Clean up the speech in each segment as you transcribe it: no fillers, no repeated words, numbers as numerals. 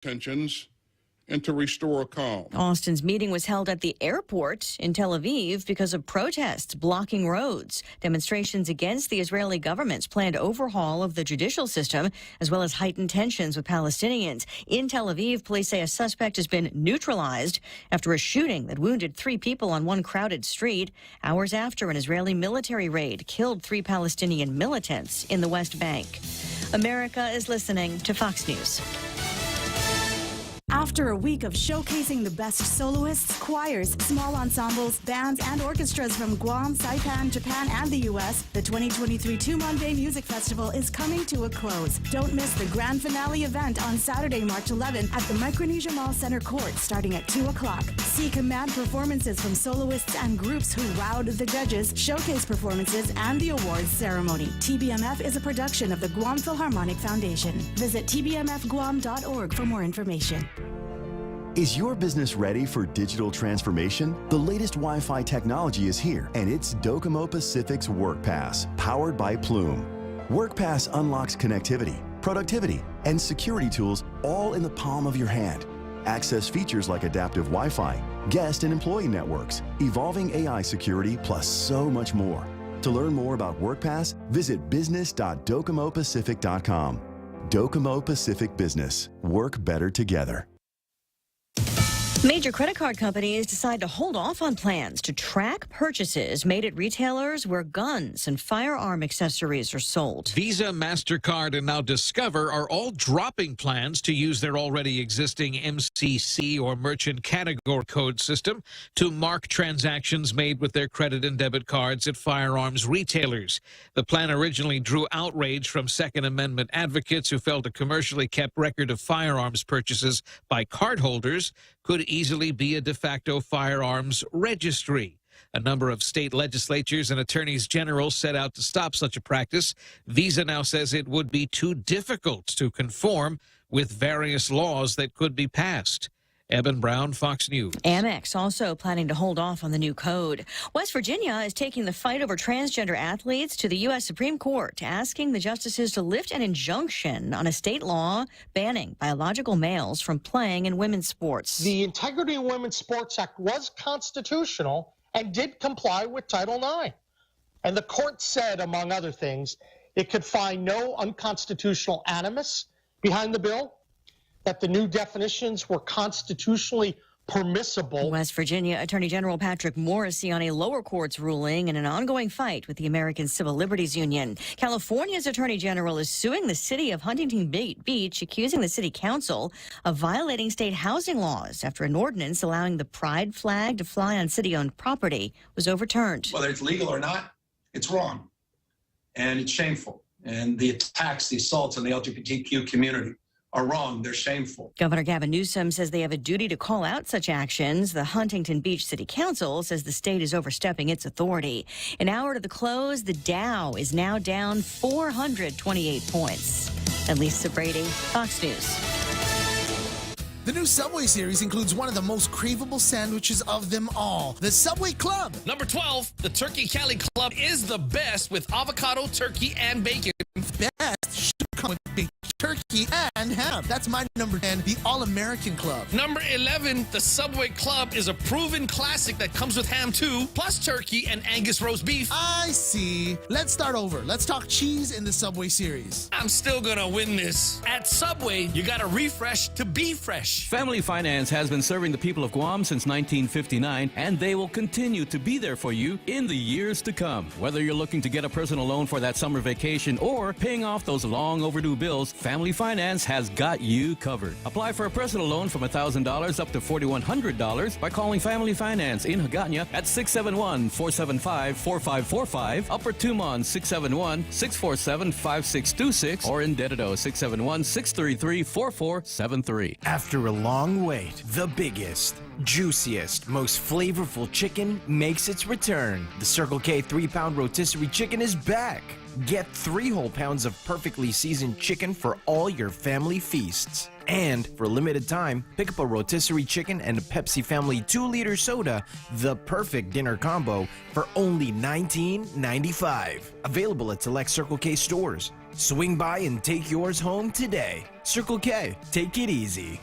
tensions and to restore calm. Austin's meeting was held at the airport in Tel Aviv because of protests blocking roads, demonstrations against the Israeli government's planned overhaul of the judicial system, as well as heightened tensions with Palestinians. In Tel Aviv, police say a suspect has been neutralized after a shooting that wounded 3 people on one crowded street, hours after an Israeli military raid killed 3 Palestinian militants in the West Bank. America is listening to Fox News. After a week of showcasing the best soloists, choirs, small ensembles, bands, and orchestras from Guam, Saipan, Japan, and the U.S., the 2023 Two-Monday Music Festival is coming to a close. Don't miss the grand finale event on Saturday, March 11 at the Micronesia Mall Center Court starting at 2 o'clock. See command performances from soloists and groups who wowed the judges, showcase performances, and the awards ceremony. TBMF is a production of the Guam Philharmonic Foundation. Visit tbmfguam.org for more information. Is your business ready for digital transformation? The latest Wi-Fi technology is here, and it's Docomo Pacific's WorkPass, powered by Plume. WorkPass unlocks connectivity, productivity, and security tools all in the palm of your hand. Access features like adaptive Wi-Fi, guest and employee networks, evolving AI security, plus so much more. To learn more about WorkPass, visit business.docomopacific.com. Docomo Pacific Business. Work better together. Major credit card companies decide to hold off on plans to track purchases made at retailers where guns and firearm accessories are sold. Visa, MasterCard, and now Discover are all dropping plans to use their already existing MCC or Merchant Category Code system to mark transactions made with their credit and debit cards at firearms retailers. The plan originally drew outrage from Second Amendment advocates who felt a commercially kept record of firearms purchases by cardholders could easily be a de facto firearms registry. A number of state legislatures and attorneys general set out to stop such a practice. Visa now says it would be too difficult to conform with various laws that could be passed. Eben Brown, Fox News. Amex also planning to hold off on the new code. West Virginia is taking the fight over transgender athletes to the U.S. Supreme Court, asking the justices to lift an injunction on a state law banning biological males from playing in women's sports. The Integrity of Women's Sports Act was constitutional and did comply with Title IX. And the court said, among other things, it could find no unconstitutional animus behind the bill, that the new definitions were constitutionally permissible. West Virginia Attorney General Patrick Morrisey on a lower court's ruling in an ongoing fight with the American Civil Liberties Union. California's Attorney General is suing the city of Huntington Beach, accusing the city council of violating state housing laws after an ordinance allowing the pride flag to fly on city-owned property was overturned. Whether it's legal or not, it's wrong. And it's shameful. And the attacks, the assaults on the LGBTQ community are wrong. They're shameful. Governor Gavin Newsom says they have a duty to call out such actions. The Huntington Beach City Council says the state is overstepping its authority. An hour to the close, the Dow is now down 428 points. And Lisa Brady, Fox News. The new Subway series includes one of the most craveable sandwiches of them all, the Subway Club. Number 12, the Turkey Cali Club is the best with avocado, turkey, and bacon. Best should come with big turkey and ham. That's my number 10, the All-American Club. Number 11, the Subway Club is a proven classic that comes with ham too, plus turkey and Angus roast beef. I see. Let's start over. Let's talk cheese in the Subway series. I'm still gonna win this. At Subway, you gotta refresh to be fresh. Family Finance has been serving the people of Guam since 1959, and they will continue to be there for you in the years to come. Whether you're looking to get a personal loan for that summer vacation or paying off those long overdue bills, Family Finance has got you covered. Apply for a personal loan from $1,000 up to $4,100 by calling Family Finance in Hagåtña at 671-475-4545, Upper Tumon 671-647-5626, or in Dededo 671-633-4473. After a long wait, the biggest, juiciest, most flavorful chicken makes its return. The Circle K 3-pound rotisserie chicken is back. Get 3 whole pounds of perfectly seasoned chicken for all your family feasts. And for a limited time, pick up a rotisserie chicken and a Pepsi Family 2-liter soda, the perfect dinner combo, for only $19.95. Available at select Circle K stores. Swing by and take yours home today. Circle K, take it easy.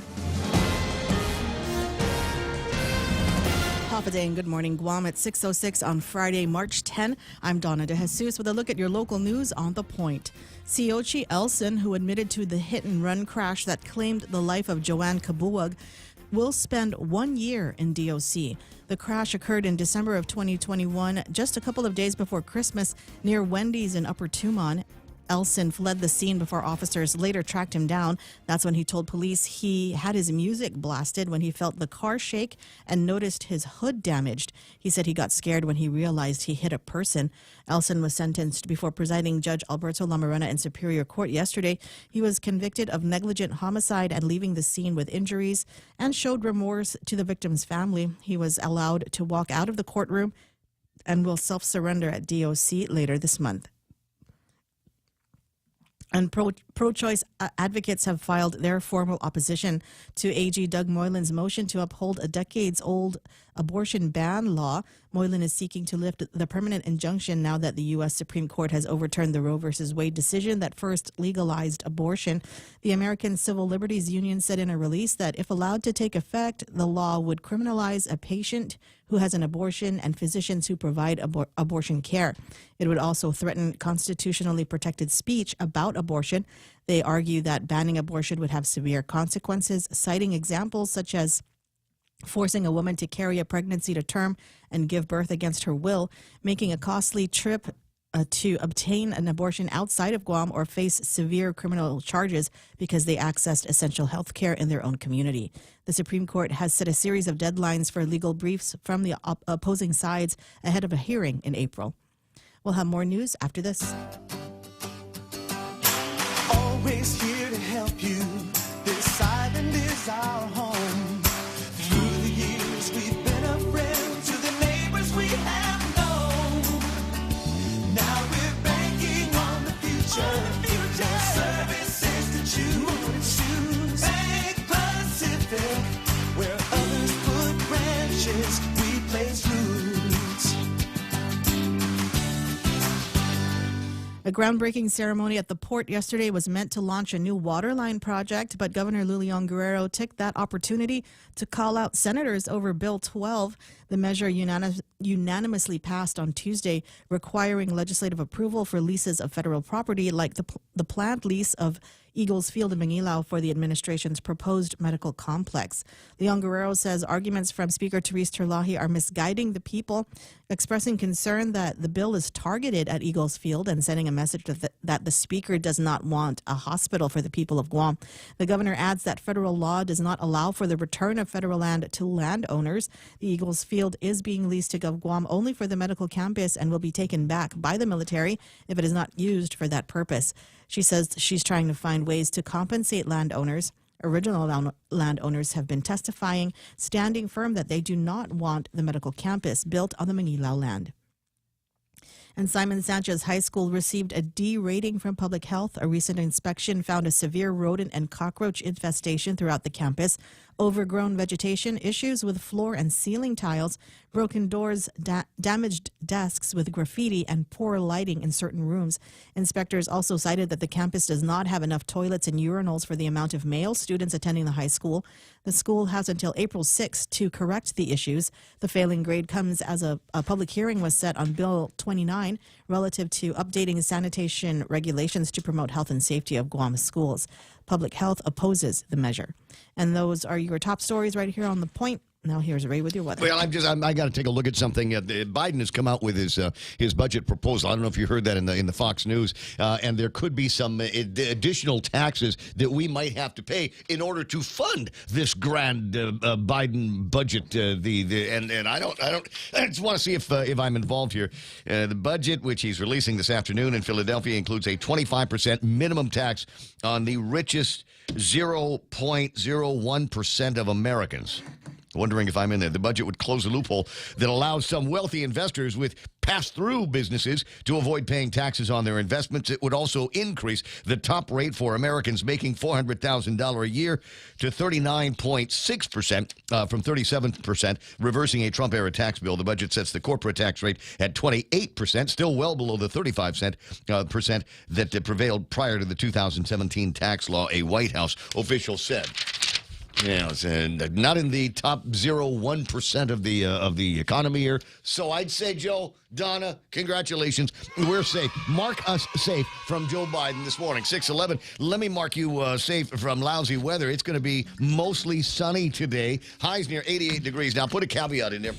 Half a day and good morning, Guam at 6:06 on Friday, March 10. I'm Donna De Jesus with a look at your local news on The Point. Siochi Elson, who admitted to the hit-and-run crash that claimed the life of Joanne Kabuwag, will spend 1 year in DOC. The crash occurred in December of 2021, just a couple of days before Christmas, near Wendy's in Upper Tumon. Elson fled the scene before officers later tracked him down. That's when he told police he had his music blasted when he felt the car shake and noticed his hood damaged. He said he got scared when he realized he hit a person. Elson was sentenced before presiding Judge Alberto Lamarena in Superior Court yesterday. He was convicted of negligent homicide and leaving the scene with injuries and showed remorse to the victim's family. He was allowed to walk out of the courtroom and will self-surrender at DOC later this month. And pro-choice advocates have filed their formal opposition to AG Doug Moylan's motion to uphold a decades-old abortion ban law. Moylan is seeking to lift the permanent injunction now that the U.S. Supreme Court has overturned the Roe v. Wade decision that first legalized abortion. The American Civil Liberties Union said in a release that if allowed to take effect, the law would criminalize a patient who has an abortion and physicians who provide abortion care. It would also threaten constitutionally protected speech about abortion. They argue that banning abortion would have severe consequences, citing examples such as forcing a woman to carry a pregnancy to term and give birth against her will, making a costly trip to obtain an abortion outside of Guam, or face severe criminal charges because they accessed essential health care in their own community. The Supreme Court has set a series of deadlines for legal briefs from the opposing sides ahead of a hearing in April. We'll have more news after this. Always here to help you. This island is our home. Through the years we've been a friend to the neighbors we have known. Now we're banking on the future. More services to choose. Bank Pacific, where others put branches, we place roots. A groundbreaking ceremony at the port yesterday was meant to launch a new waterline project, but Governor Leon Guerrero took that opportunity to call out senators over Bill 12. The measure unanimously passed on Tuesday, requiring legislative approval for leases of federal property like the planned lease of Eagles Field in Manilao for the administration's proposed medical complex. Leon Guerrero says arguments from Speaker Therese Terlahi are misguiding the people, expressing concern that the bill is targeted at Eagles Field and sending a message that the Speaker does not want a hospital for the people of Guam. The governor adds that federal law does not allow for the return of federal land to landowners. The Eagles Field is being leased to Gov Guam only for the medical campus and will be taken back by the military if it is not used for that purpose. She says she's trying to find ways to compensate landowners. Original landowners have been testifying, standing firm that they do not want the medical campus built on the Manilao land. And Simon Sanchez High School received a D rating from Public Health. A recent inspection found a severe rodent and cockroach infestation throughout the campus, overgrown vegetation, issues with floor and ceiling tiles, broken doors, damaged desks with graffiti, and poor lighting in certain rooms. Inspectors also cited that the campus does not have enough toilets and urinals for the amount of male students attending the high school. The school has until April 6th to correct the issues. The failing grade comes as a public hearing was set on Bill 29 relative to updating sanitation regulations to promote health and safety of Guam schools. Public Health opposes the measure. And those are your top stories right here on The Point. Now here's Ray with your weather. Well, I got to take a look at something. Biden has come out with his budget proposal. I don't know if you heard that in the Fox News. And there could be some additional taxes that we might have to pay in order to fund this grand Biden budget. And I just want to see if I'm involved here. The budget, which he's releasing this afternoon in Philadelphia, includes a 25% minimum tax on the richest 0.01% of Americans. Wondering if I'm in there. The budget would close a loophole that allows some wealthy investors with pass-through businesses to avoid paying taxes on their investments. It would also increase the top rate for Americans making $400,000 a year to 39.6% from 37%, reversing a Trump-era tax bill. The budget sets the corporate tax rate at 28%, still well below the 35% that prevailed prior to the 2017 tax law, a White House official said. Yeah, it's not in the top 0.1% of the economy here. So I'd say, Joe, Donna, congratulations. We're safe. Mark us safe from Joe Biden this morning, 6:11. Let me mark you safe from lousy weather. It's going to be mostly sunny today. Highs near 88 degrees. Now, put a caveat in there.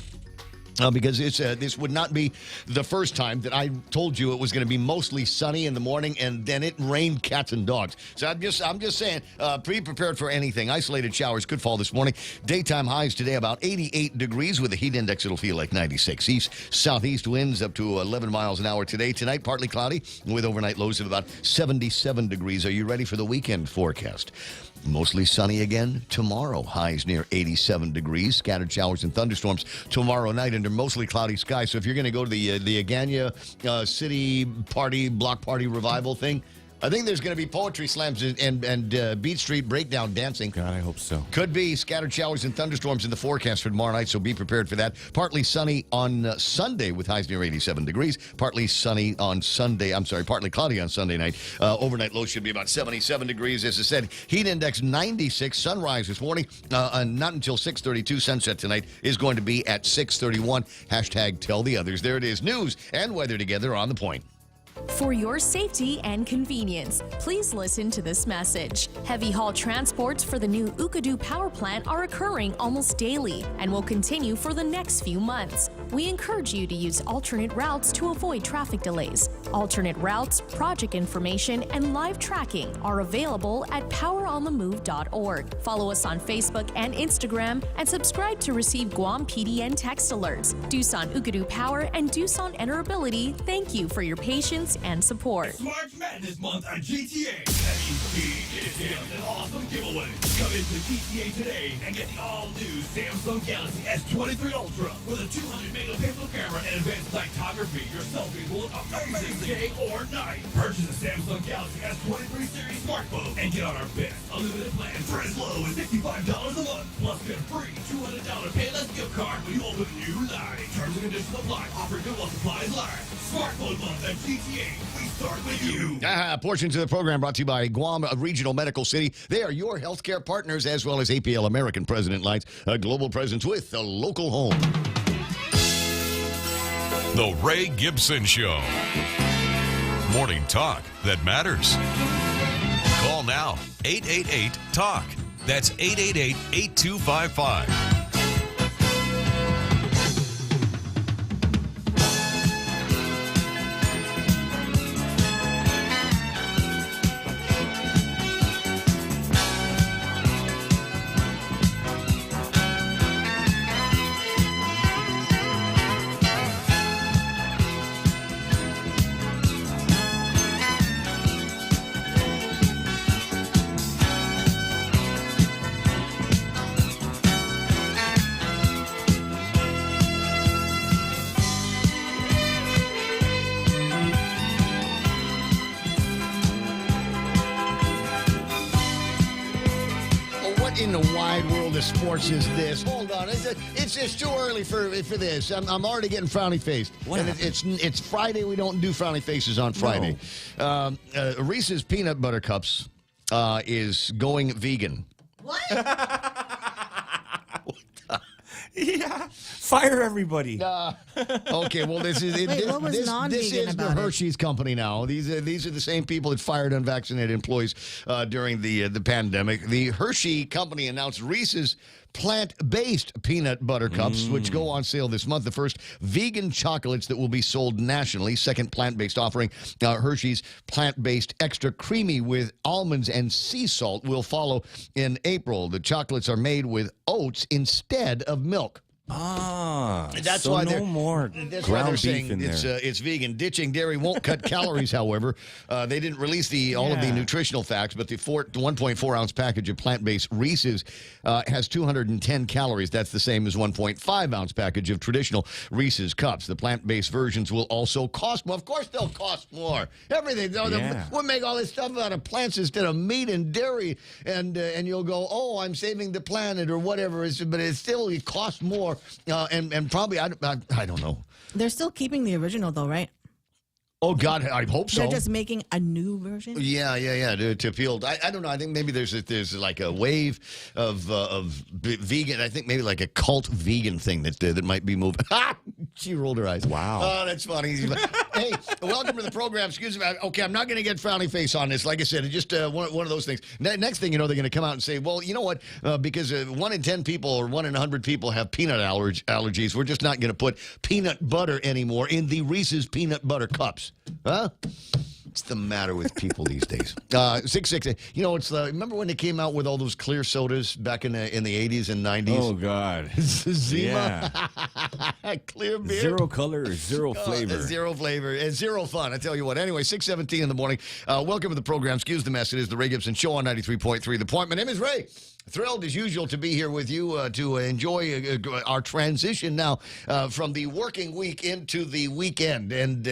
Because this would not be the first time that I told you it was going to be mostly sunny in the morning and then it rained cats and dogs. So I'm just saying, be prepared for anything. Isolated showers could fall this morning. Daytime highs today about 88 degrees with a heat index. It'll feel like 96. Southeast winds up to 11 miles an hour today. Tonight, partly cloudy with overnight lows of about 77 degrees. Are you ready for the weekend forecast? Mostly sunny again tomorrow. Highs near 87 degrees. Scattered showers and thunderstorms tomorrow night under mostly cloudy skies. So if you're going to go to the Agania City Party, Block Party Revival thing, I think there's going to be poetry slams and Beat Street breakdown dancing. God, I hope so. Would be scattered showers and thunderstorms in the forecast for tomorrow night, so be prepared for that. Partly sunny on Sunday with highs near 87 degrees. Partly cloudy on Sunday night. Overnight low should be about 77 degrees. As I said, heat index 96. Sunrise this morning, not until 6:32. Sunset tonight is going to be at 6:31. Hashtag tell the others. There it is. News and weather together on The Point. For your safety and convenience, please listen to this message. Heavy haul transports for the new Ukadu power plant are occurring almost daily and will continue for the next few months. We encourage you to use alternate routes to avoid traffic delays. Alternate routes, project information, and live tracking are available at poweronthemove.org. Follow us on Facebook and Instagram and subscribe to receive Guam PDN text alerts. Doosan Ukadu Power and Doosan Enerability, thank you for your patience and support. March Madness Month at GTA. That means big discounts and awesome giveaways. Come into GTA today and get the all-new Samsung Galaxy S23 Ultra with a 200-megapixel camera and advanced photography. Your selfies will look amazing day or night. Purchase a Samsung Galaxy S23 series smartphone and get on our best unlimited plan for as low as $65 a month. Plus get a free $200 Payless gift card when you open a new line. Terms and conditions apply. Offer good while supplies last. Smartphone month at GTA. We start with you. Portions of the program brought to you by Guam Regional Medical City. They are your healthcare partners, as well as APL American President Lights, a global presence with a local home. The Ray Gibson Show. Morning talk that matters. Call now, 888-TALK. That's 888-8255. In the wide world of sports is this? Hold on, it's just too early for this. I'm already getting frowny faced. And it's Friday. We don't do frowny faces on Friday. No. Reese's Peanut Butter Cups is going vegan. What? Yeah, fire everybody. Okay, well this is this is the Hershey's company now. These are the same people that fired unvaccinated employees during the pandemic. The Hershey company announced Reese's plant-based peanut butter cups, which go on sale this month. The first vegan chocolates that will be sold nationally. Second plant-based offering, Hershey's plant-based extra creamy with almonds and sea salt will follow in April. The chocolates are made with oats instead of milk. That's so why no more That's why they're ground beef saying in there. it's vegan. Ditching dairy won't cut calories, however. They didn't release all of the nutritional facts, but the 1.4-ounce package of plant-based Reese's has 210 calories. That's the same as 1.5-ounce package of traditional Reese's cups. The plant-based versions will also cost more. Of course they'll cost more. Everything. We'll make all this stuff out of plants instead of meat and dairy, and you'll go, oh, I'm saving the planet or whatever. But it costs more, and probably, I don't know. They're still keeping the original, though, right? Oh, God, I hope so. They're just making a new version? Yeah, to appeal. I don't know. I think maybe there's like a wave of vegan. I think maybe like a cult vegan thing that might be moving. She rolled her eyes. Wow. Oh, that's funny. Hey, welcome to the program. Excuse me. Okay, I'm not going to get frowny face on this. Like I said, it's just one of those things. Next thing you know, they're going to come out and say, well, you know what? Because 1 in 10 people or 1 in 100 people have peanut allergies, we're just not going to put peanut butter anymore in the Reese's peanut butter cups. Huh? What's the matter with people these days? 668. You know, it's remember when they came out with all those clear sodas back in the 80s and 90s? Oh, God. Zima. Yeah. Clear beer. Zero color, zero flavor. Zero flavor and zero fun. I tell you what. Anyway, 6:17 in the morning. Welcome to the program. Excuse the mess. It is the Ray Gibson Show on 93.3 The Point. My name is Ray. Thrilled as usual to be here with you to enjoy our transition now from the working week into the weekend. And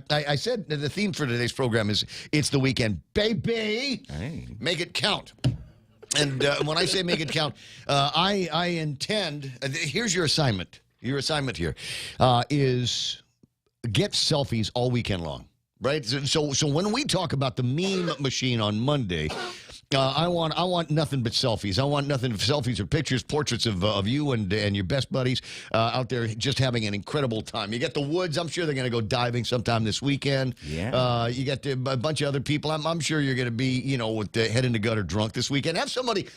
I said the theme for today's program is it's the weekend, baby. Hey. Make it count. And when I say make it count, I intend. Here's your assignment. Your assignment here is get selfies all weekend long. Right. So when we talk about the meme machine on Monday. I want nothing but selfies. I want nothing but selfies or pictures, portraits of you and your best buddies out there just having an incredible time. You get the Woods. I'm sure they're going to go diving sometime this weekend. Yeah. You got a bunch of other people. I'm sure you're going to be, with the head in the gutter drunk this weekend. Have somebody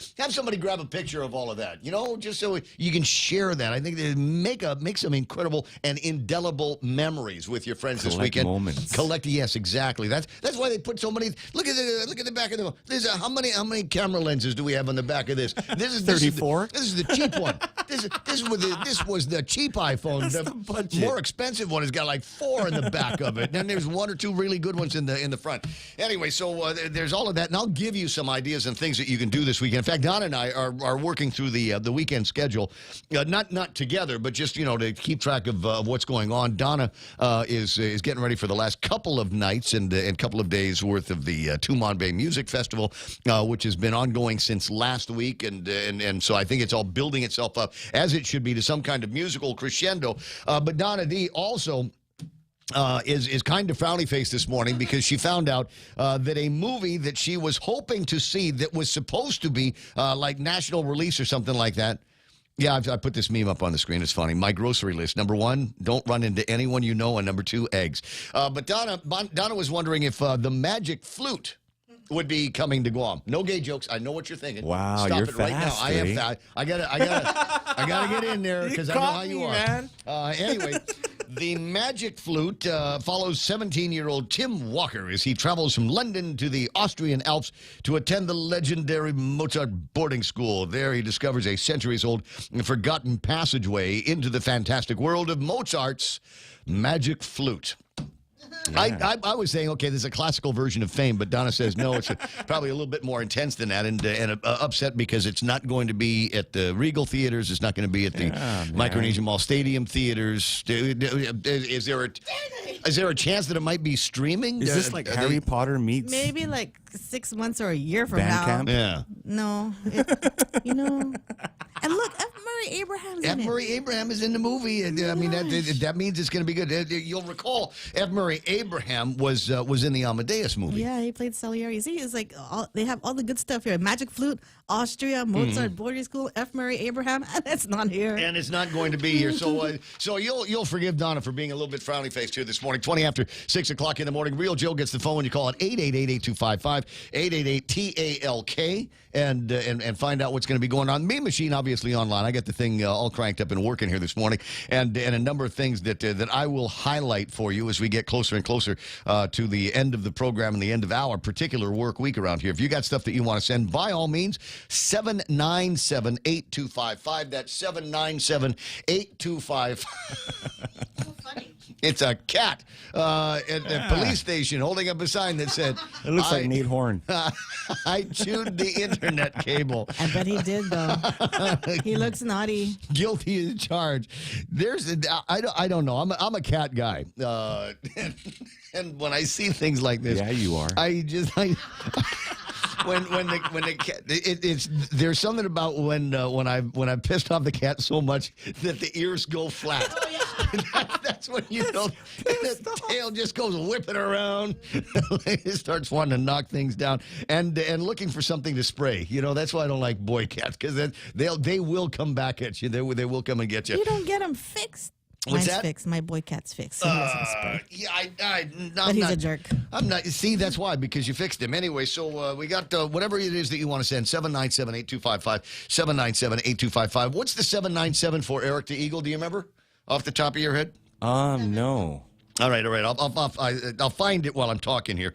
grab a picture of all of that, just so you can share that. I think they make some incredible and indelible memories with your friends this weekend. Moments. Yes, exactly. That's why they put so many. Look at the back of the. There's how many camera lenses do we have on the back of this? This is 34. This is the cheap one. This was the cheap iPhone. The more expensive one has got like 4 in the back of it. Then there's 1 or 2 really good ones in the front. Anyway, so there's all of that, and I'll give you some ideas and things that you can do this weekend. In fact, Donna and I are working through the weekend schedule, not together, but just to keep track of what's going on. Donna is getting ready for the last couple of nights and couple of days worth of the Tumonbay Music Festival, which has been ongoing since last week, and so I think it's all building itself up as it should be to some kind of musical crescendo. But Donna D also is kind of frowny faced this morning because she found out that a movie that she was hoping to see that was supposed to be like national release or something like that. Yeah, I put this meme up on the screen. It's funny. My grocery list. Number 1, don't run into anyone you know. And number 2, eggs. But Donna was wondering if the Magic Flute would be coming to Guam. No gay jokes. I know what you're thinking. Wow, Stop you're it right fast, now. I am fast. I gotta get in there because I know how you are. Man. Anyway, the Magic Flute follows 17-year-old Tim Walker as he travels from London to the Austrian Alps to attend the legendary Mozart boarding school. There he discovers a centuries-old forgotten passageway into the fantastic world of Mozart's Magic Flute. Yeah. I was saying, okay, there's a classical version of Fame, but Donna says, no, it's probably a little bit more intense than that, and upset because it's not going to be at the Regal Theaters. It's not going to be at the Micronesian Mall Stadium Theaters. Is there a chance that it might be streaming? Is this like Harry Potter meets maybe like 6 months or a year from band now? Camp? Yeah. No, And look, F. Murray Abraham's in it. F. Murray Abraham is in the movie. I mean, that means it's going to be good. You'll recall F. Murray Abraham was in the Amadeus movie. Yeah, he played Salieri. See, it's like they have all the good stuff here. Magic Flute, Austria, Mozart boarding school, F. Murray Abraham, and it's not here. And it's not going to be here. So you'll forgive Donna for being a little bit frowny faced here this morning. 20 after 6 o'clock in the morning. Real Joe gets the phone when you call at 888-8255, 888-TALK, and find out what's going to be going on. Meme Machine, obviously online. I got the thing everything all cranked up and working here this morning, and a number of things that I will highlight for you as we get closer and closer to the end of the program and the end of our particular work week around here. If you got stuff that you want to send, by all means, 797-8255. That's 797-8255. It's a cat at the police station holding up a sign that said, It looks like Nate Horn. I chewed the internet cable. I bet he did, though. He looks naughty. Guilty as charged. I don't know. I'm a cat guy. And when I see things like this. Yeah, you are. When the cat, there's something about when I've pissed off the cat so much that the ears go flat. Oh, yeah. That's when you know the tail just goes whipping around. It starts wanting to knock things down and looking for something to spray. You know, that's why I don't like boy cats, because they will come back at you. They will come and get you. You don't get them fixed. What's Mine's that? fixed. My boy cat's fixed. He doesn't spray. Yeah, But he's a jerk. I'm not. See, that's why, because you fixed him. Anyway, so we got whatever it is that you want to send, 797-8255, 797-8255. What's the 797 for, Eric the Eagle? Do you remember off the top of your head? No. All right. I'll find it while I'm talking here,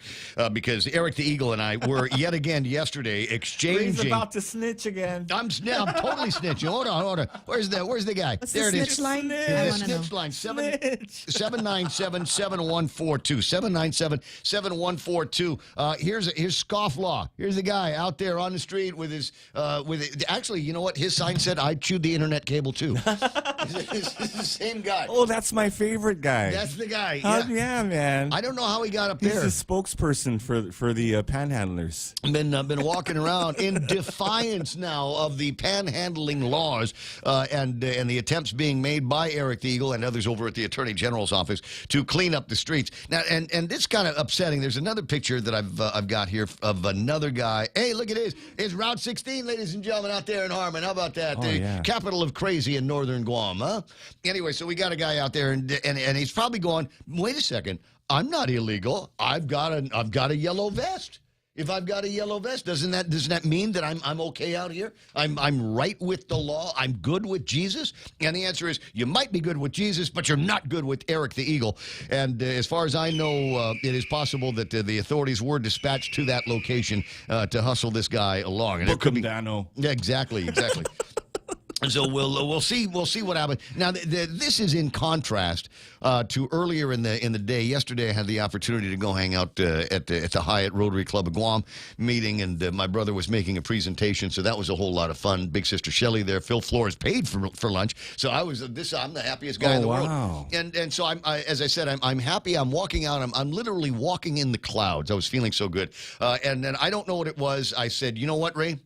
because Eric the Eagle and I were yet again yesterday exchanging. He's about to snitch again. I'm totally snitching. Hold on. Where's the guy? What's there the it snitch is. line? The snitch line, 797-7142. 797-7142. Here's Scofflaw. Here's the guy out there on the street with his actually, you know what? His sign said, I chewed the internet cable too. It's the same guy. Oh, that's my favorite guy. That's the guy. Yeah, man. I don't know how he got up there. He's the spokesperson for the panhandlers. Been walking around in defiance now of the panhandling laws and the attempts being made by Eric the Eagle and others over at the Attorney General's office to clean up the streets. Now, and this kind of upsetting. There's another picture that I've got here of another guy. Hey, look at this. It's Route 16, ladies and gentlemen, out there in Harmon. How about that? The capital of crazy in northern Guam, huh? Anyway, so we got a guy out there, and he's probably going, wait a second, I'm not illegal. I've got a yellow vest. If I've got a yellow vest, doesn't that mean that I'm okay out here? I'm right with the law. I'm good with Jesus. And the answer is, you might be good with Jesus, but you're not good with Eric the Eagle. And as far as I know, it is possible that the authorities were dispatched to that location to hustle this guy along. And Book him, Dano. Yeah, exactly. And so we'll see what happens. Now, this is in contrast to earlier in the day. Yesterday, I had the opportunity to go hang out at the Hyatt Rotary Club of Guam meeting, and my brother was making a presentation, so that was a whole lot of fun. Big Sister Shelley there. Phil Flores paid for lunch, so I'm the happiest guy in the world. And so as I said, I'm happy. I'm walking out. I'm literally walking in the clouds. I was feeling so good, and then I don't know what it was. I said, you know what, Ray?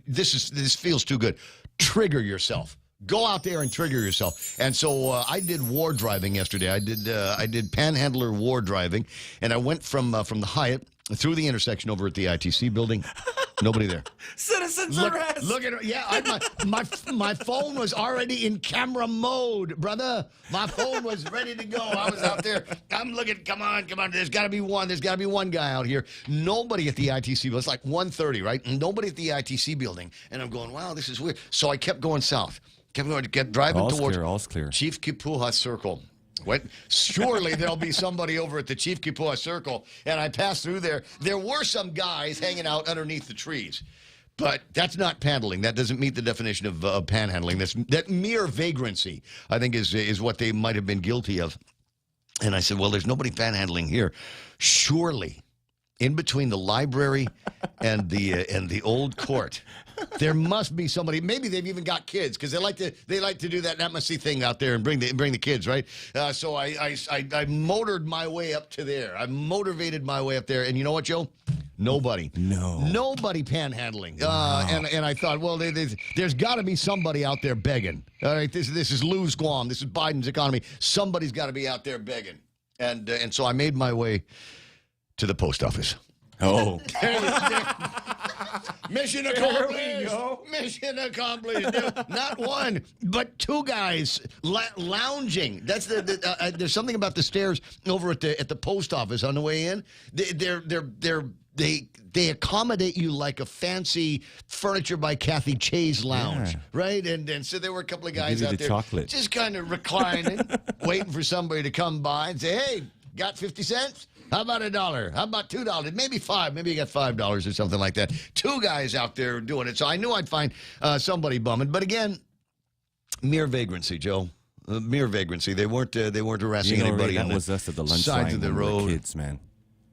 This feels too good. Trigger yourself. Go out there and trigger yourself. And so I did war driving yesterday. I did panhandler war driving, and I went from the Hyatt through the intersection over at the ITC building. Nobody there. Citizens arrest. Look at her. Yeah, my phone was already in camera mode, brother. My phone was ready to go. I was out there. I'm looking. Come on. There's got to be one. There's got to be one guy out here. Nobody at the ITC building. It's like 1:30, right? Nobody at the ITC building. And I'm going, wow, this is weird. So I kept going south. Kept driving towards all's clear. Chief Kipuha Circle. Surely there'll be somebody over at the Chief Kipuha Circle. And I passed through there. There were some guys hanging out underneath the trees. But that's not panhandling. That doesn't meet the definition of panhandling. That mere vagrancy, I think, is what they might have been guilty of. And I said, well, there's nobody panhandling here. Surely, in between the library and the old court, there must be somebody. Maybe they've even got kids, because they like to do that amnesty thing out there and bring the kids, right? So I motored my way up to there. I motivated my way up there, and you know what, Joe? Nobody panhandling. Wow. And I thought, well, there's got to be somebody out there begging. All right, this is lose Guam. This is Biden's economy. Somebody's got to be out there begging. And so I made my way to the post office. Oh. Mission accomplished. Mission accomplished. Not one, but two guys lounging. That's there's something about the stairs over at the post office on the way in. They're they accommodate you like a fancy Furniture by Kathy Chase lounge, right? And so there were a couple of guys out there just kind of reclining, waiting for somebody to come by and say, hey, got 50 cents? How about $1? How about $2? Maybe $5. Maybe you got $5 or something like that. Two guys out there doing it. So I knew I'd find somebody bumming. But again, mere vagrancy, Joe. Mere vagrancy. They weren't harassing anybody Ray, on that was the us at the lunch sides line of the when we were road. kids, man.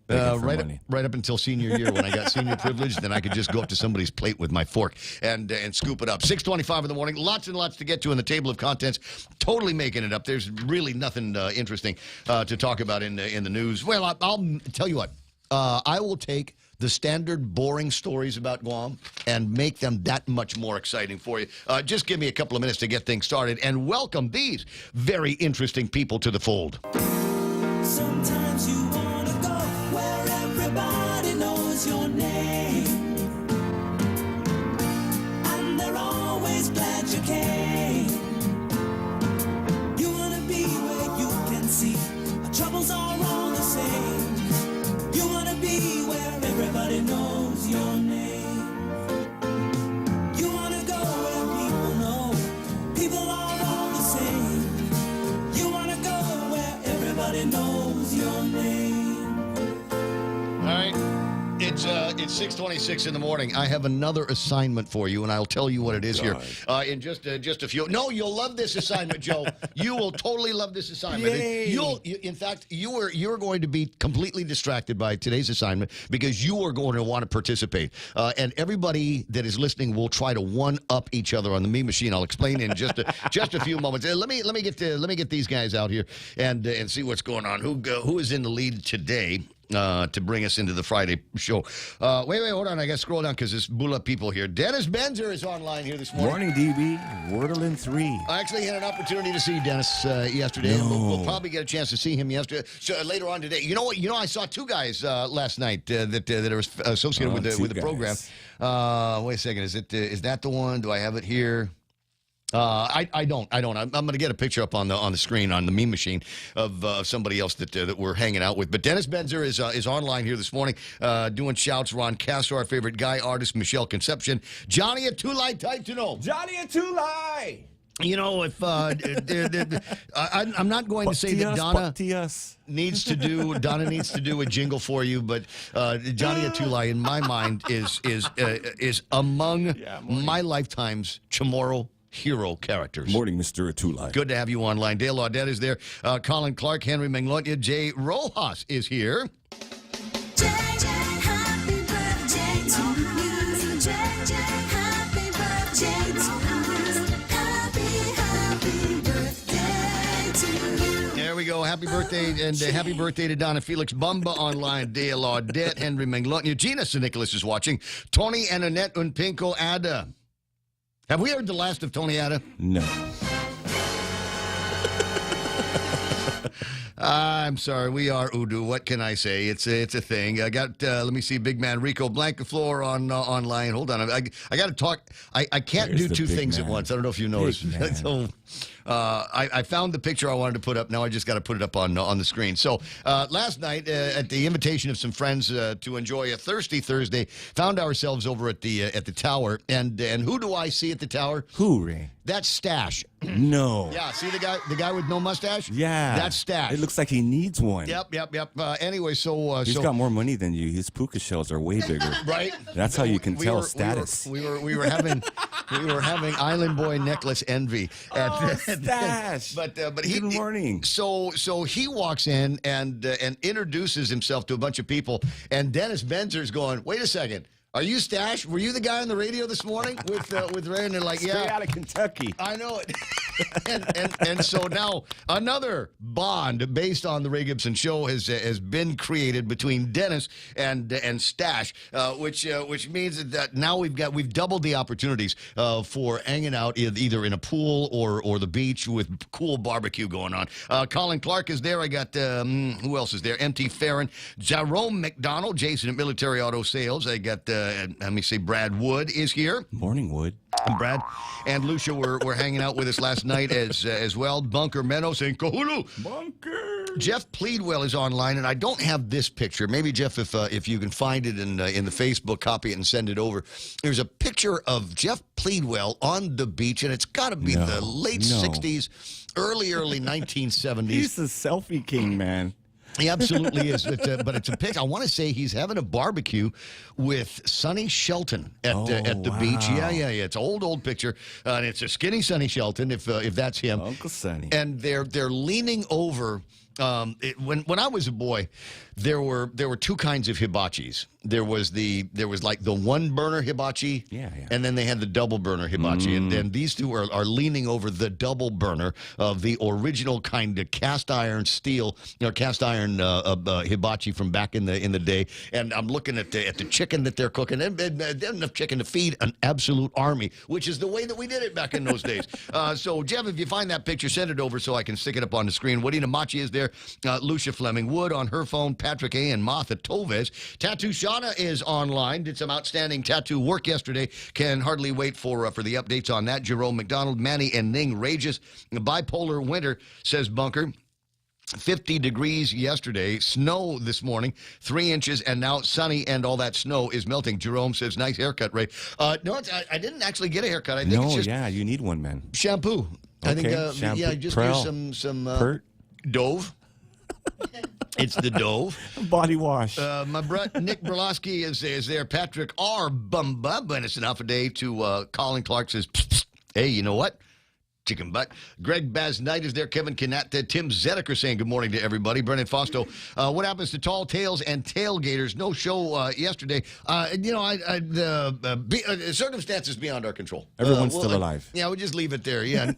Right up until senior year when I got senior privilege, then I could just go up to somebody's plate with my fork and scoop it up. 6:25 in the morning, lots and lots to get to in the table of contents. Totally making it up. There's really nothing interesting to talk about in the news. Well, I'll tell you what. I will take the standard boring stories about Guam and make them that much more exciting for you. Just give me a couple of minutes to get things started and welcome these very interesting people to the fold. Sometimes you wanna go where everybody knows your name, and they're always glad you came. You wanna be where you can see our troubles are all the same. You wanna be where everybody knows your name. You wanna go where people know people are all the same. You wanna go where everybody knows your name. All right. It's 6:26 in the morning. I have another assignment for you, and I'll tell you what it is here in just a few. No, you'll love this assignment, Joe. You will totally love this assignment. In fact, you're going to be completely distracted by today's assignment because you are going to want to participate. And everybody that is listening will try to one up each other on the meme machine. I'll explain in just a few moments. Let me get these guys out here and see what's going on. Who is in the lead today? To bring us into the Friday show. Wait, hold on. I got to scroll down because there's bull people here. Dennis Benzer is online here this morning. Morning, DB. Wordle in 3. I actually had an opportunity to see Dennis yesterday. No. We'll probably get a chance to see him later on today. You know what? I saw two guys last night that are associated with the program. Wait a second. Is that the one? Do I have it here? I don't. I'm going to get a picture up on the screen on the meme machine of somebody else that we're hanging out with. But Dennis Benzer is online here this morning, doing shouts. Ron Castro, our favorite guy artist, Michelle Concepcion, Johnny Atulai, type to know. Johnny Atulai. You know, if I'm not going to say that Donna needs to do a jingle for you, but Johnny Atulai, in my mind, is among my lifetime's Chamorro hero characters. Morning, Mr. Atulai. Good to have you online. Dale Audette is there. Colin Clark, Henry Manglonia, Jay Rojas is here. Happy birthday to you. Happy birthday to you. Happy birthday to you. There we go. Happy birthday, and happy birthday to Donna Felix Bumba online. Dale Audette, Henry Manglonia, Gina St. Nicholas is watching. Tony and Annette Unpinko Ada. Have we heard the last of Tony Ada? No. I'm sorry. We are Udu. What can I say? It's a thing. I got, let me see, big man Rico Blancaflor online. Hold on. I got to talk. I can't do two things at once. I don't know if you noticed. So I found the picture I wanted to put up. Now I just got to put it up on the screen. So last night, at the invitation of some friends to enjoy a Thirsty Thursday, found ourselves over at the Tower. And who do I see at the Tower? Who, Ray? That's Stash. No. Yeah, see the guy with no mustache? Yeah. That's Stash. It looks like he needs one. Yep. Anyway, so he's got more money than you. His puka shells are way bigger. Right? That's how you can tell status. We were having Island Boy necklace envy at Stash. But good morning. So he walks in and introduces himself to a bunch of people, and Dennis Benzer's going, "Wait a second. Are you Stash? Were you the guy on the radio this morning with Ray?" And they're like, "Yeah, straight out of Kentucky." I know it. and so now another bond based on the Ray Gibson Show has been created between Dennis and Stash, which means that now we've doubled the opportunities for hanging out either in a pool or the beach with cool barbecue going on. Colin Clark is there. I got who else is there? MT Farron, Jerome McDonald, Jason at Military Auto Sales. I got let me see, Brad Wood is here. Morning, Wood. Brad and Lucia were hanging out with us last night as well. Bunker Menno saying, Kahulu. Bunker. Jeff Pleadwell is online, and I don't have this picture. Maybe, Jeff, if you can find it in the Facebook, copy it and send it over. There's a picture of Jeff Pleadwell on the beach, and it's got to be the late 60s, early 1970s. He's the selfie king, man. He absolutely is, but it's a pic. I want to say he's having a barbecue with Sonny Shelton at the beach. Yeah. It's an old picture, and it's a skinny Sonny Shelton, if that's him. Uncle Sonny. And they're leaning over. When I was a boy, there were two kinds of hibachis. There was like the one burner hibachi, and then they had the double burner hibachi, and then these two are leaning over the double burner of the original kind of cast iron hibachi from back in the day. And I'm looking at the chicken that they're cooking, and enough chicken to feed an absolute army, which is the way that we did it back in those days. So Jeff, if you find that picture, send it over so I can stick it up on the screen. Woody Namachi is there. Lucia Fleming Wood on her phone. Patrick A. and Martha Toves. Tattoo Shauna is online. Did some outstanding tattoo work yesterday. Can hardly wait for the updates on that. Jerome McDonald, Manny and Ning Rages. Bipolar winter, says Bunker. 50 degrees yesterday, snow this morning, 3 inches, and now sunny, and all that snow is melting. Jerome says, nice haircut, Ray. No, I didn't actually get a haircut. I think it's just you need one, man. shampoo. Okay, I think, shampoo, just Prel. use some Pert. Dove. It's the Dove. Body wash. My Nick Berlosky is there. Patrick R. Bumba. And it's an alpha day to Colin Clark says, psst, psst. Hey, you know what? Chicken butt. Greg Baz Knight is there. Kevin Kanat. Tim Zedeker saying good morning to everybody. Brennan Fausto. What happens to tall tales and tailgaters? No show yesterday. Circumstances beyond our control. Everyone's still alive. Yeah, we'll just leave it there. Yeah.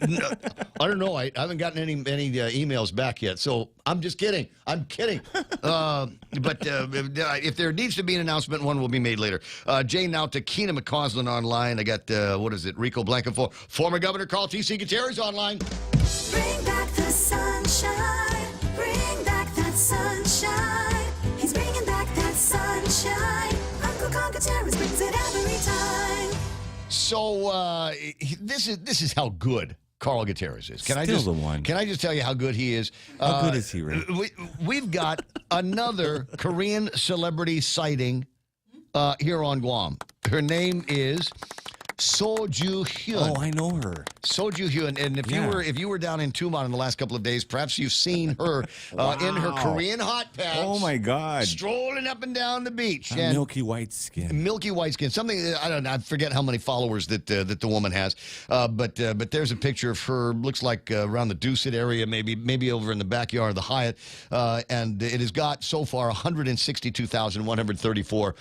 I don't know. I haven't gotten any emails back yet, so I'm just kidding. I'm kidding. But if there needs to be an announcement, one will be made later. Jay now to Keena McCausland online. I got, Rico Blankenford. Former Governor Carl T.C. Gutierrez online. Bring back the sunshine. Bring back that sunshine. He's bringing back that sunshine. Uncle Carl Gutierrez brings it every time. So this is how good Carl Gutierrez is. Can I just tell you how good he is? How good is he, Ray? We've got another Korean celebrity sighting here on Guam. Her name is Soju Hyun. Oh, I know her. Soju Hyun. And if you were down in Tumon in the last couple of days, perhaps you've seen her in her Korean hot pants. Oh my God. Strolling up and down the beach. And milky white skin. Milky white skin. Something I forget how many followers that the woman has. But there's a picture of her. Looks like around the Dusit area, maybe over in the backyard of the Hyatt. And it has got so far 162,134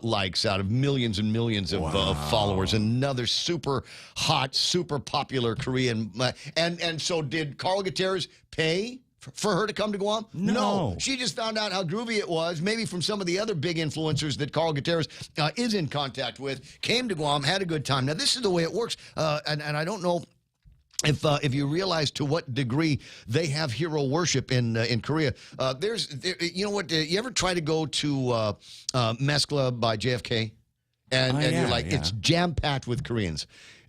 likes out of millions and millions of followers. Another super hot, super popular Korean. And so did Carl Gutierrez pay for her to come to Guam? No. She just found out how groovy it was, maybe from some of the other big influencers that Carl Gutierrez is in contact with, came to Guam, had a good time. Now, this is the way it works, and I don't know if you realize to what degree they have hero worship in Korea. You know what? You ever try to go to Mescla by JFK? And you're like, it's jam-packed with Koreans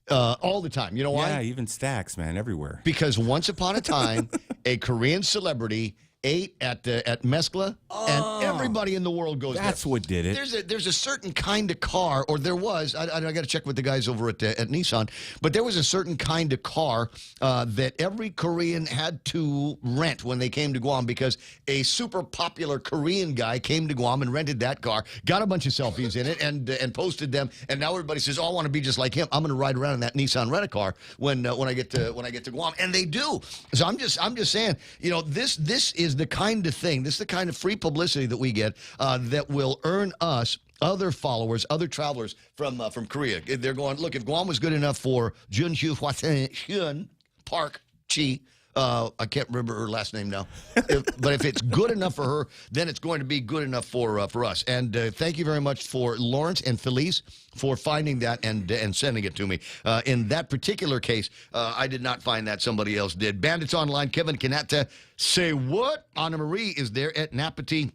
all the time. You know why? Yeah, even stacks, man, everywhere. Because once upon a time, a Korean celebrity ate at Mescla, and everybody in the world goes there. That's what did it. There's a certain kind of car, or there was, I got to check with the guys over at Nissan, but there was a certain kind of car that every Korean had to rent when they came to Guam, because a super popular Korean guy came to Guam and rented that car, got a bunch of selfies in it, and posted them, and now everybody says, oh, I want to be just like him. I'm going to ride around in that Nissan rent-a-car when I get to Guam, and they do. So I'm just saying, this is the kind of thing, this is the kind of free publicity that we get that will earn us other followers, other travelers from Korea. They're going, look, if Guam was good enough for Jun Hyun Park Chi, I can't remember her last name now, but if it's good enough for her, then it's going to be good enough for us. And thank you very much for Lawrence and Felice for finding that and sending it to me. In that particular case, I did not find that. Somebody else did. Bandits Online, Kevin Kanata, say what? Anna Marie is there at Napati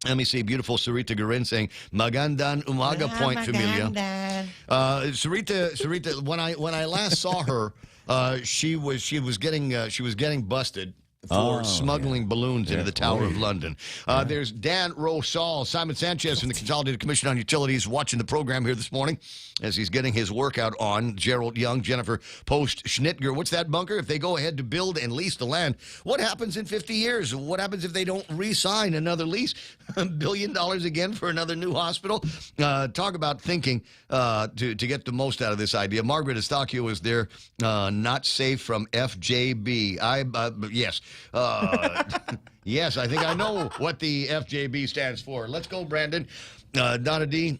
Let me see. Beautiful Sarita Garin saying, Magandang umaga, Point Familia. Sarita, when I last saw her, she was getting busted for smuggling balloons into the Tower of London. There's Dan Rosal, Simon Sanchez from the Consolidated Commission on Utilities watching the program here this morning as he's getting his workout on. Gerald Young, Jennifer Post-Schnitger. What's that, Bunker? If they go ahead to build and lease the land, what happens in 50 years? What happens if they don't re-sign another lease? $1 billion again for another new hospital? Talk about thinking to get the most out of this idea. Margaret Estacio is there, not safe from FJB. Yes. Yes, I think I know what the FJB stands for. Let's go, Brandon. Donna D.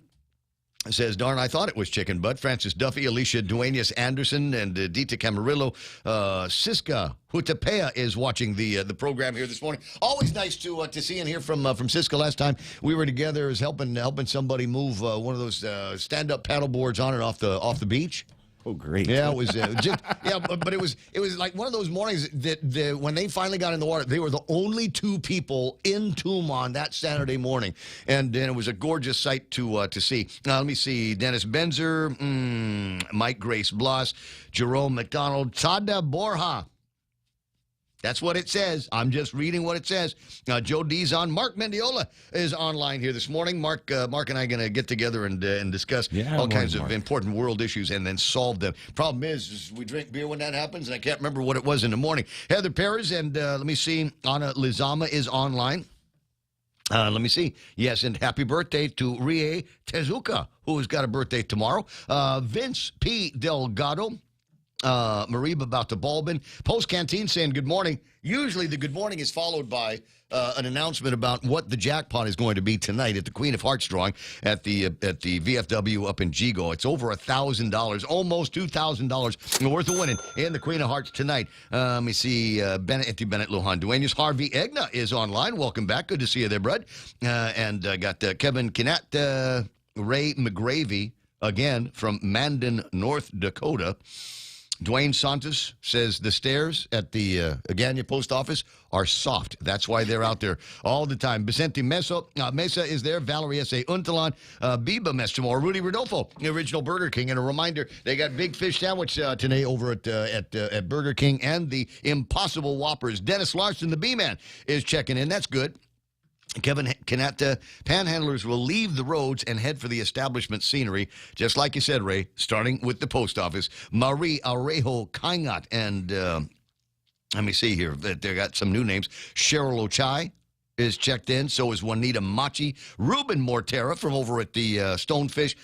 says, darn, I thought it was chicken butt. Francis Duffy, Alicia Duenas Anderson, and Dita Camarillo. Siska Hutapea is watching the program here this morning. Always nice to see and hear from Siska. Last time we were together is helping somebody move one of those stand-up paddle boards on and off the beach. Oh, great. Yeah, it was but it was like one of those mornings that when they finally got in the water, they were the only two people in Tumon that Saturday morning, and it was a gorgeous sight to see. Let me see: Dennis Benzer, Mike Grace Bloss, Jerome McDonald, Tada Borja. That's what it says. I'm just reading what it says. Joe D's on. Mark Mendiola is online here this morning. Mark and I are going to get together and discuss all kinds of important world issues and then solve them. Problem is we drink beer when that happens, and I can't remember what it was in the morning. Heather Perez and let me see, Anna Lizama is online. Let me see. Yes, and happy birthday to Rie Tezuka, who's got a birthday tomorrow. Vince P. Delgado. Mariba about the Balbin. Post Canteen saying good morning. Usually the good morning is followed by an announcement about what the jackpot is going to be tonight at the Queen of Hearts drawing at the VFW up in Gigo. It's over $1,000, almost $2,000 worth of winning in the Queen of Hearts tonight. Let me see. Bennett Lujan Duenas. Harvey Egna is online. Welcome back. Good to see you there, bud. And got Kevin Kinnett, Ray McGravy, again from Mandan, North Dakota. Dwayne Santos says the stairs at the Agana post office are soft. That's why they're out there all the time. Vicente Mesa is there. Valerie S.A. Untalan. Biba Mestamore. Rudy Rodolfo, the original Burger King. And a reminder, they got big fish sandwich today over at Burger King and the Impossible Whoppers. Dennis Larson, the B-Man, is checking in. That's good. Kevin Kanata, panhandlers will leave the roads and head for the establishment scenery, just like you said, Ray, starting with the post office. Marie Arejo Kaingat and, let me see here, they got some new names. Cheryl Ochai is checked in. So is Juanita Machi. Ruben Mortera from over at the Stonefish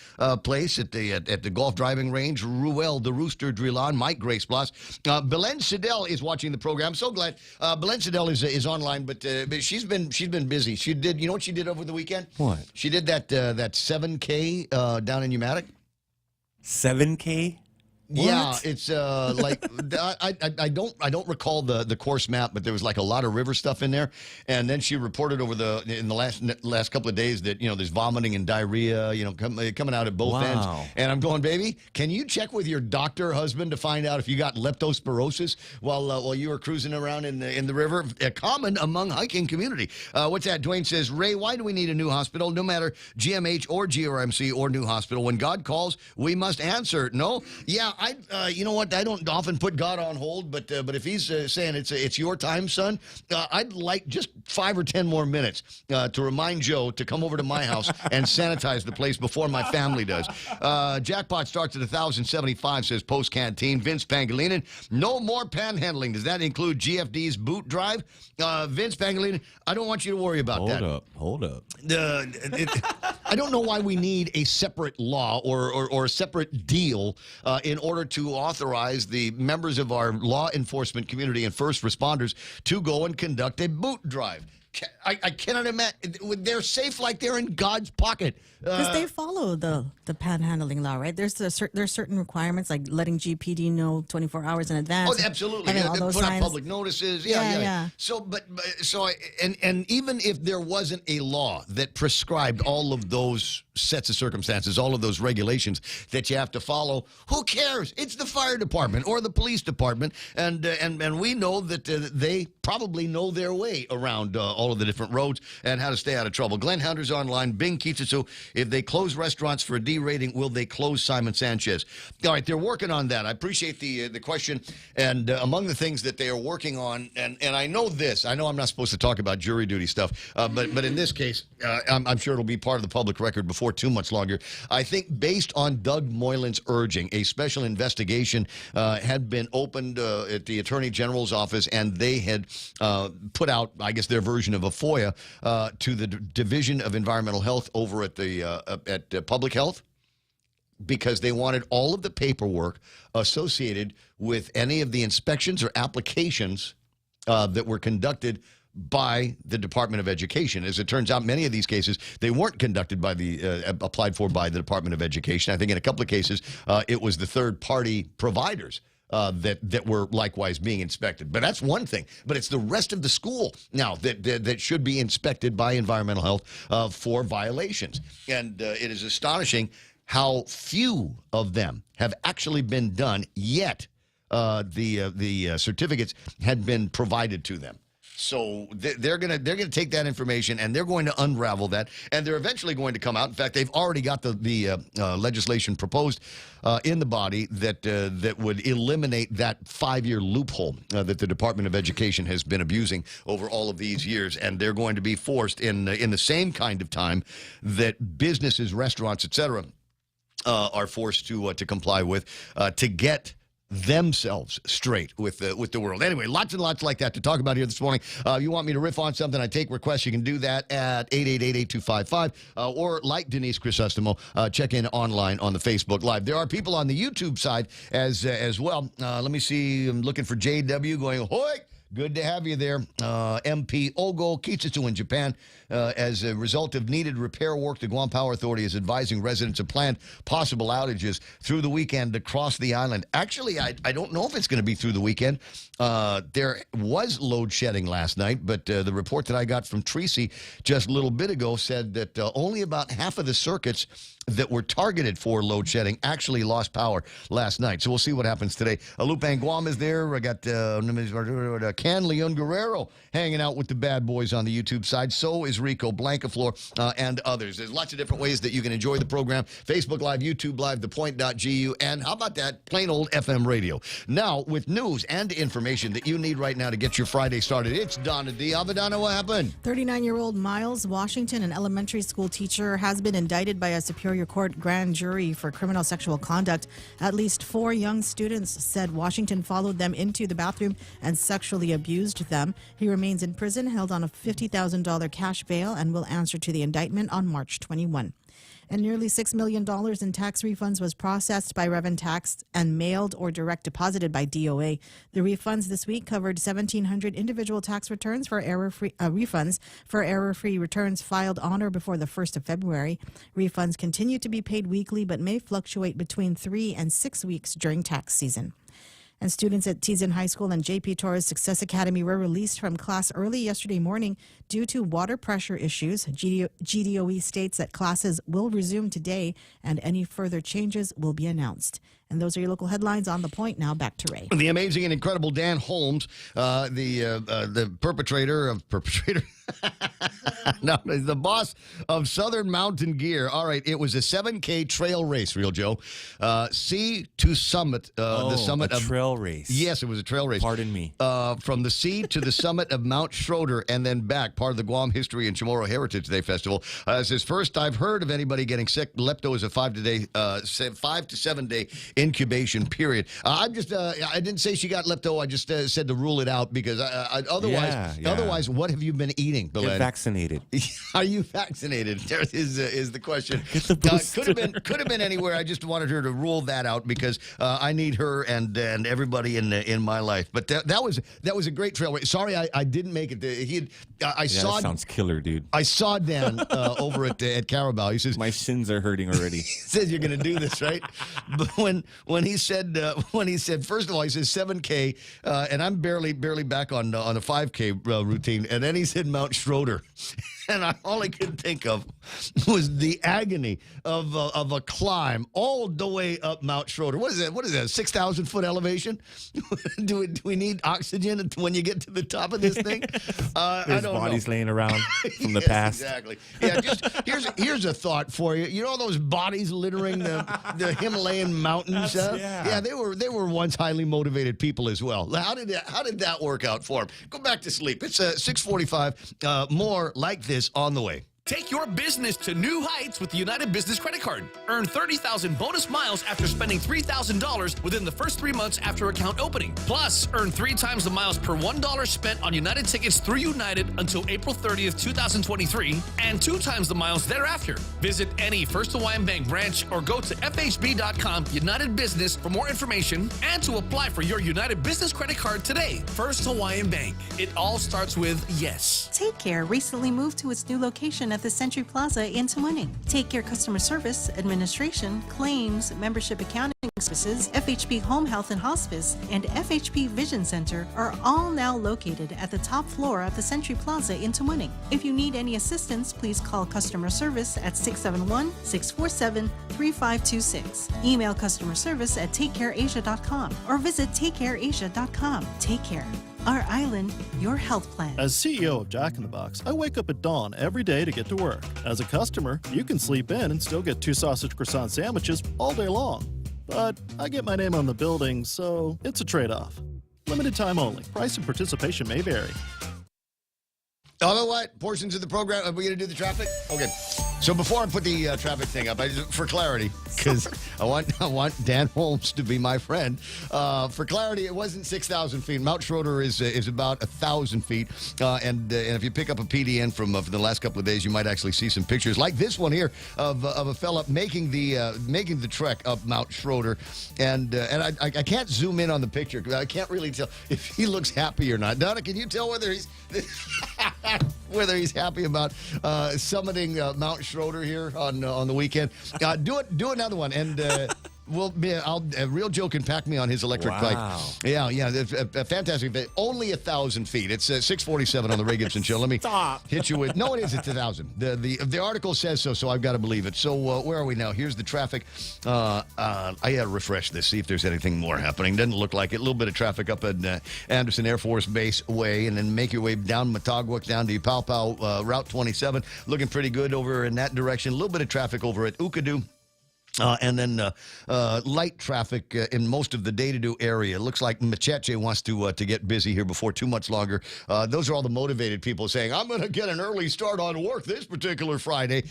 place at the golf driving range. Ruel the Rooster Drillan. Mike Grace Bloss. Belen Sidell is watching the program. So glad Belen Sidell is online, but she's been busy. She did. You know what she did over the weekend? What? She did that 7K down in Pneumatic. 7K? What? Yeah, it's like I don't recall the course map, but there was like a lot of river stuff in there. And then she reported over in the last couple of days that there's vomiting and diarrhea, coming out at both ends. And I'm going, baby, can you check with your doctor husband to find out if you got leptospirosis while you were cruising around in the river? Common among hiking community. What's that? Dwayne says, Ray, why do we need a new hospital? No matter GMH or GRMC or new hospital, when God calls, we must answer. No, yeah. You know what? I don't often put God on hold, but if he's saying it's your time, son, I'd like just 5 or 10 more minutes to remind Joe to come over to my house and sanitize the place before my family does. Jackpot starts at $1,075, says Post Canteen. Vince Pangilinan, no more panhandling. Does that include GFD's boot drive? Vince Pangilinan, I don't want you to worry about that. Hold up. I don't know why we need a separate law or a separate deal in order to authorize the members of our law enforcement community and first responders to go and conduct a boot drive. I cannot imagine. They're safe like they're in God's pocket. Because they follow the panhandling law, right? There's certain requirements like letting GPD know 24 hours in advance. Oh, absolutely. All those put signs. up public notices. Yeah. So, and even if there wasn't a law that prescribed all of those sets of circumstances, all of those regulations that you have to follow, who cares? It's the fire department or the police department, and we know that they probably know their way around all of the different roads and how to stay out of trouble. Glenn Hunter's online. Bing Kitsutsu, if they close restaurants for a D rating, will they close Simon Sanchez? All right, they're working on that. I appreciate the question. And among the things that they are working on, and I know this, I know I'm not supposed to talk about jury duty stuff, but in this case, I'm sure it'll be part of the public record before too much longer. I think based on Doug Moylan's urging, a special investigation had been opened at the Attorney General's office, and they had put out, I guess, their version of a FOIA to the Division of Environmental Health over at the Public Health, because they wanted all of the paperwork associated with any of the inspections or applications that were conducted by the Department of Education. As it turns out, many of these cases, they weren't conducted by applied for by the Department of Education. I think in a couple of cases, it was the third-party providers that were likewise being inspected. But that's one thing. But it's the rest of the school now that should be inspected by environmental health for violations. And it is astonishing how few of them have actually been done, yet the certificates had been provided to them. So they're gonna take that information and they're going to unravel that, and they're eventually going to come out. In fact, they've already got the legislation proposed in the body that would eliminate that 5-year loophole that the Department of Education has been abusing over all of these years, and they're going to be forced in the same kind of time that businesses, restaurants, etc., are forced to comply with to get themselves straight with the world. Anyway, lots and lots like that to talk about here this morning. You want me to riff on something, I take requests. You can do that at 888-8255 or like Denise Chrysostimo, check in online on the Facebook Live. There are people on the YouTube side as well. Let me see. I'm looking for JW going, hoi! Good to have you there. MP Ogo Kitsutsu in Japan. As a result of needed repair work, the Guam Power Authority is advising residents of planned possible outages through the weekend across the island. Actually, I don't know if it's going to be through the weekend. There was load shedding last night, but the report that I got from Tracy just a little bit ago said that only about half of the circuits that were targeted for load shedding actually lost power last night. So we'll see what happens today. Lupang Guam is there. I got Ken Leon Guerrero hanging out with the bad boys on the YouTube side. So is Rico Blancaflor and others. There's lots of different ways that you can enjoy the program. Facebook Live, YouTube Live, ThePOINT.gu, and how about that, plain old FM radio. Now, with news and information that you need right now to get your Friday started, it's Donna D. Avadana, what happened? 39-year-old Miles Washington, an elementary school teacher, has been indicted by a Superior Court grand jury for criminal sexual conduct. At least 4 young students said Washington followed them into the bathroom and sexually abused them. He remains in prison, held on a $50,000 cash bail, and will answer to the indictment on March 21. And nearly $6 million in tax refunds was processed by Revenue Tax and mailed or direct deposited by DOA. The refunds this week covered 1,700 individual tax returns for error-free refunds for error-free returns filed on or before the 1st of February. Refunds continue to be paid weekly, but may fluctuate between 3 and 6 weeks during tax season. And students at Tizon High School and J.P. Torres Success Academy were released from class early yesterday morning due to water pressure issues. GDOE states that classes will resume today and any further changes will be announced. And those are your local headlines on The Point. Now back to Ray. The amazing and incredible Dan Holmes, the perpetrator. No, the boss of Southern Mountain Gear. All right, it was a 7K trail race, Real Joe. Sea to summit. The summit a of trail race. Yes, it was a trail race. Pardon me. From the sea to the summit of Mount Schroeder and then back, part of the Guam History and Chamorro Heritage Day Festival. It's his first I've heard of anybody getting sick. Lepto is a 5 to 7 day incubation period. I didn't say she got lepto. I just said to rule it out because otherwise, what have you been eating, Belen? Get vaccinated. Are you vaccinated? There is the question. Get the booster. Could have been anywhere. I just wanted her to rule that out because I need her and everybody in my life. But that was a great trail race. Sorry, I didn't make it. That sounds killer, dude. I saw Dan over at Carabao. He says my shins are hurting already. He says you're going to do this, right? But when when he said first of all he says 7K, and I'm barely back on the 5K routine, and then he said Mount Schroeder, and all I could think of was the agony of a climb all the way up Mount Schroeder. What is that? 6,000-foot elevation? do we need oxygen when you get to the top of this thing? There's bodies laying around from the past. Exactly. Yeah. Just here's a thought for you. You know those bodies littering the Himalayan mountains? Yeah. They were once highly motivated people as well. How did that work out for them? Go back to sleep. It's 6:45. More like this on the way. Take your business to new heights with the United Business Credit Card. Earn 30,000 bonus miles after spending $3,000 within the first 3 months after account opening. Plus, earn 3 times the miles per $1 spent on United tickets through United until April 30th, 2023, and 2 times the miles thereafter. Visit any First Hawaiian Bank branch or go to fhb.com United Business for more information and to apply for your United Business Credit Card today. First Hawaiian Bank. It all starts with yes. Take Care recently moved to its new location at the Century Plaza in Tamuning. Take Care customer service, administration, claims, membership accounting services, FHP Home Health and Hospice, and FHP Vision Center are all now located at the top floor of the Century Plaza in Tamuning. If you need any assistance, please call customer service at 671-647-3526. Email customer service at takecareasia.com or visit takecareasia.com. Take Care. Our island, your health plan. As CEO of Jack in the Box, I wake up at dawn every day to get to work. As a customer, you can sleep in and still get 2 sausage croissant sandwiches all day long. But I get my name on the building, so it's a trade-off. Limited time only. Price and participation may vary. Although what? Portions of the program, are we going to do the traffic? Okay. So before I put the traffic thing up, for clarity, because I want Dan Holmes to be my friend. For clarity, it wasn't 6,000 feet. Mount Schroeder is about 1,000 feet. And if you pick up a PDN from the last couple of days, you might actually see some pictures like this one here of a fella making the trek up Mount Schroeder. And I can't zoom in on the picture because I can't really tell if he looks happy or not. Donna, can you tell whether he's happy about summiting Mount Schroeder here on the weekend? Do another one, and I'll Real Joe can pack me on his electric bike. Yeah, fantastic. Only 1,000 feet. It's 6:47 on the Ray Gibson Show. Let me hit you with. No, it is. It's 1,000. The article says so, so I've got to believe it. So where are we now? Here's the traffic. I got to refresh this, see if there's anything more happening. Doesn't look like it. A little bit of traffic up at Anderson Air Force Base Way, and then make your way down Matagwak, down to Paupau, Route 27. Looking pretty good over in that direction. A little bit of traffic over at Ukadu. And then light traffic in most of the Day-to-Do area. It looks like Macheche wants to get busy here before too much longer. Those are all the motivated people saying, I'm going to get an early start on work this particular Friday.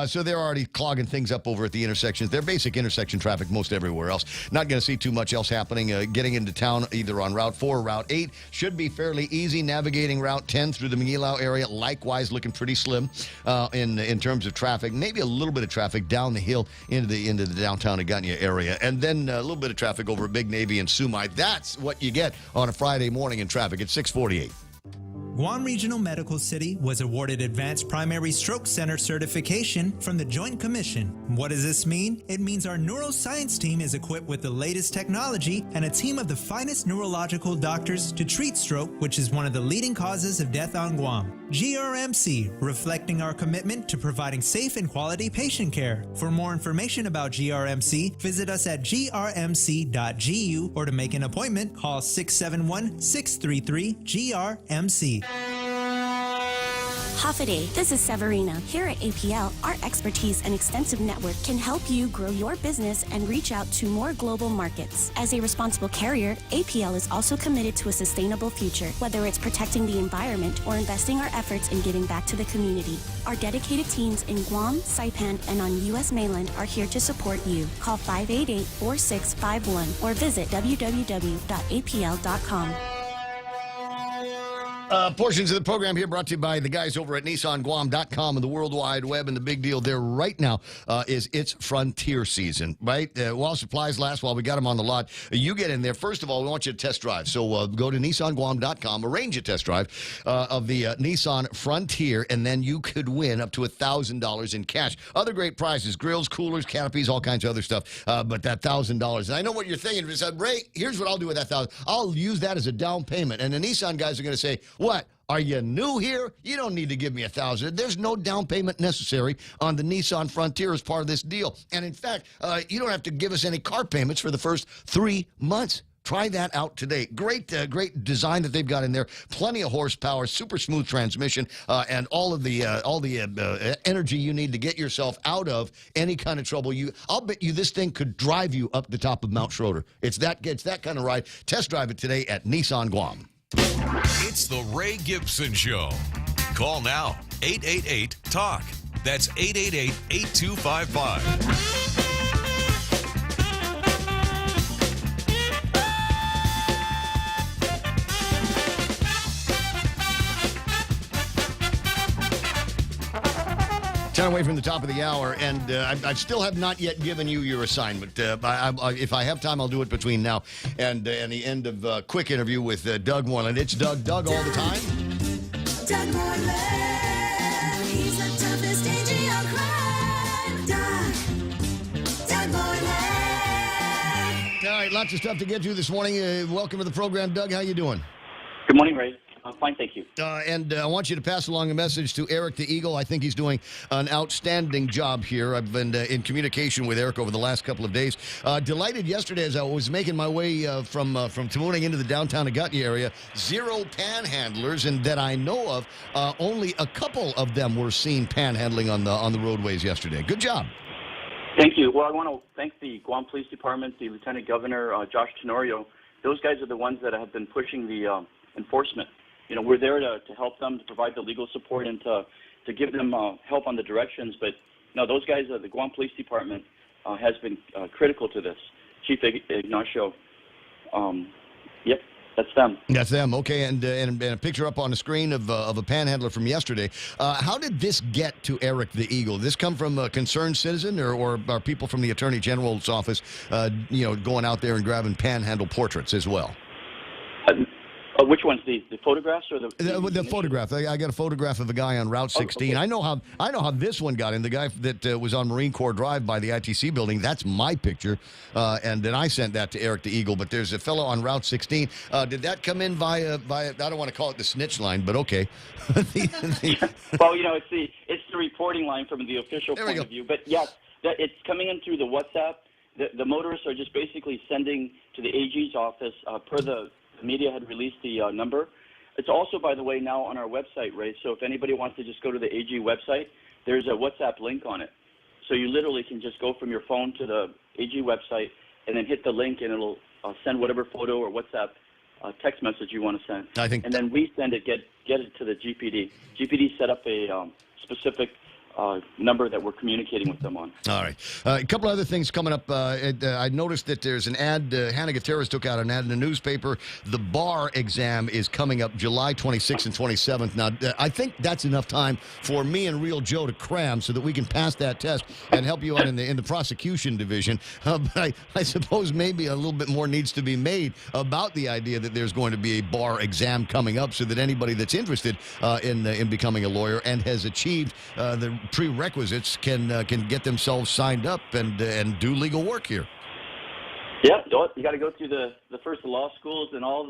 So they're already clogging things up over at the intersections. They're basic intersection traffic most everywhere else. Not going to see too much else happening. Getting into town either on Route 4 or Route 8 should be fairly easy. Navigating Route 10 through the Mangilau area, likewise looking pretty slim in terms of traffic. Maybe a little bit of traffic down the hill into the downtown Agania area, and then a little bit of traffic over at Big Navy and Sumai. That's what you get on a Friday morning in traffic at 6:48. Guam Regional Medical City was awarded Advanced Primary Stroke Center certification from the Joint Commission. What does this mean? It means our neuroscience team is equipped with the latest technology and a team of the finest neurological doctors to treat stroke, which is one of the leading causes of death on Guam. GRMC, reflecting our commitment to providing safe and quality patient care. For more information about GRMC, visit us at grmc.gu, or to make an appointment, call 671-633-GRMC. Hafaday, this is Severina. Here at APL, our expertise and extensive network can help you grow your business and reach out to more global markets. As a responsible carrier, APL is also committed to a sustainable future, whether it's protecting the environment or investing our efforts in giving back to the community. Our dedicated teams in Guam, Saipan, and on U.S. mainland are here to support you. Call 588-4651 or visit www.apl.com. Portions of the program here brought to you by the guys over at NissanGuam.com and the World Wide Web. And the big deal there right now is it's Frontier season, right? While supplies last, while we got them on the lot, you get in there. First of all, we want you to test drive. So go to NissanGuam.com, arrange a test drive of the Nissan Frontier, and then you could win up to $1,000 in cash. Other great prizes, grills, coolers, canopies, all kinds of other stuff. But that $1,000. And I know what you're thinking. Ray, here's what I'll do with that $1,000. I'll use that as a down payment. And the Nissan guys are going to say, what? Are you new here? You don't need to give me $1,000. There's no down payment necessary on the Nissan Frontier as part of this deal. And in fact, you don't have to give us any car payments for the first 3 months. Try that out today. Great design that they've got in there. Plenty of horsepower, super smooth transmission, and all the energy you need to get yourself out of any kind of trouble. I'll bet you this thing could drive you up the top of Mount Schroeder. It's that kind of ride. Test drive it today at Nissan Guam. It's the Ray Gibson Show. Call now, 888-TALK. That's 888-8255. Away from the top of the hour, and I still have not yet given you your assignment. If I have time, I'll do it between now and the end of a quick interview with Doug Moreland. It's Doug all the time. Doug Moreland, he's the toughest AG on crime. Doug Moreland. All right, lots of stuff to get to this morning. Welcome to the program, Doug. How you doing? Good morning, Ray. I'm fine, thank you. And I want you to pass along a message to Eric the Eagle. I think he's doing an outstanding job here. I've been in communication with Eric over the last couple of days. Delighted yesterday as I was making my way from Tamuning into the downtown Agutya area. 0 panhandlers, and that I know of, only a couple of them were seen panhandling on the roadways yesterday. Good job. Thank you. Well, I want to thank the Guam Police Department, the Lieutenant Governor, Josh Tenorio. Those guys are the ones that have been pushing the enforcement. You know, we're there to help them, to provide the legal support, and to give them help on the directions. But no, those guys, the Guam Police Department, has been critical to this. Chief Ignacio, yep, that's them. That's them. Okay, and a picture up on the screen of a panhandler from yesterday. How did this get to Eric the Eagle? Did this come from a concerned citizen, or are people from the Attorney General's office, going out there and grabbing panhandle portraits as well? Which ones, the photographs or the photograph? I got a photograph of a guy on Route 16. Okay. I know how this one got in. The guy that was on Marine Corps Drive by the ITC building. That's my picture, and then I sent that to Eric the Eagle. But there's a fellow on Route 16. Did that come in via? I don't want to call it the snitch line, but okay. Well, it's the reporting line from the official point of view. But yes, it's coming in through the WhatsApp. The motorists are just basically sending to the AG's office per the media had released the number. It's also, by the way, now on our website, Ray. So if anybody wants to just go to the AG website, there's a WhatsApp link on it. So you literally can just go from your phone to the AG website and then hit the link, and it'll send whatever photo or WhatsApp text message you want to send. And then we send it, get it to the GPD. GPD set up a specific number that we're communicating with them on. All right. A couple other things coming up. I noticed that there's an ad. Hannah Gutierrez took out an ad in the newspaper. The bar exam is coming up July 26th and 27th. Now, I think that's enough time for me and Real Joe to cram so that we can pass that test and help you out in the prosecution division. But I suppose maybe a little bit more needs to be made about the idea that there's going to be a bar exam coming up so that anybody that's interested in becoming a lawyer and has achieved the prerequisites can get themselves signed up and do legal work here. Yeah, you got to go through the first law schools and all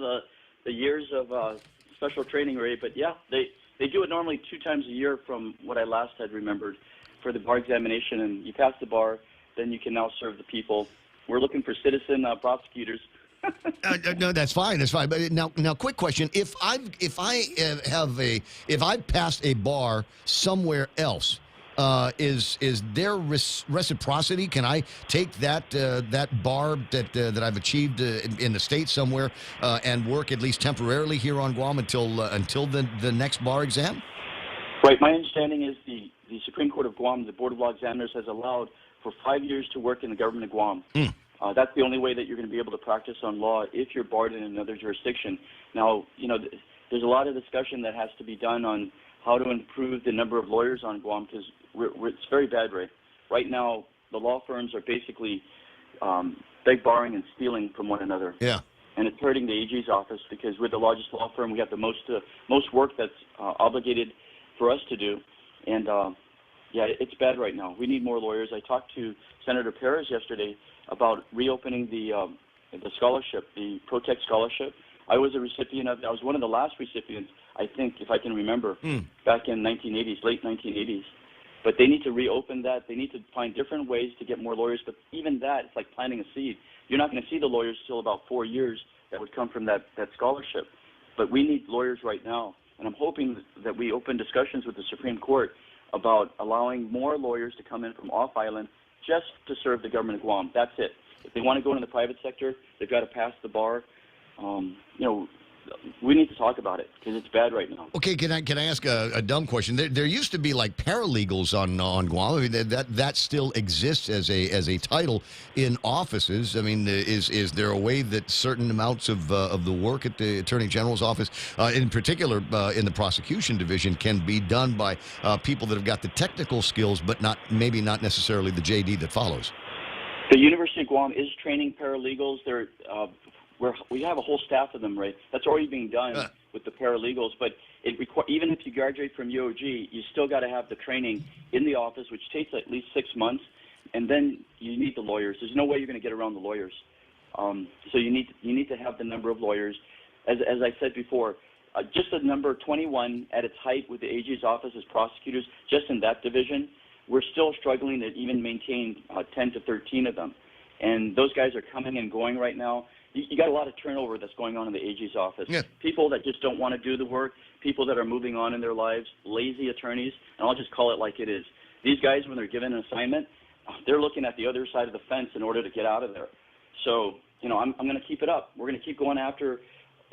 the years of special training, Ray. But yeah, they do it normally 2 times a year from what I last had remembered for the bar examination. And you pass the bar, then you can now serve the people. We're looking for citizen prosecutors. No, that's fine. That's fine. But now, quick question: If I've passed a bar somewhere else, is there reciprocity? Can I take that bar that I've achieved in the States somewhere and work at least temporarily here on Guam until the next bar exam? Right. My understanding is the Supreme Court of Guam, the Board of Law Examiners, has allowed for 5 years to work in the government of Guam. That's the only way that you're going to be able to practice on law if you're barred in another jurisdiction. Now, there's a lot of discussion that has to be done on how to improve the number of lawyers on Guam, because it's very bad, Ray. Right now, the law firms are basically beg, borrowing, and stealing from one another. Yeah. And it's hurting the AG's office, because we're the largest law firm. We have the most work that's obligated for us to do. And, yeah, it's bad right now. We need more lawyers. I talked to Senator Perez yesterday about reopening the scholarship, the Protect Scholarship. I was a recipient of it. I was one of the last recipients, I think, if I can remember, back in 1980s, late 1980s. But they need to reopen that. They need to find different ways to get more lawyers. But even that, it's like planting a seed. You're not going to see the lawyers till about 4 years that would come from that scholarship. But we need lawyers right now. And I'm hoping that we open discussions with the Supreme Court about allowing more lawyers to come in from off-island just to serve the government of Guam. That's it. If they want to go into the private sector, they've got to pass the bar. We need to talk about it, because it's bad right now. Okay, can I ask a dumb question? There used to be like paralegals on Guam. I mean, that still exists as a title in offices. I mean, is there a way that certain amounts of the work at the Attorney General's office, in particular in the prosecution division, can be done by people that have got the technical skills, but maybe not necessarily the JD that follows? The University of Guam is training paralegals. We have a whole staff of them, right? That's already being done with the paralegals. But even if you graduate from UOG, you still got to have the training in the office, which takes at least 6 months, and then you need the lawyers. There's no way you're going to get around the lawyers. So you need to have the number of lawyers. As I said before, just the number 21 at its height with the AG's office as prosecutors, just in that division, we're still struggling to even maintain 10 to 13 of them. And those guys are coming and going right now. You got a lot of turnover that's going on in the AG's office. Yeah. People that just don't want to do the work, people that are moving on in their lives, lazy attorneys, and I'll just call it like it is. These guys, when they're given an assignment, they're looking at the other side of the fence in order to get out of there. So, I'm going to keep it up. We're going to keep going after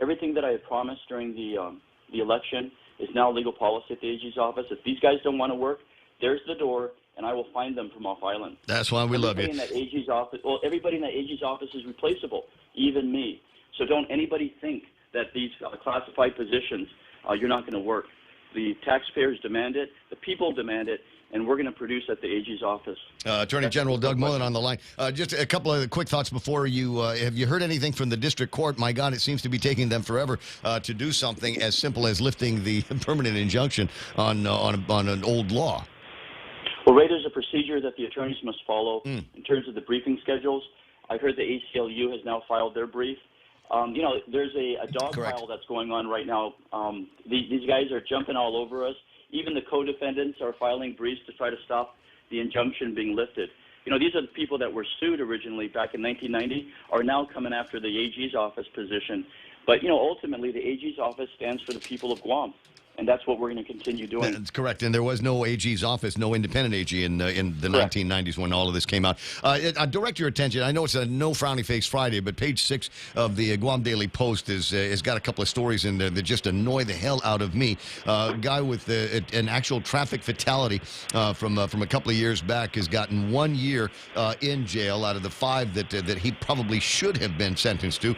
everything that I had promised during the election is now legal policy at the AG's office. If these guys don't want to work, there's the door, and I will find them from off island. That's why we love you. In that AG's office, everybody in that AG's office is replaceable, even me. So don't anybody think that these classified positions, you're not going to work. The taxpayers demand it, the people demand it, and we're going to produce at the AG's office. Attorney General Doug Mullen on the line. Just a couple of quick thoughts before you. Have you heard anything from the district court? My God, it seems to be taking them forever to do something as simple as lifting the permanent injunction on an old law. Well, Ray, there's a procedure that the attorneys must follow in terms of the briefing schedules. I heard the ACLU has now filed their brief. There's a dog pile that's going on right now. These guys are jumping all over us. Even the co-defendants are filing briefs to try to stop the injunction being lifted. These are the people that were sued originally back in 1990 are now coming after the AG's office position. But, ultimately the AG's office stands for the people of Guam. And that's what we're going to continue doing. That's correct. And there was no AG's office, no independent AG in the 1990s when all of this came out. I direct your attention. I know it's a no frowny face Friday, but page 6 of the Guam Daily Post has got a couple of stories in there that just annoy the hell out of me. A guy with an actual traffic fatality from a couple of years back has gotten 1 year in jail out of the 5 that he probably should have been sentenced to.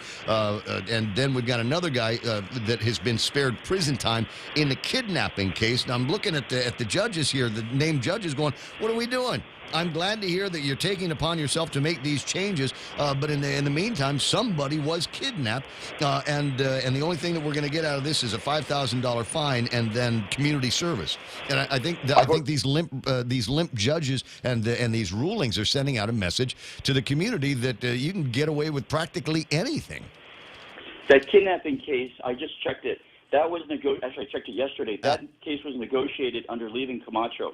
And then we've got another guy that has been spared prison time in the kidnapping case. Now I'm looking at the judges here, the named judges, going, what are we doing? I'm glad to hear that you're taking upon yourself to make these changes, but in the meantime, somebody was kidnapped, and the only thing that we're going to get out of this is a $5,000 fine and then community service. And I think these limp judges and these rulings are sending out a message to the community that you can get away with practically anything. That kidnapping case, I just checked it. That was actually, I checked it yesterday. That case was negotiated under leaving Camacho.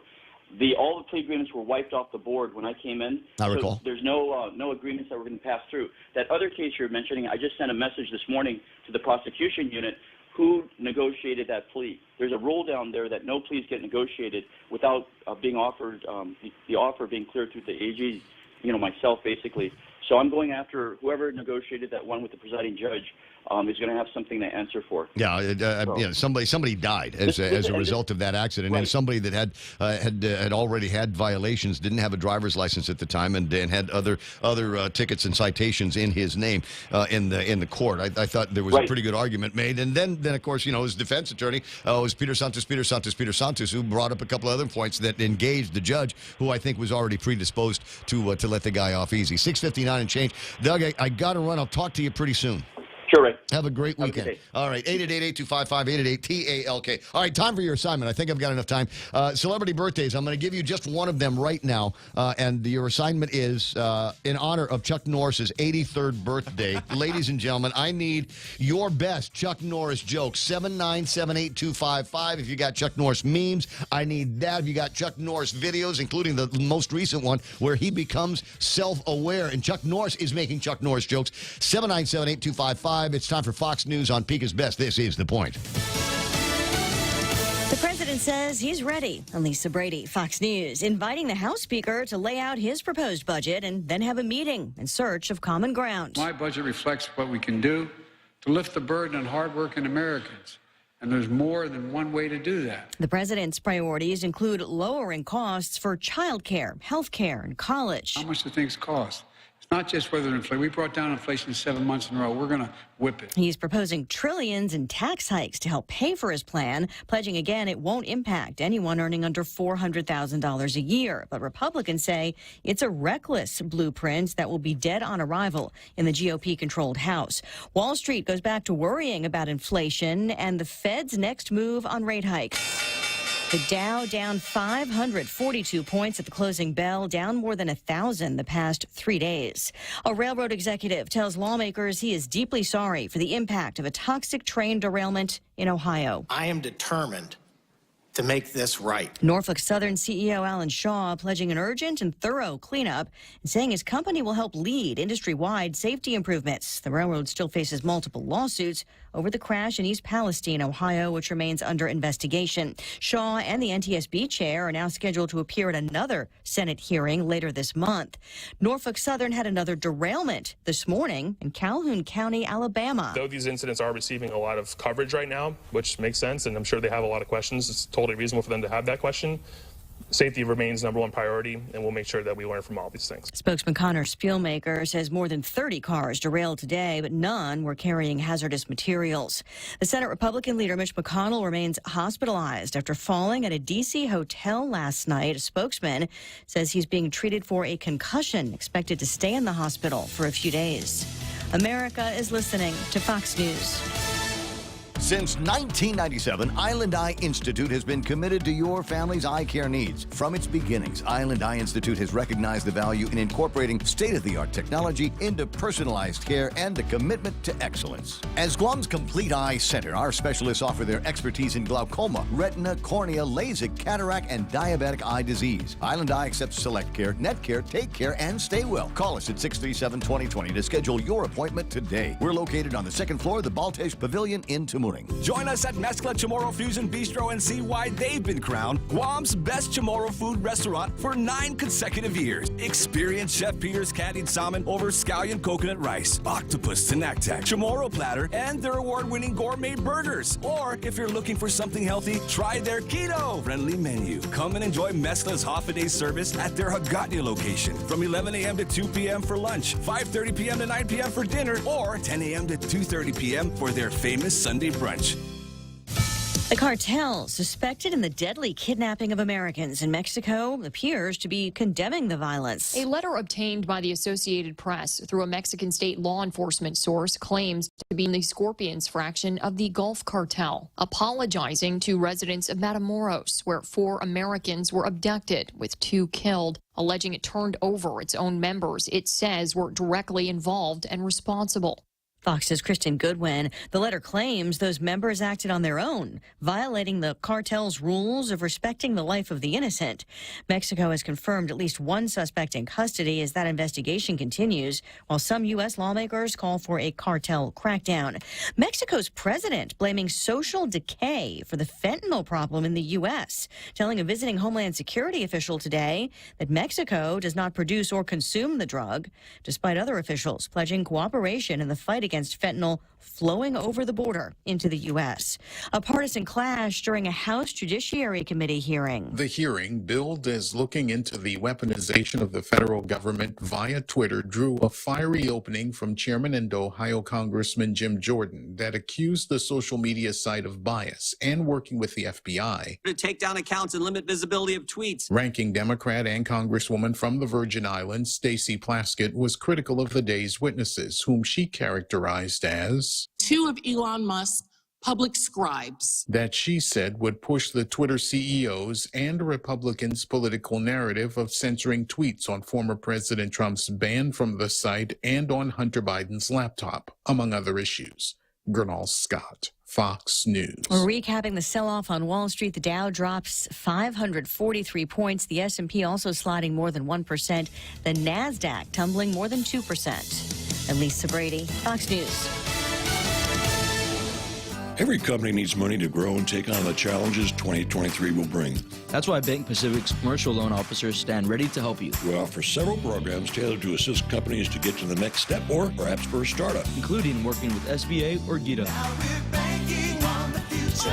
All the plea agreements were wiped off the board when I came in. I recall. There's no agreements that were going to pass through. That other case you're mentioning, I just sent a message this morning to the prosecution unit who negotiated that plea. There's a rule down there that no pleas get negotiated without being offered, the offer being cleared through the AG, myself basically. So I'm going after whoever negotiated that one with the presiding judge. is going to have something to answer for. Yeah, somebody died as a result of that accident, and somebody that had already had violations, didn't have a driver's license at the time, and had other tickets and citations in his name in the court. I thought there was a pretty good argument made, and then of course, his defense attorney was Peter Santos, who brought up a couple other points that engaged the judge, who I think was already predisposed to let the guy off easy. 6:59 and change. Doug, I got to run. I'll talk to you pretty soon. Sure, Ray. Have a great weekend. All right, 888-8255-888-TALK. All right, time for your assignment. I think I've got enough time. Celebrity birthdays. I'm going to give you just one of them right now, and your assignment is in honor of Chuck Norris's 83rd birthday. Ladies and gentlemen, I need your best Chuck Norris jokes. 7978255. If you got Chuck Norris memes, I need that. If you got Chuck Norris videos, including the most recent one where he becomes self-aware, and Chuck Norris is making Chuck Norris jokes. 7978255. It's time for Fox News on Pika's Best. This is The Point. The president says he's ready. Lisa Brady, Fox News, inviting the House Speaker to lay out his proposed budget and then have a meeting in search of common ground. My budget reflects what we can do to lift the burden on hardworking Americans. And there's more than one way to do that. The president's priorities include lowering costs for child care, health care, and college. How much do things cost? It's not just whether inflation. We brought down inflation 7 months in a row. We're going to whip it. He's proposing trillions in tax hikes to help pay for his plan, pledging again it won't impact anyone earning under $400,000 a year. But Republicans say it's a reckless blueprint that will be dead on arrival in the GOP-controlled House. Wall Street goes back to worrying about inflation and the Fed's next move on rate hikes. The Dow down 542 points at the closing bell, down more than 1,000 the past 3 days. A railroad executive tells lawmakers he is deeply sorry for the impact of a toxic train derailment in Ohio. I am determined to make this right. Norfolk Southern CEO Alan Shaw pledging an urgent and thorough cleanup and saying his company will help lead industry-wide safety improvements. The railroad still faces multiple lawsuits over the crash in East Palestine, Ohio, which remains under investigation. Shaw and the NTSB chair are now scheduled to appear at another Senate hearing later this month. Norfolk Southern had another derailment this morning in Calhoun County, Alabama. Though these incidents are receiving a lot of coverage right now, which makes sense, and I'm sure they have a lot of questions, it's totally reasonable for them to have that question. Safety remains number one priority, and we'll make sure that we learn from all these things. Spokesman Connor Spielmaker says more than 30 cars derailed today, but none were carrying hazardous materials. The Senate Republican leader Mitch McConnell remains hospitalized after falling at a D.C. hotel last night. A spokesman says he's being treated for a concussion, expected to stay in the hospital for a few days. America is listening to Fox News. Since 1997, Island Eye Institute has been committed to your family's eye care needs. From its beginnings, Island Eye Institute has recognized the value in incorporating state-of-the-art technology into personalized care and a commitment to excellence. As Guam's complete eye center, our specialists offer their expertise in glaucoma, retina, cornea, LASIK, cataract, and diabetic eye disease. Island Eye accepts Select Care, Net Care, Take Care, and Stay Well. Call us at 637-2020 to schedule your appointment today. We're located on the second floor of the Baltesh Pavilion in Tamuning. Join us at Mezcla Chamorro Fusion Bistro and see why they've been crowned Guam's best Chamorro food restaurant for 9 consecutive years. Experience Chef Peter's candied salmon over scallion coconut rice, octopus tinactac, Chamorro platter, and their award-winning gourmet burgers. Or if you're looking for something healthy, try their keto-friendly menu. Come and enjoy Mezcla's half-a-day service at their Hagåtña location from 11 a.m. to 2 p.m. for lunch, 5:30 p.m. to 9 p.m. for dinner, or 10 a.m. to 2:30 p.m. for their famous Sunday brunch. The cartel suspected in the deadly kidnapping of Americans in Mexico appears to be condemning the violence. A letter obtained by the Associated Press through a Mexican state law enforcement source claims to be in the Scorpions fraction of the Gulf Cartel, apologizing to residents of Matamoros, where 4 Americans were abducted, with 2 killed, alleging it turned over its own members it says were directly involved and responsible. Fox's Kristen Goodwin. The letter claims those members acted on their own, violating the cartel's rules of respecting the life of the innocent. Mexico has confirmed at least 1 suspect in custody as that investigation continues, while some U.S. lawmakers call for a cartel crackdown. Mexico's president blaming social decay for the fentanyl problem in the U.S., telling a visiting Homeland Security official today that Mexico does not produce or consume the drug, despite other officials pledging cooperation in the fight against fentanyl flowing over the border into the U.S. A partisan clash during a House Judiciary Committee hearing. The hearing, billed as looking into the weaponization of the federal government via Twitter, drew a fiery opening from Chairman and Ohio Congressman Jim Jordan that accused the social media site of bias and working with the FBI. To take down accounts and limit visibility of tweets. Ranking Democrat and Congresswoman from the Virgin Islands, Stacey Plaskett, was critical of the day's witnesses, whom she characterized as two of Elon Musk's public scribes that she said would push the Twitter CEOs and Republicans' political narrative of censoring tweets on former President Trump's ban from the site and on Hunter Biden's laptop, among other issues. Gernal Scott, Fox News. Recapping the sell-off on Wall Street, the Dow drops 543 points. The S&P also sliding more than 1%. The NASDAQ tumbling more than 2%. And Lisa Brady, Fox News. Every company needs money to grow and take on the challenges 2023 will bring. That's why Bank Pacific's commercial loan officers stand ready to help you. We offer several programs tailored to assist companies to get to the next step or perhaps for a startup, including working with SBA or GITA. Now we're banking on the future.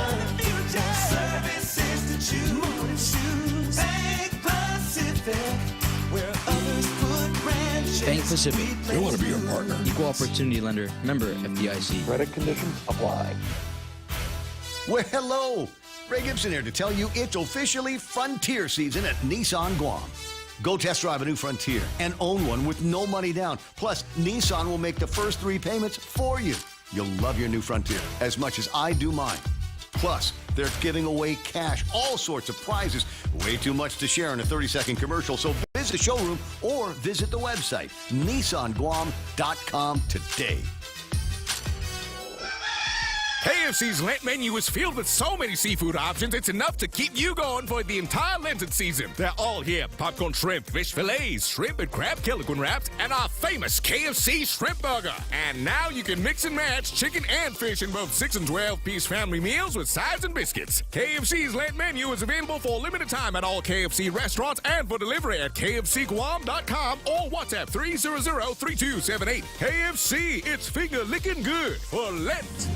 Services to choose. Bank Pacific, where others put branches. Bank Pacific. We want to be your partner. Equal opportunity lender. Member FDIC. Credit conditions apply. Well, hello. Ray Gibson here to tell you it's officially Frontier season at Nissan Guam. Go test drive a new Frontier and own one with no money down. Plus, Nissan will make the first 3 payments for you. You'll love your new Frontier as much as I do mine. Plus, they're giving away cash, all sorts of prizes. Way too much to share in a 30-second commercial, so visit the showroom or visit the website, nissanguam.com today. KFC's Lent menu is filled with so many seafood options, it's enough to keep you going for the entire Lenten season. They're all here. Popcorn shrimp, fish fillets, shrimp and crab Killiquin wraps, and our famous KFC shrimp burger. And now you can mix and match chicken and fish in both 6 and 12-piece family meals with sides and biscuits. KFC's Lent menu is available for a limited time at all KFC restaurants and for delivery at kfcguam.com or WhatsApp 300-3278. KFC, it's finger-licking good for Lent.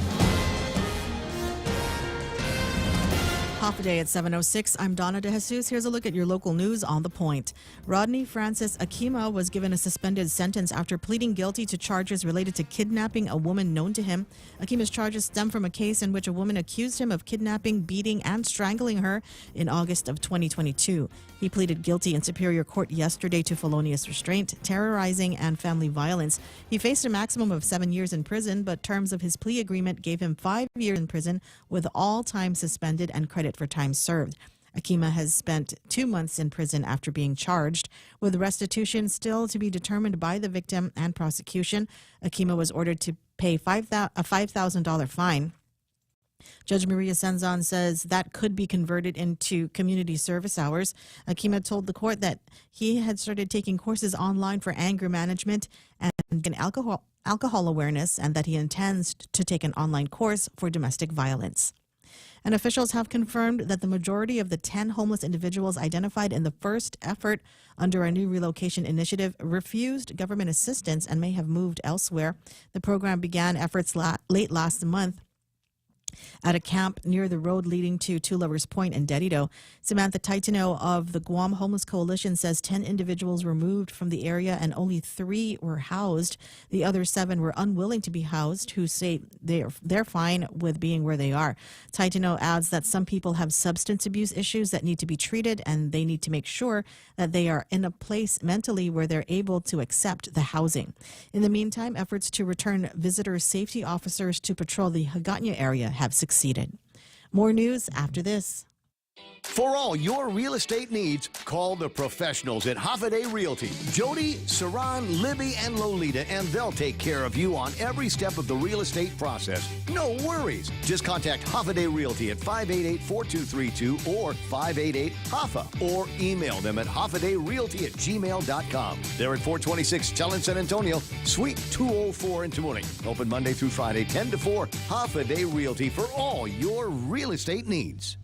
Half a day at 7:06. I'm Donna De Jesus. Here's a look at your local news on The Point. Rodney Francis Akima was given a suspended sentence after pleading guilty to charges related to kidnapping a woman known to him. Akima's charges stem from a case in which a woman accused him of kidnapping, beating, and strangling her in August of 2022. He pleaded guilty in Superior Court yesterday to felonious restraint, terrorizing, and family violence. He faced a maximum of 7 years in prison, but terms of his plea agreement gave him 5 years in prison with all time suspended and credit for time served. Akima has spent 2 months in prison after being charged, with restitution still to be determined by the victim and prosecution. Akima was ordered to pay a $5,000 fine. Judge Maria Senzon says that could be converted into community service hours. Akima told the court that he had started taking courses online for anger management and alcohol awareness, and that he intends to take an online course for domestic violence. And officials have confirmed that the majority of the 10 homeless individuals identified in the first effort under a new relocation initiative refused government assistance and may have moved elsewhere. The program began efforts late last month at a camp near the road leading to Two Lovers Point in Dedido. Samantha Taitino of the Guam Homeless Coalition says 10 individuals were moved from the area and only 3 were housed. The other 7 were unwilling to be housed, who say they're fine with being where they are. Taitino adds that some people have substance abuse issues that need to be treated, and they need to make sure that they are in a place mentally where they're able to accept the housing. In the meantime, efforts to return visitor safety officers to patrol the Hagåtña area have succeeded. More news after this. For all your real estate needs, call the professionals at Hoffaday Realty. Jody, Saran, Libby, and Lolita, and they'll take care of you on every step of the real estate process. No worries. Just contact Hoffaday Realty at 588-4232 or 588-HOFFA or email them at hoffadayrealty@gmail.com. They're at 426 Challenge San Antonio, Suite 204 in Tamuning. Open Monday through Friday, 10 to 4. Hoffaday Realty for all your real estate needs.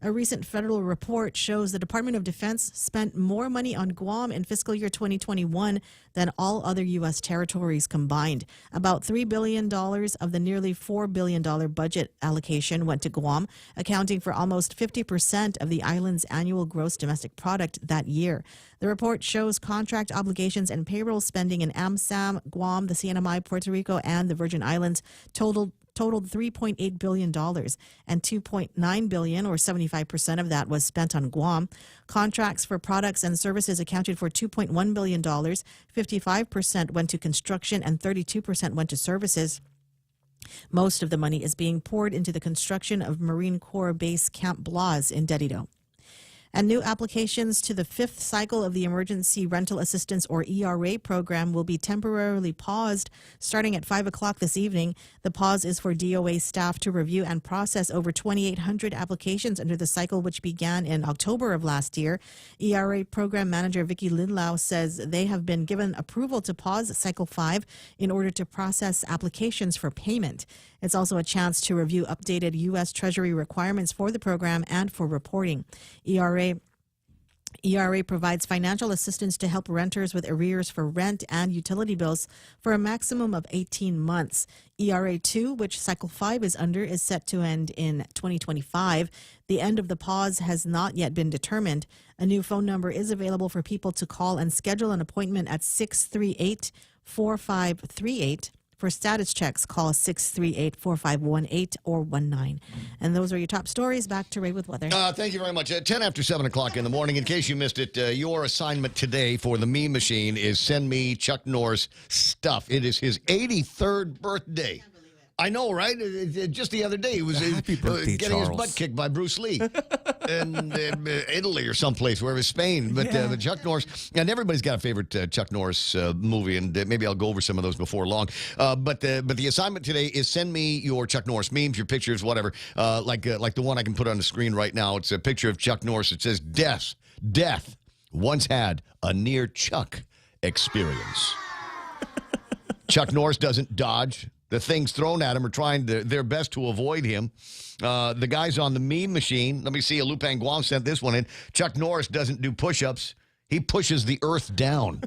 A recent federal report shows the Department of Defense spent more money on Guam in fiscal year 2021 than all other U.S. territories combined. About $3 billion of the nearly $4 billion budget allocation went to Guam, accounting for almost 50% of the island's annual gross domestic product that year. The report shows contract obligations and payroll spending in AmSam, Guam, the CNMI, Puerto Rico, and the Virgin Islands totaled $3.8 billion, and $2.9 billion, or 75% of that, was spent on Guam. Contracts for products and services accounted for $2.1 billion, 55% went to construction, and 32% went to services. Most of the money is being poured into the construction of Marine Corps Base Camp Blas in Dedido. And new applications to the fifth cycle of the Emergency Rental Assistance, or ERA, program will be temporarily paused starting at 5 o'clock this evening. The pause is for DOA staff to review and process over 2,800 applications under the cycle, which began in October of last year. ERA Program Manager Vicky Linlau says they have been given approval to pause Cycle 5 in order to process applications for payment. It's also a chance to review updated U.S. Treasury requirements for the program and for reporting. ERA provides financial assistance to help renters with arrears for rent and utility bills for a maximum of 18 months. ERA 2, which Cycle 5 is under, is set to end in 2025. The end of the pause has not yet been determined. A new phone number is available for people to call and schedule an appointment at 638-4538. For status checks, call 638-4518 or 19. And those are your top stories. Back to Ray with weather. Thank you very much. 10 after 7 o'clock in the morning. In case you missed it, your assignment today for the meme machine is send me Chuck Norris stuff. It is his 83rd birthday. I know, right? Just the other day, he was birthday, getting Charles. his butt kicked by Bruce Lee in Italy or someplace, wherever it's Spain. But Chuck Norris, and everybody's got a favorite Chuck Norris movie, and maybe I'll go over some of those before long. But the assignment today is send me your Chuck Norris memes, your pictures, whatever, like the one I can put on the screen right now. It's a picture of Chuck Norris. It says, Death once had a near Chuck experience. Chuck Norris doesn't dodge. The things thrown at him are trying their best to avoid him. The guys on the meme machine, let me see, Lupang Guam sent this one in. Chuck Norris doesn't do push-ups. He pushes the earth down.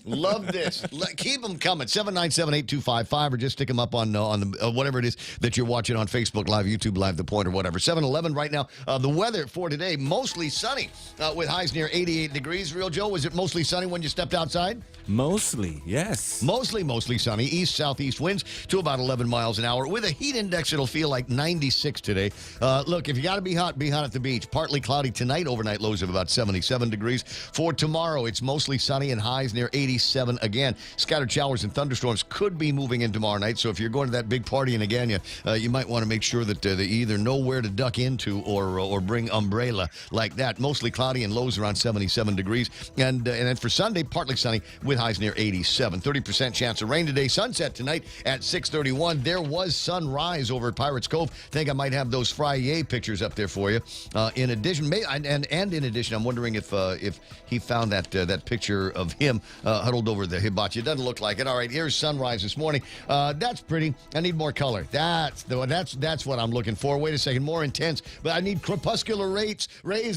Love this. Keep them coming. 797-8255, or just stick them up on the whatever it is that you're watching on Facebook Live, YouTube Live, The Point, or whatever. 7-11 right now. The weather for today, mostly sunny with highs near 88 degrees. Real Joe, was it mostly sunny when you stepped outside? Mostly, yes. Mostly sunny. East-southeast winds to about 11 miles an hour. With a heat index, it'll feel like 96 today. Look, if you got to be hot at the beach. Partly cloudy tonight. Overnight lows of about 77 degrees. For tomorrow, it's mostly sunny and highs near 87 again. Scattered showers and thunderstorms could be moving in tomorrow night. So if you're going to that big party in again, you might want to make sure that they either know where to duck into or bring umbrella like that. Mostly cloudy and lows around 77 degrees. And then for Sunday, partly sunny with highs near 87. 30% chance of rain today. Sunset tonight at 6:31. There was sunrise over at Pirates Cove. Think I might have those Friday pictures up there for you. In addition, I'm wondering if he found that picture of him huddled over the hibachi. It doesn't look like it. All right, here's sunrise this morning. That's pretty. I need more color. That's what I'm looking for. Wait a second, more intense. But I need crepuscular rays.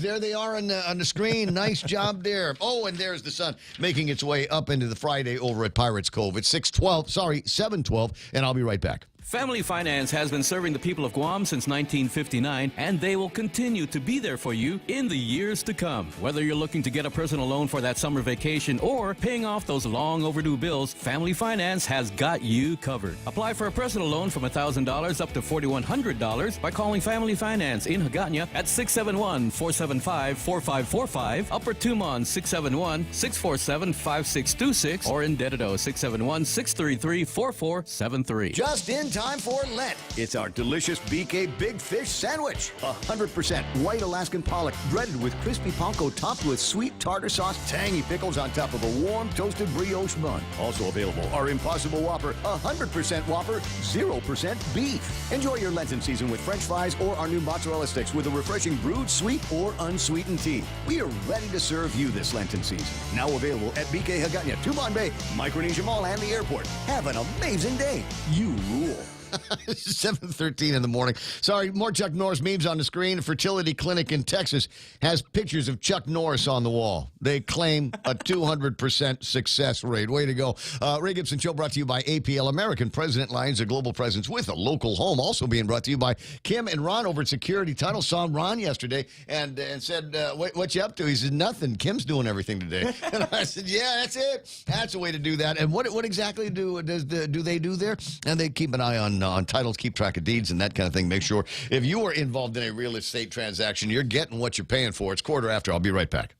There they are on the screen. Nice job there. Oh, and there's the sun making its way up into the Friday over at Pirates Cove. It's 7:12, and I'll be right back. Family Finance has been serving the people of Guam since 1959, and they will continue to be there for you in the years to come. Whether you're looking to get a personal loan for that summer vacation or paying off those long overdue bills, Family Finance has got you covered. Apply for a personal loan from $1,000 up to $4,100 by calling Family Finance in Hagåtña at 671-475-4545, Upper Tumon 671-647-5626, or in Dedido 671-633-4473. Just in time for Lent. It's our delicious BK Big Fish Sandwich. 100% white Alaskan pollock, breaded with crispy panko, topped with sweet tartar sauce, tangy pickles on top of a warm toasted brioche bun. Also available, our Impossible Whopper, 100% Whopper, 0% beef. Enjoy your Lenten season with French fries or our new mozzarella sticks with a refreshing brewed, sweet, or unsweetened tea. We are ready to serve you this Lenten season. Now available at BK Hagåtña, Tumon Bay, Micronesia Mall, and the airport. Have an amazing day. You rule. 7:13 in the morning. Sorry, more Chuck Norris memes on the screen. A fertility clinic in Texas has pictures of Chuck Norris on the wall. They claim a 200% success rate. Way to go. Ray Gibson Show brought to you by APL. American President Lines, a global presence with a local home. Also being brought to you by Kim and Ron over at Security Title. Saw Ron yesterday and said, what you up to? He said, nothing. Kim's doing everything today. And I said, yeah, that's it. That's a way to do that. And what exactly do they do there? And they keep an eye on titles, keep track of deeds and that kind of thing. Make sure if you are involved in a real estate transaction, you're getting what you're paying for. It's quarter after. I'll be right back.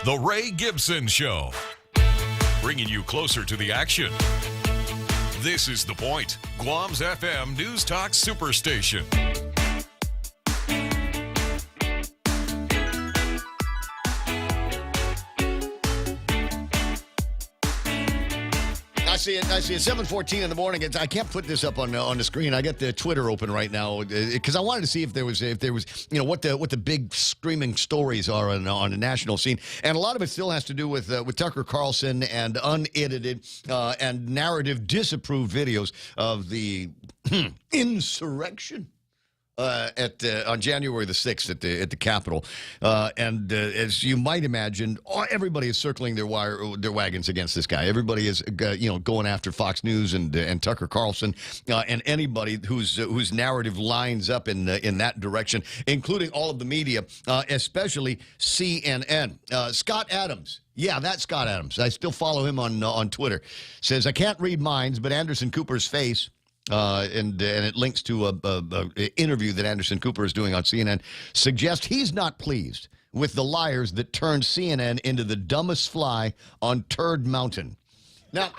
The Ray Gibson Show, bringing you closer to the action. This is The Point, Guam's FM News Talk Superstation. I see it 7:14 in the morning. I can't put this up on the screen. I got the Twitter open right now because I wanted to see if there was what the big screaming stories are on the national scene, and a lot of it still has to do with Tucker Carlson and unedited and narrative disapproved videos of the insurrection. On January the 6th at the Capitol. And as you might imagine, everybody is circling their wagons against this guy. Everybody is going after Fox News and Tucker Carlson and anybody whose narrative lines up in that direction, including all of the media, especially CNN. Scott Adams. Yeah, that's Scott Adams. I still follow him on Twitter. Says, I can't read minds, but Anderson Cooper's face, and it links to a interview that Anderson Cooper is doing on CNN, suggests he's not pleased with the liars that turned CNN into the dumbest fly on Turd Mountain. Now,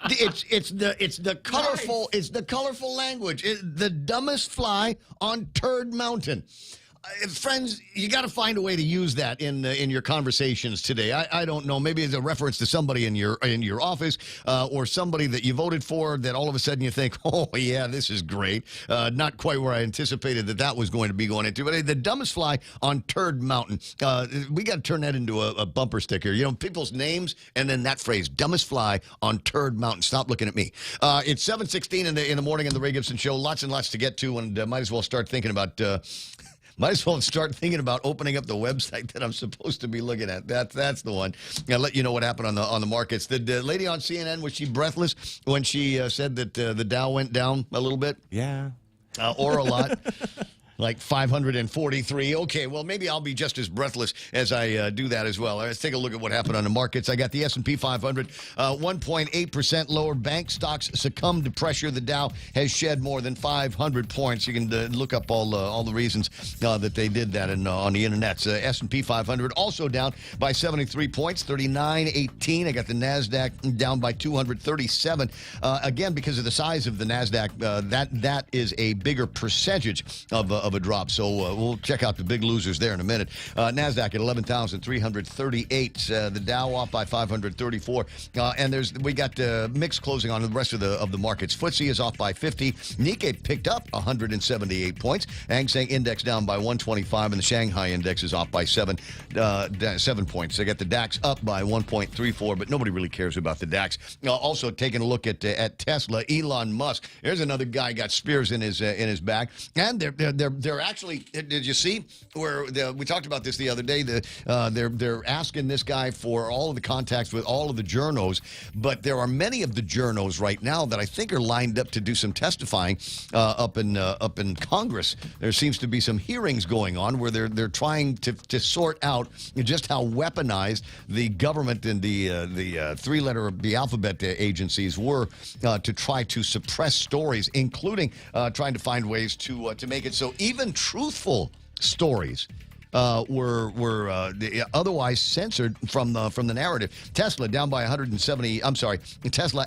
it's the colorful language. The dumbest fly on Turd Mountain. Friends, you got to find a way to use that in your conversations today. I don't know. Maybe it's a reference to somebody in your office or somebody that you voted for that all of a sudden you think, oh, yeah, this is great. Not quite where I anticipated that was going to be going into. But the dumbest fly on Turd Mountain. We got to turn that into a bumper sticker. You know, people's names and then that phrase, dumbest fly on Turd Mountain. Stop looking at me. It's 7:16 in the morning in the Ray Gibson Show. Lots and lots to get to, and might as well start thinking about opening up the website that I'm supposed to be looking at. That's the one. I'll let you know what happened on the markets. The lady on CNN, was she breathless when she said that the Dow went down a little bit? Yeah. Or a lot? Like 543. Okay, well, maybe I'll be just as breathless as I do that as well. Let's take a look at what happened on the markets. I got the S&P 500, 1.8% lower. Bank stocks succumbed to pressure. The Dow has shed more than 500 points. You can look up all the reasons that they did that on the internet. S&P 500 also down by 73 points, 39.18. I got the NASDAQ down by 237. Again, because of the size of the NASDAQ, that is a bigger percentage of a drop. So we'll check out the big losers there in a minute. NASDAQ at 11,338. The Dow off by 534. And we got mixed closing on the rest of the markets. FTSE is off by 50. Nikkei picked up 178 points. Hang Seng Index down by 125, and the Shanghai Index is off by 7 points. I got the DAX up by 1.34, but nobody really cares about the DAX. Also taking a look at Tesla, Elon Musk. There's another guy got spears in his back, and they're actually. Did you see where we talked about this the other day? They're asking this guy for all of the contacts with all of the journos, but there are many of the journos right now that I think are lined up to do some testifying up in Congress. There seems to be some hearings going on where they're trying to sort out just how weaponized the government and the three-letter of the alphabet agencies were to try to suppress stories, including trying to find ways to make it so even truthful stories were otherwise censored from the narrative. Tesla down by Tesla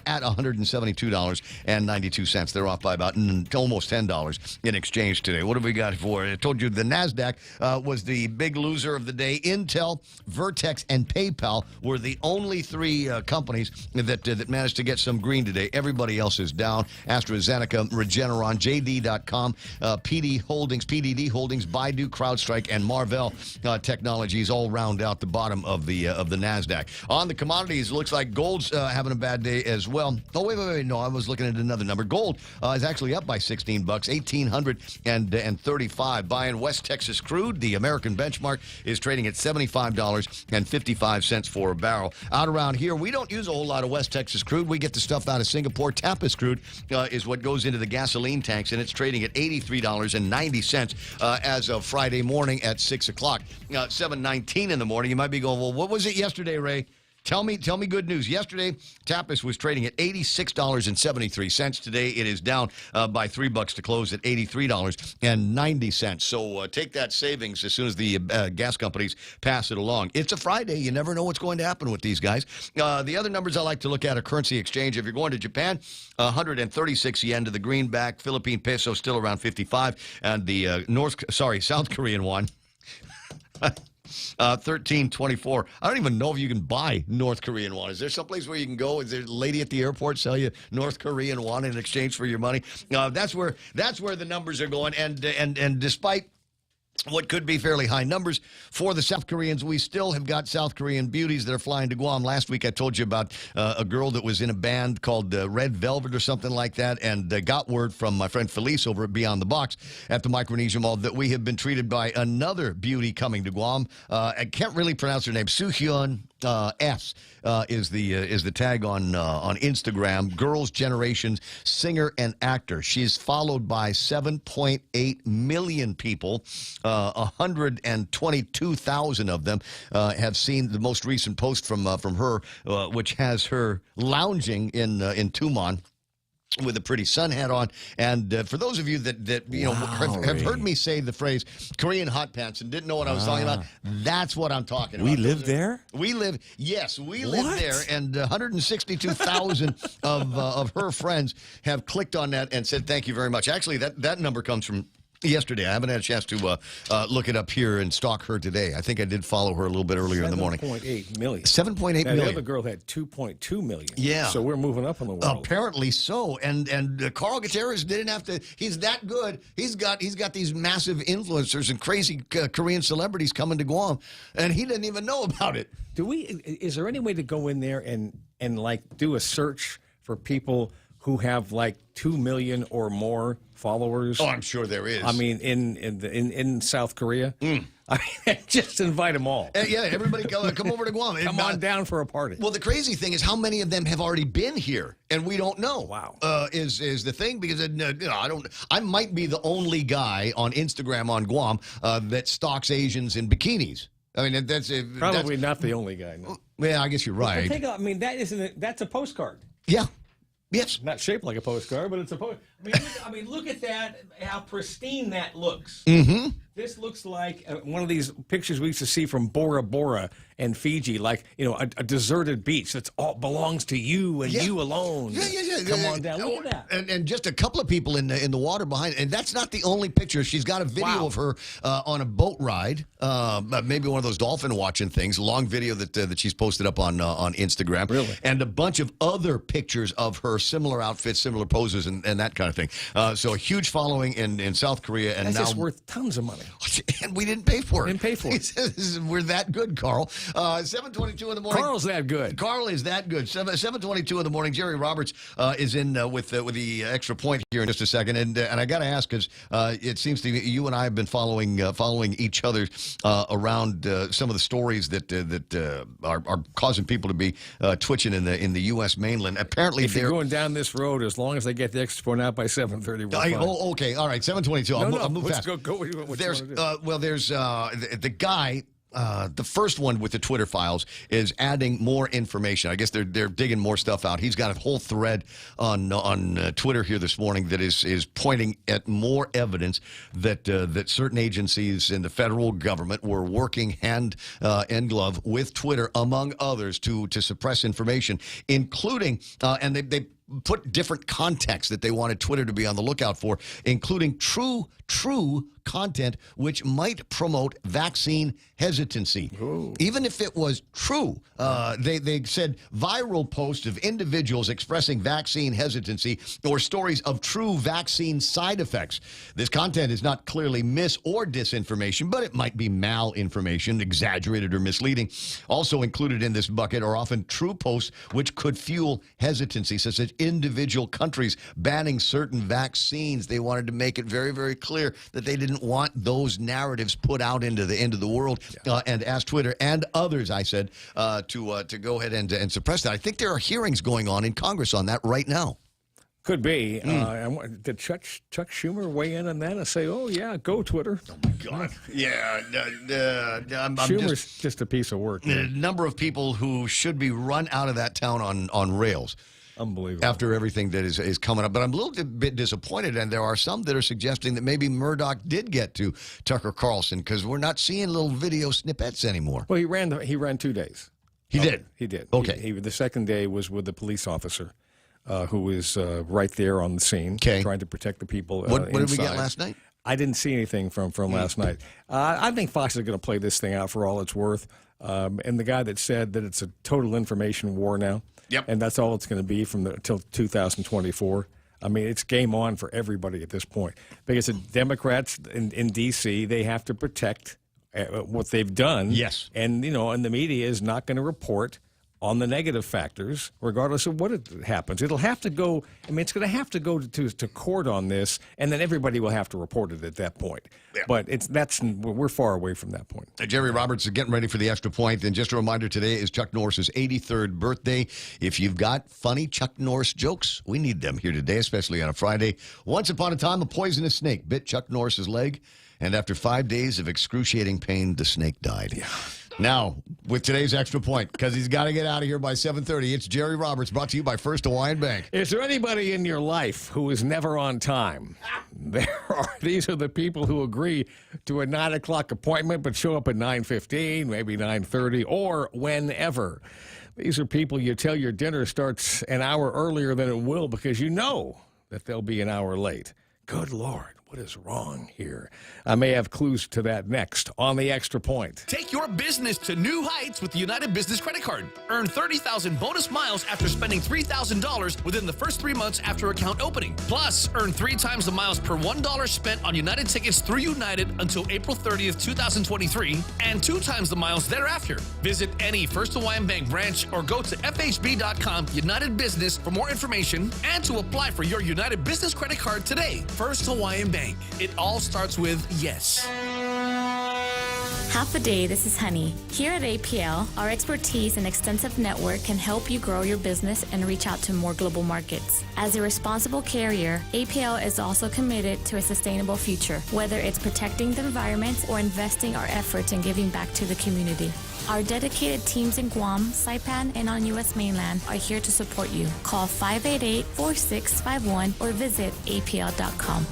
at $172.92. They're off by about almost $10 in exchange today. What have we got for it? I told you the NASDAQ was the big loser of the day. Intel, Vertex, and PayPal were the only three companies that managed to get some green today. Everybody else is down. AstraZeneca, Regeneron, JD.com, PDD Holdings, Baidu, CrowdStrike, and Marvell Novell Technologies all round out the bottom of the NASDAQ. On the commodities, it looks like gold's having a bad day as well. Oh, wait. No, I was looking at another number. Gold is actually up by $16, $1,835. Buying West Texas crude, the American benchmark is trading at $75.55 for a barrel. Out around here, we don't use a whole lot of West Texas crude. We get the stuff out of Singapore. Tapis crude is what goes into the gasoline tanks, and it's trading at $83.90 as of Friday morning at 6 o'clock. 7:19 in the morning. You might be going, well, what was it yesterday, Ray? Tell me good news. Yesterday, Tapis was trading at $86.73. Today, it is down by $3 to close at $83.90. So take that savings as soon as the gas companies pass it along. It's a Friday. You never know what's going to happen with these guys. The other numbers I like to look at are currency exchange. If you're going to Japan, 136 yen to the greenback. Philippine peso still around 55, and the South Korean won. 13.24. I don't even know if you can buy North Korean won. Is there someplace where you can go? Is there a lady at the airport sell you North Korean won in exchange for your money? That's where the numbers are going. And despite what could be fairly high numbers for the South Koreans, we still have got South Korean beauties that are flying to Guam. Last week I told you about a girl that was in a band called Red Velvet or something like that, and got word from my friend Felice over at Beyond the Box at the Micronesia Mall that we have been treated by another beauty coming to Guam. I can't really pronounce her name. Soo-hyun S is the tag on Instagram. Girls' Generations singer and actor. She's followed by 7.8 million people. 122,000 of them have seen the most recent post from her, which has her lounging in Tumon with a pretty sun hat on. And for those of you that have heard me say the phrase Korean hot pants and didn't know what I was talking about, that's what I'm talking about. We live there? We live there. And 162,000 of her friends have clicked on that and said thank you very much. Actually, that number comes from yesterday. I haven't had a chance to look it up here and stalk her today. I think I did follow her a little bit earlier in the morning. 7.8 million. 7.8 million. The other girl had 2.2 million. Yeah. So we're moving up in the world. Apparently so. And Carl Gutierrez didn't have to. He's that good. He's got these massive influencers and crazy Korean celebrities coming to Guam, and he didn't even know about it. Is there any way to go in there and like do a search for people who have like 2 million or more followers? Oh, I'm sure there is. I mean, in South Korea. I mean, just invite them all. Yeah, everybody come over to Guam. Come on down for a party. Well, the crazy thing is how many of them have already been here, and we don't know. Wow. Is the thing, because I might be the only guy on Instagram on Guam that stalks Asians in bikinis. I mean, that's probably not the only guy. No. Yeah, I guess you're right. That's a postcard. Yeah. Yes. Not shaped like a postcard, but it's a postcard. Look at that, how pristine that looks. Mm-hmm. This looks like one of these pictures we used to see from Bora Bora and Fiji, like, a deserted beach that's all belongs to you and you alone. Yeah. Come on down. Look at that. And just a couple of people in the water behind. And that's not the only picture. She's got a video of her on a boat ride, maybe one of those dolphin watching things. A long video that she's posted up on Instagram. Really? And a bunch of other pictures of her, similar outfits, similar poses, and that kind of thing. So a huge following in South Korea. And that's now just worth tons of money. And we didn't pay for it. Didn't pay for it. We're that good, Carl. 7:22 in the morning. Carl's that good. Carl is that good. 7:22 in the morning. Jerry Roberts is in with the extra point here in just a second, and I got to ask, because it seems to me you and I have been following each other around some of the stories that are causing people to be twitching in the U.S. mainland. Apparently, if you're going down this road, as long as they get the extra point out by 7:30. Okay, all right. 7:22. I'll move fast. Go. There's the guy. The first one with the Twitter files is adding more information. I guess they're digging more stuff out. He's got a whole thread on Twitter here this morning that is pointing at more evidence that certain agencies in the federal government were working hand in glove with Twitter, among others, to suppress information, including and they put different contexts that they wanted Twitter to be on the lookout for, including true content which might promote vaccine hesitancy. Ooh. Even if it was true, they said viral posts of individuals expressing vaccine hesitancy or stories of true vaccine side effects. This content is not clearly mis- or disinformation, but it might be malinformation, exaggerated or misleading. Also included in this bucket are often true posts which could fuel hesitancy, such as individual countries banning certain vaccines. They wanted to make it very, very clear that they didn't want those narratives put out into the world, and asked Twitter and others, I said, to go ahead and suppress that. I think there are hearings going on in Congress on that right now. Could be. Did Chuck Schumer weigh in on that and say, "Oh yeah, go Twitter"? Oh my God! Yeah, Schumer's just a piece of work. The number of people who should be run out of that town on rails. Unbelievable. After everything that is coming up. But I'm a little bit disappointed, and there are some that are suggesting that maybe Murdoch did get to Tucker Carlson because we're not seeing little video snippets anymore. Well, he ran 2 days. He did? He did. Okay. The second day was with the police officer who was right there on the scene trying to protect the people What did we inside. get last night? I didn't see anything from last night. I think Fox is going to play this thing out for all it's worth. And the guy that said that it's a total information war now, and that's all it's going to be until 2024. I mean, it's game on for everybody at this point. Because the Democrats in D.C., they have to protect what they've done. Yes. And, and the media is not going to report on the negative factors, regardless of what happens. It'll have to go, it's going to have to go to court on this, and then everybody will have to report it at that point. Yeah. But we're far away from that point. Jerry Roberts is getting ready for the extra point, and just a reminder, today is Chuck Norris's 83rd birthday. If you've got funny Chuck Norris jokes, we need them here today, especially on a Friday. Once upon a time, a poisonous snake bit Chuck Norris's leg, and after 5 days of excruciating pain, the snake died. Yeah. Now, with today's extra point, because he's got to get out of here by 7:30, it's Jerry Roberts, brought to you by First Hawaiian Bank. Is there anybody in your life who is never on time? These are the people who agree to a 9 o'clock appointment but show up at 9:15, maybe 9:30, or whenever. These are people you tell your dinner starts an hour earlier than it will because you know that they'll be an hour late. Good Lord. What is wrong here? I may have clues to that next on the Extra Point. Take your business to new heights with the United Business Credit Card. Earn 30,000 bonus miles after spending $3,000 within the first 3 months after account opening. Plus, earn 3 times the miles per $1 spent on United tickets through United until April 30th, 2023, and 2 times the miles thereafter. Visit any First Hawaiian Bank branch or go to fhb.com United Business for more information and to apply for your United Business Credit Card today. First Hawaiian Bank. It all starts with yes. Half a day, this is Honey. Here at APL, our expertise and extensive network can help you grow your business and reach out to more global markets. As a responsible carrier, APL is also committed to a sustainable future, whether it's protecting the environment or investing our efforts in giving back to the community. Our dedicated teams in Guam, Saipan, and on U.S. mainland are here to support you. Call 588-4651 or visit apl.com.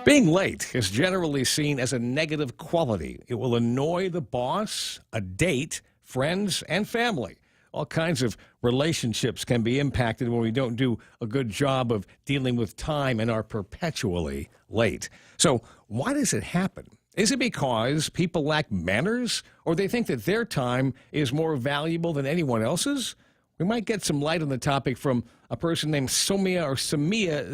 Being late is generally seen as a negative quality. It will annoy the boss, a date, friends, and family. All kinds of relationships can be impacted when we don't do a good job of dealing with time and are perpetually late. So why does it happen? Is it because people lack manners, or they think that their time is more valuable than anyone else's? We might get some light on the topic from a person named Samia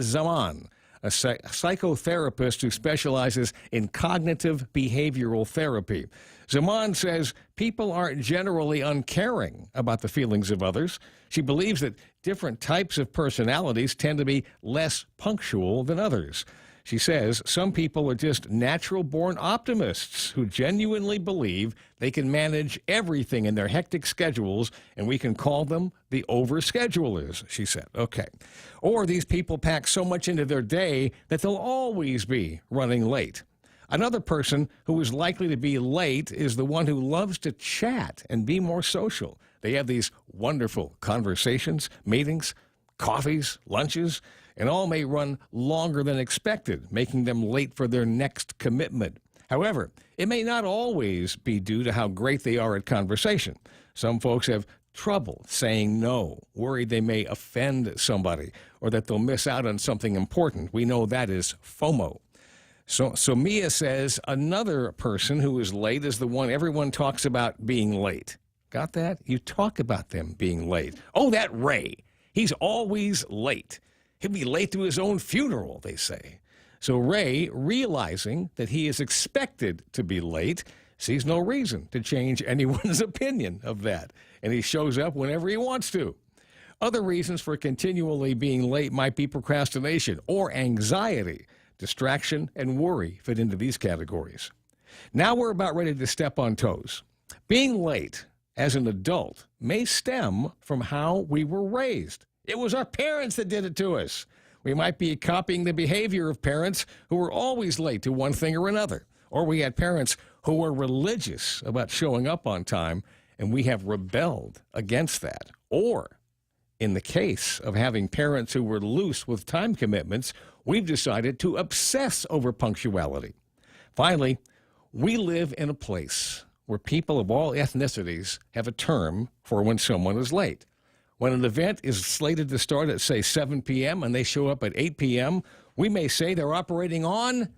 Zaman, a psychotherapist who specializes in cognitive behavioral therapy. Zaman says people aren't generally uncaring about the feelings of others. She believes that different types of personalities tend to be less punctual than others. She says some people are just natural-born optimists who genuinely believe they can manage everything in their hectic schedules, and we can call them the overschedulers, she said. Okay. Or these people pack so much into their day that they'll always be running late. Another person who is likely to be late is the one who loves to chat and be more social. They have these wonderful conversations, meetings, coffees, lunches, and all may run longer than expected, making them late for their next commitment. However, it may not always be due to how great they are at conversation. Some folks have trouble saying no, worried they may offend somebody or that they'll miss out on something important. We know that is FOMO. So Mia says another person who is late is the one everyone talks about being late. Got that? You talk about them being late. Oh, that Ray. He's always late. He'll be late to his own funeral, they say. So Ray, realizing that he is expected to be late, sees no reason to change anyone's opinion of that. And he shows up whenever he wants to. Other reasons for continually being late might be procrastination or anxiety. Distraction and worry fit into these categories. Now we're about ready to step on toes. Being late as an adult may stem from how we were raised. It was our parents that did it to us. We might be copying the behavior of parents who were always late to one thing or another. Or we had parents who were religious about showing up on time, and we have rebelled against that. Or, in the case of having parents who were loose with time commitments, we've decided to obsess over punctuality. Finally, we live in a place where people of all ethnicities have a term for when someone is late. When an event is slated to start at, say, 7 p.m. and they show up at 8 p.m., we may say they're operating on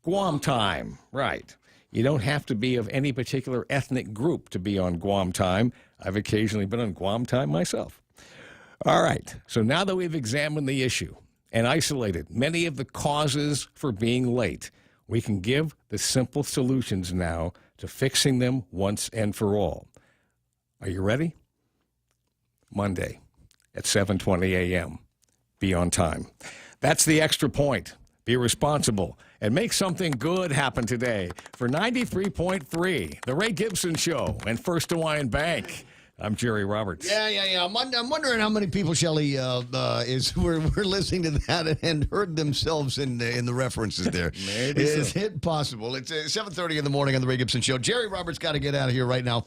Guam time. Right. You don't have to be of any particular ethnic group to be on Guam time. I've occasionally been on Guam time myself. All right. So now that we've examined the issue and isolated many of the causes for being late, we can give the simple solutions now to fixing them once and for all. Are you ready? Monday at 7:20 a.m. Be on time. That's the extra point. Be responsible and make something good happen today. For 93.3, The Ray Gibson Show and First Hawaiian Bank. I'm Jerry Roberts. Yeah. I'm wondering how many people, Shelley, were listening to that and heard themselves in the references there. Maybe Is so. it possible? It's 7:30 in the morning on the Ray Gibson Show. Jerry Roberts got to get out of here right now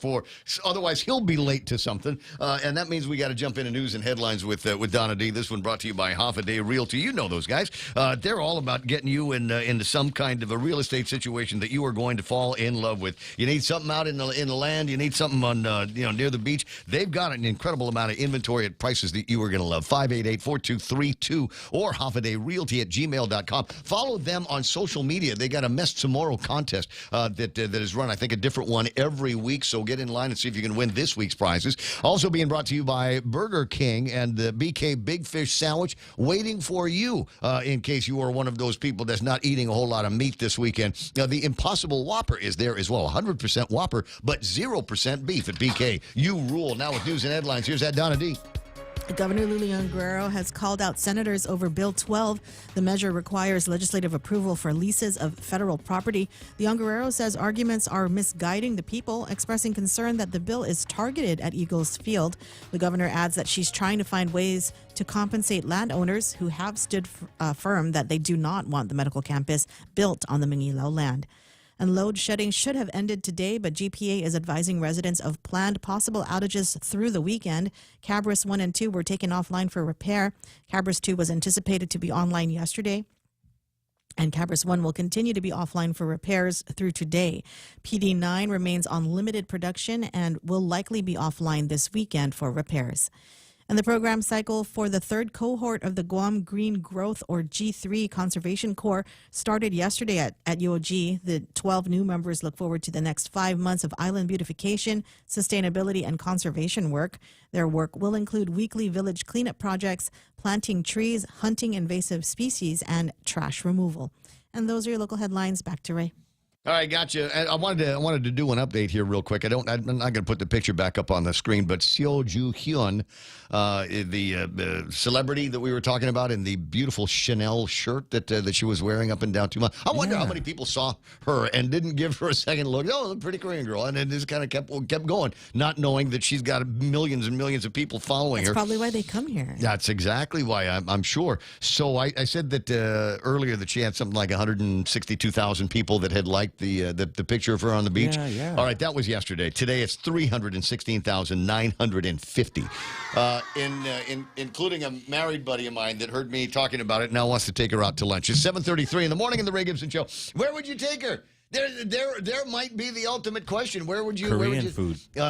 otherwise he'll be late to something, and that means we got to jump into news and headlines with Donna D. This one brought to you by Half a Day Realty. You know those guys. They're all about getting you into some kind of a real estate situation that you are going to fall in love with. You need something out in the land. You need something on near the beach. They've got an incredible amount of inventory at prices that you are going to love. 588-4232 or halfadayrealty@gmail.com. Follow them on social media. They got a Mess Tomorrow contest that is run, I think, a different one every week. So get in line and see if you can win this week's prizes. Also being brought to you by Burger King and the BK Big Fish Sandwich waiting for you in case you are one of those people that's not eating a whole lot of meat this weekend. Now, the Impossible Whopper is there as well. 100% Whopper, but 0% beef at BK. You rule. Now with news and headlines, here's that Donna D. Governor Lilian Guerrero has called out senators over Bill 12. The measure requires legislative approval for leases of federal property. The young Guerrero says arguments are misguiding the people, expressing concern that the bill is targeted at Eagles Field. The governor adds that she's trying to find ways to compensate landowners who have stood firm that they do not want the medical campus built on the Mangilao land. And load shedding should have ended today, but GPA is advising residents of planned possible outages through the weekend. Cabris 1 and 2 were taken offline for repair. Cabris 2 was anticipated to be online yesterday, and Cabris 1 will continue to be offline for repairs through today. PD 9 remains on limited production and will likely be offline this weekend for repairs. And the program cycle for the third cohort of the Guam Green Growth, or G3, Conservation Corps started yesterday at UOG. The 12 new members look forward to the next 5 months of island beautification, sustainability, and conservation work. Their work will include weekly village cleanup projects, planting trees, hunting invasive species, and trash removal. And those are your local headlines. Back to Ray. All right, gotcha. I wanted to do an update here real quick. I'm not going to put the picture back up on the screen, but Seo Ju Hyun, the celebrity that we were talking about in the beautiful Chanel shirt that she was wearing up and down 2 months. I wonder how many people saw her and didn't give her a second look. Oh, pretty Korean girl, and then just kind of kept going, not knowing that she's got millions and millions of people following her. That's probably why they come here. That's exactly why, I'm sure. So I said that earlier that she had something like 162,000 people that had liked the picture of her on the beach. Yeah. All right, that was yesterday. Today it's 316,950. Including a married buddy of mine that heard me talking about it, now wants to take her out to lunch. It's 7:33 in the morning in the Ray Gibson Show. Where would you take her? There might be the ultimate question. Where would you? Korean food. We'll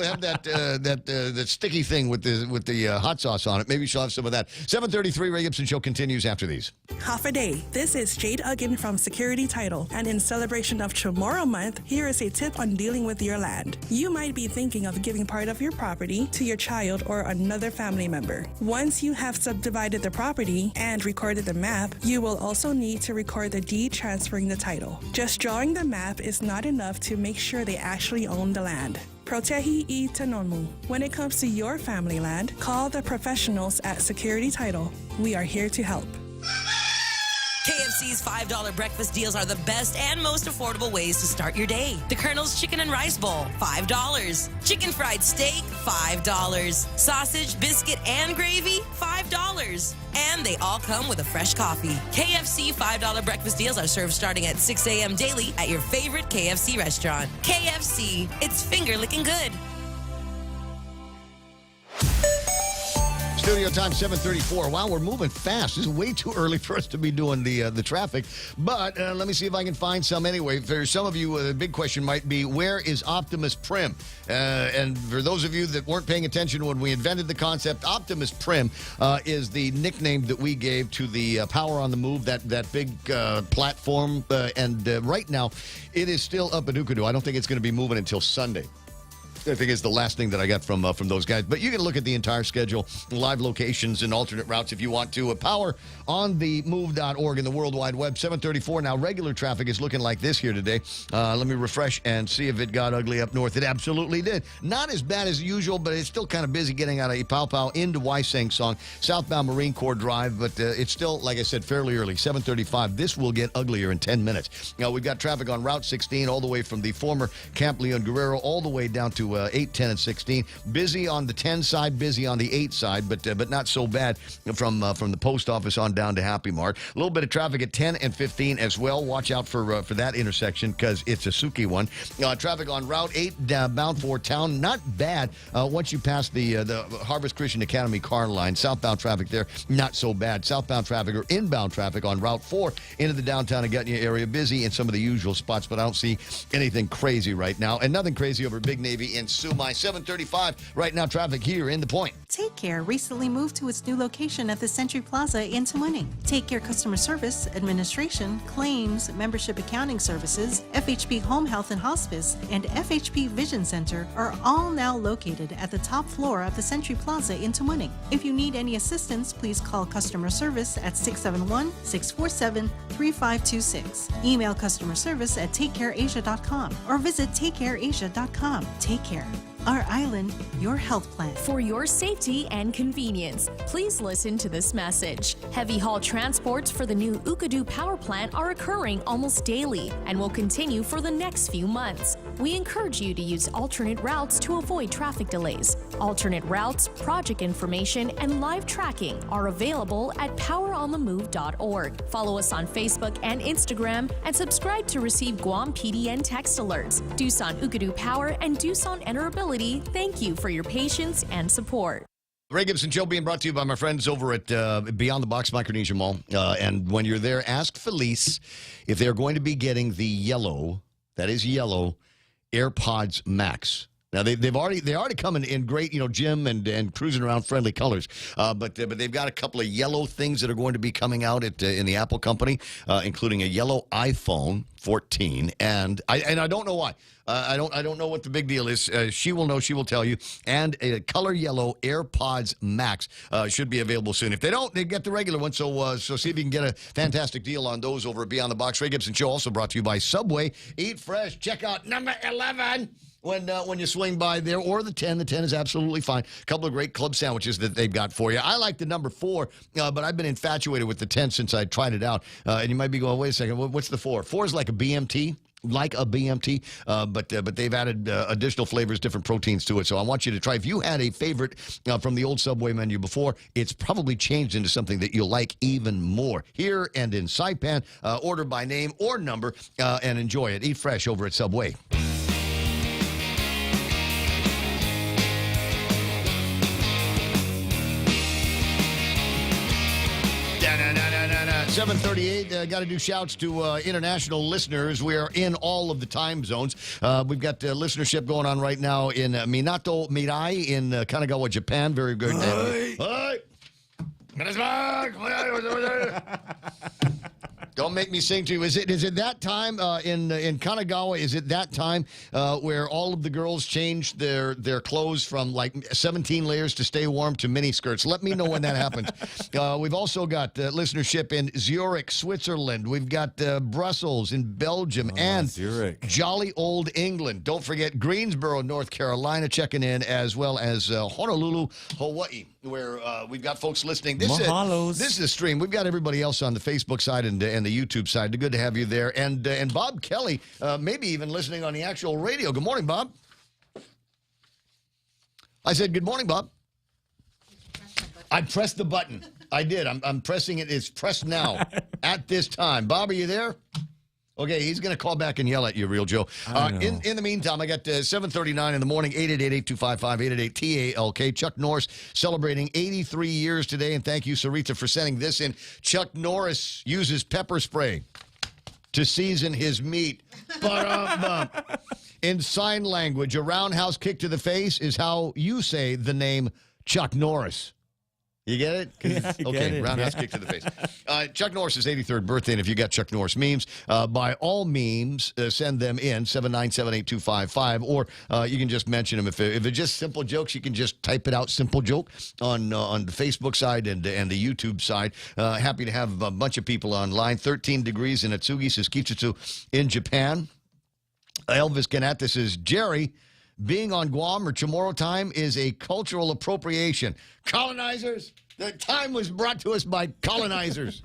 have that sticky thing with the hot sauce on it. Maybe she'll have some of that. 7:33. Ray Gibson Show continues after these. Half a day. This is Jade Uggan from Security Title, and in celebration of Tomorrow Month, here is a tip on dealing with your land. You might be thinking of giving part of your property to your child or another family member. Once you have subdivided the property and recorded the map, you will also need to record the deed transferring the title. Just drawing the map is not enough to make sure they actually own the land. Protehi I Tanonmu. When it comes to your family land, call the professionals at Security Title. We are here to help. KFC's $5 breakfast deals are the best and most affordable ways to start your day. The Colonel's Chicken and Rice Bowl, $5. Chicken fried steak, $5. Sausage, biscuit, and gravy, $5. And they all come with a fresh coffee. KFC $5 breakfast deals are served starting at 6 a.m. daily at your favorite KFC restaurant. KFC, it's finger licking good. Studio time 7:34. Wow, we're moving fast. This is way too early for us to be doing the traffic. But let me see if I can find some anyway. For some of you, the big question might be, where is Optimus Prim? And for those of you that weren't paying attention when we invented the concept, Optimus Prim is the nickname that we gave to the Power on the Move, that big platform. And right now, it is still up at Ukadu. I don't think it's going to be moving until Sunday. I think it's the last thing that I got from those guys. But you can look at the entire schedule, live locations, and alternate routes if you want to. PowerOnTheMove.org and the World Wide Web. 7:34 now. Regular traffic is looking like this here today. Let me refresh and see if it got ugly up north. It absolutely did. Not as bad as usual, but it's still kind of busy getting out of Ipao into Waisang Song, southbound Marine Corps Drive. But it's still, like I said, fairly early. 7:35. This will get uglier in 10 minutes. Now, we've got traffic on Route 16 all the way from the former Camp Leon Guerrero all the way down to 8, 10, and 16. Busy on the 10 side, busy on the 8 side, but not so bad from the post office on down to Happy Mart. A little bit of traffic at 10 and 15 as well. Watch out for that intersection because it's a Suki one. Traffic on Route 8 bound for town. Not bad once you pass the Harvest Christian Academy car line. Southbound traffic there, not so bad. Southbound traffic or inbound traffic on Route 4 into the downtown Agutnia area. Busy in some of the usual spots, but I don't see anything crazy right now. And nothing crazy over Big Navy in Sumai. 7:35 right now. Traffic here in The Point. Take Care recently moved to its new location at the Century Plaza in Tamuning. Take Care customer service, administration, claims, membership accounting services, FHP Home Health and Hospice, and FHP Vision Center are all now located at the top floor of the Century Plaza in Tamuning. If you need any assistance, please call customer service at 671-647-3526. Email customer service at takecareasia.com or visit takecareasia.com. Take Care. Our island, your health plan. For your safety and convenience, please listen to this message. Heavy haul transports for the new Ukadu power plant are occurring almost daily and will continue for the next few months. We encourage you to use alternate routes to avoid traffic delays. Alternate routes, project information, and live tracking are available at poweronthemove.org. Follow us on Facebook and Instagram and subscribe to receive Guam PDN text alerts. Doosan Ukadu Power and Doosan Enterability, thank you for your patience and support. Ray Gibson Show being brought to you by my friends over at Beyond the Box Micronesia Mall. And when you're there, ask Felice if they're going to be getting the yellow, that is yellow, AirPods Max. Now they already come in great, gym and cruising around friendly colors, but they've got a couple of yellow things that are going to be coming out in the Apple company, including a yellow iPhone 14, and I don't know why. I don't know what the big deal is. She will know. She will tell you. And a color yellow AirPods Max should be available soon. If they don't, they get the regular one. So see if you can get a fantastic deal on those over at Beyond the Box. Ray Gibson Show also brought to you by Subway. Eat fresh. Check out number 11. When you swing by there, or the 10. The 10 is absolutely fine. A couple of great club sandwiches that they've got for you. I like the number 4, but I've been infatuated with the 10 since I tried it out. And you might be going, wait a second, what's the 4? 4 is like a BMT. Like a BMT, but they've added additional flavors, different proteins to it. So I want you to try. If you had a favorite from the old Subway menu before, it's probably changed into something that you'll like even more. Here and in Saipan, order by name or number and enjoy it. Eat fresh over at Subway. 7:38. Got to do shouts to international listeners. We are in all of the time zones. We've got listenership going on right now in Minato Mirai in Kanagawa, Japan. Very good. Hi. Don't make me sing to you. Is it that time in Kanagawa? Is it that time where all of the girls change their clothes from like 17 layers to stay warm to mini skirts? Let me know when that happens. We've also got listenership in Zurich, Switzerland. We've got Brussels in Belgium and Zurich. Jolly Old England. Don't forget Greensboro, North Carolina, checking in, as well as Honolulu, Hawaii, where we've got folks listening. This is a stream. We've got everybody else on the Facebook side and the YouTube side. Good to have you there. And Bob Kelly, maybe even listening on the actual radio. Good morning, Bob. I said, good morning, Bob. I pressed the button. I did. I'm pressing it. It's pressed now at this time. Bob, are you there? Okay, he's going to call back and yell at you, Real Joe. In the meantime, I got 7:39 in the morning, 888-825-5888-TALK. Chuck Norris celebrating 83 years today, and thank you, Sarita, for sending this in. Chuck Norris uses pepper spray to season his meat. In sign language, a roundhouse kick to the face is how you say the name Chuck Norris. You get it? Okay, roundhouse kick to the face. Chuck Norris's 83rd birthday, and if you got Chuck Norris memes, by all means, send them in, 7978255, or you can just mention them. If it's just simple jokes, you can just type it out, simple joke, on the Facebook side and the YouTube side. Happy to have a bunch of people online. 13 degrees in Atsugi, Saskitchewan in Japan. Elvis Gannett, says, Jerry, being on Guam or Chamorro time is a cultural appropriation. Colonizers, the time was brought to us by colonizers.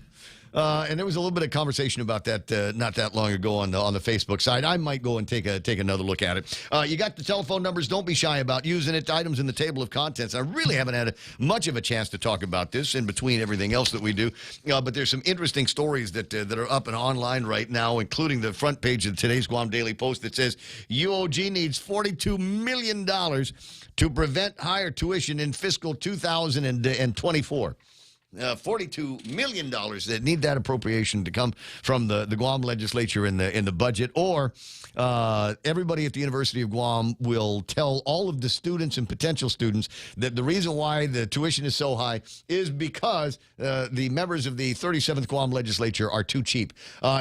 And there was a little bit of conversation about that not that long ago on the Facebook side. I might go and take another look at it. You got the telephone numbers. Don't be shy about using it. Items in the table of contents. I really haven't had much of a chance to talk about this in between everything else that we do. But there's some interesting stories that are up and online right now, including the front page of today's Guam Daily Post that says UOG needs $42 million to prevent higher tuition in fiscal 2024. $42 million that need that appropriation to come from the Guam legislature in the budget, or everybody at the University of Guam will tell all of the students and potential students that the reason why the tuition is so high is because the members of the 37th Guam legislature are too cheap.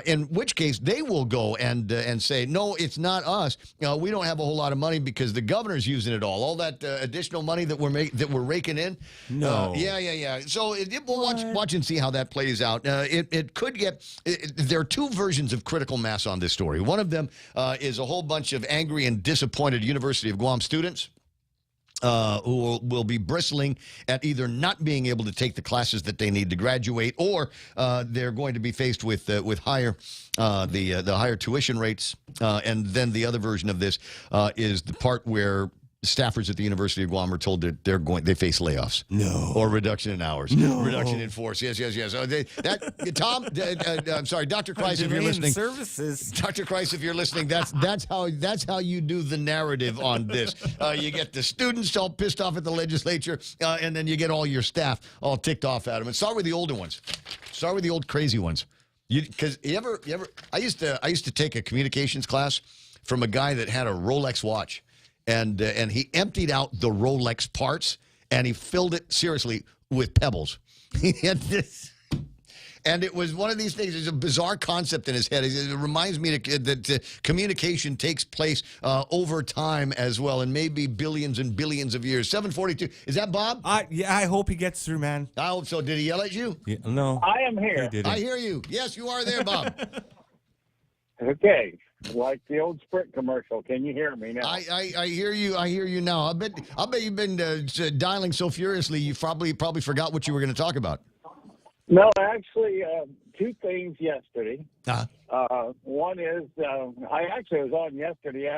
In which case they will go and say, no, it's not us. We don't have a whole lot of money because the governor's using it all. All that additional money that we're raking in. No. Yeah. So we'll watch and see how that plays out. It could get. There are two versions of critical mass on this story. One of them is a whole bunch of angry and disappointed University of Guam students who will be bristling at either not being able to take the classes that they need to graduate, or they're going to be faced with higher the higher tuition rates. And then the other version of this is the part where staffers at the University of Guam are told that they face layoffs. No. Or reduction in hours. No. Reduction in force. Yes. Tom, I'm sorry, Dr. Kreis, if you're listening. Services. Dr. Kreis, if you're listening, that's how you do the narrative on this. You get the students all pissed off at the legislature, and then you get all your staff all ticked off at them. And start with the older ones. Start with the old crazy ones. Because you ever I used to take a communications class from a guy that had a Rolex watch. And he emptied out the Rolex parts, and he filled it, seriously, with pebbles. He had this. And it was one of these things. There's a bizarre concept in his head. It reminds me that communication takes place over time as well, and maybe billions and billions of years. 742. Is that Bob? Yeah, I hope he gets through, man. I hope so. Did he yell at you? Yeah, no. I am here. I hear you. Yes, you are there, Bob. Okay. Like the old Sprint commercial. Can you hear me now? I hear you. I hear you now. I'll bet you've been dialing so furiously you probably forgot what you were going to talk about. No, actually, two things yesterday. One is I actually was on yesterday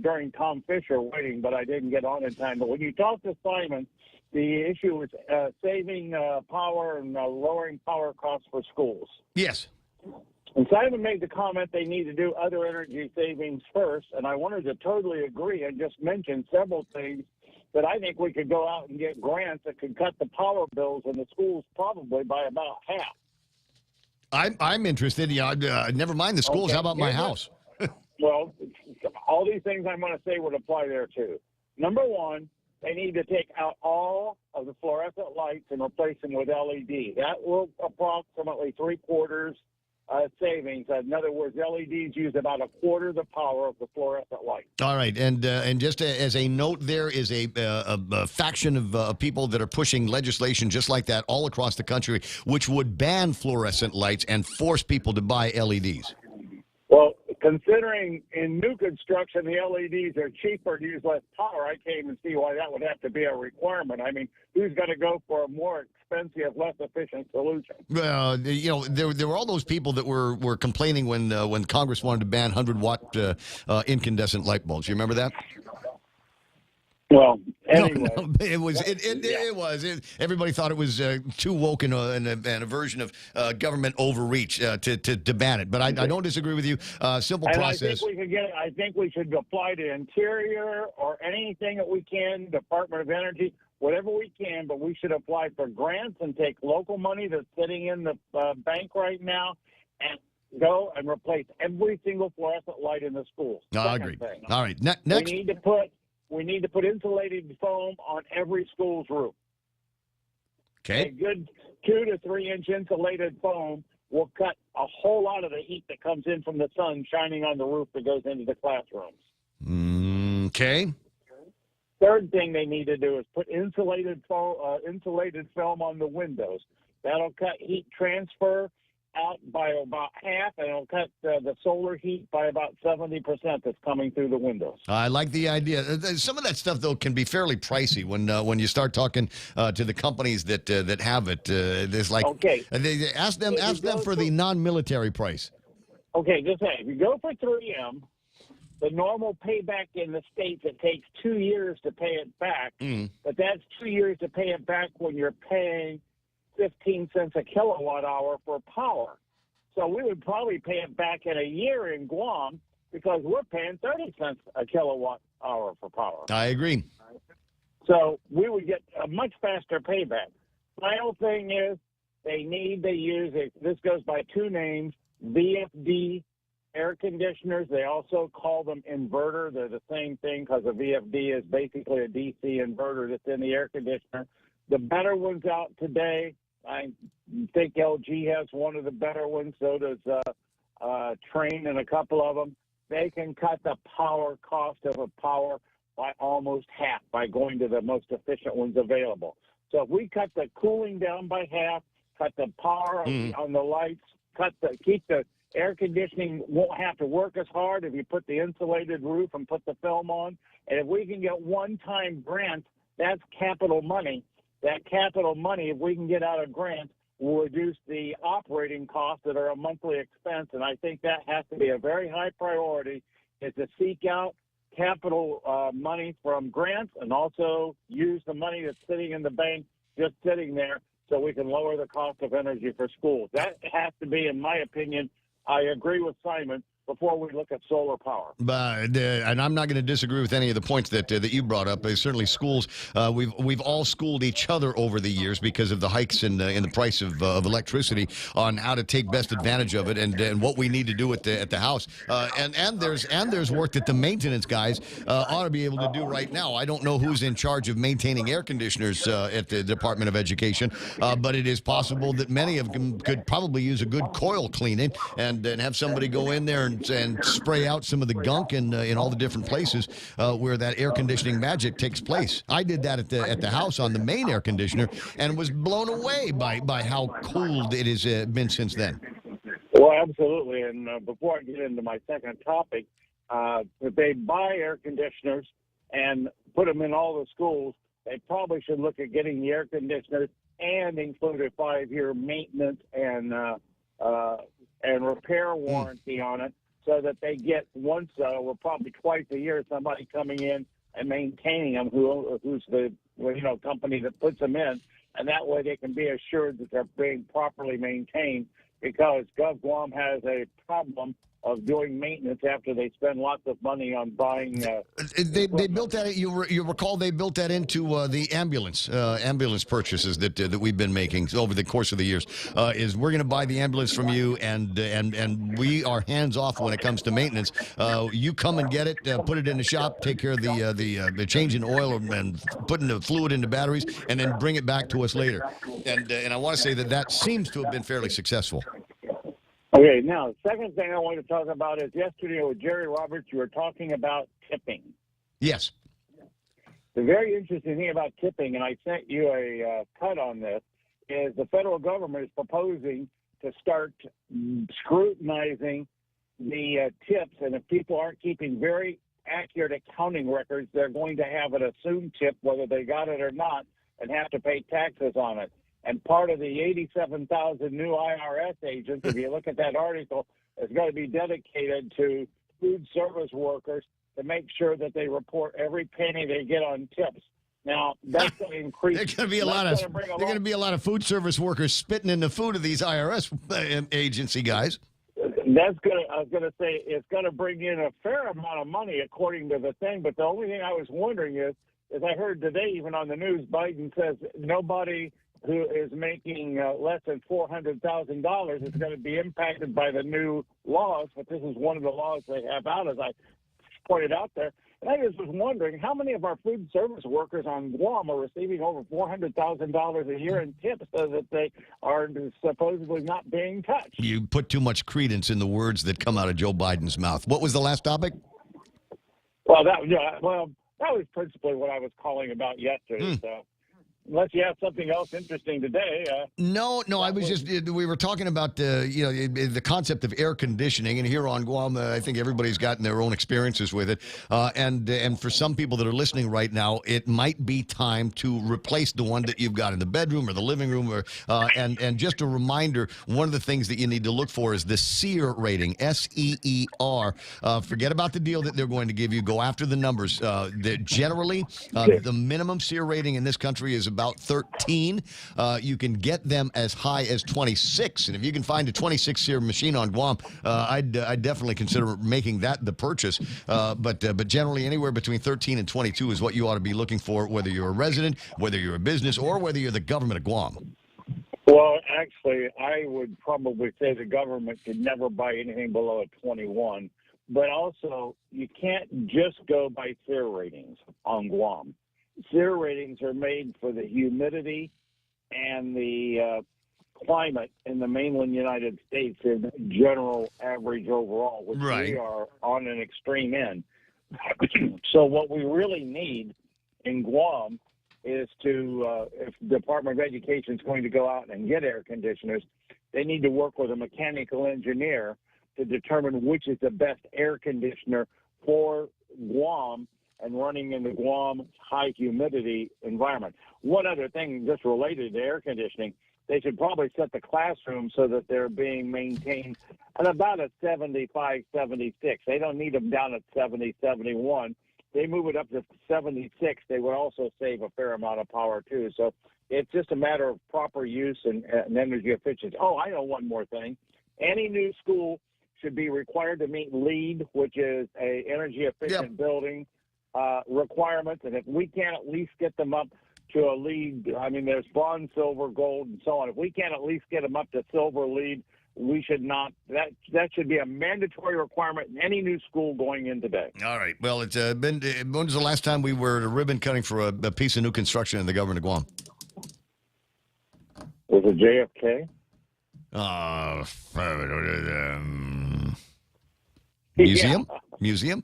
during Tom Fisher waiting, but I didn't get on in time. But when you talked to Simon, the issue was saving power and lowering power costs for schools. Yes. And Simon made the comment they need to do other energy savings first, and I wanted to totally agree and just mention several things that I think we could go out and get grants that could cut the power bills in the schools probably by about half. I'm interested. Never mind the schools. Okay. How about my house? Well, all these things I'm going to say would apply there too. Number one, they need to take out all of the fluorescent lights and replace them with LED. That will approximately 3/4 savings. In other words, LEDs use about 1/4 the power of the fluorescent light. All right, and just as a note, there is a faction of people that are pushing legislation just like that all across the country, which would ban fluorescent lights and force people to buy LEDs. Well, considering in new construction the LEDs are cheaper and use less power, I can't even see why that would have to be a requirement. I mean, who's going to go for a more expensive, less efficient solution? Well, there were all those people that were complaining when Congress wanted to ban 100-watt incandescent light bulbs. You remember that? Well, anyway. No, it was. Everybody thought it was too woke and a version of government overreach to ban it. But I don't disagree with you. Simple process. I think we should apply to Interior or anything that we can, Department of Energy, whatever we can. But we should apply for grants and take local money that's sitting in the bank right now and go and replace every single fluorescent light in the schools. I agree. All right. Next. We need to put insulated foam on every school's roof. Okay. A good 2 to 3 inch insulated foam will cut a whole lot of the heat that comes in from the sun shining on the roof that goes into the classrooms. Okay. Third thing they need to do is put insulated film on the windows. That'll cut heat transfer out by about half, and it'll cut the solar heat by about 70% that's coming through the windows. I like the idea. Some of that stuff, though, can be fairly pricey when you start talking to the companies that have it. There's like, okay. They ask them for the non-military price. Okay, just say if you go for 3M, the normal payback in the States, it takes 2 years to pay it back, but that's 2 years to pay it back when you're paying 15 cents a kilowatt hour for power. So we would probably pay it back in a year in Guam because we're paying 30 cents a kilowatt hour for power. I agree. So we would get a much faster payback. Final thing is they need to use it. This goes by 2 names, VFD air conditioners. They also call them inverter. They're the same thing because a VFD is basically a DC inverter that's in the air conditioner. The better ones out today, I think LG has one of the better ones. So does Train and a couple of them. They can cut the power cost of a power by almost half by going to the most efficient ones available. So if we cut the cooling down by half, cut the power on the lights, keep the air conditioning won't have to work as hard if you put the insulated roof and put the film on. And if we can get one-time grants, that's capital money. That capital money, if we can get out of grants, will reduce the operating costs that are a monthly expense. And I think that has to be a very high priority, is to seek out capital money from grants and also use the money that's sitting in the bank just sitting there so we can lower the cost of energy for schools. That has to be, in my opinion, I agree with Simon, before we look at solar power. And I'm not going to disagree with any of the points that you brought up. Certainly schools, we've all schooled each other over the years because of the hikes in the price of electricity on how to take best advantage of it and what we need to do at the house. And there's work that the maintenance guys ought to be able to do right now. I don't know who's in charge of maintaining air conditioners at the Department of Education, but it is possible that many of them could probably use a good coil cleaning and have somebody go in there and spray out some of the gunk in all the different places where that air conditioning magic takes place. I did that at the house on the main air conditioner and was blown away by how cold it has been since then. Well, absolutely. And before I get into my second topic, if they buy air conditioners and put them in all the schools, they probably should look at getting the air conditioners and include a 5-year maintenance and repair warranty on it, so that they get once or probably twice a year somebody coming in and maintaining them who's the company that puts them in, and that way they can be assured that they're being properly maintained, because Gov Guam has a problem of doing maintenance after they spend lots of money on buying. They built that. You recall they built that into the ambulance purchases that we've been making over the course of the years. Is we're going to buy the ambulance from you, and we are hands off when it comes to maintenance. You come and get it, put it in the shop, take care of the change in oil and putting the fluid into batteries, and then bring it back to us later. And I want to say that seems to have been fairly successful. Okay, now, the second thing I want to talk about is yesterday with Jerry Roberts, you were talking about tipping. Yes. The very interesting thing about tipping, and I sent you a cut on this, is the federal government is proposing to start scrutinizing the tips, and if people aren't keeping very accurate accounting records, they're going to have an assumed tip, whether they got it or not, and have to pay taxes on it. And part of the 87,000 new IRS agents, if you look at that article, is going to be dedicated to food service workers to make sure that they report every penny they get on tips. Now, that's going to increase. There's going to be a lot of food service workers spitting in the food of these IRS agency guys. I was going to say, it's going to bring in a fair amount of money according to the thing. But the only thing I was wondering is I heard today, even on the news, Biden says nobody who is making less than $400,000 is going to be impacted by the new laws, but this is one of the laws they have out, as I pointed out there. And I just was wondering, how many of our food service workers on Guam are receiving over $400,000 a year in tips so that they are supposedly not being touched? You put too much credence in the words that come out of Joe Biden's mouth. What was the last topic? Well, that was principally what I was calling about yesterday, so... Unless you have something else interesting today. No, I was just, we were talking about, the concept of air conditioning. And here on Guam, I think everybody's gotten their own experiences with it. And for some people that are listening right now, it might be time to replace the one that you've got in the bedroom or the living room. And just a reminder, one of the things that you need to look for is the SEER rating, SEER. Forget about the deal that they're going to give you. Go after the numbers. Generally, the minimum SEER rating in this country is about 13. You can get them as high as 26, and if you can find a 26 SEER machine on Guam, I'd definitely consider making that the purchase. But generally, anywhere between 13 and 22 is what you ought to be looking for, whether you're a resident, whether you're a business, or whether you're the government of Guam. Well, actually, I would probably say the government could never buy anything below a 21. But also, you can't just go by SEER ratings on Guam. SEER ratings are made for the humidity and the climate in the mainland United States in general average overall, which we are on an extreme end. So what we really need in Guam is to, if the Department of Education is going to go out and get air conditioners, they need to work with a mechanical engineer to determine which is the best air conditioner for Guam and running in the Guam high humidity environment. One other thing just related to air conditioning, they should probably set the classroom so that they're being maintained at about a 75, 76. They don't need them down at 70, 71. They move it up to 76. They would also save a fair amount of power too. So it's just a matter of proper use and energy efficiency. Oh, I know one more thing. Any new school should be required to meet LEED, which is a energy efficient building requirements, and if we can't at least get them up to a LEED, I mean, there's bronze, silver, gold, and so on. If we can't at least get them up to silver LEED, we should not. That should be a mandatory requirement in any new school going in today. All right. Well, it's been. When was the last time we were ribbon cutting for a piece of new construction in the government of Guam? Was it JFK? Museum.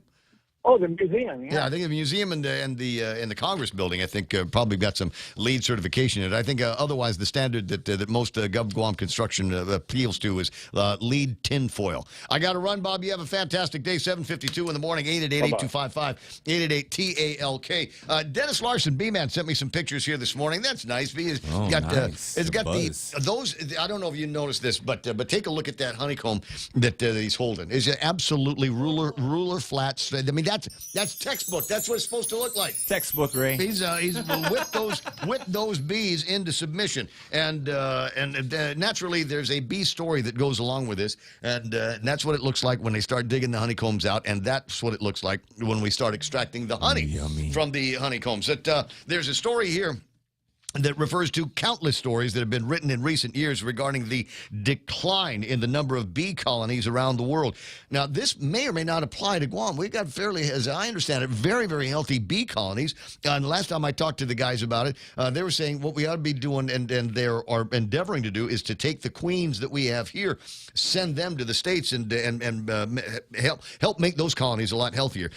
Oh, the museum. Yeah, I think the museum and the Congress building, I think, probably got some LEED certification in it. I think otherwise the standard that most Gov Guam construction appeals to is LEED tinfoil. I got to run, Bob. You have a fantastic day. 7:52 in the morning. 888-8255-888-TALK. Dennis Larson, B-Man, sent me some pictures here this morning. That's nice. It's got those. I don't know if you noticed this, but take a look at that honeycomb that he's holding. Is absolutely ruler flats. I mean, That's textbook. That's what it's supposed to look like. Textbook, Ray. He's whipped those bees into submission, and naturally there's a bee story that goes along with this, and that's what it looks like when they start digging the honeycombs out, and that's what it looks like when we start extracting the honey from the honeycombs. There's a story here that refers to countless stories that have been written in recent years regarding the decline in the number of bee colonies around the world. Now, this may or may not apply to Guam. We've got fairly, as I understand it, very, very healthy bee colonies. And the last time I talked to the guys about it, they were saying what we ought to be doing, and they are endeavoring to do, is to take the queens that we have here, send them to the States, and help make those colonies a lot healthier.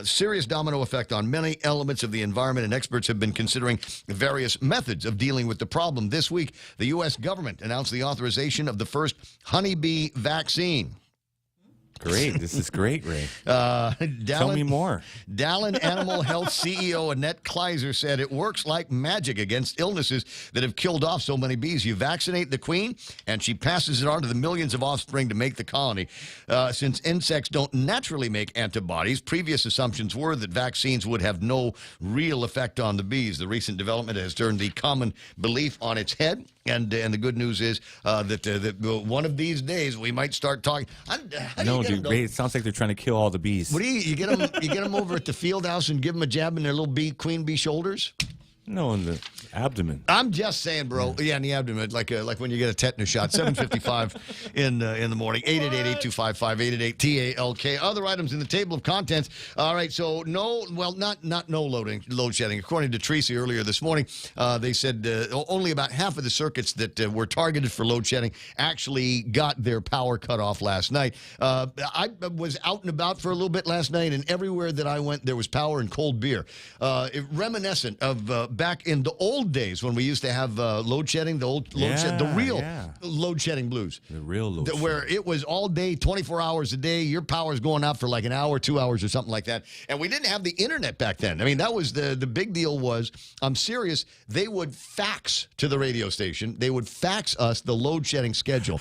Serious domino effect on many elements of the environment, and experts have been considering various methods of dealing with the problem. This week, the U.S. government announced the authorization of the first honeybee vaccine. Great. This is great, Ray. Tell me more. Dallin Animal Health CEO Annette Kleiser said it works like magic against illnesses that have killed off so many bees. You vaccinate the queen, and she passes it on to the millions of offspring to make the colony. Since insects don't naturally make antibodies, previous assumptions were that vaccines would have no real effect on the bees. The recent development has turned the common belief on its head, and the good news is that one of these days we might start talking. Dude, Ray, it sounds like they're trying to kill all the bees. What do you get them over at the field house and give them a jab in their little queen bee shoulders? No, in the abdomen. I'm just saying, bro. Yeah, in the abdomen, like when you get a tetanus shot. 7:55 in the morning. 888-825-5888-TALK. Other items in the table of contents. All right, so not load shedding. According to Tracy earlier this morning, they said only about half of the circuits that were targeted for load shedding actually got their power cut off last night. I was out and about for a little bit last night, and everywhere that I went, there was power and cold beer. Reminiscent of back in the old days when we used to have load shedding, the real load shedding blues. The real load shedding. Where it was all day, 24 hours a day. Your power's going out for like an hour, 2 hours or something like that. And we didn't have the internet back then. I mean, that was the big deal was, I'm serious, they would fax to the radio station. They would fax us the load shedding schedule.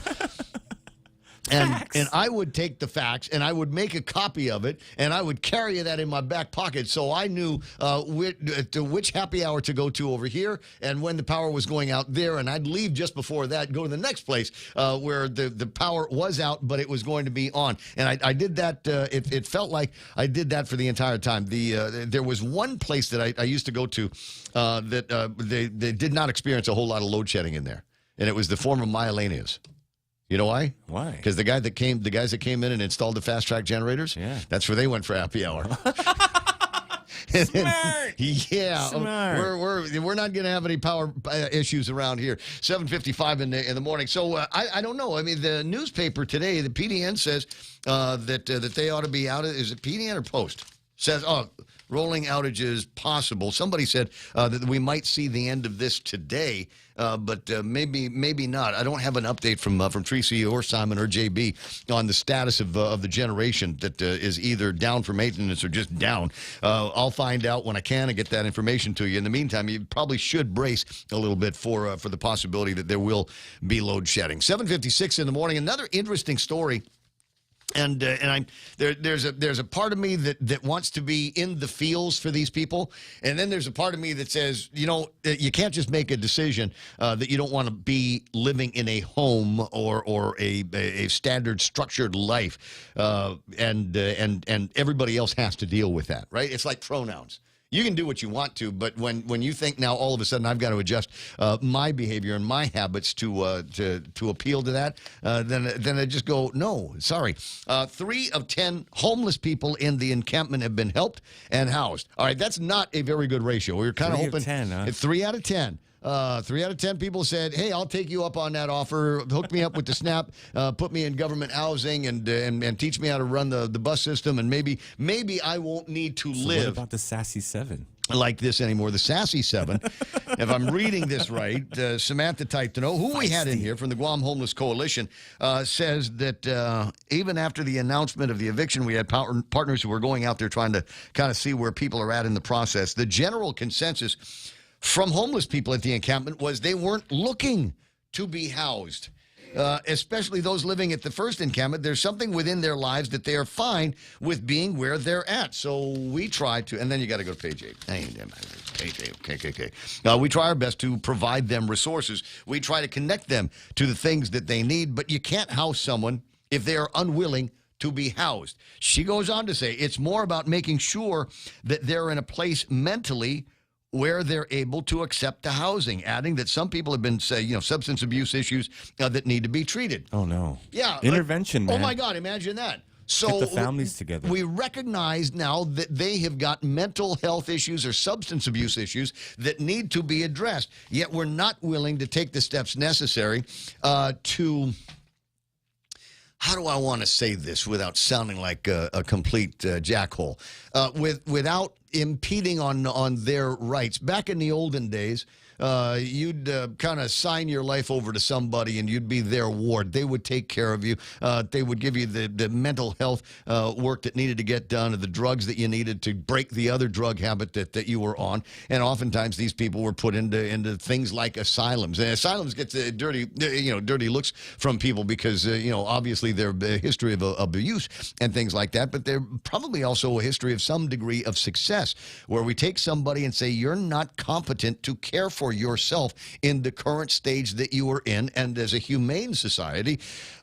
And I would take the fax, and I would make a copy of it, and I would carry that in my back pocket so I knew which happy hour to go to over here and when the power was going out there, and I'd leave just before that, go to the next place where the power was out, but it was going to be on. And I did that. It felt like I did that for the entire time. There was one place that I used to go to that they did not experience a whole lot of load shedding in there, and it was the former Myelanias. You know why? Why? Because the guys that came in and installed the fast track generators, that's where they went for happy hour. Smart. Yeah. Smart. We're not going to have any power issues around here. 7:55 in the morning. So I don't know. I mean, the newspaper today, the PDN says that they ought to be out. Is it PDN or Post? Says, rolling outages possible. Somebody said that we might see the end of this today, but maybe not. I don't have an update from Tracy or Simon or JB on the status of the generation that is either down for maintenance or just down. I'll find out when I can and get that information to you. In the meantime, you probably should brace a little bit for the possibility that there will be load shedding. 7:56 in the morning. Another interesting story. And there's a part of me that wants to be in the feels for these people, and then there's a part of me that says, you can't just make a decision that you don't want to be living in a home or a standard structured life, and everybody else has to deal with that, right? It's like pronouns. You can do what you want to, but when you think now all of a sudden I've got to adjust my behavior and my habits to appeal to that, then I just go, no, sorry. 3 of 10 homeless people in the encampment have been helped and housed. All right, that's not a very good ratio. We were kind of hoping 3 out of 10, huh? 3 out of 10. 3 out of 10 people said, hey, I'll take you up on that offer. Hook me up with the SNAP, put me in government housing, and teach me how to run the bus system, and maybe I won't need to live. What about the Sassy 7? Like this anymore. The Sassy 7, if I'm reading this right, Samantha typed to know who we had in here from the Guam Homeless Coalition, says that even after the announcement of the eviction, we had partners who were going out there trying to kind of see where people are at in the process. The general consensus from homeless people at the encampment was they weren't looking to be housed. especially those living at the first encampment. There's something within their lives that they are fine with being where they're at. So we try to, and then you got to go to page 8. Page 8, okay. We try our best to provide them resources. We try to connect them to the things that they need, but you can't house someone if they are unwilling to be housed. She goes on to say it's more about making sure that they're in a place mentally where they're able to accept the housing, adding that some people have been, substance abuse issues that need to be treated. Oh, no. Yeah. Intervention, man. Oh, my God, imagine that. So get the families together. We recognize now that they have got mental health issues or substance abuse issues that need to be addressed, yet we're not willing to take the steps necessary to... How do I want to say this without sounding like a complete jackhole? Without impeding on their rights. Back in the olden days, you'd kind of sign your life over to somebody and you'd be their ward. They would take care of you. They would give you the mental health work that needed to get done, or the drugs that you needed to break the other drug habit that you were on. And oftentimes these people were put into things like asylums. And asylums get dirty looks from people because, obviously they're a history of abuse and things like that. But they're probably also a history of some degree of success, where we take somebody and say, you're not competent to care for yourself in the current stage that you are in. And as a humane society,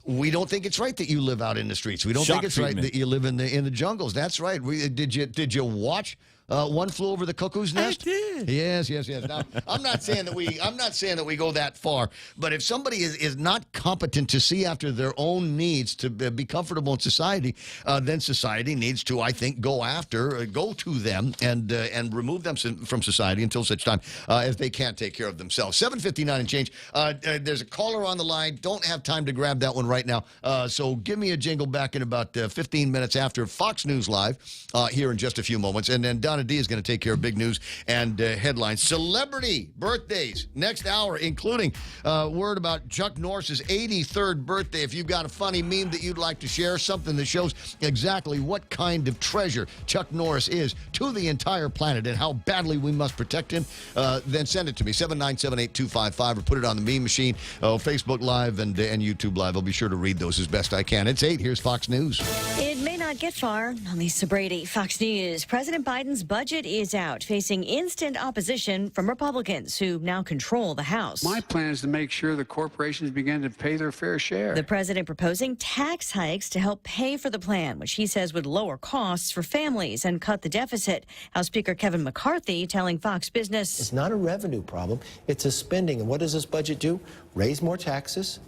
we don't think it's right that you live out in the streets. We don't think it's right that you live in the jungles. That's right. Did you watch One Flew Over the Cuckoo's Nest? I did. Yes. Now, I'm not saying that we go that far, but if somebody is not competent to see after their own needs to be comfortable in society, then society needs to, I think, go to them and remove them from society until such time as they can't take care of themselves. 7:59 and change. There's a caller on the line. Don't have time to grab that one right now. So give me a jingle back in about 15 minutes after Fox News Live here in just a few moments. And then Donna D is going to take care of big news and headlines. Celebrity birthdays next hour, including word about Chuck Norris's 83rd birthday. If you've got a funny meme that you'd like to share, something that shows exactly what kind of treasure Chuck Norris is to the entire planet and how badly we must protect him, then send it to me, 7978255, or put it on the meme machine, Facebook Live and YouTube Live. I'll be sure to read those as best I can. It's 8. Here's Fox News. It may not get far. I'm Lisa Brady, Fox News. President Biden's budget is out, facing instant opposition from Republicans who now control the House. My plan is to make sure the corporations begin to pay their fair share. The president proposing tax hikes to help pay for the plan, which he says would lower costs for families and cut the deficit. House Speaker Kevin McCarthy telling Fox Business, it's not a revenue problem, it's a spending. And what does this budget do? Raise more taxes,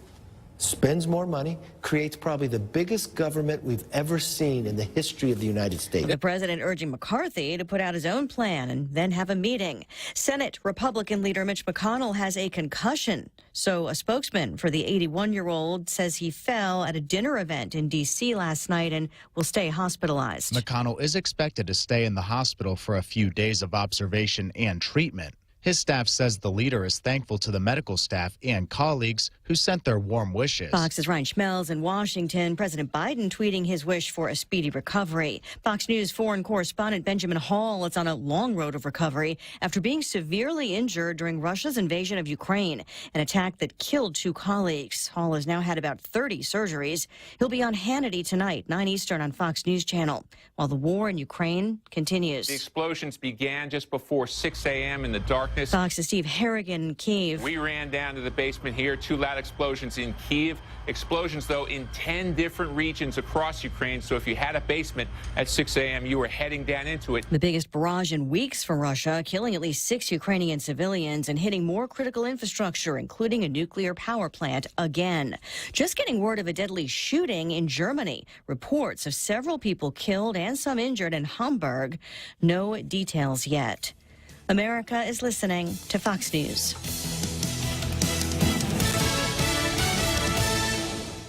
spends more money, creates probably the biggest government we've ever seen in the history of the United States. The president urging McCarthy to put out his own plan and then have a meeting. Senate Republican leader Mitch McConnell has a concussion. So a spokesman for the 81-year-old says he fell at a dinner event in D.C. last night and will stay hospitalized. McConnell is expected to stay in the hospital for a few days of observation and treatment. His staff says the leader is thankful to the medical staff and colleagues who sent their warm wishes. Fox's Ryan Schmelz in Washington. President Biden tweeting his wish for a speedy recovery. Fox News foreign correspondent Benjamin Hall is on a long road of recovery after being severely injured during Russia's invasion of Ukraine, an attack that killed 2 colleagues. Hall has now had about 30 surgeries. He'll be on Hannity tonight, 9 Eastern on Fox News Channel, while the war in Ukraine continues. The explosions began just before 6 a.m. in the dark. Fox's Steve Harrigan in Kyiv. We ran down to the basement here. 2 loud explosions in Kyiv. Explosions, though, in 10 different regions across Ukraine. So if you had a basement at 6 a.m., you were heading down into it. The biggest barrage in weeks for Russia, killing at least 6 Ukrainian civilians and hitting more critical infrastructure, including a nuclear power plant again. Just getting word of a deadly shooting in Germany. Reports of several people killed and some injured in Hamburg. No details yet. America is listening to Fox News.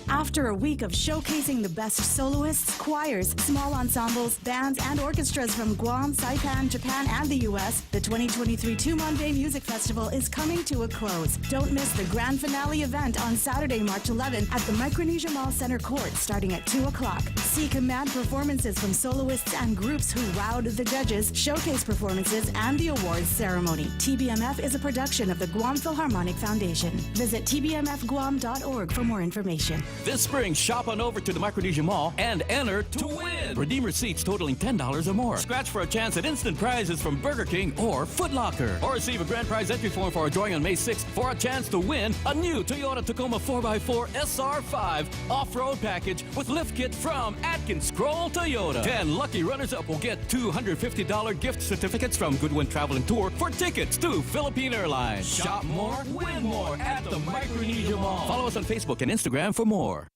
After After a week of showcasing the best soloists, choirs, small ensembles, bands, and orchestras from Guam, Saipan, Japan, and the U.S., the 2023 Tumonday Music Festival is coming to a close. Don't miss the grand finale event on Saturday, March 11 at the Micronesia Mall Center Court starting at 2 o'clock. See command performances from soloists and groups who wowed the judges, showcase performances, and the awards ceremony. TBMF is a production of the Guam Philharmonic Foundation. Visit tbmfguam.org for more information. This spring, shop on over to the Micronesia Mall and enter to win. Redeem receipts totaling $10 or more. Scratch for a chance at instant prizes from Burger King or Foot Locker. Or receive a grand prize entry form for a drawing on May 6th for a chance to win a new Toyota Tacoma 4x4 SR5 off-road package with lift kit from Atkins Scroll Toyota. 10 lucky runners-up will get $250 gift certificates from Goodwin Travel and Tour for tickets to Philippine Airlines. Shop more, win more at the Micronesia Mall. Follow us on Facebook and Instagram for more.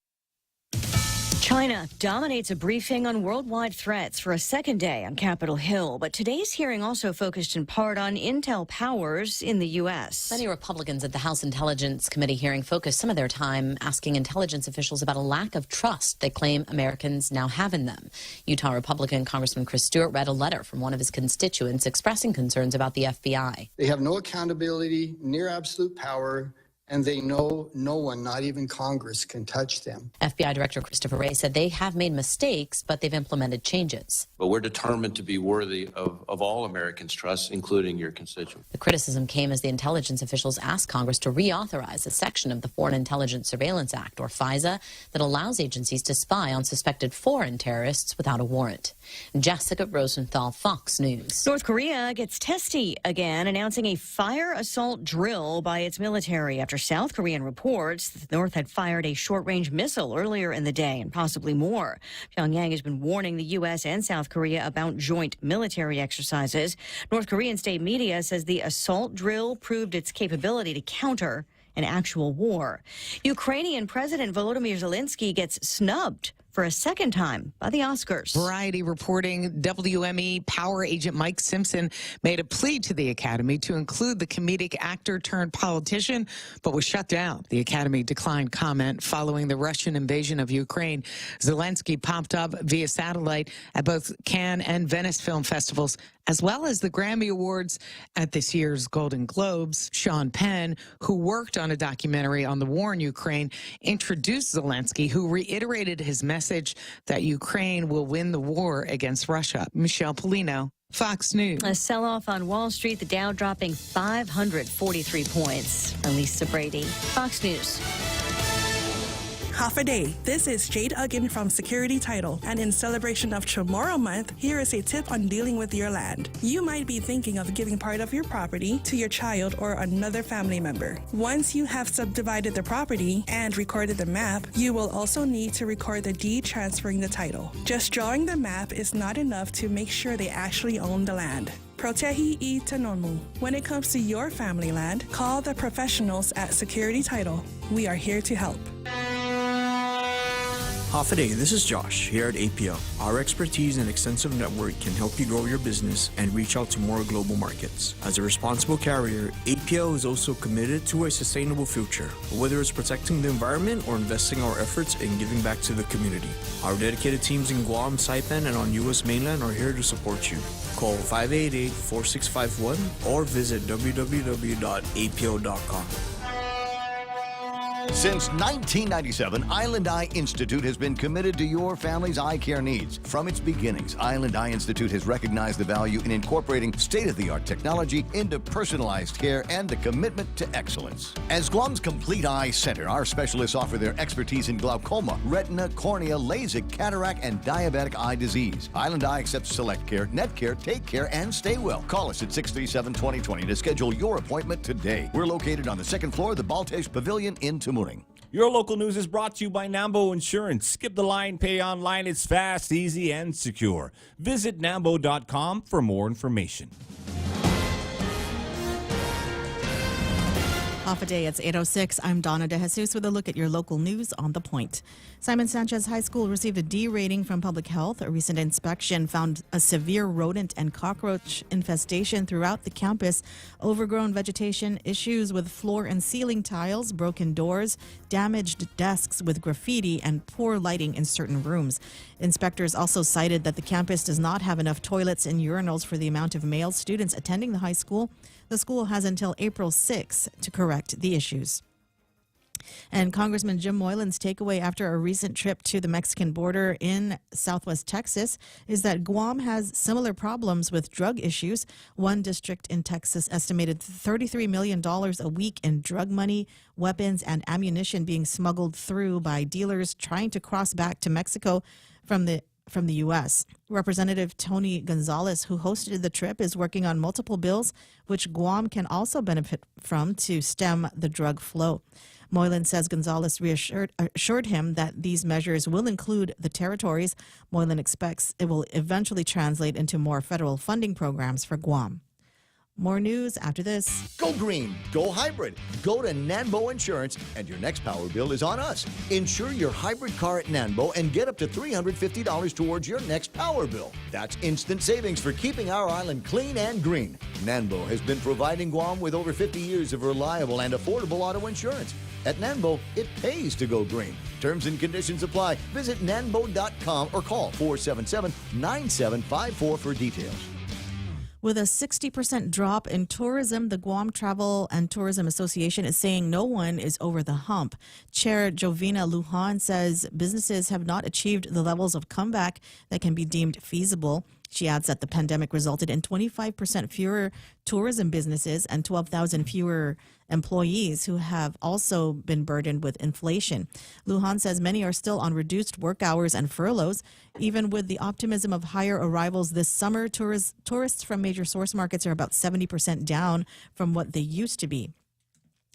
China dominates a briefing on worldwide threats for a second day on Capitol Hill, but today's hearing also focused in part on intel powers in the U.S. Many Republicans at the House Intelligence Committee hearing focused some of their time asking intelligence officials about a lack of trust they claim Americans now have in them. Utah Republican Congressman Chris Stewart read a letter from one of his constituents expressing concerns about the FBI. They have no accountability, near absolute power, and they know no one, not even Congress, can touch them. FBI Director Christopher Wray said they have made mistakes, but they've implemented changes. But we're determined to be worthy of all Americans' trust, including your constituents. The criticism came as the intelligence officials asked Congress to reauthorize a section of the Foreign Intelligence Surveillance Act, or FISA, that allows agencies to spy on suspected foreign terrorists without a warrant. Jessica Rosenthal, Fox News. North Korea gets testy again, announcing a fire assault drill by its military after South Korean reports that the North had fired a short-range missile earlier in the day and possibly more. Pyongyang has been warning the U.S. and South Korea about joint military exercises. North Korean state media says the assault drill proved its capability to counter an actual war. Ukrainian President Volodymyr Zelensky gets snubbed for a second time by the Oscars. Variety reporting WME power agent Mike Simpson made a plea to the Academy to include the comedic actor turned politician, but was shut down. The Academy declined comment following the Russian invasion of Ukraine. Zelensky popped up via satellite at both Cannes and Venice film festivals, as well as the Grammy Awards at this year's Golden Globes. Sean Penn, who worked on a documentary on the war in Ukraine, introduced Zelensky, who reiterated his message that Ukraine will win the war against Russia. Michelle Polino, Fox News. A sell-off on Wall Street, the Dow dropping 543 points. Elisa Brady, Fox News. Half a day. This is Jade Uggan from Security Title, and in celebration of Tomorrow Month, here is a tip on dealing with your land. You might be thinking of giving part of your property to your child or another family member. Once you have subdivided the property and recorded the map, you will also need to record the deed transferring the title. Just drawing the map is not enough to make sure they actually own the land. Protehi I Tanonmu. When it comes to your family land, call the professionals at Security Title. We are here to help. Half a day, this is Josh here at APL. Our expertise and extensive network can help you grow your business and reach out to more global markets. As a responsible carrier, APL is also committed to a sustainable future, whether it's protecting the environment or investing our efforts in giving back to the community. Our dedicated teams in Guam, Saipan, and on U.S. mainland are here to support you. Call 588-4651 or visit www.apl.com. Since 1997, Island Eye Institute has been committed to your family's eye care needs. From its beginnings, Island Eye Institute has recognized the value in incorporating state-of-the-art technology into personalized care and the commitment to excellence. As Guam's complete eye center, our specialists offer their expertise in glaucoma, retina, cornea, LASIK, cataract, and diabetic eye disease. Island Eye accepts Select Care, Net Care, Take Care, and Stay Well. Call us at 637-2020 to schedule your appointment today. We're located on the second floor of the Baltesh Pavilion in Tamuning. Your local news is brought to you by Nambo Insurance. Skip the line, pay online. It's fast, easy, and secure. Visit Nambo.com for more information. Half a day, it's 8:06. I'm Donna De Jesus with a look at your local news on The Point. Simon Sanchez High School received a D rating from Public Health. A recent inspection found a severe rodent and cockroach infestation throughout the campus, overgrown vegetation, issues with floor and ceiling tiles, broken doors, damaged desks with graffiti and poor lighting in certain rooms. Inspectors also cited that the campus does not have enough toilets and urinals for the amount of male students attending the high school. The school has until April 6 to correct the issues. And Congressman Jim Moylan's takeaway after a recent trip to the Mexican border in southwest Texas is that Guam has similar problems with drug issues. One district in Texas estimated $33 million a week in drug money, weapons, and ammunition being smuggled through by dealers trying to cross back to Mexico from the U.S. Representative Tony Gonzalez, who hosted the trip, is working on multiple bills which Guam can also benefit from to stem the drug flow. Moylan says Gonzalez assured him that these measures will include the territories. Moylan expects it will eventually translate into more federal funding programs for Guam. More news after this. Go green, go hybrid, go to Nanbo Insurance, and your next power bill is on us. Insure your hybrid car at Nanbo and get up to $350 towards your next power bill. That's instant savings for keeping our island clean and green. Nanbo has been providing Guam with over 50 years of reliable and affordable auto insurance. At Nanbo, it pays to go green. Terms and conditions apply. Visit nanbo.com or call 477-9754 for details. With a 60% drop in tourism, the Guam Travel and Tourism Association is saying no one is over the hump. Chair Jovina Lujan says businesses have not achieved the levels of comeback that can be deemed feasible. She adds that the pandemic resulted in 25% fewer tourism businesses and 12,000 fewer employees who have also been burdened with inflation. Lujan says many are still on reduced work hours and furloughs. Even with the optimism of higher arrivals this summer, tourists from major source markets are about 70% down from what they used to be.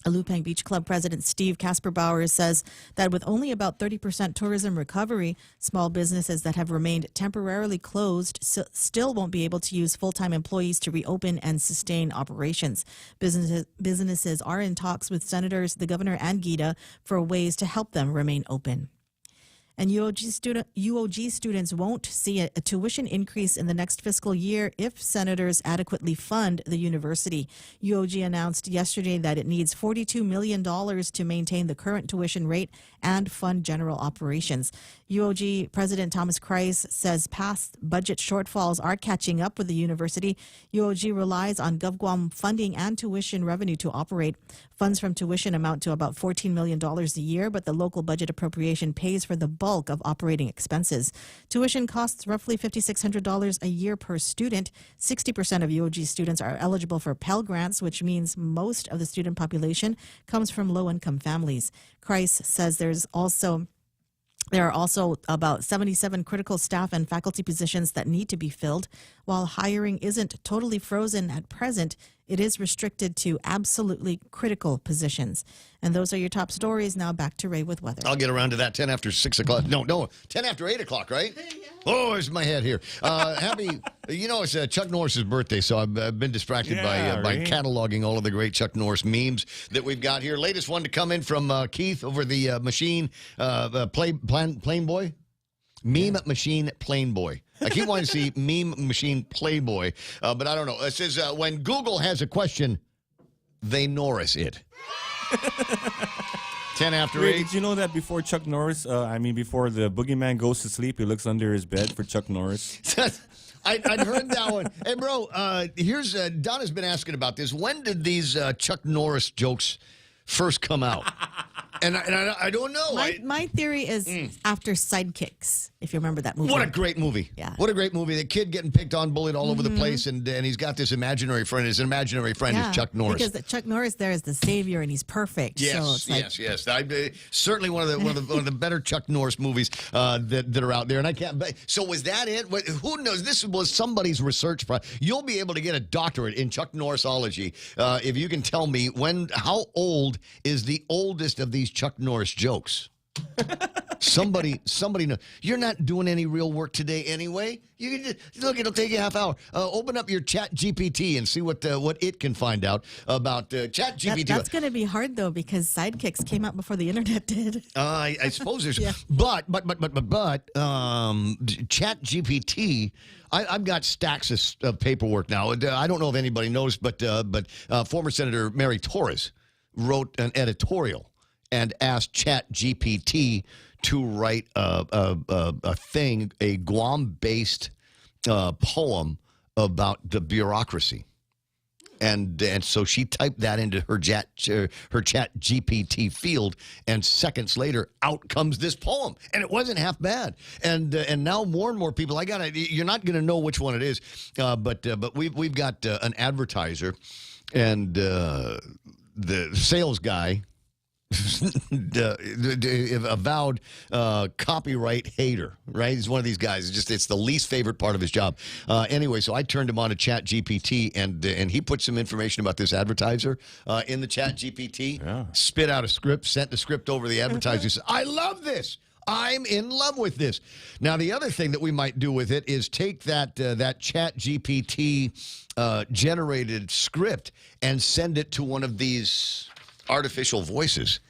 Alupang Beach Club President Steve Kasperbauer says that with only about 30% tourism recovery, small businesses that have remained temporarily closed still won't be able to use full-time employees to reopen and sustain operations. Businesses are in talks with senators, the governor, and GIDA for ways to help them remain open. And UOG students won't see a tuition increase in the next fiscal year if senators adequately fund the university. UOG announced yesterday that it needs $42 million to maintain the current tuition rate and fund general operations. UOG President Thomas Kreis says past budget shortfalls are catching up with the university. UOG relies on GovGuam funding and tuition revenue to operate. Funds from tuition amount to about $14 million a year, but the local budget appropriation pays for the bulk of operating expenses. Tuition costs roughly $5,600 a year per student. 60% of UOG students are eligible for Pell Grants, which means most of the student population comes from low-income families. Kreis says there are also about 77 critical staff and faculty positions that need to be filled. While hiring isn't totally frozen at present, it is restricted to absolutely critical positions. And those are your top stories. Now back to Ray with weather. I'll get around to that 10 after 6 o'clock. No, 10 after 8 o'clock, right? Yeah. Oh, there's my head here. It's Chuck Norris's birthday, so I've been distracted by cataloging all of the great Chuck Norris memes that we've got here. Latest one to come in from Keith over the machine, Plain Boy. Meme Machine Plain Boy. I keep wanting to see Meme Machine Playboy, but I don't know. It says, when Google has a question, they Norris it. 10 after 8. Did you know that before Chuck Norris, before the boogeyman goes to sleep, he looks under his bed for Chuck Norris? I'd heard that one. Hey, bro, here's Donna's been asking about this. When did these Chuck Norris jokes first come out? And I don't know. My theory is after Sidekicks, if you remember that movie. What a great movie. Yeah. What a great movie. The kid getting picked on, bullied all over the place, and he's got this imaginary friend. His imaginary friend is Chuck Norris. Because Chuck Norris there is the savior, and he's perfect. Yes, so yes. Certainly one of the better Chuck Norris movies that are out there. And I can't. So was that it? Who knows? This was somebody's research project. You'll be able to get a doctorate in Chuck Norrisology if you can tell me how old is the oldest of these Chuck Norris jokes. Somebody know. You're not doing any real work today anyway. You can just, look, it'll take you a half hour. Open up your Chat GPT and see what it can find out about Chat GPT. That's going to be hard though, because Sidekicks came out before the internet did. I suppose there's but Chat GPT. I've got stacks of paperwork now. I don't know if anybody knows, but former Senator Mary Torres wrote an editorial and asked ChatGPT to write a thing, a Guam-based poem about the bureaucracy. And so she typed that into her chat GPT field, and seconds later, out comes this poem, and it wasn't half bad. And now more and more people, you're not going to know which one it is, but we've got an advertiser, and the sales guy. The avowed copyright hater, right? He's one of these guys. It's the least favorite part of his job. Anyway, so I turned him on to ChatGPT, and he put some information about this advertiser in the ChatGPT, spit out a script, sent the script over to the advertiser. He said, I love this. I'm in love with this. Now, the other thing that we might do with it is take that ChatGPT generated script and send it to one of these artificial voices,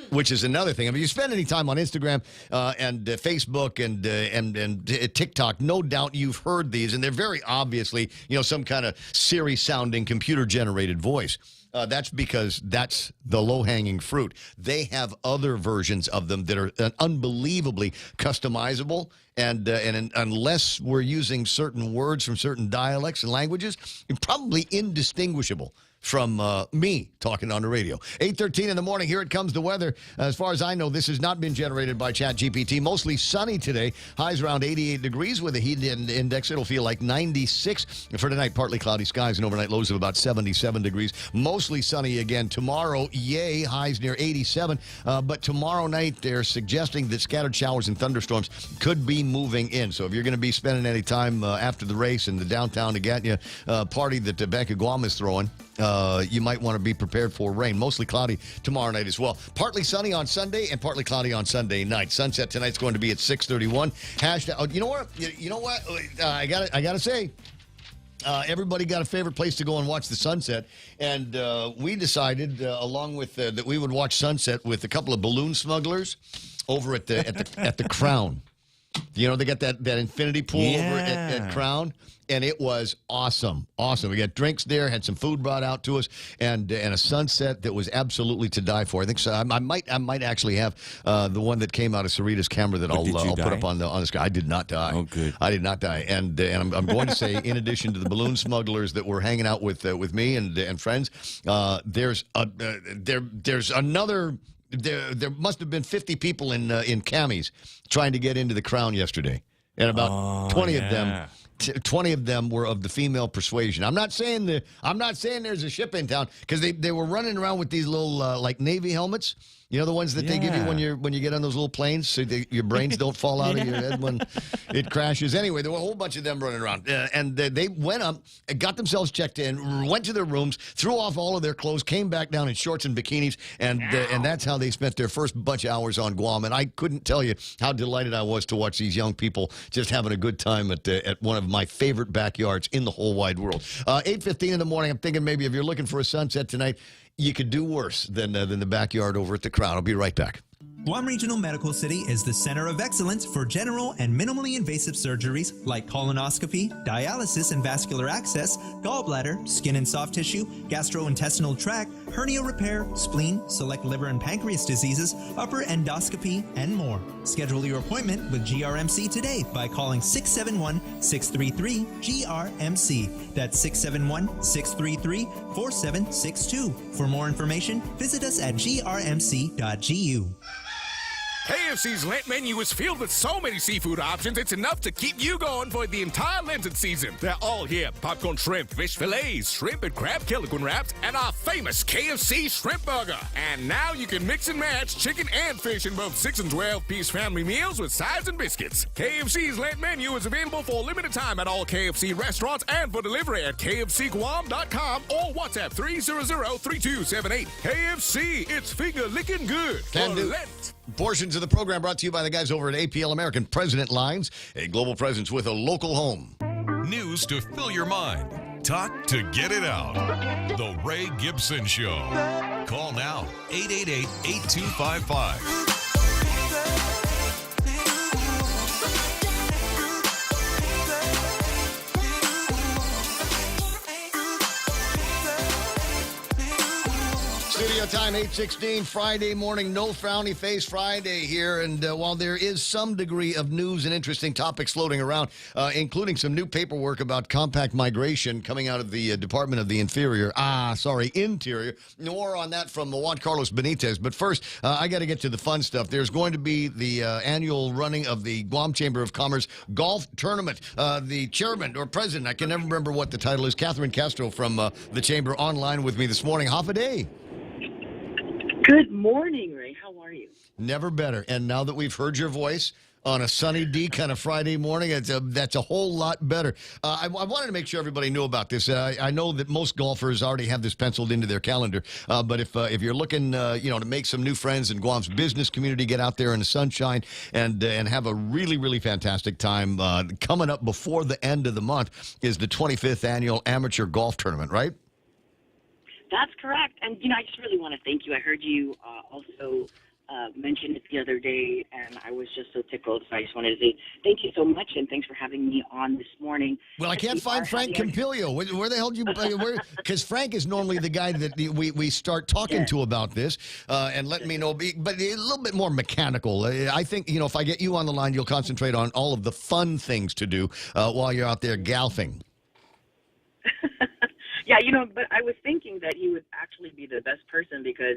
which is another thing. I mean, you spend any time on Instagram and Facebook and TikTok, no doubt you've heard these, and they're very obviously, some kind of Siri-sounding computer-generated voice. That's because that's the low-hanging fruit. They have other versions of them that are unbelievably customizable, and unless we're using certain words from certain dialects and languages, probably indistinguishable from me talking on the radio. 8:13 in the morning, here it comes, the weather. As far as I know, this has not been generated by ChatGPT. Mostly sunny today. Highs around 88 degrees with a heat index. It'll feel like 96. For tonight, partly cloudy skies and overnight lows of about 77 degrees. Mostly sunny again tomorrow. Yay, highs near 87. But tomorrow night, they're suggesting that scattered showers and thunderstorms could be moving in. So if you're going to be spending any time after the race in the downtown Agatia party that Bank of Guam is throwing, you might want to be prepared for rain. Mostly cloudy tomorrow night as well. Partly sunny on Sunday and partly cloudy on Sunday night. Sunset tonight's going to be at 6:31. Hashtag. You know what? I gotta say, everybody got a favorite place to go and watch the sunset, and we decided, along with that, we would watch sunset with a couple of balloon smugglers over at the Crown. They got that infinity pool over at Crown. And it was awesome. We got drinks there, had some food brought out to us, and a sunset that was absolutely to die for. I think so. I might actually have the one that came out of Sarita's camera that I'll put up on the screen. I did not die. Oh, good. I did not die. And I'm going to say, in addition to the balloon smugglers that were hanging out with me and friends, there's another. There must have been 50 people in camis trying to get into the Crown yesterday, and about 20 of them. 20 of them were of the female persuasion. I'm not saying there's a ship in town, because they were running around with these little like Navy helmets. The ones that they give you when you get on those little planes, so your brains don't fall out of your head when it crashes. Anyway, there were a whole bunch of them running around, and they went up, got themselves checked in, went to their rooms, threw off all of their clothes, came back down in shorts and bikinis, and that's how they spent their first bunch of hours on Guam. And I couldn't tell you how delighted I was to watch these young people just having a good time at one of my favorite backyards in the whole wide world. 8:15 in the morning. I'm thinking maybe if you're looking for a sunset tonight, you could do worse than the backyard over at the Crown. I'll be right back. Guam Regional Medical City is the center of excellence for general and minimally invasive surgeries like colonoscopy, dialysis and vascular access, gallbladder, skin and soft tissue, gastrointestinal tract, hernia repair, spleen, select liver and pancreas diseases, upper endoscopy, and more. Schedule your appointment with GRMC today by calling 671-633-GRMC. That's 671-633-4762. For more information, visit us at grmc.gu. KFC's Lent menu is filled with so many seafood options, it's enough to keep you going for the entire Lenten season. They're all here. Popcorn shrimp, fish fillets, shrimp and crab Killiquin wraps, and our famous KFC shrimp burger. And now you can mix and match chicken and fish in both 6 and 12-piece family meals with sides and biscuits. KFC's Lent menu is available for a limited time at all KFC restaurants and for delivery at kfcguam.com or WhatsApp 300-3278. KFC, it's finger-licking good for Lent. Portions of the program brought to you by the guys over at APL American President Lines, a global presence with a local home. News to fill your mind. Talk to get it out. The Ray Gibson Show. Call now, 888-8255. Studio time, 8:16, Friday morning, no frowny face Friday here. And while there is some degree of news and interesting topics floating around, including some new paperwork about compact migration coming out of the Department of the Interior. More on that from Juan Carlos Benitez. But first, I got to get to the fun stuff. There's going to be the annual running of the Guam Chamber of Commerce golf tournament. The chairman or president, I can never remember what the title is, Catherine Castro from the Chamber, online with me this morning. Half a day. Good morning, Ray. How are you? Never better. And now that we've heard your voice on a sunny D kind of Friday morning, that's a whole lot better. I wanted to make sure everybody knew about this. I know that most golfers already have this penciled into their calendar, but if you're looking, to make some new friends in Guam's business community, get out there in the sunshine and have a really, really fantastic time. Coming up before the end of the month is the 25th annual amateur golf tournament, right? That's correct. And, I just really want to thank you. I heard you also mention it the other day, and I was just so tickled. So I just wanted to say thank you so much, and thanks for having me on this morning. Well, I can't find Frank Campilio. Where the hell did you? Because Frank is normally the guy that we start talking to about this and letting me know, but a little bit more mechanical. I think, if I get you on the line, you'll concentrate on all of the fun things to do while you're out there golfing. Yeah, but I was thinking that he would actually be the best person because,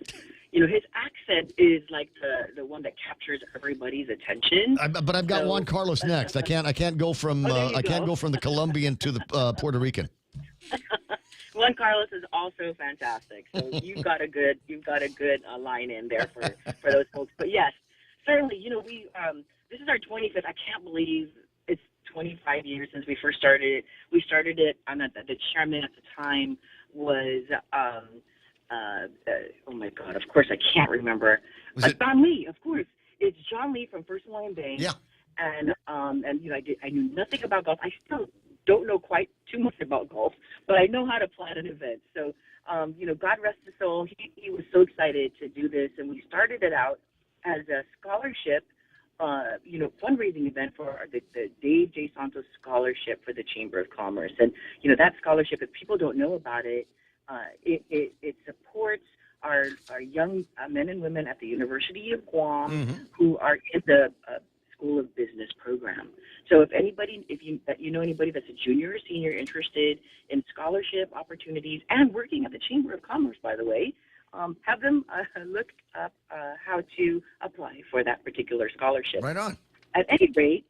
his accent is like the one that captures everybody's attention. But I've got Juan Carlos next. I can't go from can't go from the Colombian to the Puerto Rican. Juan Carlos is also fantastic. So you've got a good line in there for those folks. But yes, certainly, we this is our 25th. I can't believe it's 25 years since we first started it. We started it, and the chairman at the time was, oh my God, of course I can't remember. John Lee, of course. It's John Lee from First Hawaiian Bank. Yeah. And I knew nothing about golf. I still don't know quite too much about golf, but I know how to plan an event. So, God rest his soul. He was so excited to do this, and we started it out as a scholarship fundraising event for the Dave J. Santos Scholarship for the Chamber of Commerce. And, that scholarship, if people don't know about it, it supports our young men and women at the University of Guam who are in the School of Business program. So if you know anybody that's a junior or senior interested in scholarship opportunities and working at the Chamber of Commerce, by the way, have them look up how to apply for that particular scholarship. Right on. At any rate,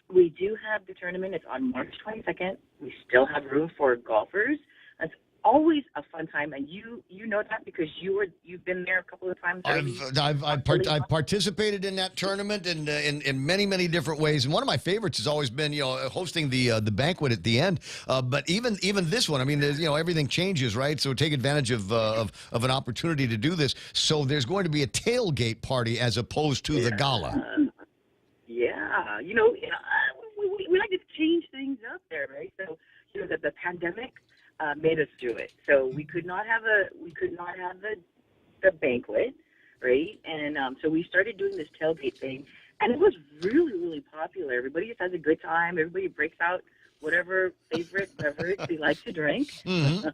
we do have the tournament. It's on March 22nd. We still have room for golfers. It's always a fun time, and you know that because you've been there a couple of times already. I've participated in that tournament in many different ways, and one of my favorites has always been hosting the banquet at the end. But even this one, I mean, everything changes, right? So take advantage of an opportunity to do this. So there's going to be a tailgate party as opposed to the gala. Yeah, we like to change things up there, right? So the pandemic made us do it. So we could not have the banquet, right? And so we started doing this tailgate thing, and it was really, really popular. Everybody just has a good time. Everybody breaks out whatever favorite beverage they like to drink. Mm-hmm.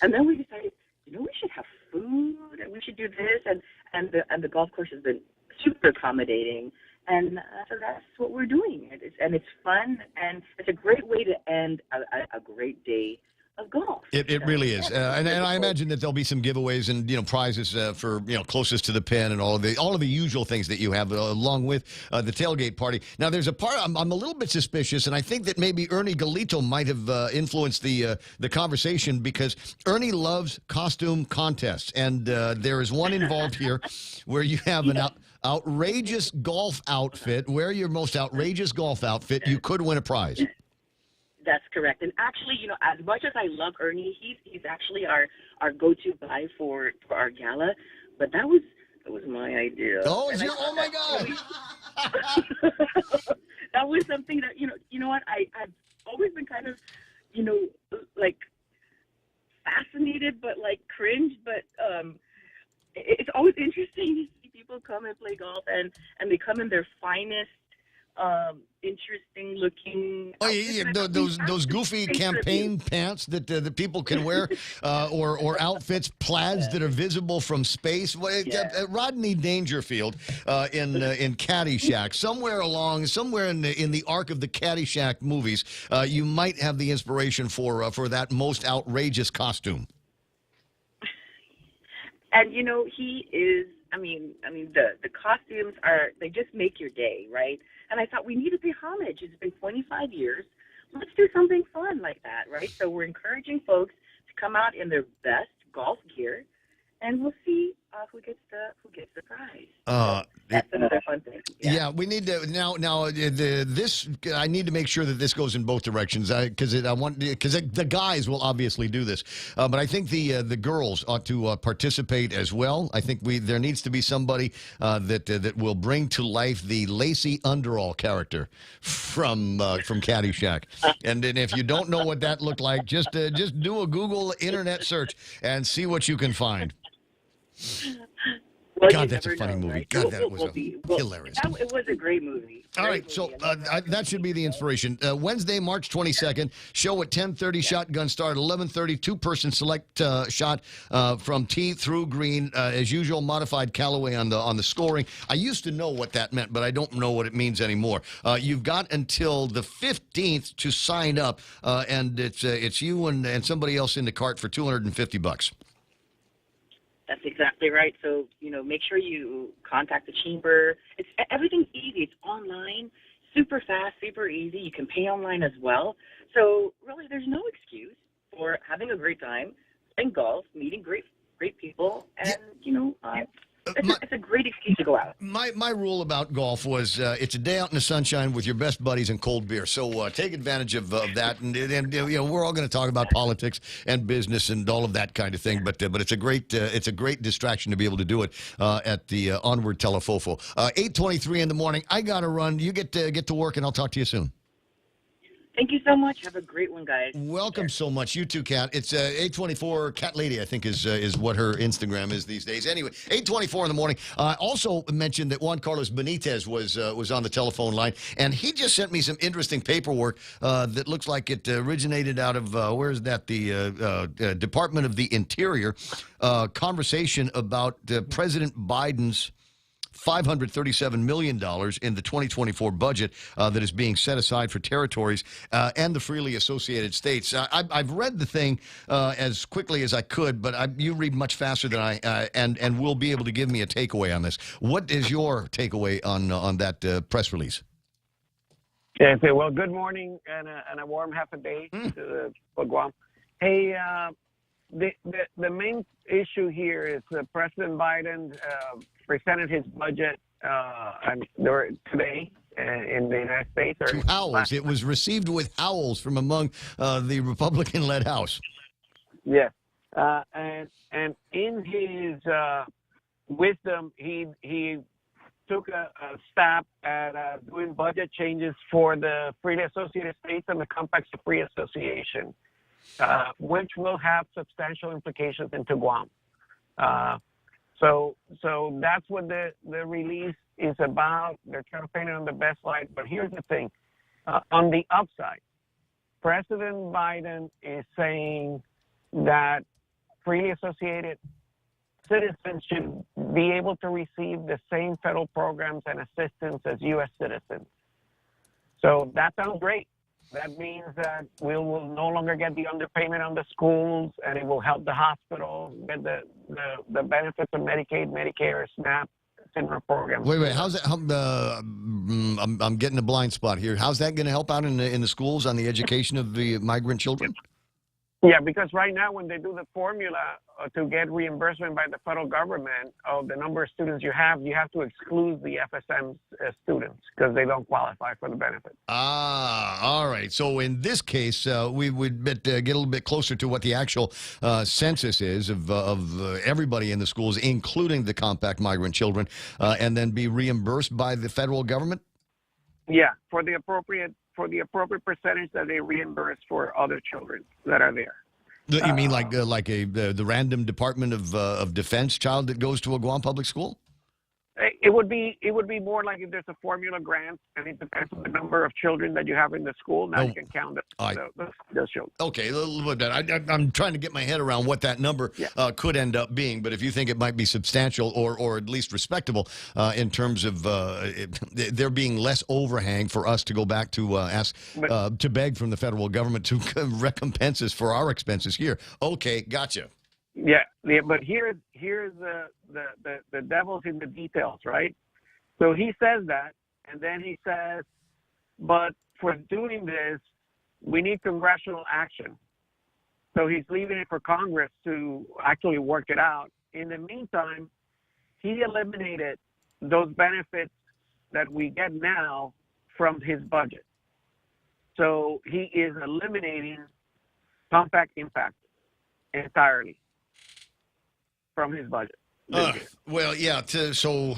And then we decided, we should have food, and we should do this, and the golf course has been super accommodating. And so that's what we're doing. It's fun, and it's a great way to end a great day of golf. It really is, and I imagine that there'll be some giveaways and prizes for closest to the pin and all of the usual things that you have along with the tailgate party. Now there's a part I'm a little bit suspicious, and I think that maybe Ernie Galito might have influenced the conversation because Ernie loves costume contests, and there is one involved here where you have an outrageous golf outfit. Wear your most outrageous golf outfit. You could win a prize. That's correct. And actually, as much as I love Ernie, he's actually our go-to guy for our gala. But that was my idea. Oh, oh my God! That was something that you know what I've always been kind of like fascinated, but like cringe. But it's always interesting to see people come and play golf, and they come in their finest interesting looking. Oh yeah, those goofy campaign pants that the people can wear, or outfits, plaids that are visible from space. Rodney Dangerfield in Caddyshack, somewhere in the arc of the Caddyshack movies, you might have the inspiration for that most outrageous costume. And he is. I mean, the costumes they just make your day, right? And I thought we need to pay homage. It's been 25 years. Let's do something fun like that, right? So we're encouraging folks to come out in their best golf gear, and we'll see who gets the prize. That's another fun thing. Yeah, we need to now. This I need to make sure that this goes in both directions because the guys will obviously do this, but I think the girls ought to participate as well. I think there needs to be somebody that will bring to life the Lacey Underall character from Caddyshack. And then if you don't know what that looked like, just do a Google internet search and see what you can find. Well, God, that's a funny movie. Right? God, that was hilarious. It was a great movie. All right, so that should be the inspiration. Wednesday, March 22nd, show at 10:30, shotgun start at 11:30, two-person select shot from tee through green. As usual, modified Callaway on the scoring. I used to know what that meant, but I don't know what it means anymore. You've got until the 15th to sign up, and it's you and somebody else in the cart for $250. That's exactly right. So, make sure you contact the chamber. Everything's easy. It's online, super fast, super easy. You can pay online as well. So, really, there's no excuse for having a great time, playing golf, meeting great people, and, it's a great excuse to go out. My rule about golf was it's a day out in the sunshine with your best buddies and cold beer. So take advantage of that. And we're all going to talk about politics and business and all of that kind of thing. But it's a great distraction to be able to do it at the Onward Telefofo. 8:23 in the morning. I got to run. You get to work, and I'll talk to you soon. Thank you so much. Have a great one, guys. Welcome so much. You too, Kat. It's 824 Cat Lady, I think, is what her Instagram is these days. Anyway, 8:24 in the morning. I also mentioned that Juan Carlos Benitez was on the telephone line, and he just sent me some interesting paperwork that looks like it originated out of, where is that? The Department of the Interior. Conversation about President Biden's $537 million in the 2024 budget that is being set aside for territories and the freely associated states. I've read the thing as quickly as I could, but you read much faster than I, and will be able to give me a takeaway on this. What is your takeaway on that press release? Yeah, well, good morning and a warm half a day to Guam. Hey, the main issue here is President Biden presented his budget today in the United States. To howls. It was received with howls from among the Republican-led House. Yes. And in his wisdom, he took a stab at doing budget changes for the freely associated states and the Compacts of Free Association, which will have substantial implications into Guam. So that's what the release is about. They're trying to paint it on the best light. But here's the thing. On the upside, President Biden is saying that freely associated citizens should be able to receive the same federal programs and assistance as U.S. citizens. So that sounds great. That means that we will no longer get the underpayment on the schools, and it will help the hospitals get the benefits of Medicaid, Medicare, SNAP, similar programs. Wait, how's that? I'm getting a blind spot here. How's that going to help out in the schools on the education of the migrant children? Yeah, because right now when they do the formula to get reimbursement by the federal government of the number of students you have to exclude the FSM students because they don't qualify for the benefit. All right. So in this case, we would get a little bit closer to what the actual census is of everybody in the schools, including the compact migrant children, and then be reimbursed by the federal government? Yeah, for the appropriate percentage that they reimburse for other children that are there. You mean like the random Department of Defense child that goes to a Guam public school? It would be more like if there's a formula grant, and it depends on the number of children that you have in the school. Now you can count the children. Okay, a little bit. I'm trying to get my head around what that number could end up being. But if you think it might be substantial or at least respectable in terms of there being less overhang for us to go back to ask to beg from the federal government to recompense us for our expenses here. Okay, gotcha. Yeah, but here's the devil's in the details, right? So he says that, and then he says, but for doing this, we need congressional action. So he's leaving it for Congress to actually work it out. In the meantime, he eliminated those benefits that we get now from his budget. So he is eliminating compact impact entirely from his budget. Well, yeah. So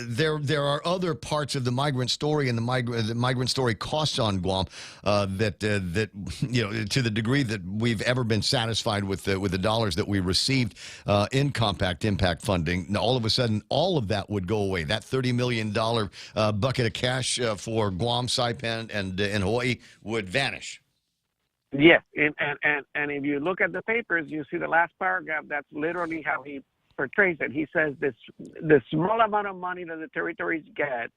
there are other parts of the migrant story and the migrant story costs on Guam that to the degree that we've ever been satisfied with the dollars that we received in compact impact funding. Now, all of a sudden, all of that would go away. That $30 million bucket of cash for Guam, Saipan, and Hawaii would vanish. Yes, and if you look at the papers, you see the last paragraph. That's literally how he portrays it. He says the small amount of money that the territories get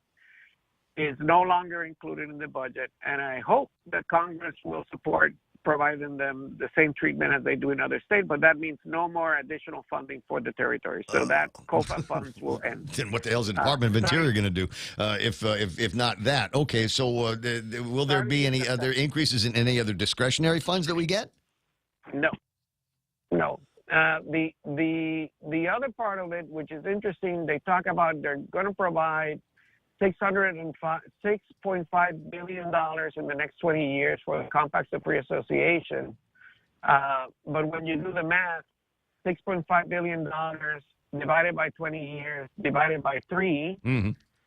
is no longer included in the budget, and I hope that Congress will support providing them the same treatment as they do in other states, but that means no more additional funding for the territory. So that COPA funds will end. Then what the hell is the Department of Interior going to do if not that? Okay, so will there be any other increases in any other discretionary funds that we get? No. The other part of it, which is interesting, they talk about they're going to provide $6.5 billion in the next 20 years for the Compact of Free Association. But when you do the math, $6.5 billion divided by 20 years, divided by 3,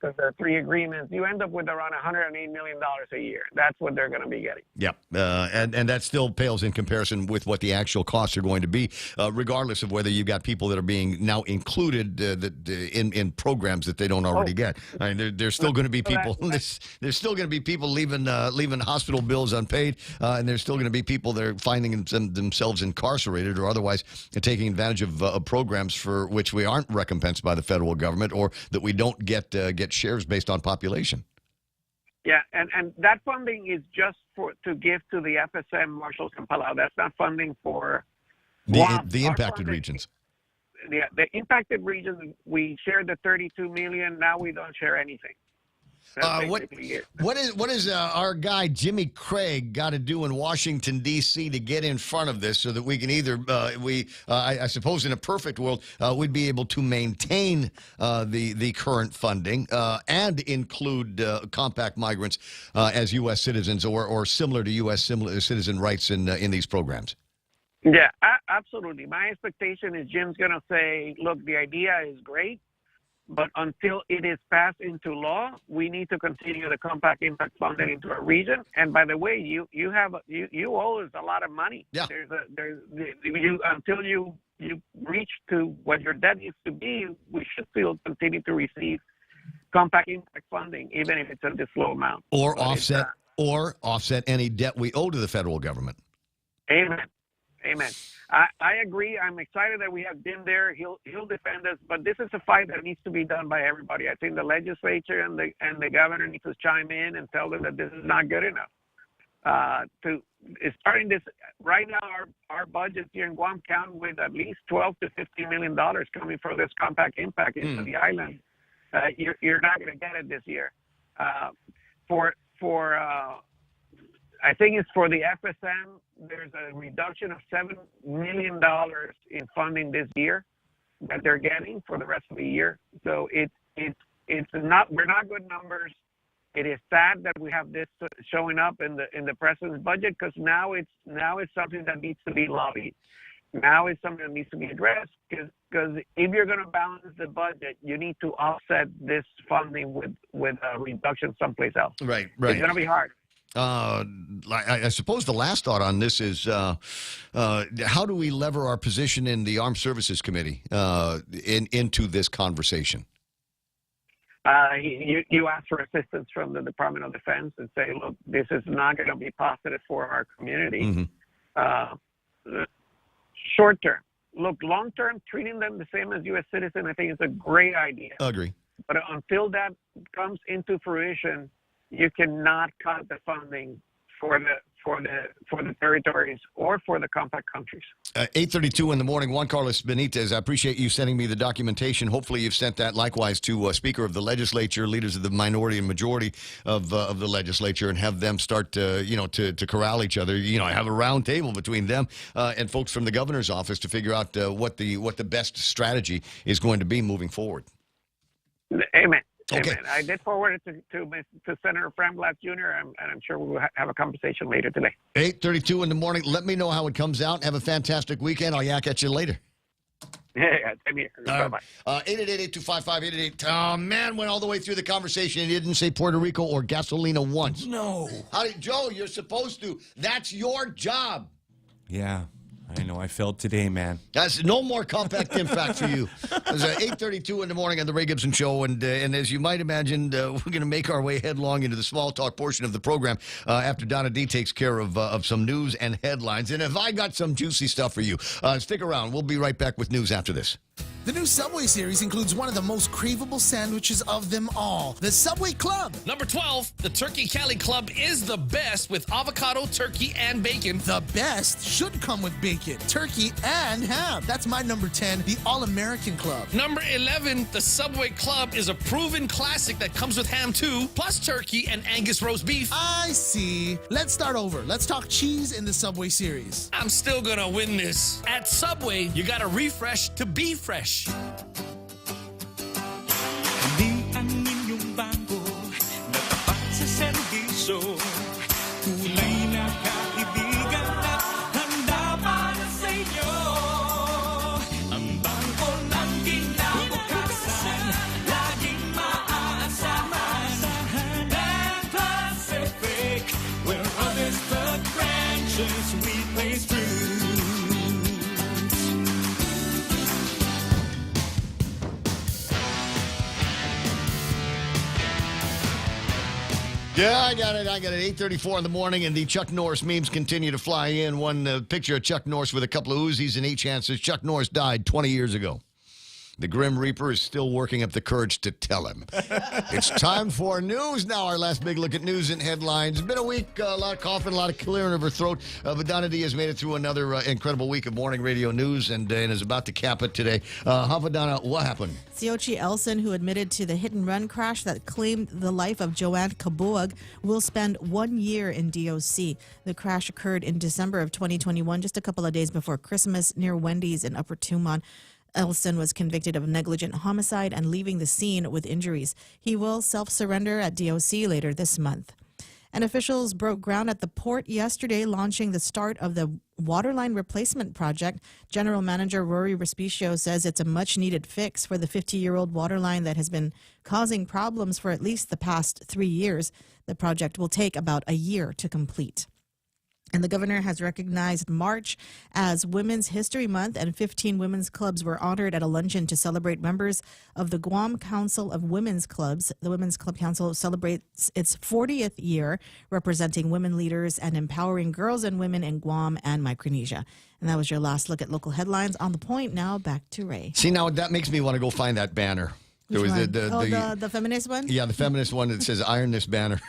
because there are 3 agreements, you end up with around $108 million a year. That's what they're going to be getting. Yeah, and that still pales in comparison with what the actual costs are going to be, regardless of whether you've got people that are being now included in programs that they don't already get. I mean, there's still going to be people. There's still going to be people leaving hospital bills unpaid, and there's still going to be people that are finding themselves incarcerated or otherwise taking advantage of programs for which we aren't recompensed by the federal government, or that we don't get shares based on population. Yeah, and that funding is just to give to the FSM, Marshals, and Palau. That's not funding for the impacted regions. Yeah, the impacted regions, we share the $32 million. Now we don't share anything. What is our guy Jimmy Craig got to do in Washington, D.C. to get in front of this so that we can either I suppose in a perfect world we'd be able to maintain the current funding and include compact migrants as U.S. citizens or similar to U.S. citizen rights in these programs? Yeah, absolutely. My expectation is Jim's going to say, look, the idea is great, but until it is passed into law, we need to continue the compact impact funding into our region. And by the way, you owe us a lot of money. Yeah. Until you reach to what your debt needs to be, we should still continue to receive compact impact funding, even if it's at this low amount. Or offset any debt we owe to the federal government. Amen. I agree. I'm excited that we have Jim there. He'll defend us, but this is a fight that needs to be done by everybody. I think the legislature and the governor need to chime in and tell them that this is not good enough. Starting this right now, our budget here in Guam count with at least $12 to $15 million coming from this compact impact into the island. You're not going to get it this year. I think it's for the FSM. There's a reduction of $7 million in funding this year that they're getting for the rest of the year. So we're not good numbers. It is sad that we have this showing up in the president's budget, because now it's something that needs to be lobbied. Now it's something that needs to be addressed, because if you're going to balance the budget, you need to offset this funding with a reduction someplace else. Right. It's going to be hard. I suppose the last thought on this is how do we lever our position in the Armed Services Committee into this conversation? you ask for assistance from the Department of Defense and say, look, this is not going to be positive for our community. Short term. Look, long term, treating them the same as U.S. citizens, I think is a great idea. Agree. But until that comes into fruition, you cannot cut the funding for the territories or for the compact countries. 8:32 in the morning. Juan Carlos Benitez, I appreciate you sending me the documentation. Hopefully you've sent that likewise to Speaker of the Legislature, leaders of the minority and majority of the legislature, and have them start to corral each other. Have a round table between them and folks from the governor's office to figure out what the best strategy is going to be moving forward. Amen. Okay. Amen. I did forward it to Senator Frank Black Jr., and I'm sure we'll have a conversation later today. 8:32 in the morning. Let me know how it comes out. Have a fantastic weekend. I'll yak at you later. Yeah, same here. Bye-bye. 888-825-888. Oh, man, went all the way through the conversation and didn't say Puerto Rico or gasolina once. No. Joe, you're supposed to. That's your job. Yeah. I know I failed today, man. That's no more compact impact for you. It's 8:32 in the morning on the Ray Gibson Show, and as you might imagine, we're going to make our way headlong into the small talk portion of the program after Donna D takes care of some news and headlines. And if I got some juicy stuff for you, stick around. We'll be right back with news after this. The new Subway series includes one of the most craveable sandwiches of them all, the Subway Club. Number 12, the Turkey Cali Club is the best with avocado, turkey, and bacon. The best should come with bacon, turkey, and ham. That's my number 10, the All-American Club. Number 11, the Subway Club is a proven classic that comes with ham too, plus turkey and Angus roast beef. I see. Let's start over. Let's talk cheese in the Subway series. I'm still gonna win this. At Subway, you gotta refresh to be fresh. Hindi ang inyong bangko na tapat sa serbisyo. Tunay na kaibigan na handa para sa inyo. Ang bangko ng kinabukasan, laging maaasahan. Bank Pacific, where others put branches, we place roots. Yeah, I got it. 8:34 in the morning, and the Chuck Norris memes continue to fly in. One picture of Chuck Norris with a couple of Uzis in each hand says, Chuck Norris died 20 years ago. The Grim Reaper is still working up the courage to tell him. It's time for news now. Our last big look at news and headlines. It's been a week, a lot of coughing, a lot of clearing of her throat. But Donna D has made it through another incredible week of morning radio news and is about to cap it today. Havadana, what happened? Siochi Elson, who admitted to the hit-and-run crash that claimed the life of Joanne Kabuag, will spend 1 year in DOC. The crash occurred in December of 2021, just a couple of days before Christmas, near Wendy's in Upper Tumon. Elson was convicted of negligent homicide and leaving the scene with injuries. He will self-surrender at DOC later this month. And officials broke ground at the port yesterday, launching the start of the waterline replacement project. General Manager Rory Respicio says it's a much-needed fix for the 50-year-old waterline that has been causing problems for at least the past 3 years. The project will take about a year to complete. And the governor has recognized March as Women's History Month, and 15 women's clubs were honored at a luncheon to celebrate members of the Guam Council of Women's Clubs. The Women's Club Council celebrates its 40th year, representing women leaders and empowering girls and women in Guam and Micronesia. And that was your last look at local headlines. On the point, now back to Ray. See, now that makes me want to go find that banner. There was the feminist one? Yeah, the feminist one that says, iron this banner.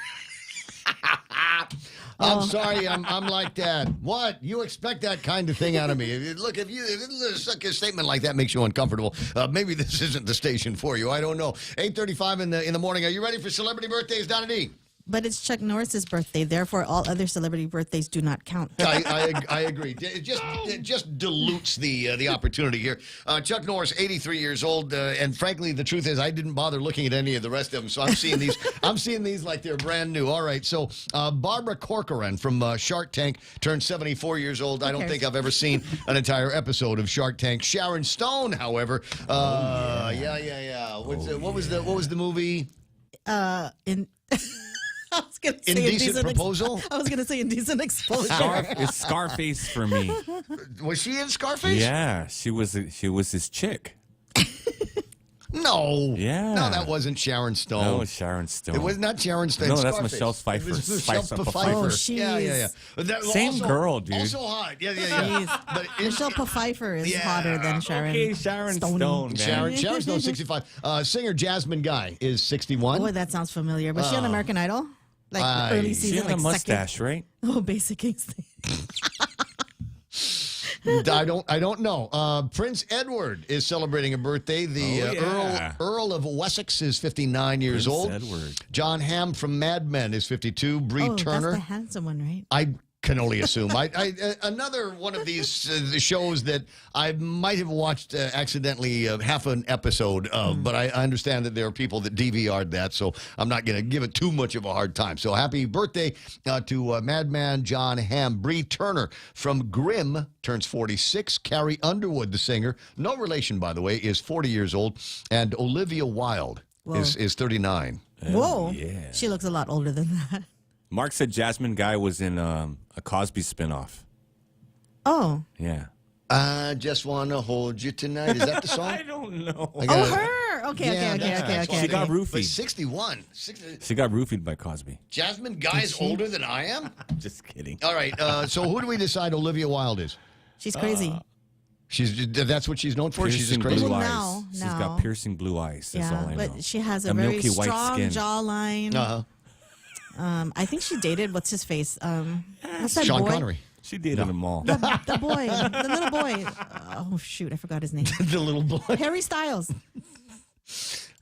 I'm sorry, I'm like that. What? You expect that kind of thing out of me. Look, if a statement like that makes you uncomfortable, maybe this isn't the station for you. I don't know. 8:35 in the morning. Are you ready for celebrity birthdays, Donna D? But it's Chuck Norris's birthday, therefore all other celebrity birthdays do not count. I agree. It just dilutes the opportunity here. Chuck Norris, 83 years old, and frankly, the truth is, I didn't bother looking at any of the rest of them, so I'm seeing these. I'm seeing these like they're brand new. All right, so Barbara Corcoran from Shark Tank turned 74 years old. I don't think I've ever seen an entire episode of Shark Tank. Sharon Stone, however, yeah. What was the movie? I was going to say Indecent Proposal? I was going to say Indecent Exposure. It's Scarface for me. Was she in Scarface? Yeah, she was his chick. No. Yeah. No, that wasn't Sharon Stone. No, it was Sharon Stone. It was not Sharon Stone. No, that's Scarface. Michelle Pfeiffer. It was Michelle Pfeiffer. Oh, Yeah. That, Same girl, dude. Also hot. Yeah. Jeez. But Michelle Pfeiffer is hotter than Sharon. Okay, Sharon Stone, man. Sharon Stone, 65. Singer Jasmine Guy is 61. Boy, that sounds familiar. Was she on American Idol? Like early season, She had like a mustache, second? right? Oh, Basic Instinct. I don't know. Prince Edward is celebrating a birthday. The Earl of Wessex is 59 years old. Edward. John Hamm from Mad Men is 52. Bree Turner. That's the handsome one, right? I can only assume. Another one of these shows that I might have watched accidentally half an episode of, but I understand that there are people that DVR'd that, so I'm not going to give it too much of a hard time. So happy birthday to Madman John Hamm. Bree Turner from Grimm turns 46. Carrie Underwood, the singer, no relation, by the way, is 40 years old. And Olivia Wilde is 39. Whoa. Yeah. She looks a lot older than that. Mark said Jasmine Guy was in a Cosby spinoff. Oh. Yeah. I just want to hold you tonight. Is that the song? I don't know. Her. Okay. She got roofied. But 61. She got roofied by Cosby. Jasmine Guy's older than I am? Just kidding. All right. So who do we decide Olivia Wilde is? She's crazy. That's what she's known for? She's just crazy? Blue Well, eyes. She's got piercing blue eyes. That's all I know. But she has a very milky white strong skin. jawline. Uh-huh. I think she dated, what's his face? What's that Sean boy? Connery. She dated them all. The boy, the little boy. Oh, shoot, I forgot his name. The little boy. Harry Styles.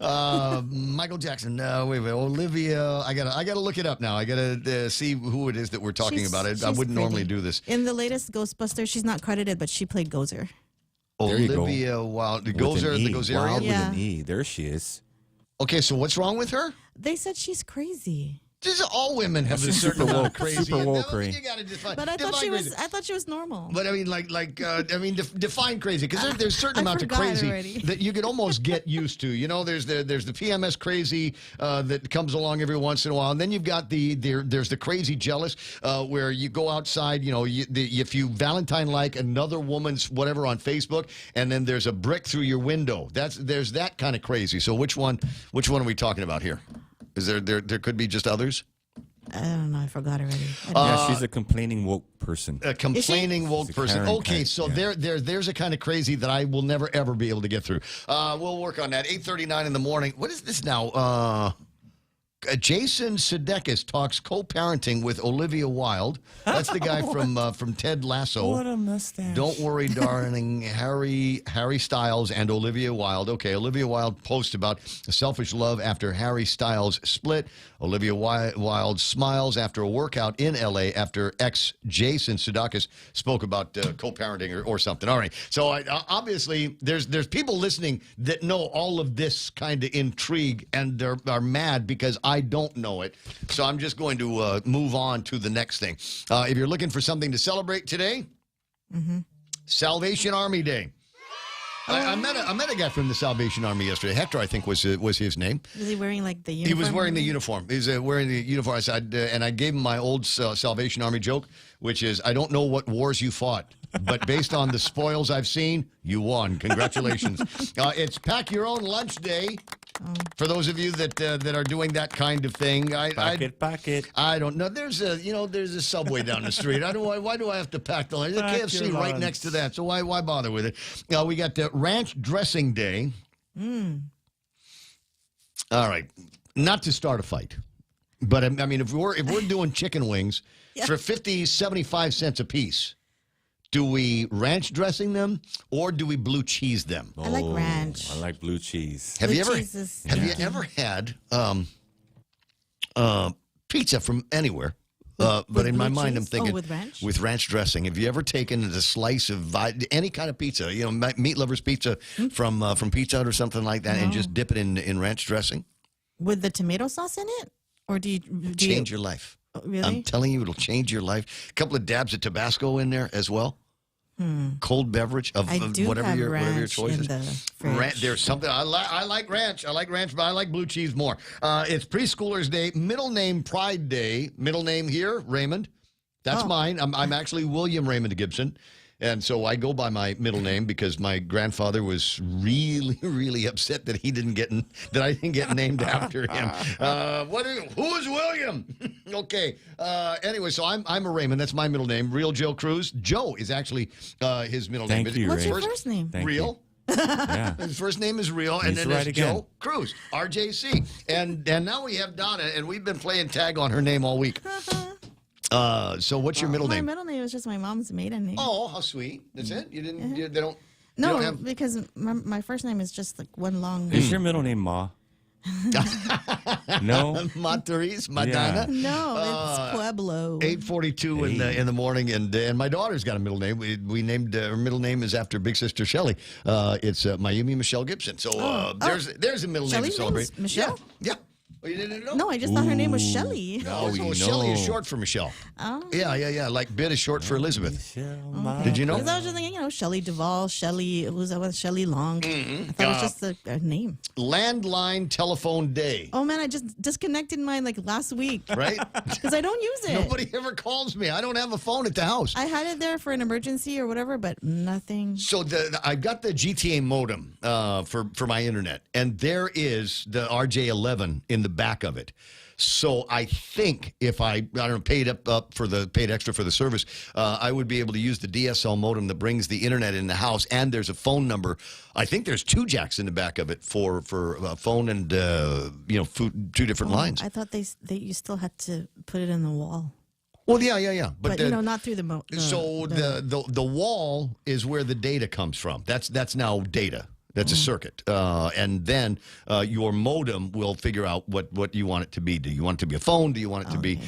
Michael Jackson. No, wait. Olivia. I gotta look it up now. I gotta see who it is that we're talking about. I wouldn't pretty. normally do this. In the latest Ghostbusters, she's not credited, but she played Gozer. Olivia Wilde. The Gozerian. Wild with Yeah. an E. There she is. Okay, so what's wrong with her? They said she's crazy. Just all women have a She's certain super amount woke. of crazy. Super woke, No, Ray. you gotta define. But I thought define she was. crazy. I thought she was normal. But I mean, define crazy, because there's certain amounts of forgot crazy already. that you could almost get used to. You know, there's the PMS crazy that comes along every once in a while, and then you've got there's the crazy jealous where you go outside. You know, if you Valentine like another woman's whatever on Facebook, and then there's a brick through your window. There's that kind of crazy. So which one are we talking about here? Is there could be just others? I don't know. I forgot already. Yeah, she's a complaining woke person. A complaining woke She's a person. Karen Okay, kind, so yeah. there's a kind of crazy that I will never ever be able to get through. We'll work on that. 8:39 in the morning. What is this now? Jason Sudeikis talks co-parenting with Olivia Wilde. That's the guy from Ted Lasso. What a mustache. Don't worry, darling. Harry Styles and Olivia Wilde. Okay, Olivia Wilde posts about selfish love after Harry Styles split. Olivia Wilde smiles after a workout in L.A. after ex Jason Sudeikis spoke about co-parenting or something. All right. So obviously, there's people listening that know all of this kind of intrigue and are mad because I don't know it. So I'm just going to move on to the next thing. If you're looking for something to celebrate today, Salvation Army Day. I met a guy from the Salvation Army yesterday. Hector, I think, was his name. Was he wearing like the uniform? He was wearing the uniform. He was wearing the uniform. I said, and I gave him my old Salvation Army joke, which is, I don't know what wars you fought, but based on the spoils I've seen, you won. Congratulations. It's Pack Your Own Lunch Day. For those of you that are doing that kind of thing, Pack it. I don't know. There's a Subway down the street. Why do I have to pack the lunch? There's a KFC right next to that. So why bother with it? We got Ranch Dressing Day. All right, not to start a fight, but I mean, if we're doing chicken wings for 75 cents a piece. Do we ranch dressing them or do we blue cheese them? I like ranch. I like blue cheese. Have you ever had pizza from anywhere? But in my mind, I'm thinking with ranch dressing. Have you ever taken a slice of any kind of pizza, meat lovers pizza from Pizza Hut or something like that, and just dip it in ranch dressing? With the tomato sauce in it, or do you change your life? Oh, really? I'm telling you, it'll change your life. A couple of dabs of Tabasco in there as well. Cold beverage of whatever your choice is. There's something I like ranch. I like ranch, but I like blue cheese more. It's Preschoolers Day, Middle Name Pride Day. Middle name here, Raymond. That's mine. I'm actually William Raymond Gibson. And so I go by my middle name because my grandfather was really, really upset that I didn't get named after him. Who is William? Okay. Anyway, so I'm a Raymond. That's my middle name. Real Joe Cruz. Joe is actually his middle name. Thank you, What's Ray. your first name? Thank Real. you. Yeah. His first name is Real, and He's then right it's again. Joe Cruz, RJC. And now we have Donna, and we've been playing tag on her name all week. So what's your middle name? My middle name is just my mom's maiden name. Oh, how sweet. That's it? You didn't, they don't... No, you don't have... because my first name is just like one long. Is your middle name Ma? No, Monterey's, Madonna. No, it's Pueblo. 8:42 in the morning, and my daughter's got a middle name. We named her middle name is after Big Sister Shelly. It's Mayumi Michelle Gibson. So there's a middle name to celebrate. Michelle? Yeah. Oh, you didn't know? No, I just thought her name was Shelly. No, Shelly is short for Michelle. Oh. Yeah. Like Bit is short for Elizabeth. Did you know? Because I was just thinking, Shelly Duvall, Shelly, who's that one? Shelly Long. I thought it was just a name. Landline Telephone Day. Oh, man, I just disconnected mine like last week. Right? Because I don't use it. Nobody ever calls me. I don't have a phone at the house. I had it there for an emergency or whatever, but nothing. So I've got the GTA modem for my internet, and there is the RJ11 in the back of it. So I think if I don't know, paid extra for the service, I would be able to use the DSL modem that brings the internet in the house, and there's a phone number. I think there's 2 jacks in the back of it for phone and two different lines. I thought you still had to put it in the wall. Well, yeah. But not through the So the wall is where the data comes from. That's now data. That's a circuit. And then your modem will figure out what you want it to be. Do you want it to be a phone? Do you want it to be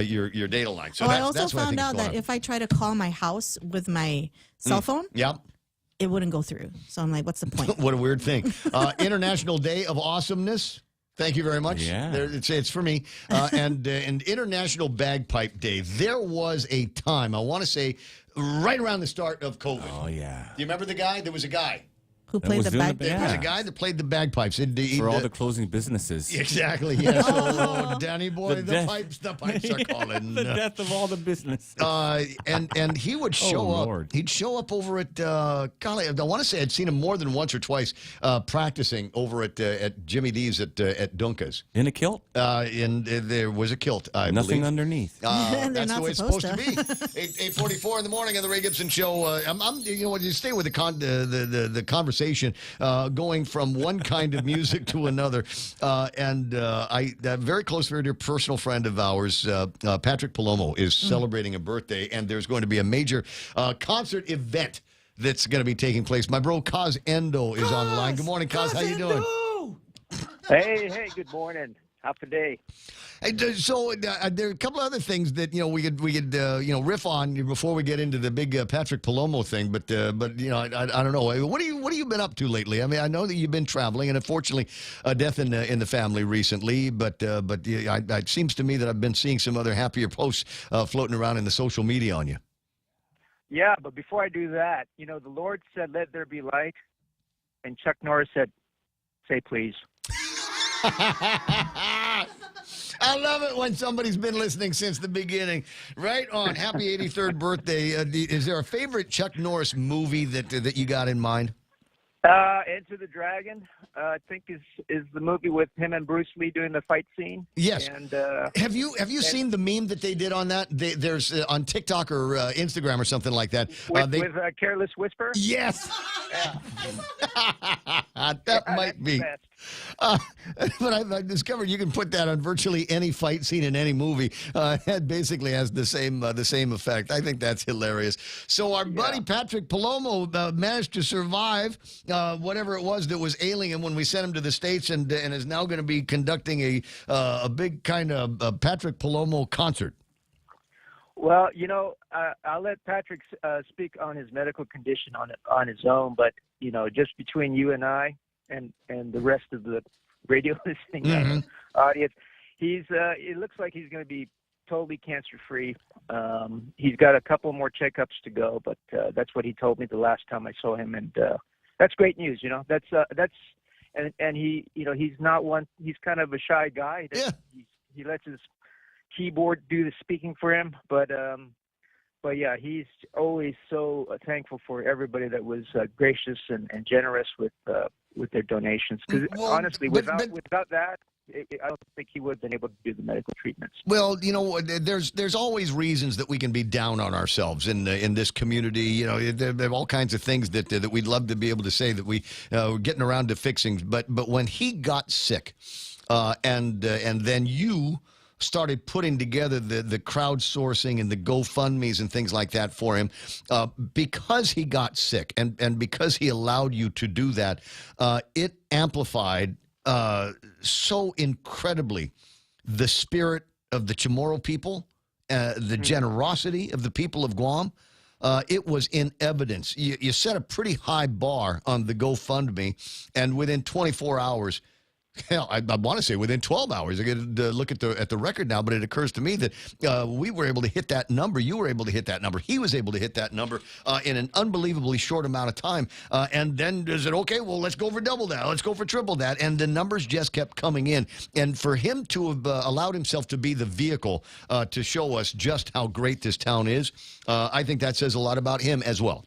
your data line? So I also found out that if I try to call my house with my cell phone, it wouldn't go through. So I'm like, what's the point? What a weird thing. International Day of Awesomeness. Thank you very much. Yeah. It's for me. And International Bagpipe Day. There was a time, I want to say, right around the start of COVID. Oh, yeah. Do you remember the guy? There was a guy. Who played the bagpipes? There was a guy that played the bagpipes. For all the closing businesses. Exactly, yes. Oh, Danny boy, the pipes are calling. The death of all the business. And he would show up. Lord. He'd show up over at, golly, I want to say I'd seen him more than once or twice practicing over at Jimmy D's at Dunka's. In a kilt? There was a kilt, I believe. Nothing underneath. That's the way it's supposed to be. 8:44 in the morning on the Ray Gibson Show. You stay with the conversation going from one kind of music to another. A very close, very dear personal friend of ours, Patrick Palomo, is celebrating a birthday, and there's going to be a major concert event that's going to be taking place. My bro, Kaz Endo, is on the line. Good morning, Kaz. How you doing? Hey, good morning. Half a day. So there are a couple other things that we could riff on before we get into the big Patrick Palomo thing. But I don't know. What have you been up to lately? I mean, I know that you've been traveling, and unfortunately, a death in the family recently. But it seems to me that I've been seeing some other happier posts floating around in the social media on you. Yeah, but before I do that, the Lord said, "Let there be light," and Chuck Norris said, "Say please." I love it when somebody's been listening since the beginning. Right on. Happy 83rd birthday. Is there a favorite Chuck Norris movie that you got in mind? Enter the Dragon, I think is the movie with him and Bruce Lee doing the fight scene. Yes. And have you seen the meme that they did on that? There's on TikTok or Instagram or something like that. With Careless Whisper? Yes. That might be. But I've discovered you can put that on virtually any fight scene in any movie. It basically has the same effect. I think that's hilarious. So our buddy Patrick Palomo managed to survive whatever it was that was ailing him when we sent him to the States, and is now going to be conducting a big kind of Patrick Palomo concert. Well, I'll let Patrick speak on his medical condition on his own, but just between you and I and the rest of the radio listening audience, it looks like he's going to be totally cancer-free. He's got a couple more checkups to go, but that's what he told me the last time I saw him, and that's great news. And he, he's not one. He's kind of a shy guy. He lets his keyboard do the speaking for him, but But yeah, he's always so thankful for everybody that was gracious and generous with their donations. Because honestly, without that, I don't think he would have been able to do the medical treatments. Well, you know, there's always reasons that we can be down on ourselves in this community. You know, there are all kinds of things that we'd love to be able to say that we're getting around to fixing. But when he got sick, and then you started putting together the crowdsourcing and the GoFundMes and things like that for him, because he got sick and because he allowed you to do that, it amplified so incredibly the spirit of the Chamorro people, the generosity of the people of Guam. It was in evidence. You set a pretty high bar on the GoFundMe, and within 24 hours, hell, I want to say within 12 hours. I get to look at the record now, but it occurs to me that we were able to hit that number. You were able to hit that number. He was able to hit that number in an unbelievably short amount of time. And then is it okay? Well, let's go for double that. Let's go for triple that. And the numbers just kept coming in. And for him to have allowed himself to be the vehicle to show us just how great this town is, I think that says a lot about him as well.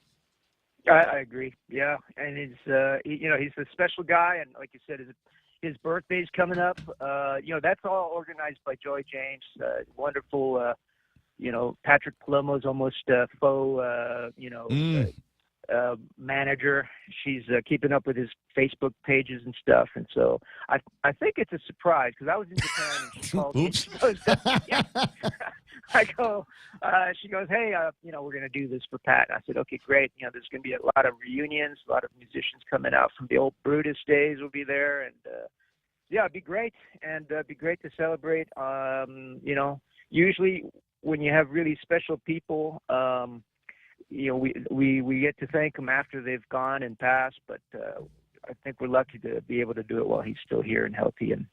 I agree. Yeah, and he's a special guy, and like you said, his birthday's coming up. That's all organized by Joy James. Wonderful, Patrick Palomo's almost faux, manager. She's keeping up with his Facebook pages and stuff. And so I think it's a surprise because I was in Japan and she called me. She goes, she goes, hey, we're going to do this for Pat. I said, okay, great. There's going to be a lot of reunions, a lot of musicians coming out from the old Brutus days will be there. And, it'd be great. And it'd be great to celebrate. Usually when you have really special people, we get to thank them after they've gone and passed, but I think we're lucky to be able to do it while he's still here and healthy and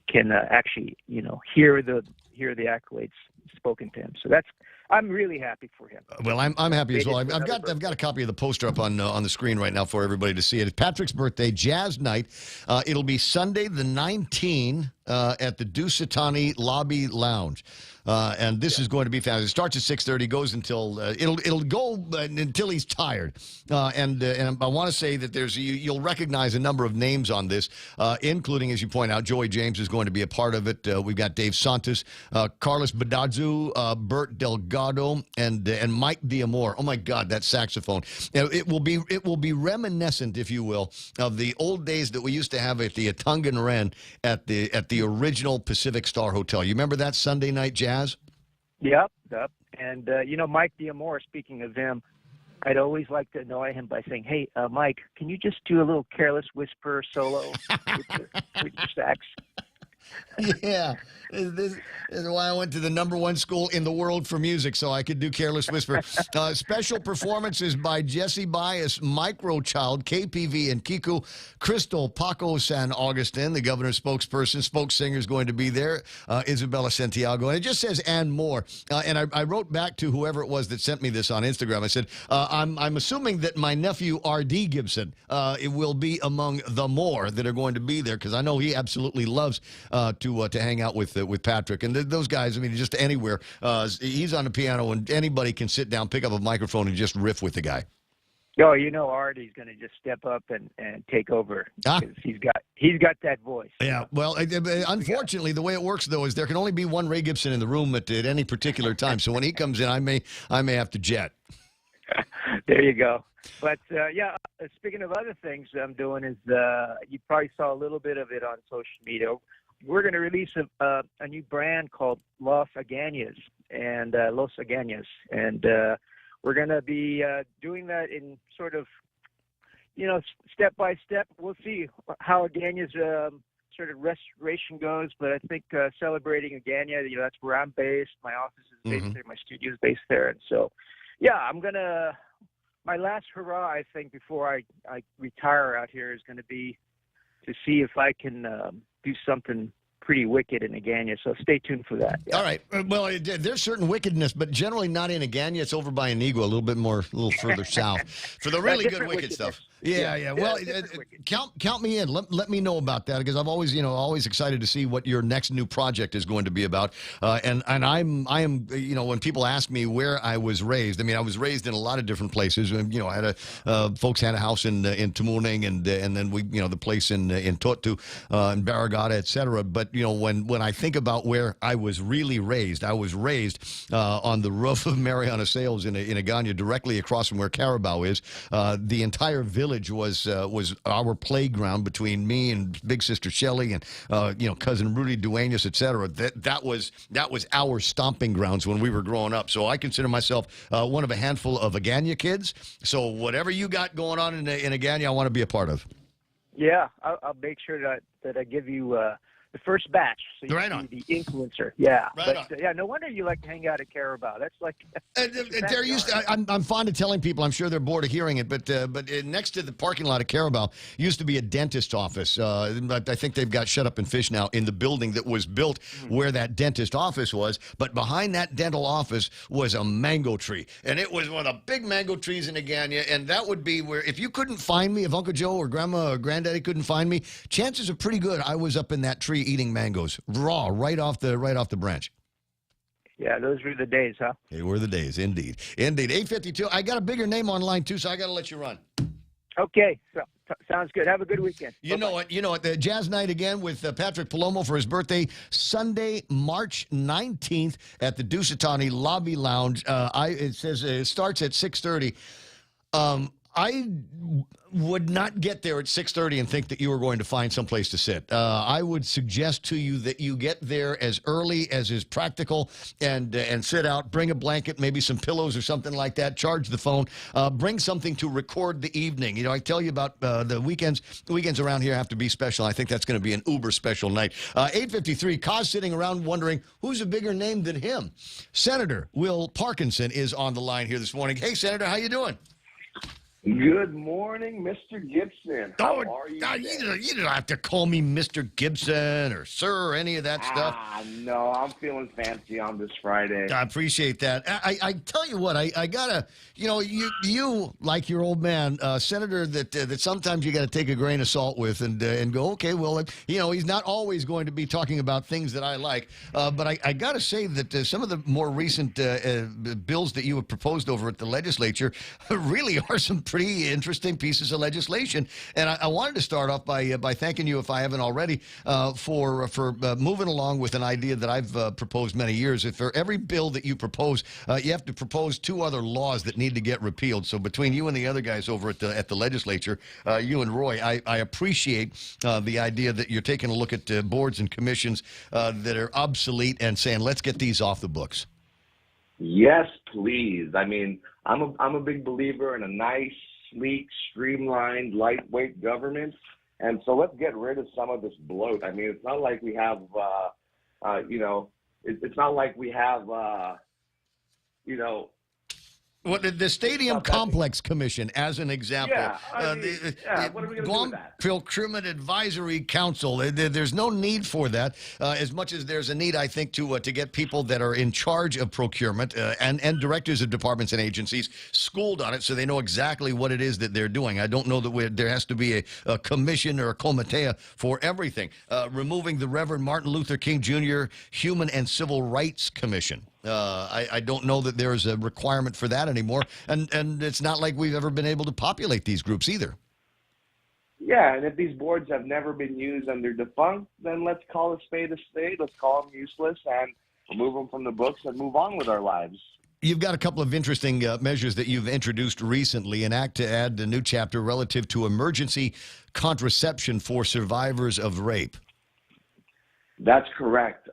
can actually, hear the accolades spoken to him. So I'm really happy for him. Well, I'm happy as well. I've got a copy of the poster up on the screen right now for everybody to see it. It's Patrick's birthday, jazz night. It'll be Sunday the 19th at the Dusitani Lobby Lounge. And this is going to be fantastic. It starts at 6:30, goes until it'll go until he's tired. And I want to say that you'll recognize a number of names on this, including, as you point out, Joey James is going to be a part of it. We've got Dave Santos, Carlos Badadzu, Bert Delgado, and Mike D'Amore. Oh my God, that saxophone! It will be reminiscent, if you will, of the old days that we used to have at the Atungan Ren at the original Pacific Star Hotel. You remember that Sunday night jazz? Yep. And, Mike D'Amore, speaking of him, I'd always like to annoy him by saying, hey, Mike, can you just do a little Careless Whisper solo with your sax? Yeah. This is why I went to the #1 school in the world for music, so I could do Careless Whisper. Special performances by Jesse Bias, Microchild, KPV, and Kiku. Crystal Paco San Augustin, the governor's spokesperson, spoke singer, is going to be there. Isabella Santiago. And it just says, and more. And I wrote back to whoever it was that sent me this on Instagram. I said, I'm assuming that my nephew, R.D. Gibson, it will be among the more that are going to be there, because I know he absolutely loves to hang out with Patrick. And those guys, I mean, just anywhere. He's on the piano, and anybody can sit down, pick up a microphone, and just riff with the guy. Oh, Artie's going to just step up and take over because he's got that voice. Yeah, well, unfortunately, the way it works, though, is there can only be one Ray Gibson in the room at any particular time. So when he comes in, I may have to jet. There you go. But, speaking of other things I'm doing is you probably saw a little bit of it on social media. We're going to release a new brand called Los Agañas, and we're going to be doing that in sort of, step by step. We'll see how Agaña's sort of restoration goes, but I think celebrating Agaña, that's where I'm based. My office is based there. My studio is based there, and so, I'm going to. My last hurrah, I think, before I retire out here is going to be to see if I can do something pretty wicked in Agaña. So stay tuned for that. Yeah. All right. Well, there's certain wickedness, but generally not in Agaña. It's over by Anigua, a little further south for the really good wicked stuff. Yeah. Well, count me in. Let me know about that because I'm always excited to see what your next new project is going to be about. And I am when people ask me where I was raised, I mean I was raised in a lot of different places. I had folks had a house in Tumuning and then we the place in Totu, in Barragata, etc. But when I think about where I was really raised, I was raised on the roof of Mariana Sales in Agana, directly across from where Carabao is. The entire village was our playground between me and big sister Shelley and cousin Rudy Duenas, etc. That was our stomping grounds when we were growing up. So I consider myself one of a handful of Agana kids. So whatever you got going on in Agana, I want to be a part of. Yeah, I'll make sure that I give you the first batch, so you can be the influencer. Yeah, yeah. No wonder you like to hang out at Carabao. That's like they're used. I'm fond of telling people. I'm sure they're bored of hearing it, but next to the parking lot of Carabao used to be a dentist office. I think they've got shut up and fish now in the building that was built where that dentist office was. But behind that dental office was a mango tree, and it was one of the big mango trees in Agana. And that would be where if you couldn't find me, if Uncle Joe or Grandma or Granddaddy couldn't find me, chances are pretty good I was up in that tree eating mangoes raw right off the branch. Yeah, those were the days, huh? They were the days, indeed. 8:52. I got a bigger name online too, so I got to let you run. Okay, so sounds good. Have a good weekend. You know what? The jazz night again with Patrick Palomo for his birthday, Sunday, March 19th at the Dusitani Lobby Lounge. It says it starts at 6:30. I would not get there at 6:30 and think that you were going to find someplace to sit. I would suggest to you that you get there as early as is practical and sit out. Bring a blanket, maybe some pillows or something like that. Charge the phone. Bring something to record the evening. I tell you about the weekends. The weekends around here have to be special. I think that's going to be an uber special night. 8:53. Kaz sitting around wondering who's a bigger name than him. Senator Will Parkinson is on the line here this morning. Hey, Senator, how you doing? Good morning, Mr. Gibson. How are you? You don't have to call me Mr. Gibson or sir or any of that stuff. No, I'm feeling fancy on this Friday. I appreciate that. I tell you what, I gotta, you like your old man, Senator, that sometimes you got to take a grain of salt with and go, okay, well, he's not always going to be talking about things that I like. But I got to say that some of the more recent bills that you have proposed over at the legislature really are some pretty interesting pieces of legislation. And I wanted to start off by thanking you, if I haven't already, for moving along with an idea that I've proposed many years. If for every bill that you propose, you have to propose 2 other laws that need to get repealed. So between you and the other guys over at the legislature, you and Roy, I appreciate the idea that you're taking a look at boards and commissions that are obsolete and saying, let's get these off the books. Yes, please. I mean, I'm a big believer in a nice, sleek, streamlined, lightweight government. And so let's get rid of some of this bloat. I mean, it's not like we have, it's not like we have, Well, the Stadium Complex Commission, as an example. What are we going to do with that? Procurement Advisory Council. There's no need for that, as much as there's a need, I think, to get people that are in charge of procurement and directors of departments and agencies schooled on it so they know exactly what it is that they're doing. I don't know that there has to be a commission or a comitea for everything. Removing the Reverend Martin Luther King Jr. Human and Civil Rights Commission. I don't know that there's a requirement for that anymore, and it's not like we've ever been able to populate these groups either. Yeah, and if these boards have never been used and they're defunct, then let's call a spade. Let's call them useless and remove them from the books and move on with our lives. You've got a couple of interesting measures that you've introduced recently, an act to add a new chapter relative to emergency contraception for survivors of rape. That's correct.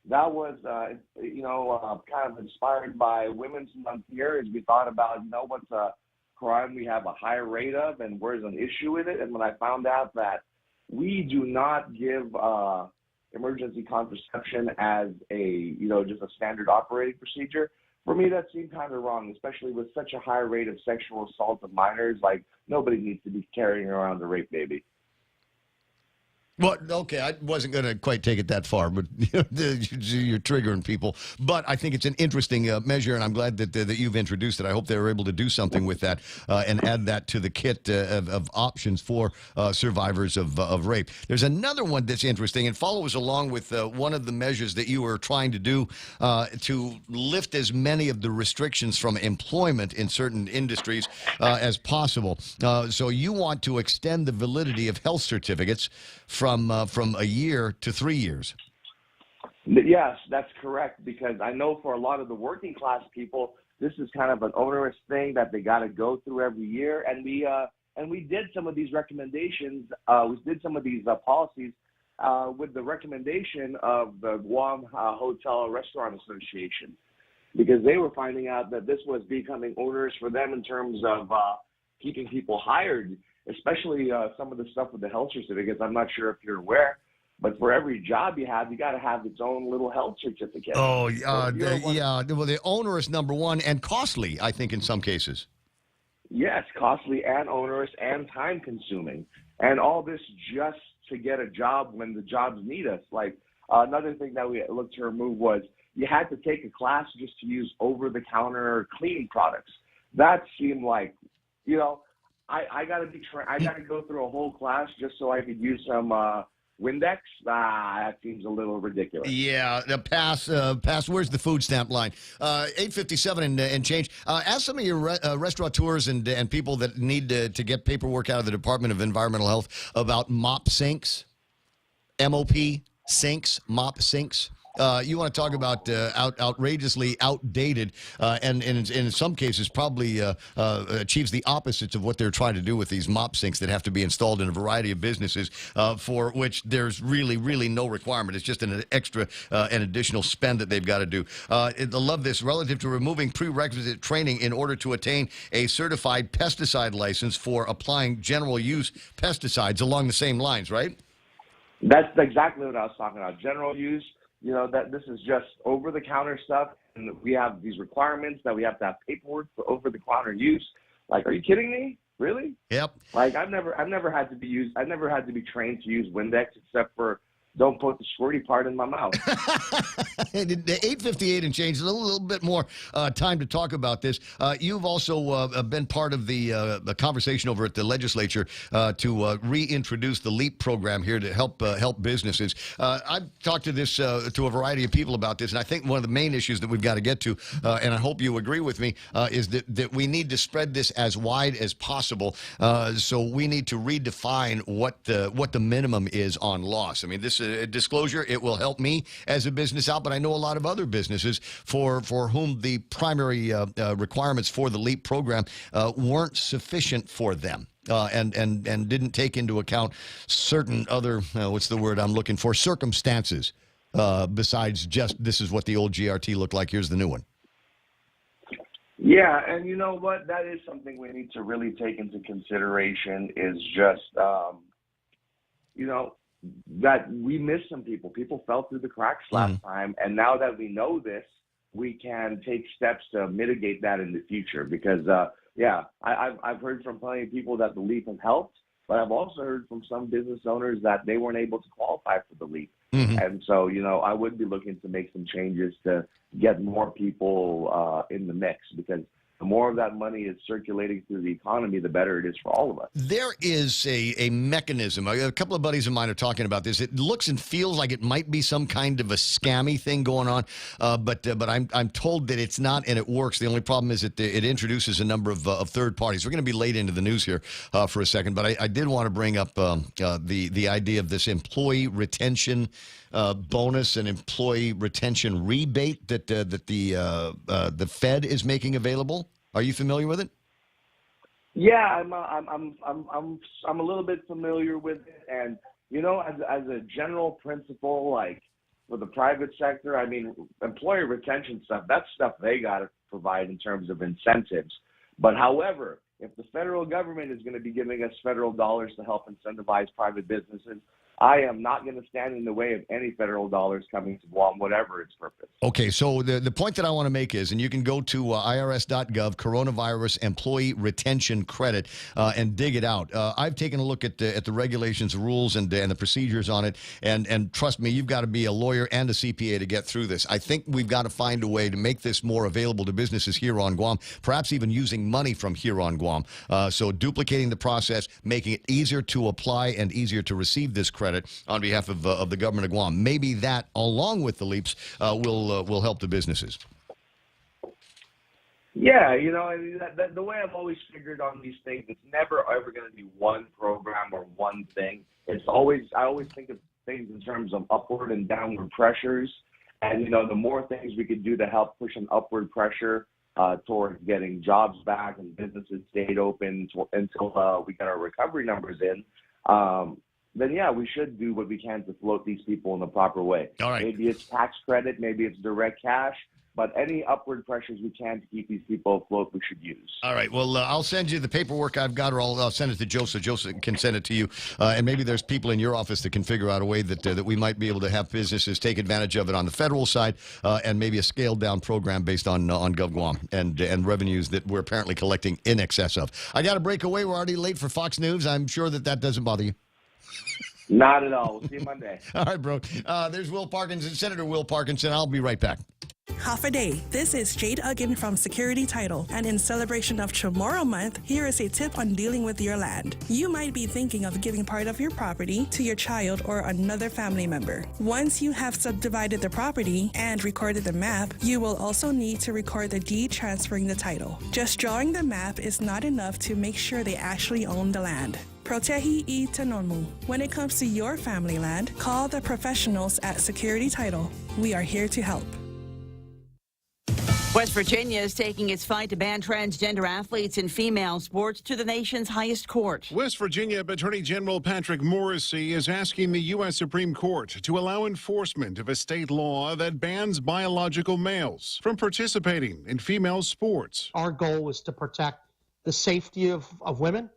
That was, kind of inspired by Women's Month here as we thought about, what's a crime we have a high rate of and where's an issue with it. And when I found out that we do not give emergency contraception as just a standard operating procedure, for me that seemed kind of wrong, especially with such a high rate of sexual assault of minors. Like, nobody needs to be carrying around a rape baby. Well, okay, I wasn't going to quite take it that far, but you're triggering people. But I think it's an interesting measure, and I'm glad that you've introduced it. I hope they were able to do something with that and add that to the kit of options for survivors of rape. There's another one that's interesting and follows along with one of the measures that you were trying to do to lift as many of the restrictions from employment in certain industries as possible. So you want to extend the validity of health certificates from a year to 3 years. Yes, that's correct, because I know for a lot of the working class people, this is kind of an onerous thing that they got to go through every year. And we did some of these recommendations. We did some of these policies with the recommendation of the Guam Hotel Restaurant Association, because they were finding out that this was becoming onerous for them in terms of keeping people hired, especially some of the stuff with the health certificates. I'm not sure if you're aware, but for every job you have, you got to have its own little health certificate. Oh, yeah. Well, the onerous, number one, and costly, I think, in some cases. Yes, costly and onerous and time consuming. And all this just to get a job when the jobs need us. Like another thing that we looked to remove was you had to take a class just to use over-the-counter cleaning products. That seemed like, I got to go through a whole class just so I could use some Windex. That seems a little ridiculous. Yeah, the pass. Where's the food stamp line? 857 and change. Ask some of your restaurateurs and people that need to get paperwork out of the Department of Environmental Health about mop sinks, MOP sinks, mop sinks. You want to talk about outrageously outdated and in some cases probably achieves the opposites of what they're trying to do with these mop sinks that have to be installed in a variety of businesses for which there's really no requirement. It's just an extra an additional spend that they've got to do. I love this. Relative to removing prerequisite training in order to attain a certified pesticide license for applying general use pesticides, along the same lines, right? That's exactly what I was talking about. General use. That this is just over-the-counter stuff, and we have these requirements that we have to have paperwork for over-the-counter use. Like, are you kidding me? Really? Yep. Like, I've never had to be trained to use Windex except for don't put the squirty part in my mouth. The 858 and change, a little bit more time to talk about this. You've also been part of the conversation over at the legislature to reintroduce the LEAP program here to help businesses. I've talked to this to a variety of people about this, and I think one of the main issues that we've got to get to, and I hope you agree with me, is that we need to spread this as wide as possible. So we need to redefine what the minimum is on loss. I mean, this disclosure, it will help me as a business out, but I know a lot of other businesses for whom the primary requirements for the LEAP program weren't sufficient for them. And didn't take into account certain other, what's the word I'm looking for, circumstances besides just this is what the old GRT looked like, here's the new one. Yeah, and you know what? That is something we need to really take into consideration is just, that we missed some people. People fell through the cracks last time, and now that we know this, we can take steps to mitigate that in the future. Because, I've heard from plenty of people that the LEAP has helped, but I've also heard from some business owners that they weren't able to qualify for the LEAP. And so, I would be looking to make some changes to get more people in the mix, because the more of that money is circulating through the economy, the better it is for all of us. There is a mechanism. A couple of buddies of mine are talking about this. It looks and feels like it might be some kind of a scammy thing going on, but I'm told that it's not, and it works. The only problem is that it introduces a number of third parties. We're going to be late into the news here for a second, but I did want to bring up the idea of this employee retention bonus and employee retention rebate that the Fed is making available. Are you familiar with it? Yeah, I'm a little bit familiar with it, and as a general principle, like for the private sector, I mean, employee retention stuff, that's stuff they got to provide in terms of incentives. But however, if the federal government is going to be giving us federal dollars to help incentivize private businesses, I am not going to stand in the way of any federal dollars coming to Guam, whatever its purpose. Okay, so the point that I want to make is, and you can go to irs.gov, coronavirus employee retention credit, and dig it out. I've taken a look at the regulations, rules, and the procedures on it, and trust me, you've got to be a lawyer and a CPA to get through this. I think we've got to find a way to make this more available to businesses here on Guam, perhaps even using money from here on Guam. So duplicating the process, making it easier to apply and easier to receive this credit on behalf of the government of Guam. Maybe that, along with the leaps, will help the businesses. Yeah, the way I've always figured on these things, it's never ever going to be one program or one thing. I always think of things in terms of upward and downward pressures. And, the more things we could do to help push an upward pressure towards getting jobs back and businesses stayed open until we get our recovery numbers in, then yeah, we should do what we can to float these people in the proper way. All right. Maybe it's tax credit, maybe it's direct cash, but any upward pressures we can to keep these people afloat, we should use. All right. Well, I'll send you the paperwork I've got, or I'll send it to Joe so Joe can send it to you. And maybe there's people in your office that can figure out a way that we might be able to have businesses take advantage of it on the federal side, and maybe a scaled-down program based on GovGuam and revenues that we're apparently collecting in excess of. I got to break away. We're already late for Fox News. I'm sure that doesn't bother you. Not at all. We'll see you Monday. All right, bro. There's Will Parkinson, Senator Will Parkinson. I'll be right back. Half a day. This is Jade Ugin from Security Title, and in celebration of Tomorrow Month, here is a tip on dealing with your land. You might be thinking of giving part of your property to your child or another family member. Once you have subdivided the property and recorded the map, you will also need to record the deed transferring the title. Just drawing the map is not enough to make sure they actually own the land. Protehi I Tanonmu. When it comes to your family land, call the professionals at Security Title. We are here to help. West Virginia is taking its fight to ban transgender athletes in female sports to the nation's highest court. West Virginia Attorney General Patrick Morrissey is asking the U.S. Supreme Court to allow enforcement of a state law that bans biological males from participating in female sports. Our goal is to protect the safety of women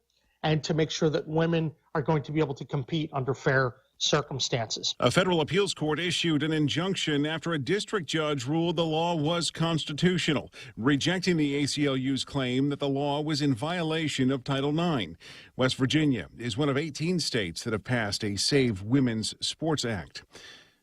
and to make sure that women are going to be able to compete under fair circumstances. A federal appeals court issued an injunction after a district judge ruled the law was constitutional, rejecting the ACLU's claim that the law was in violation of Title IX. West Virginia is one of 18 states that have passed a Save Women's Sports Act.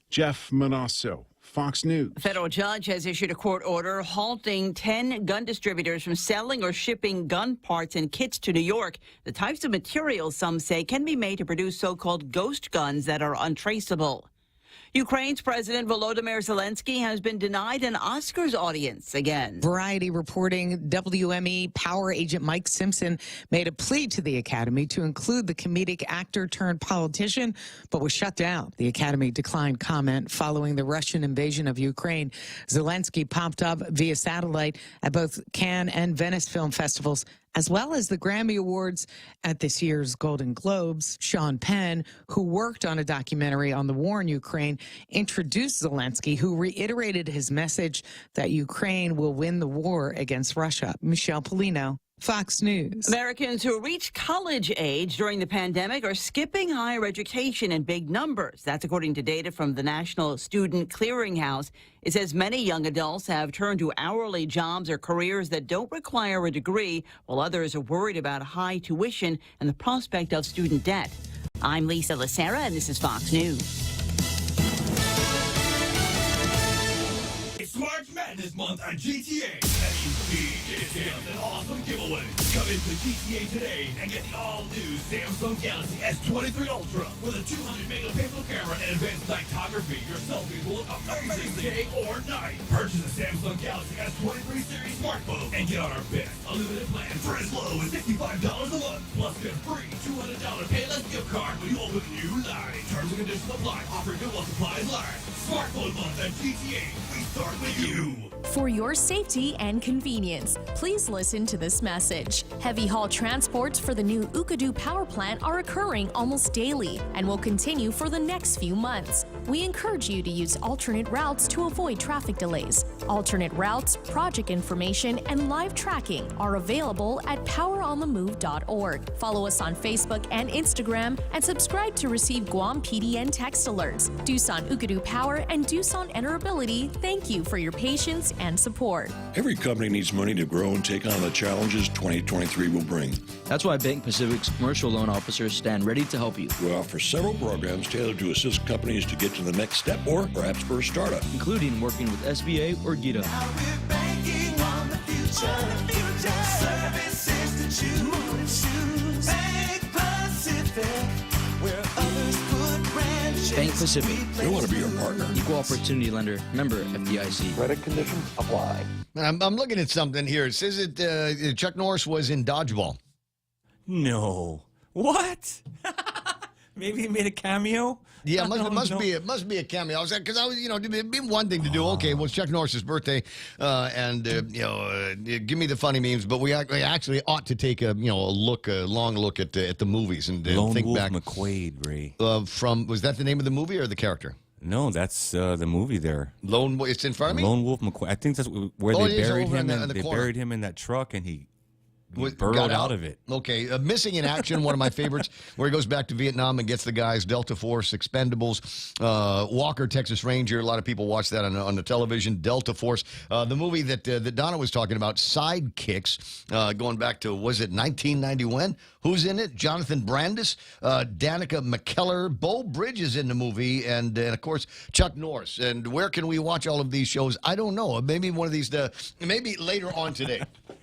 Jeff Manasso, Fox News. A federal judge has issued a court order halting 10 gun distributors from selling or shipping gun parts and kits to New York. The types of materials, some say, can be made to produce so-called ghost guns that are untraceable. Ukraine's President Volodymyr Zelensky has been denied an Oscars audience again. Variety reporting WME power agent Mike Simpson made a plea to the Academy to include the comedic actor turned politician, but was shut down. The Academy declined comment following the Russian invasion of Ukraine. Zelensky popped up via satellite at both Cannes and Venice film festivals, as well as the Grammy Awards at this year's Golden Globes. Sean Penn, who worked on a documentary on the war in Ukraine, introduced Zelensky, who reiterated his message that Ukraine will win the war against Russia. Michelle Polino, Fox News. Americans who reached college age during the pandemic are skipping higher education in big numbers. That's according to data from the National Student Clearinghouse. It says many young adults have turned to hourly jobs or careers that don't require a degree, while others are worried about high tuition and the prospect of student debt. I'm Lisa Lacera, and this is Fox News. It's March Madness month on GTA. That means big discounts and awesome giveaways. Come into GTA today and get the all-new Samsung Galaxy S23 Ultra with a 200-megapixel camera and advanced nighttography. Your selfies will look amazing day or night. Purchase a Samsung Galaxy S23 series smartphone and get on our best unlimited plan for as low as $65 a month. Plus get a free $200 Payless gift card when you open a new line. Terms and conditions apply. Offer good while supplies last. Smartphone month at GTA. We start with you. For your safety and convenience, please listen to this message. Heavy haul transports for the new Ukadu power plant are occurring almost daily and will continue for the next few months. we encourage you to use alternate routes to avoid traffic delays. Alternate routes, project information, and live tracking are available at poweronthemove.org. Follow us on Facebook and Instagram and subscribe to receive Guam PDN text alerts. Doosan Ukadu Power and Doosan Enterability thank you for your patience and support. Every company needs money to grow and take on the challenges 2023 will bring. That's why Bank Pacific's commercial loan officers stand ready to help you. We offer several programs tailored to assist companies to get to the next step or perhaps for a startup, including working with SBA or GITA. Banking on the future. Services to choose. Bank Pacific, where others put branches. Bank Pacific. We want to be your partner. Equal opportunity lender. Member FDIC. Credit conditions apply. I'm looking at something here. It says that Chuck Norris was in dodgeball. No. What? Maybe he made a cameo? Yeah, it must be a cameo. I was because it'd be one thing to do. Okay, well, it's Chuck Norris's birthday, and give me the funny memes. But we actually ought to take a long look at the movies and Lone think Wolf back. McQuaid, Ray. Was that the name of the movie or the character? No, that's the movie there. It's in front of me. Lone Wolf McQuaid. I think that's where they buried him. They buried him in that truck, and he burrowed out of it. Okay. Missing in Action, one of my favorites, where he goes back to Vietnam and gets the guys, Delta Force, Expendables, Walker, Texas Ranger. A lot of people watch that on the television. Delta Force. The movie that Donna was talking about, Sidekicks, going back to, was it 1991? Who's in it? Jonathan Brandis, Danica McKellar, Bo Bridges in the movie, and of course, Chuck Norris. And where can we watch all of these shows? I don't know. Maybe one of these, maybe later on today.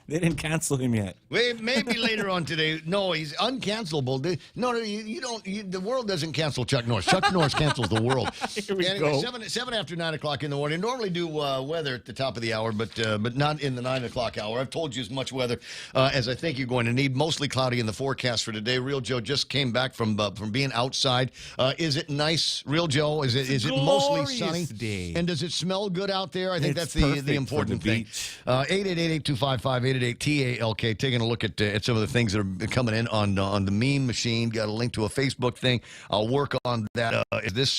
They didn't cancel him yet. Maybe later on today. No, he's uncancelable. No, you don't. The world doesn't cancel Chuck Norris. Chuck Norris cancels the world. Here we anyway, go. 7 after 9 o'clock in the morning. Normally do weather at the top of the hour, but not in the 9 o'clock hour. I've told you as much weather as I think you're going to need. Mostly cloudy in the forecast for today. Real Joe just came back from being outside. Is it nice, Real Joe? Is it mostly sunny? Day. And does it smell good out there? I think It's that's the important thing. 888-8255-888 TALK. Taking a look at some of the things that are coming in on the meme machine. Got a link to a Facebook thing. I'll work on that. Is this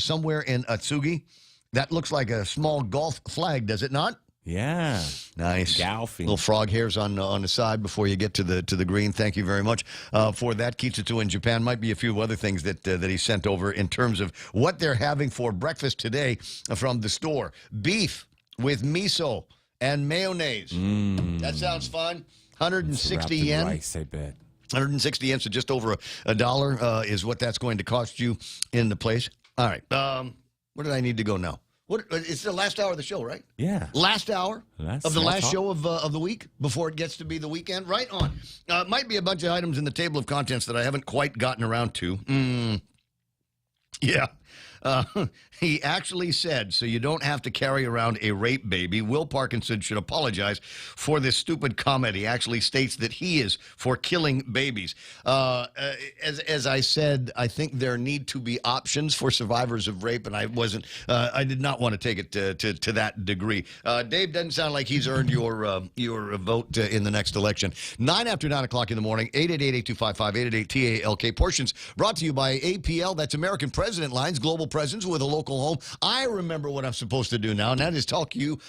somewhere in Atsugi? That looks like a small golf flag, does it not? Yeah. Nice. Golfing. Little frog hairs on the side before you get to the green. Thank you very much for that. Kitsuto in Japan. Might be a few other things that he sent over in terms of what they're having for breakfast today from the store. Beef with miso and mayonnaise. That sounds fun. 160 yen. Rice, I bet. 160 yen, so just over a dollar is what that's going to cost you in the place. All right. Where did I need to go now? It's the last hour of the show, right? Yeah. Last hour of the last talk. show of the week before it gets to be the weekend. Right on. Might be a bunch of items in the table of contents that I haven't quite gotten around to. Yeah. He actually said, so you don't have to carry around a rape baby. Will Parkinson should apologize for this stupid comment. He actually states that he is for killing babies. As I said, I think there need to be options for survivors of rape, and I did not want to take it to that degree. Dave doesn't sound like he's earned your vote in the next election. 9 after 9 o'clock in the morning, 888-825-888 TALK. Portions brought to you by APL. That's American President Lines, global presence with a local home. I remember what I'm supposed to do now, and that is talk to you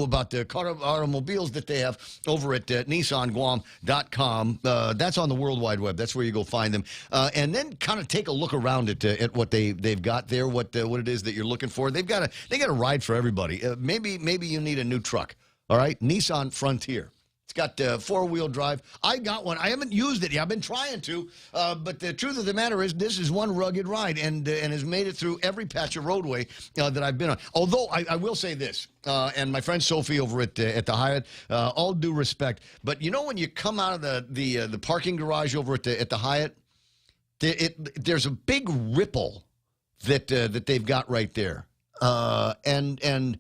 about the automobiles that they have over at NissanGuam.com. That's on the World Wide Web. That's where you go find them, and then kind of take a look around at what they've got there, what it is that you're looking for. They got a ride for everybody. Maybe you need a new truck. All right, Nissan Frontier. It's got four-wheel drive. I got one. I haven't used it yet. I've been trying to, but the truth of the matter is this is one rugged ride and has made it through every patch of roadway that I've been on. Although I will say this, and my friend Sophie over at the Hyatt, all due respect, but you know when you come out of the parking garage over at the Hyatt, there's a big ripple that they've got right there, and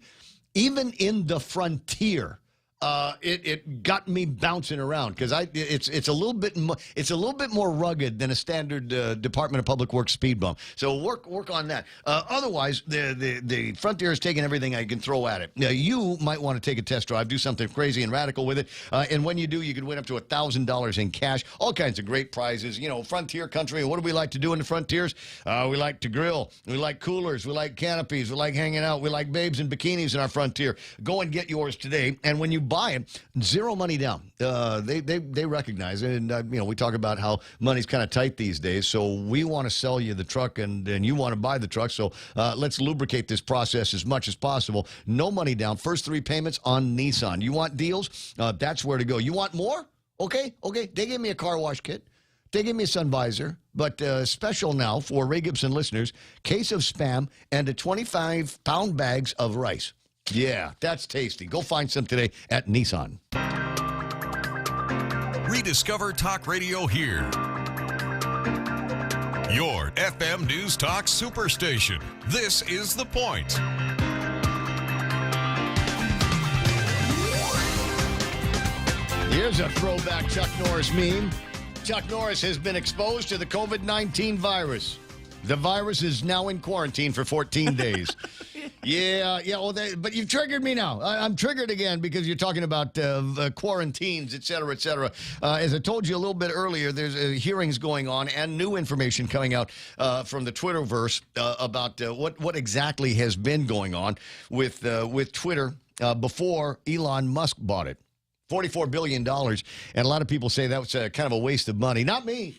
even in the Frontier, it got me bouncing around because it's a little bit more rugged than a standard Department of Public Works speed bump. So work on that. Otherwise, the Frontier is taking everything I can throw at it. Now, you might want to take a test drive, do something crazy and radical with it, and when you do, you can win up to $1,000 in cash. All kinds of great prizes. You know, Frontier country. What do we like to do in the Frontiers? We like to grill. We like coolers. We like canopies. We like hanging out. We like babes in bikinis in our Frontier. Go and get yours today. And when you buy it, zero money down. They recognize it, and you know, we talk about how money's kind of tight these days. So we want to sell you the truck, and you want to buy the truck. So let's lubricate this process as much as possible. No money down. First 3 payments on Nissan. You want deals? That's where to go. You want more? Okay. They gave me a car wash kit. They gave me a sun visor, but special now for Ray Gibson listeners, case of Spam and a 25-pound bags of rice. Yeah, that's tasty. Go find some today at Nissan. Rediscover talk radio here. Your FM News Talk Superstation. This is The Point. Here's a throwback Chuck Norris meme. Chuck Norris has been exposed to the COVID-19 virus. The virus is now in quarantine for 14 days. Yeah. Well, but you've triggered me now. I'm triggered again because you're talking about quarantines, et cetera, et cetera. As I told you a little bit earlier, there's hearings going on and new information coming out from the Twitterverse about what exactly has been going on with Twitter before Elon Musk bought it. $44 billion. And a lot of people say that was kind of a waste of money. Not me,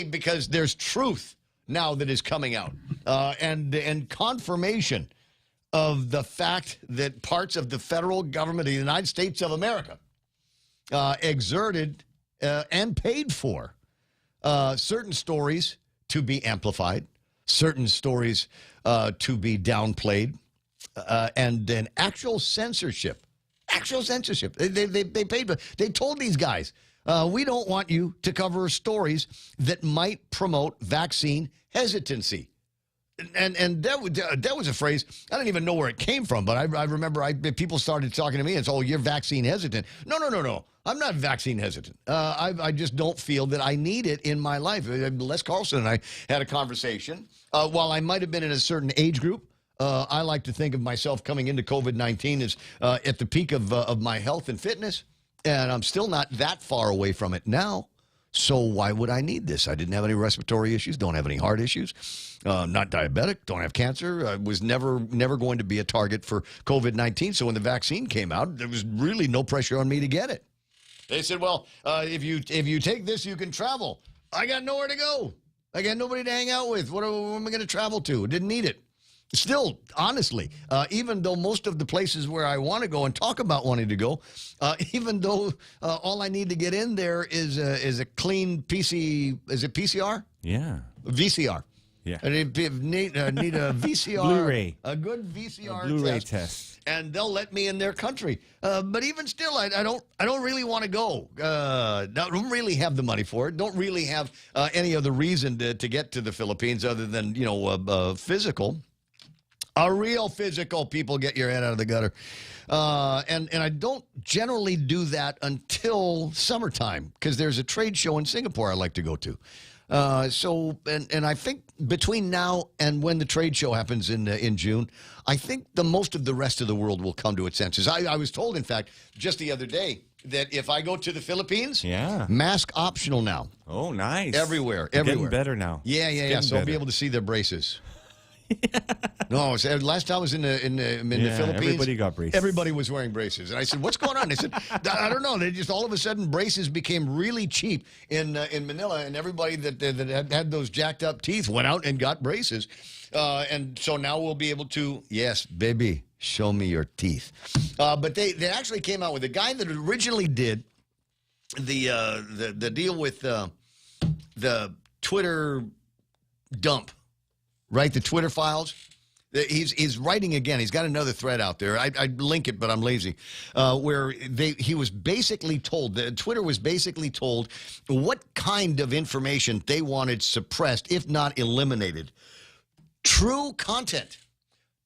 because there's truth now that is coming out and confirmation of the fact that parts of the federal government of the United States of America exerted and paid for certain stories to be amplified, certain stories to be downplayed, and then actual censorship. Actual censorship. They paid. They told these guys, we don't want you to cover stories that might promote vaccine hesitancy. And that was a phrase, I don't even know where it came from, but I remember people started talking to me and it's, oh, you're vaccine hesitant. No. I'm not vaccine hesitant. I just don't feel that I need it in my life. Les Carlson and I had a conversation. While I might have been in a certain age group, I like to think of myself coming into COVID-19 as at the peak of my health and fitness, and I'm still not that far away from it now. So why would I need this? I didn't have any respiratory issues, don't have any heart issues, not diabetic, don't have cancer. I was never going to be a target for COVID-19. So when the vaccine came out, there was really no pressure on me to get it. They said, well, if you take this, you can travel. I got nowhere to go. I got nobody to hang out with. What am I going to travel to? Didn't need it. Still, honestly, even though most of the places where I want to go and talk about wanting to go, even though all I need to get in there is a clean PC, is it PCR? Yeah. VCR. Yeah. And need a VCR. Blu-ray. A good VCR Blu-ray test. And they'll let me in their country. But even still, I don't really want to go. Don't really have the money for it. Don't really have any other reason to get to the Philippines other than, physical. A real physical, people, get your head out of the gutter. And I don't generally do that until summertime because there's a trade show in Singapore I like to go to. And I think between now and when the trade show happens in June, I think the most of the rest of the world will come to its senses. I was told, in fact, just the other day that if I go to the Philippines, mask optional now. Oh, nice. Everywhere. Getting better now. Yeah. So I'll be able to see their braces. No, last time I was in the Philippines, everybody got braces. Everybody was wearing braces, and I said, "What's going on?" They said, "I don't know." They just all of a sudden braces became really cheap in Manila, and everybody that had those jacked up teeth went out and got braces, and so now we'll be able to, yes, baby, show me your teeth. But they actually came out with a guy that originally did the deal with the Twitter dump. Right, the Twitter files. He's writing again. He's got another thread out there. I'd link it, but I'm lazy. Where he was basically told, Twitter was basically told what kind of information they wanted suppressed, if not eliminated. True content,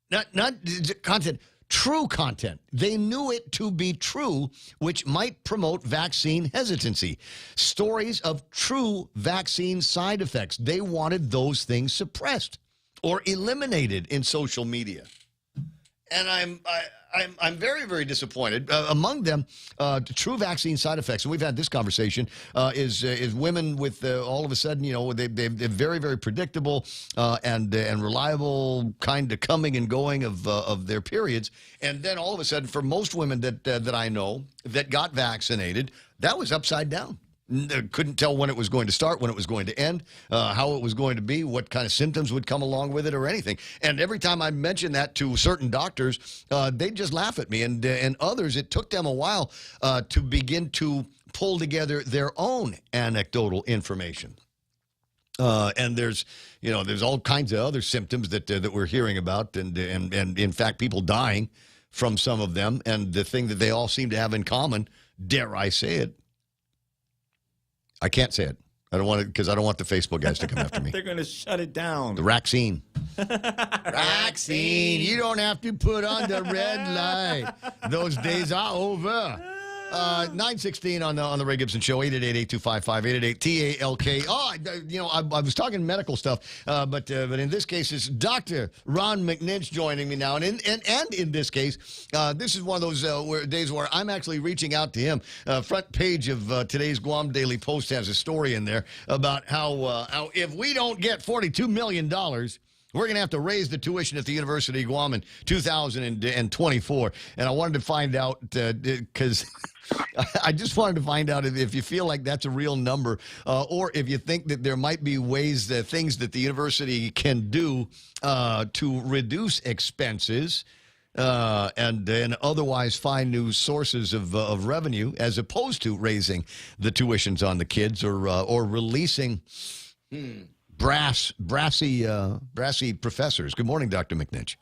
not content. true content. They knew it to be true, which might promote vaccine hesitancy. Stories of true vaccine side effects. They wanted those things suppressed or eliminated in social media. And I'm very, very disappointed. Among them, true vaccine side effects, and we've had this conversation, is women with all of a sudden, they're very, very predictable and reliable kind of coming and going of their periods. And then all of a sudden, for most women that I know that got vaccinated, that was upside down. Couldn't tell when it was going to start, when it was going to end, how it was going to be, what kind of symptoms would come along with it or anything. And every time I mention that to certain doctors, they'd just laugh at me. And others, it took them a while to begin to pull together their own anecdotal information. And there's all kinds of other symptoms that we're hearing about, and in fact, people dying from some of them. And the thing that they all seem to have in common, dare I say it, I can't say it. I don't want it because I don't want the Facebook guys to come after me. They're going to shut it down. The vaccine. Vaccine. You don't have to put on the red light. Those days are over. 9:16 on the Ray Gibson Show. 888-825-5888-TALK. I was talking medical stuff, but in this case, it's Dr. Ron McNinch joining me now, and in this case, this is one of those days where I'm actually reaching out to him. Front page of today's Guam Daily Post has a story in there about how if we don't get $42 million. We're going to have to raise the tuition at the University of Guam in 2024. And I wanted to find out, because I just wanted to find out if you feel like that's a real number, or if you think that there might be ways, things that the university can do to reduce expenses and otherwise find new sources of revenue, as opposed to raising the tuitions on the kids or releasing... brassy professors. Good morning, Dr. McNinch.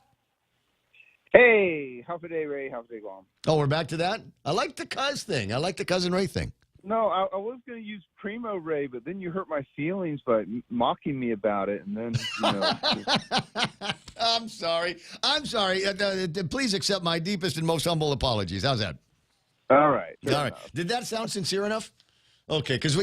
Hey, how's the day, Ray? How's the day going? Oh, we're back to that? I like the cuz thing. I like the Cousin Ray thing. No, I was going to use Primo Ray, but then you hurt my feelings by mocking me about it, and then, I'm sorry. Please accept my deepest and most humble apologies. How's that? All right. All right. Did that sound sincere enough? Okay, because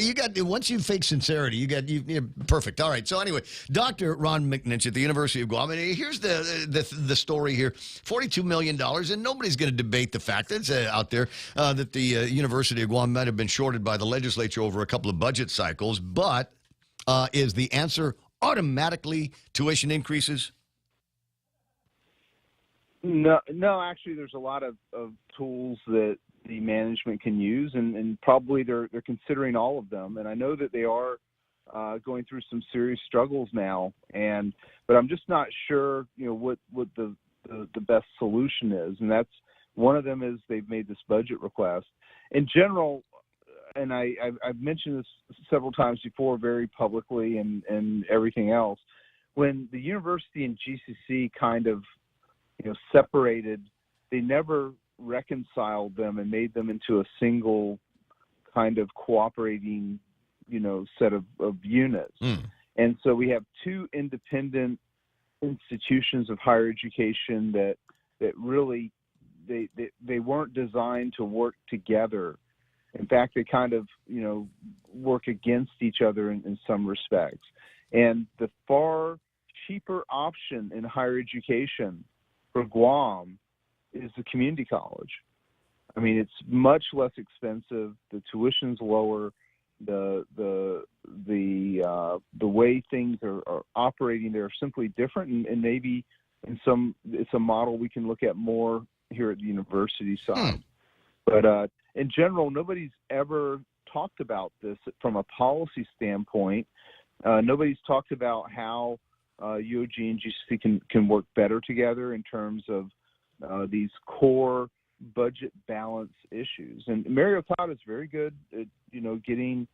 once you fake sincerity, you're perfect. All right. So anyway, Dr. Ron McNinch at the University of Guam. And here's the story here: $42 million, and nobody's going to debate the fact that's out there that the University of Guam might have been shorted by the legislature over a couple of budget cycles. But is the answer automatically tuition increases? No. Actually, there's a lot of tools that the management can use, and probably they're considering all of them. And I know that they are going through some serious struggles now, but I'm just not sure, what the best solution is. And that's one of them is they've made this budget request. In general, and I've mentioned this several times before, very publicly and everything else, when the university and GCC kind of separated, they never reconciled them and made them into a single kind of cooperating, set of units. And so we have two independent institutions of higher education that really they weren't designed to work together. In fact, they kind of work against each other in some respects. And the far cheaper option in higher education for Guam is the community college. I mean, it's much less expensive. The tuition's lower. The way things are operating, they're simply different, and maybe it's a model we can look at more here at the university side. But in general, nobody's ever talked about this from a policy standpoint. Nobody's talked about how UOG and GCC can work better together in terms of these core budget balance issues. And Mario Todd is very good at getting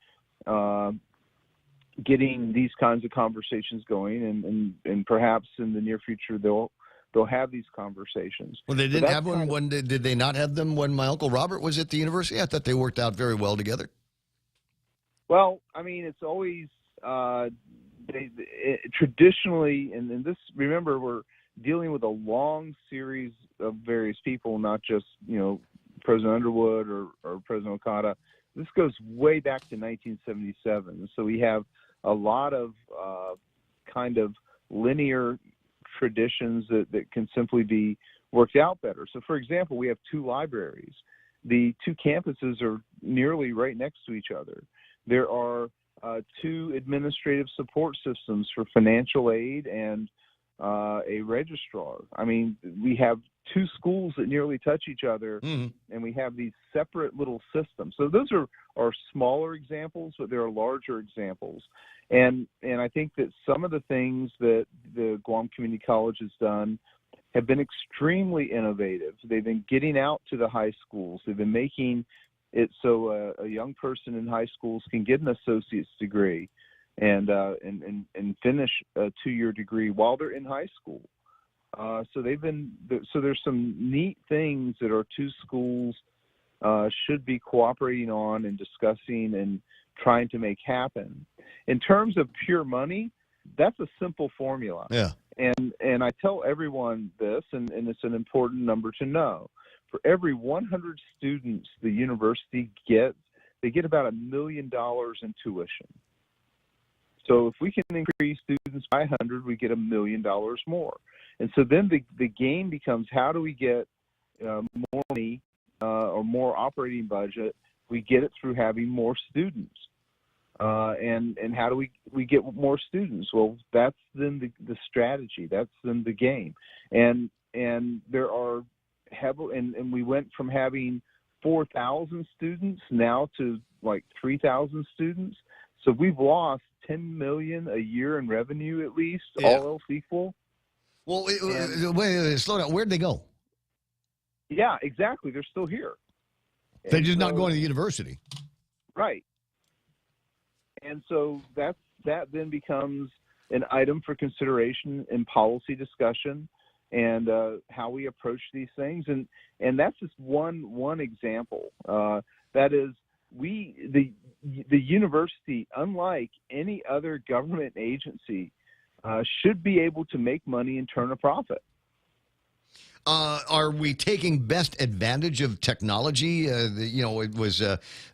these kinds of conversations going, and perhaps in the near future they'll have these conversations. Well, they didn't have one when did they not have them when my Uncle Robert was at the university? I thought they worked out very well together. Well, I mean, it's always traditionally, and this, remember, dealing with a long series of various people, not just, President Underwood or President Okada. This goes way back to 1977. So we have a lot of kind of linear traditions that can simply be worked out better. So, for example, we have 2 libraries. The 2 campuses are nearly right next to each other. There are 2 administrative support systems for financial aid and a registrar. I mean, we have 2 schools that nearly touch each other, and we have these separate little systems. So those are smaller examples, but there are larger examples. And I think that some of the things that the Guam Community College has done have been extremely innovative. They've been getting out to the high schools. They've been making it so a young person in high schools can get an associate's degree and finish a 2-year degree while they're in high school. So there's some neat things that our 2 schools should be cooperating on and discussing and trying to make happen. In terms of pure money, that's a simple formula. Yeah. And I tell everyone this, and it's an important number to know. For every 100 students the university gets, they get about $1 million in tuition. So if we can increase students by 100, we get $1 million more. And so then the game becomes, how do we get more money or more operating budget? We get it through having more students. And how do we get more students? Well, that's then the strategy. That's then the game. And there are and we went from having 4,000 students now to like 3,000 students. So we've lost $10 million a year in revenue at least, all else equal. Well, wait, slow down. Where'd they go? Yeah, exactly. They're still here. They're just not going to the university. Right. And so that then becomes an item for consideration in policy discussion and how we approach these things. And that's just one example. That is, the university, unlike any other government agency, should be able to make money and turn a profit. Are we taking best advantage of technology? It was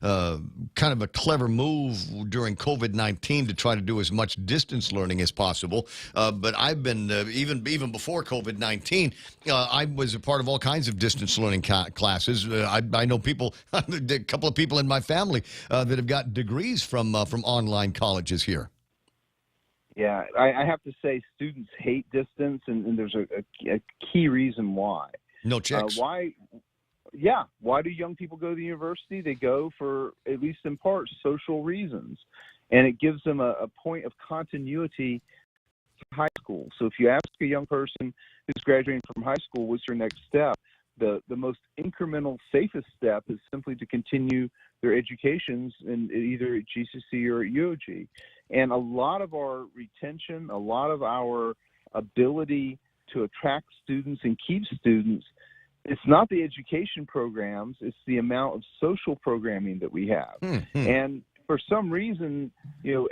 kind of a clever move during COVID-19 to try to do as much distance learning as possible. But I've been, even before COVID-19, I was a part of all kinds of distance learning classes. I know people, a couple of people in my family that have got degrees from online colleges here. Yeah, I have to say students hate distance, and there's a key reason why. No checks. Why do young people go to the university? They go for, at least in part, social reasons. And it gives them a point of continuity to high school. So if you ask a young person who's graduating from high school, what's your next step? The most incremental, safest step is simply to continue their educations in either at GCC or at UOG. And a lot of our retention, a lot of our ability to attract students and keep students, it's not the education programs, it's the amount of social programming that we have. And for some reason,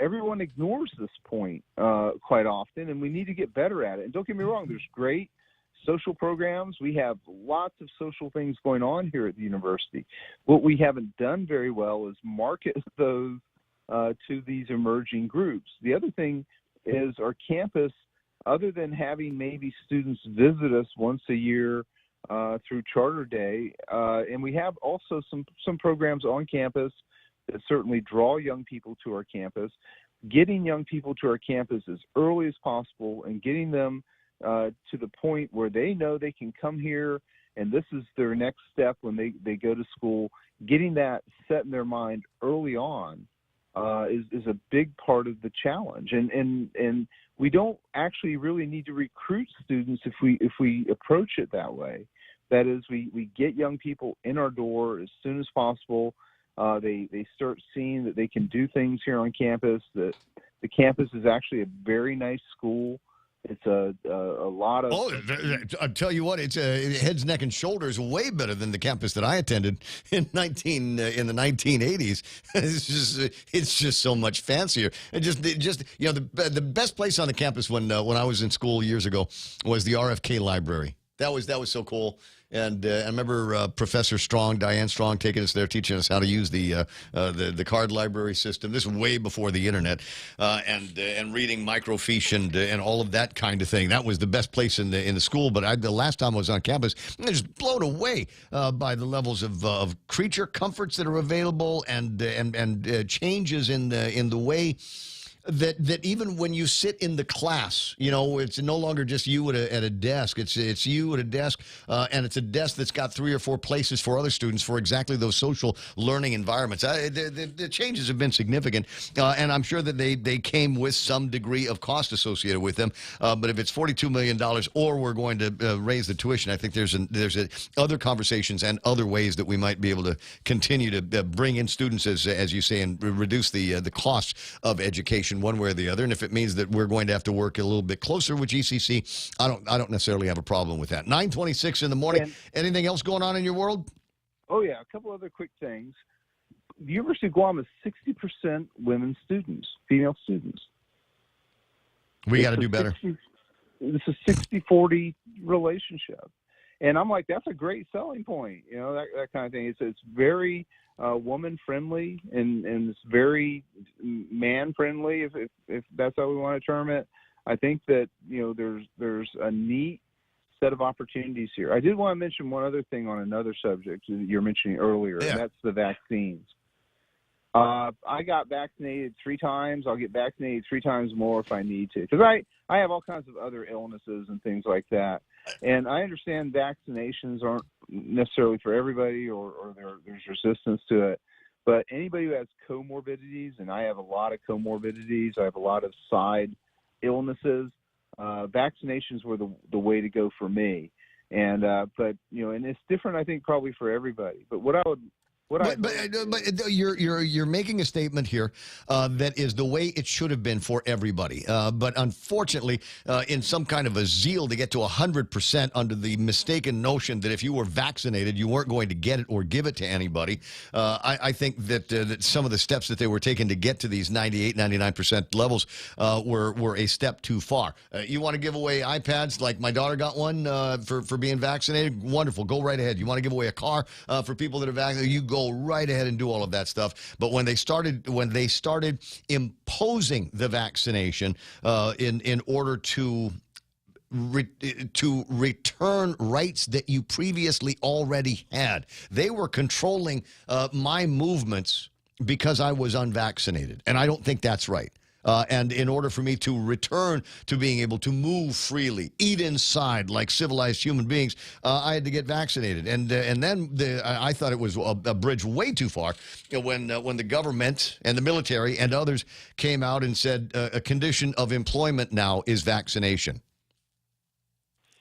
everyone ignores this point quite often, and we need to get better at it. And don't get me wrong, there's great social programs. We have lots of social things going on here at the university. What we haven't done very well is market those to these emerging groups. The other thing is our campus, other than having maybe students visit us once a year through Charter Day, and we have also some programs on campus that certainly draw young people to our campus, getting young people to our campus as early as possible and getting them to the point where they know they can come here and this is their next step when they go to school, getting that set in their mind early on is a big part of the challenge. And we don't actually really need to recruit students if we approach it that way. That is, we get young people in our door as soon as possible. They start seeing that they can do things here on campus, that the campus is actually a very nice school. It's a lot of. Oh, I'll tell you what, it's heads, neck, and shoulders way better than the campus that I attended in the 1980s. It's just so much fancier. And just the best place on the campus when I was in school years ago was the RFK library. That was so cool. And I remember Professor Strong, Diane Strong, taking us there, teaching us how to use the card library system. This was way before the internet, and reading microfiche and all of that kind of thing. That was the best place in the school. But the last time I was on campus, I was blown away by the levels of creature comforts that are available and changes in the way that even when you sit in the class, it's no longer just you at a desk. It's you at a desk, and it's a desk that's got 3 or 4 places for other students for exactly those social learning environments. The changes have been significant, and I'm sure that they came with some degree of cost associated with them. But if it's $42 million, or we're going to raise the tuition, I think there's other conversations and other ways that we might be able to continue to bring in students, as you say, and reduce the costs of education one way or the other. And if it means that we're going to have to work a little bit closer with GCC, I don't necessarily have a problem with that. 9:26 in the morning. Anything else going on in your world? Oh yeah, a couple other quick things. The University of Guam is 60% women students, female students. We got to do better. It's a 60-40 relationship, and I'm like, that's a great selling point. That kind of thing. It's very woman friendly and it's very man friendly, if that's how we want to term it. I think that there's a neat set of opportunities here. I did want to mention one other thing on another subject that you were mentioning earlier, and that's the vaccines. I got vaccinated 3 times. I'll get vaccinated 3 times more if I need to, because I have all kinds of other illnesses and things like that. And I understand vaccinations aren't necessarily for everybody, or there's resistance to it. But anybody who has comorbidities, and I have a lot of comorbidities, I have a lot of side illnesses, vaccinations were the way to go for me. And but and it's different, I think, probably for everybody. But you're making a statement here that is the way it should have been for everybody. But unfortunately, in some kind of a zeal to get to 100% under the mistaken notion that if you were vaccinated, you weren't going to get it or give it to anybody, I think that some of the steps that they were taking to get to these 98, 99% levels were a step too far. You want to give away iPads like my daughter got one for being vaccinated? Wonderful. Go right ahead. You want to give away a car for people that are vaccinated? You go right ahead and do all of that stuff. But when they started imposing the vaccination in order to return rights that you previously already had, they were controlling my movements because I was unvaccinated, and I don't think that's right. And in order for me to return to being able to move freely, eat inside like civilized human beings, I had to get vaccinated. And then I thought it was a bridge way too far when the government and the military and others came out and said a condition of employment now is vaccination.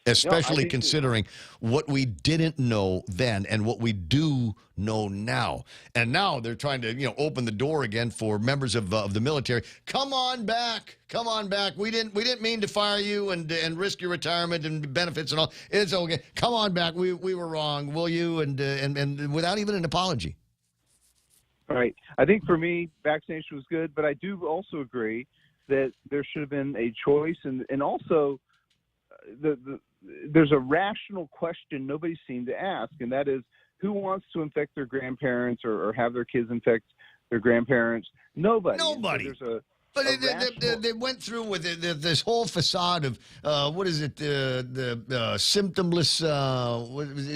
Especially considering what we didn't know then and what we do know now. And now they're trying to, open the door again for members of the military. Come on back. Come on back. We didn't mean to fire you and risk your retirement and benefits and all. It's okay. Come on back. We were wrong. Will you? And without even an apology. Right. I think for me, vaccination was good, but I do also agree that there should have been a choice, and also there's a rational question nobody seemed to ask, and that is, who wants to infect their grandparents or have their kids infect their grandparents? Nobody. So but they went through with this whole facade of what is it? The symptomless.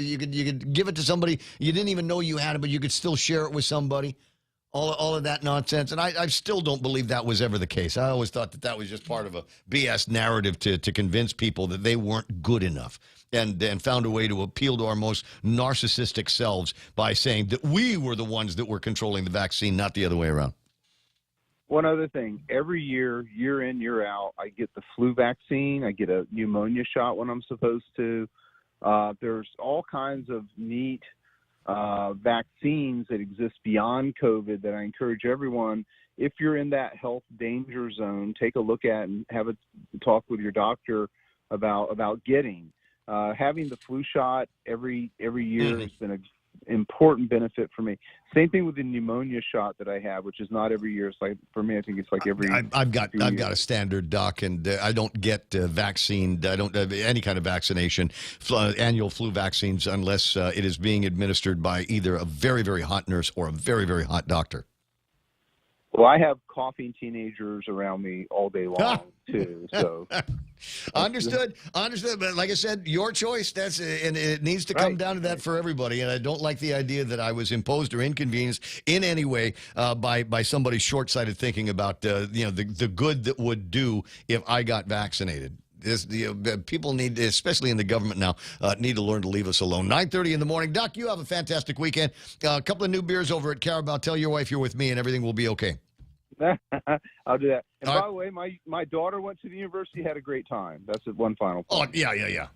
You could give it to somebody you didn't even know you had it, but you could still share it with somebody. All of that nonsense, and I still don't believe that was ever the case. I always thought that was just part of a BS narrative to convince people that they weren't good enough, and found a way to appeal to our most narcissistic selves by saying that we were the ones that were controlling the vaccine, not the other way around. One other thing, every year in, year out, I get the flu vaccine. I get a pneumonia shot when I'm supposed to. There's all kinds of neat vaccines that exist beyond COVID that I encourage everyone, if you're in that health danger zone, take a look at and have a talk with your doctor about getting. Having the flu shot every year has been an important benefit for me. Same thing with the pneumonia shot that I have, which is not every year. It's like, for me, I think it's like every. I've got a standard, doc, and I don't get vaccine. I don't have any kind of vaccination, annual flu vaccines, unless it is being administered by either a very, very hot nurse or a very, very hot doctor. Well, I have coughing teenagers around me all day long too. So understood. But like I said, your choice. And it needs to come down to that for everybody. And I don't like the idea that I was imposed or inconvenienced in any way by somebody short-sighted thinking about the good that would do if I got vaccinated. People need, especially in the government now, need to learn to leave us alone. 9:30 in the morning. Doc, you have a fantastic weekend. A couple of new beers over at Carabao. Tell your wife you're with me and everything will be okay. I'll do that. And by the way, my daughter went to the university, had a great time. That's one final point. Oh, yeah.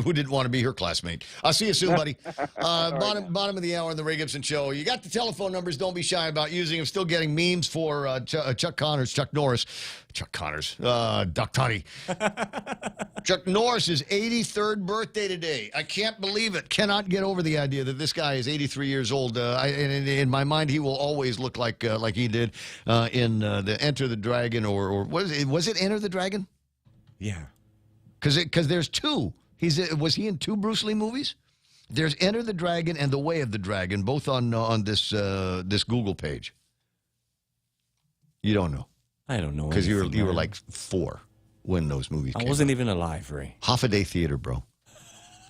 Who didn't want to be her classmate? I'll see you soon, buddy. Bottom of the hour on the Ray Gibson Show. You got the telephone numbers. Don't be shy about using them. Still getting memes for Chuck Norris. Duck Toddy. Chuck Norris' 83rd birthday today. I can't believe it. Cannot get over the idea that this guy is 83 years old. In my mind, he will always look like he did in the Enter the Dragon, or was it Enter the Dragon? Yeah. Because there's two. Was he in two Bruce Lee movies? There's Enter the Dragon and The Way of the Dragon, both on this Google page. You don't know. I don't know. Because you were like 4 when those movies came. I wasn't even alive, Ray. Half a day theater, bro.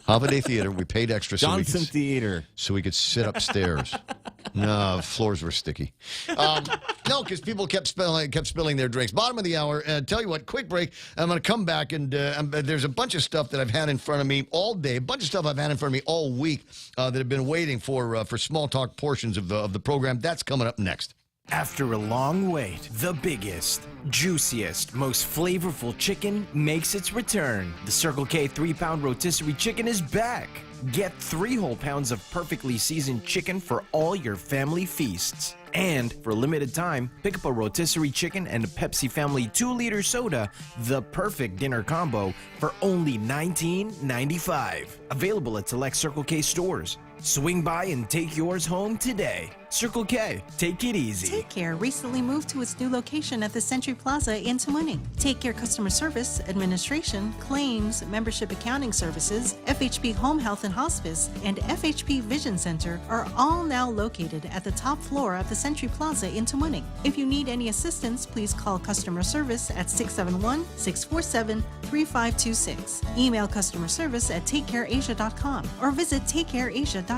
Half a day theater. We paid extra Johnson Theater. So we could sit upstairs. No, floors were sticky. No, because people kept spilling their drinks. Bottom of the hour. Tell you what, quick break. I'm going to come back, and there's a bunch of stuff that I've had in front of me all day. A bunch of stuff I've had in front of me all week that have been waiting for small talk portions of the program. That's coming up next. After a long wait, the biggest, juiciest, most flavorful chicken makes its return. The Circle K 3-pound rotisserie chicken is back. Get 3 whole pounds of perfectly seasoned chicken for all your family feasts. And for a limited time, pick up a rotisserie chicken and a Pepsi Family 2-liter soda, the perfect dinner combo, for only $19.95. Available at select Circle K stores. Swing by and take yours home today. Circle K, take it easy. Take Care recently moved to its new location at the Century Plaza in Tamuning. Take Care customer service, administration, claims, membership accounting services, FHP Home Health and Hospice, and FHP Vision Center are all now located at the top floor of the Century Plaza in Tamuning. If you need any assistance, please call customer service at 671-647-3526. Email customer service at takecareasia.com or visit takecareasia.com.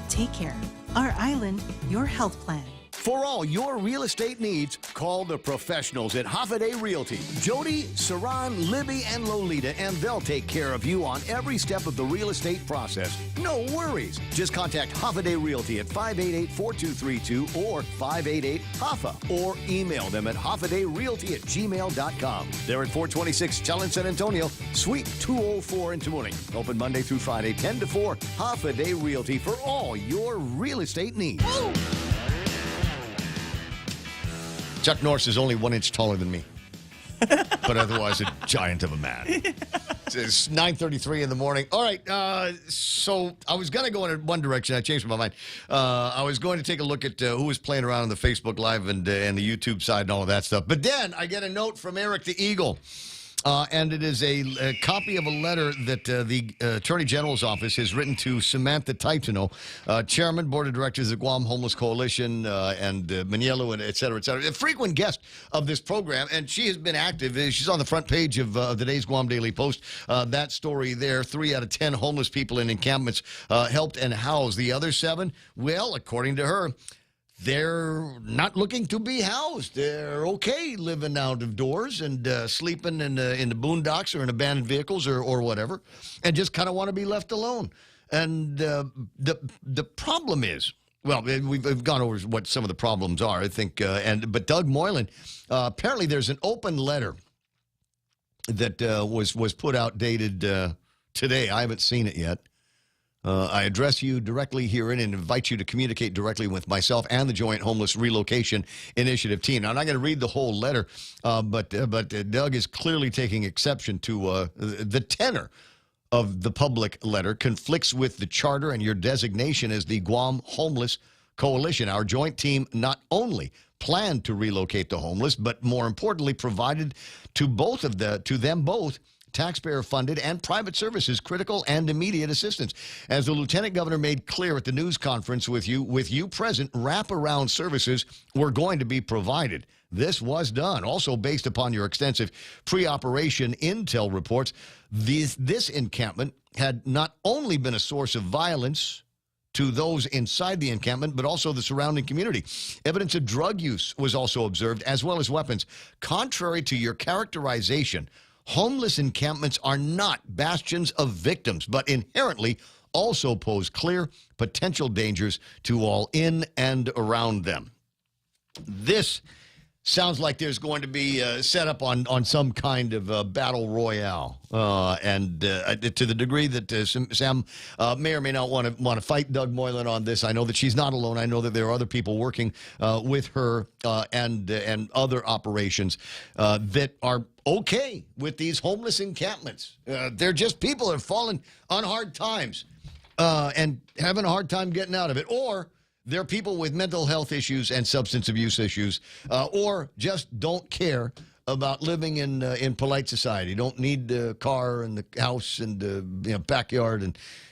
Take Care. Our island, your health plan. For all your real estate needs, call the professionals at Hoffaday Realty. Jody, Saran, Libby, and Lolita, and they'll take care of you on every step of the real estate process. No worries. Just contact Hoffaday Realty at 588-4232 or 588-HOFFA or email them at hoffadayrealty@gmail.com. They're at 426 Challenge San Antonio, Suite 204 in Tamuning. Open Monday through Friday, 10 to 4. Hoffaday Realty for all your real estate needs. Woo! Chuck Norris is only 1 inch taller than me, but otherwise a giant of a man. It's 9:33 in the morning. All right, so I was going to go in one direction. I changed my mind. I was going to take a look at who was playing around on the Facebook Live and the YouTube side and all of that stuff. But then I get a note from Eric the Eagle. And it is a copy of a letter that the Attorney General's office has written to Samantha Taitano, Chairman, Board of Directors of Guam Homeless Coalition, and Maniello, and et cetera, a frequent guest of this program, and she has been active. She's on the front page of today's Guam Daily Post. That story there, 3 out of 10 homeless people in encampments helped and housed. The other 7, well, according to her, they're not looking to be housed. They're okay living out of doors and sleeping in the boondocks or in abandoned vehicles or whatever, and just kind of want to be left alone. And the problem is, well, we've gone over what some of the problems are, I think. But Doug Moylan, apparently there's an open letter that was put out dated today. I haven't seen it yet. I address you directly herein and invite you to communicate directly with myself and the Joint Homeless Relocation Initiative team. Now, I'm not going to read the whole letter, but Doug is clearly taking exception to the tenor of the public letter conflicts with the charter and your designation as the Guam Homeless Coalition. Our joint team not only planned to relocate the homeless, but more importantly, provided to them both taxpayer-funded and private services, critical and immediate assistance. As the Lieutenant Governor made clear at the news conference with you present, wraparound services were going to be provided. This was done. Also, based upon your extensive pre-operation intel reports, this encampment had not only been a source of violence to those inside the encampment, but also the surrounding community. Evidence of drug use was also observed, as well as weapons. Contrary to your characterization, homeless encampments are not bastions of victims, but inherently also pose clear potential dangers to all in and around them. This sounds like there's going to be set up on some kind of battle royale, and to the degree that Sam may or may not want to fight Doug Moylan on this. I know that she's not alone. I know that there are other people working with her and other operations that are okay with these homeless encampments. They're just people that have fallen on hard times and having a hard time getting out of it, or they're people with mental health issues and substance abuse issues, or just don't care about living in polite society. Don't need the car and the house and the backyard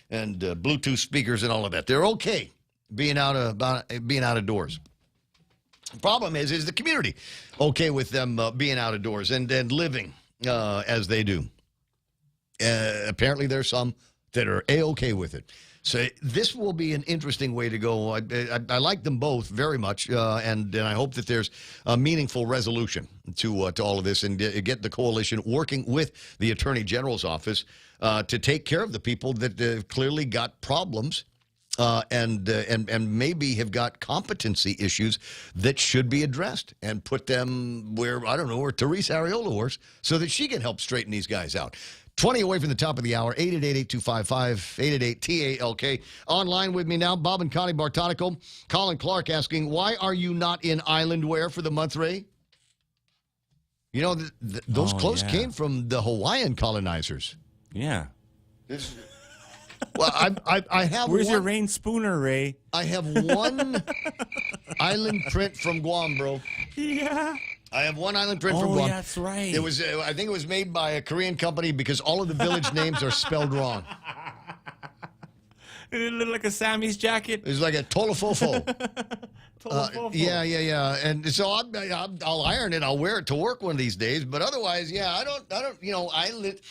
and Bluetooth speakers and all of that. They're okay being out of doors. The problem is the community okay with them being out of doors and living as they do. Apparently, there's some that are A-okay with it. So this will be an interesting way to go. I like them both very much, and I hope that there's a meaningful resolution to all of this and get the coalition working with the Attorney General's office to take care of the people that clearly got problems and maybe have got competency issues that should be addressed and put them where Teresa Arreola works so that she can help straighten these guys out. 20 away from the top of the hour, 888-8255, 888-TALK. Online with me now, Bob and Connie Bartonico. Colin Clark asking, why are you not in island wear for the month, Ray? You know, those clothes came from the Hawaiian colonizers. Yeah. Well, I have Where's your rain spooner, Ray? I have one island print from Guam, bro. Yeah. I have one island print from Guam. Oh, that's right. It was, I think it was made by a Korean company because all of the village names are spelled wrong. It looked like a Sammy's jacket. It was like a Tolofofo. Tolofofo. Yeah. And so I'll iron it. I'll wear it to work one of these days. But otherwise, I don't.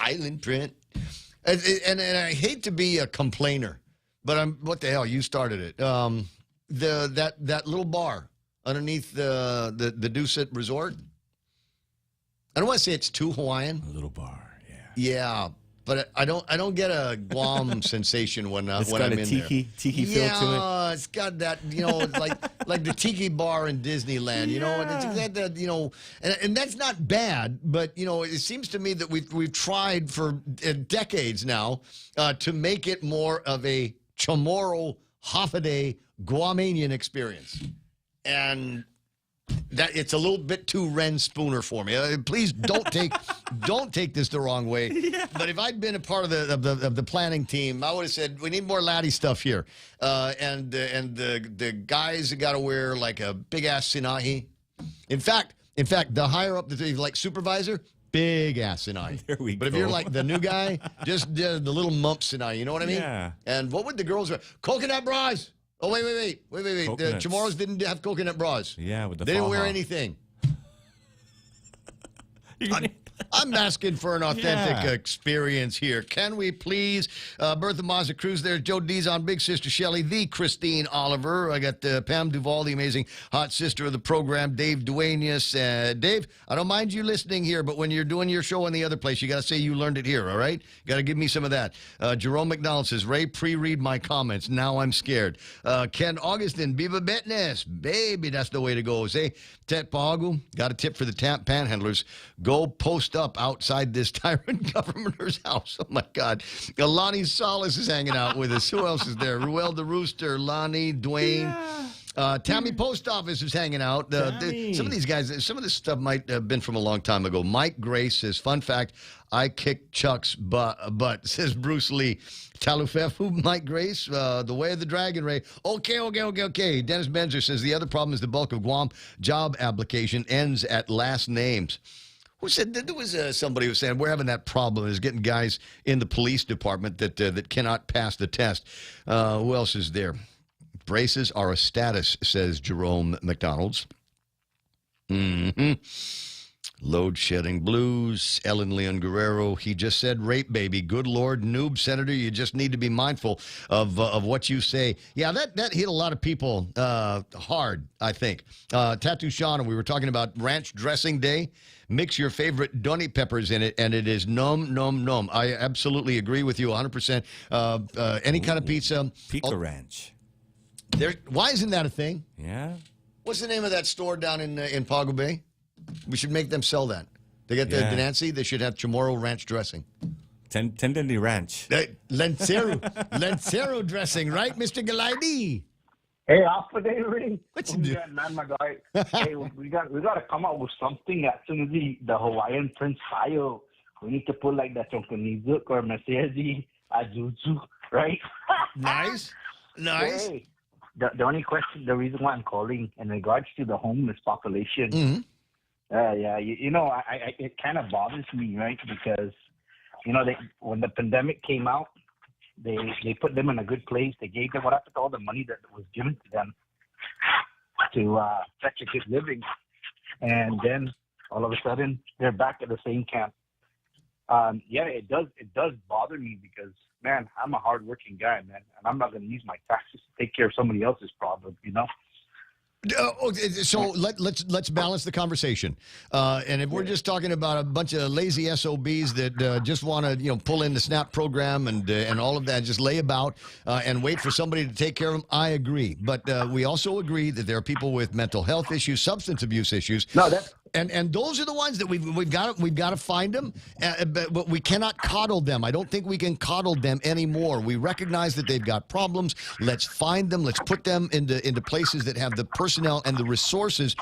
Island print. And I hate to be a complainer, but what the hell? You started it. That little bar underneath the Dusit Resort. I don't want to say it's too Hawaiian. A little bar, yeah. Yeah, but I don't get a Guam sensation when I'm in there. It's got a tiki feel to it. Yeah, it's got that, like the tiki bar in Disneyland, and it's got that, and that's not bad, but it seems to me that we've tried for decades now to make it more of a Chamorro Hoffaday Guamanian experience. And that it's a little bit too Ren Spooner for me. Please don't take this the wrong way. Yeah. But if I'd been a part of the planning team, I would have said we need more laddie stuff here. And the guys got to wear like a big ass sinahi. In fact, the higher up like supervisor, big ass sinahi. There we but go. if you're like the new guy, just the little mump sinahi. You know what I mean? Yeah. And what would the girls wear? Coconut bras. Oh, wait. The Chamorros didn't have coconut bras. Yeah, with the They didn't wear faja. anything. I'm asking for an authentic experience here. Can we please? Bertha Mazza Cruz there, Joe Dizon, Big Sister Shelley, the Christine Oliver. I got Pam Duvall, the amazing hot sister of the program, Dave Duenas. Dave, I don't mind you listening here, but when you're doing your show in the other place, you got to say you learned it here, all right? Got to give me some of that. Jerome McDonald says, Ray, pre-read my comments. Now I'm scared. Ken Augustin, Viva Betness. Baby, that's the way to go. Say, Tet Pahagu, got a tip for the panhandlers. Go post up outside this tyrant governor's house. Oh, my God. Lonnie Solis is hanging out with us. Who else is there? Ruel the Rooster, Lonnie, Dwayne. Tammy Post Office is hanging out. Some of these guys, some of this stuff might have been from a long time ago. Mike Grace says, fun fact, I kicked Chuck's butt, says Bruce Lee. Talufefu, Mike Grace, the way of the dragon, Ray. Okay. Dennis Benzer says, the other problem is the bulk of Guam job application ends at last names. Who said there was somebody who was saying we're having that problem is getting guys in the police department that cannot pass the test. Who else is there? Braces are a status, says Jerome McDonald's. Load shedding blues. Ellen Leon Guerrero. He just said rape baby. Good Lord, noob senator. You just need to be mindful of what you say. Yeah, that hit a lot of people hard, I think. Tattoo Sean, we were talking about ranch dressing day. Mix your favorite Donny peppers in it, and it is nom, nom, nom. I absolutely agree with you 100%. Any kind of pizza. Pico Ranch. Why isn't that a thing? Yeah. What's the name of that store down in Pago Bay? We should make them sell that. They got the Nancy. They should have Chamorro Ranch dressing. Tendenti Ranch. Lancero dressing, right, Mr. Galidi? Hey, after they ring. What you do? Man, my guy. Hey, we got to come up with something as soon as the Hawaiian Prince file. We need to put like the Chonkanizuk or Masezi Ajuju, right? Nice. Hey, the only question, the reason why I'm calling in regards to the homeless population, it kind of bothers me, right? Because, when the pandemic came out, they put them in a good place. They gave them what happened to all the money that was given to them to fetch a good living, and then all of a sudden they're back at the same camp. It does bother me because, man, I'm a hardworking guy, man, and I'm not going to use my taxes to take care of somebody else's problem, So let's balance the conversation. And if we're just talking about a bunch of lazy SOBs that just want to pull in the SNAP program and all of that, just lay about and wait for somebody to take care of them, I agree. But we also agree that there are people with mental health issues, substance abuse issues. No, that's. And those are the ones that we've got to find them, but we cannot coddle them. I don't think we can coddle them anymore. We recognize that they've got problems. Let's find them. Let's put them into places that have the personnel and the resources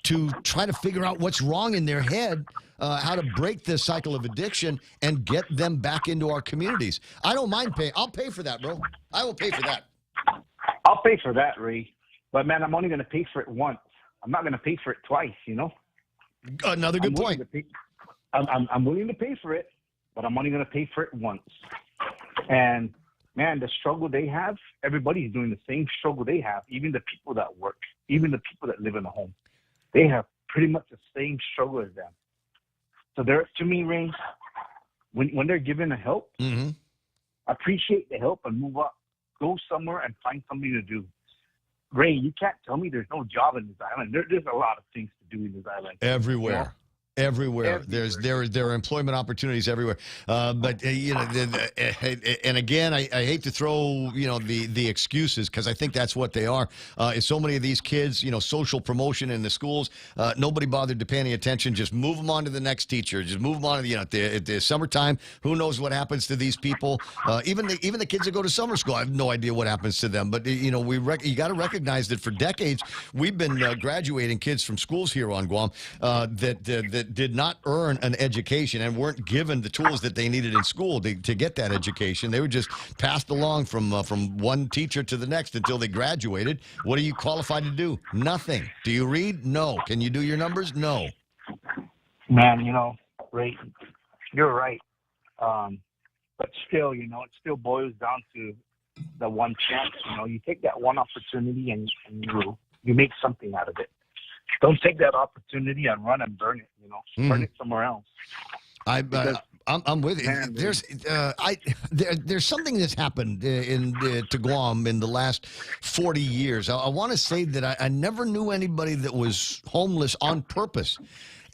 to try to figure out what's wrong in their head, how to break the cycle of addiction and get them back into our communities. I don't mind paying. I'll pay for that, bro. I will pay for that. I'll pay for that, Ray. But man, I'm only going to pay for it once. I'm not going to pay for it twice. Another good point. I'm willing to pay for it, but I'm only going to pay for it once. And, man, the struggle they have, everybody's doing the same struggle they have, even the people that work, even the people that live in the home. They have pretty much the same struggle as them. So to me, Ray, when they're given the help, appreciate the help and move up. Go somewhere and find something to do. Ray, you can't tell me there's no job in this island. There's a lot of things to do in this island. Everywhere. Everywhere. There are employment opportunities everywhere. But and again, I hate to throw the excuses because I think that's what they are. Is so many of these kids, social promotion in the schools, nobody bothered to pay any attention. Just move them on to the next teacher. Just move them on to at the summertime. Who knows what happens to these people? Even the kids that go to summer school, I have no idea what happens to them. But you got to recognize that for decades we've been graduating kids from schools here on Guam that did not earn an education and weren't given the tools that they needed in school to get that education. They were just passed along from one teacher to the next until they graduated. What are you qualified to do? Nothing. Do you read? No. Can you do your numbers? No. Man, Ray, you're right. But still, it still boils down to the one chance. You take that one opportunity and you make something out of it. Don't take that opportunity and run and burn it. Burn it somewhere else. I'm with you. Man, there's something that's happened to Guam in the last 40 years. I want to say that I never knew anybody that was homeless on purpose.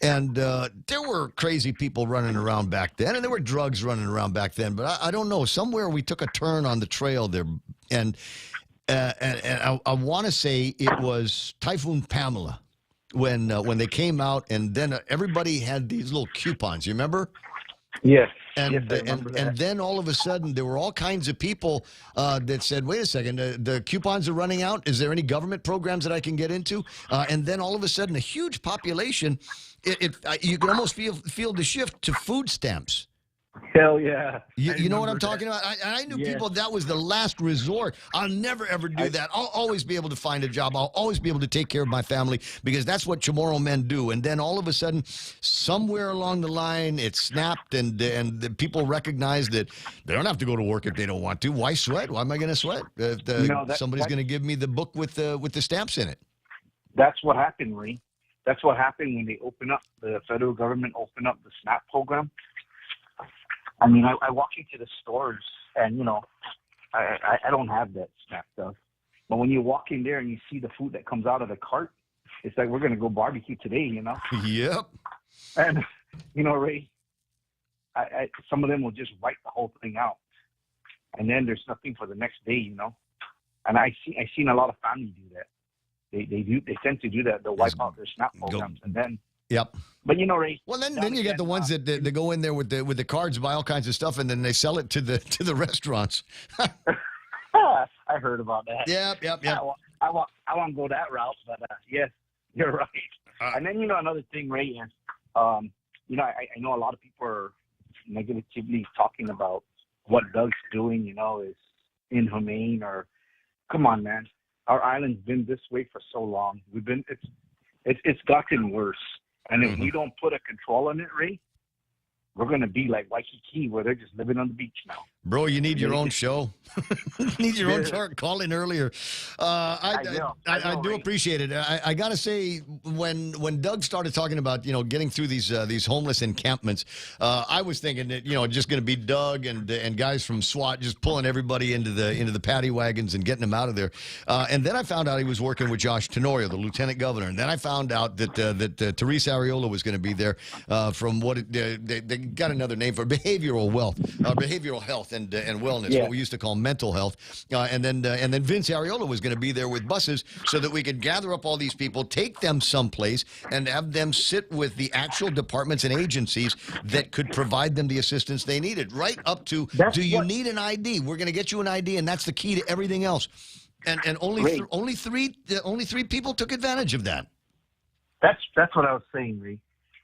And there were crazy people running around back then, and there were drugs running around back then. But I don't know. Somewhere we took a turn on the trail there, and I want to say it was Typhoon Pamela. when they came out, and then everybody had these little coupons. You remember? Yes. And, Yes, I remember that. and then all of a sudden, there were all kinds of people that said, wait a second, the coupons are running out. Is there any government programs that I can get into? And then all of a sudden, a huge population, you can almost feel the shift to food stamps. Hell yeah. You know what I'm talking about? I knew people that was the last resort. I'll never, ever do that. I'll always be able to find a job. I'll always be able to take care of my family because that's what Chamorro men do. And then all of a sudden, somewhere along the line, it snapped and the people recognize that they don't have to go to work if they don't want to. Why sweat? Why am I going to sweat? Somebody's going to give me the book with the stamps in it. That's what happened, Ray. That's what happened when the federal government opened up the SNAP program. I mean, I walk into the stores and, you know, I don't have that SNAP stuff. But when you walk in there and you see the food that comes out of the cart, it's like we're going to go barbecue today, you know? Yep. And, you know, Ray, some of them will just wipe the whole thing out. And then there's nothing for the next day, you know? And I've seen a lot of families do that. They tend to do that. They'll wipe out their SNAP programs and then. Yep. But you know, Ray. Well, then you get the ones that go in there with the cards, buy all kinds of stuff, and then they sell it to the restaurants. I heard about that. Yep. I won't go that route, but yes, you're right. And then, you know, another thing, Ray, is, you know, I know a lot of people are negatively talking about what Doug's doing, you know, is inhumane or, come on, man. Our island's been this way for so long. It's gotten worse. And if we don't put a control on it, Ray, we're going to be like Waikiki, where they're just living on the beach now. Bro, you need your own show. You need your own show. Call in earlier. I do appreciate it. I got to say, when Doug started talking about, you know, getting through these homeless encampments, I was thinking that, you know, just going to be Doug and guys from SWAT just pulling everybody into the paddy wagons and getting them out of there. And then I found out he was working with Josh Tenorio, the lieutenant governor. And then I found out that Teresa Arreola was going to be there from what they got another name for behavioral health and wellness, what we used to call mental health. And then Vince Arreola was going to be there with buses so that we could gather up all these people, take them someplace, and have them sit with the actual departments and agencies that could provide them the assistance they needed, right up to, do you need an ID? We're going to get you an ID, and that's the key to everything else. And only three people took advantage of that. That's what I was saying, Ray.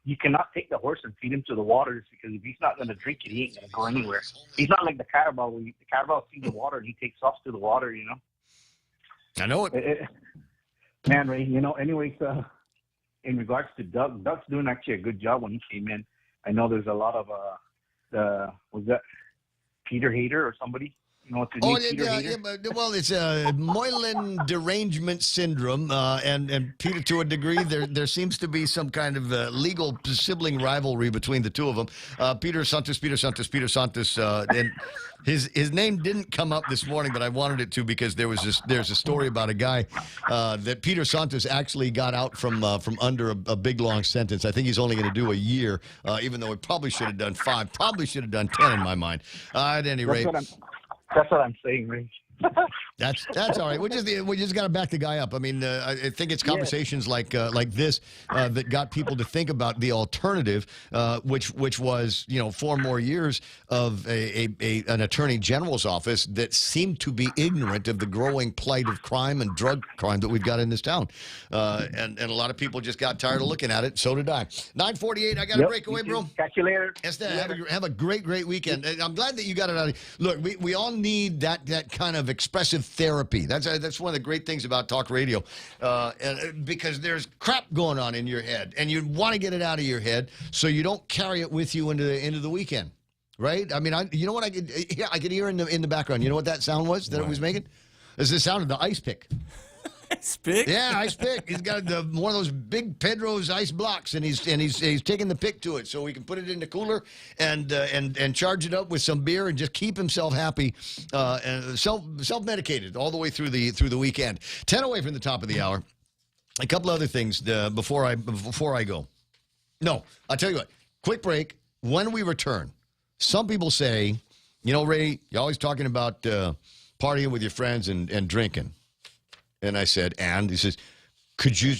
You cannot take the horse and feed him to the waters because if he's not going to drink it, he ain't going to go anywhere. He's not like the Carabao. The Carabao sees the water and he takes off to the water, you know? I know it. Man, Ray, you know, anyways, in regards to Doug's doing actually a good job when he came in. I know there's a lot of, was that Peter Hader or somebody? You know, well, it's Moylan derangement syndrome, and Peter, to a degree, there seems to be some kind of legal sibling rivalry between the two of them. Peter Santos, and his name didn't come up this morning, but I wanted it to because there's a story about a guy that Peter Santos actually got out from under a big long sentence. I think he's only going to do a year, even though he probably should have done 5, probably should have done 10 in my mind. At any rate. That's what I'm saying, Ray. That's all right. We just got to back the guy up. I mean, I think it's conversations like this that got people to think about the alternative, which was 4 more years of an attorney general's office that seemed to be ignorant of the growing plight of crime and drug crime that we've got in this town, and a lot of people just got tired of looking at it. So did I. 9:48. I got to break away, bro. Catch you later. Have a great weekend. I'm glad that you got it out. Look, we all need that kind of expressive therapy. That's one of the great things about talk radio, because there's crap going on in your head, and you want to get it out of your head so you don't carry it with you into the weekend, right? I mean, you know what I could hear in the background. You know what that sound was that it was making? It's the sound of the ice pick. Ice pick? Yeah, ice pick. He's got one of those big Pedro's ice blocks, and he's taking the pick to it so he can put it in the cooler and charge it up with some beer and just keep himself happy, and self-medicated all the way through the weekend. 10 away from the top of the hour. A couple other things before I go. No, I'll tell you what. Quick break. When we return, some people say, Ray, you're always talking about partying with your friends and drinking. And I said, and he says, Could you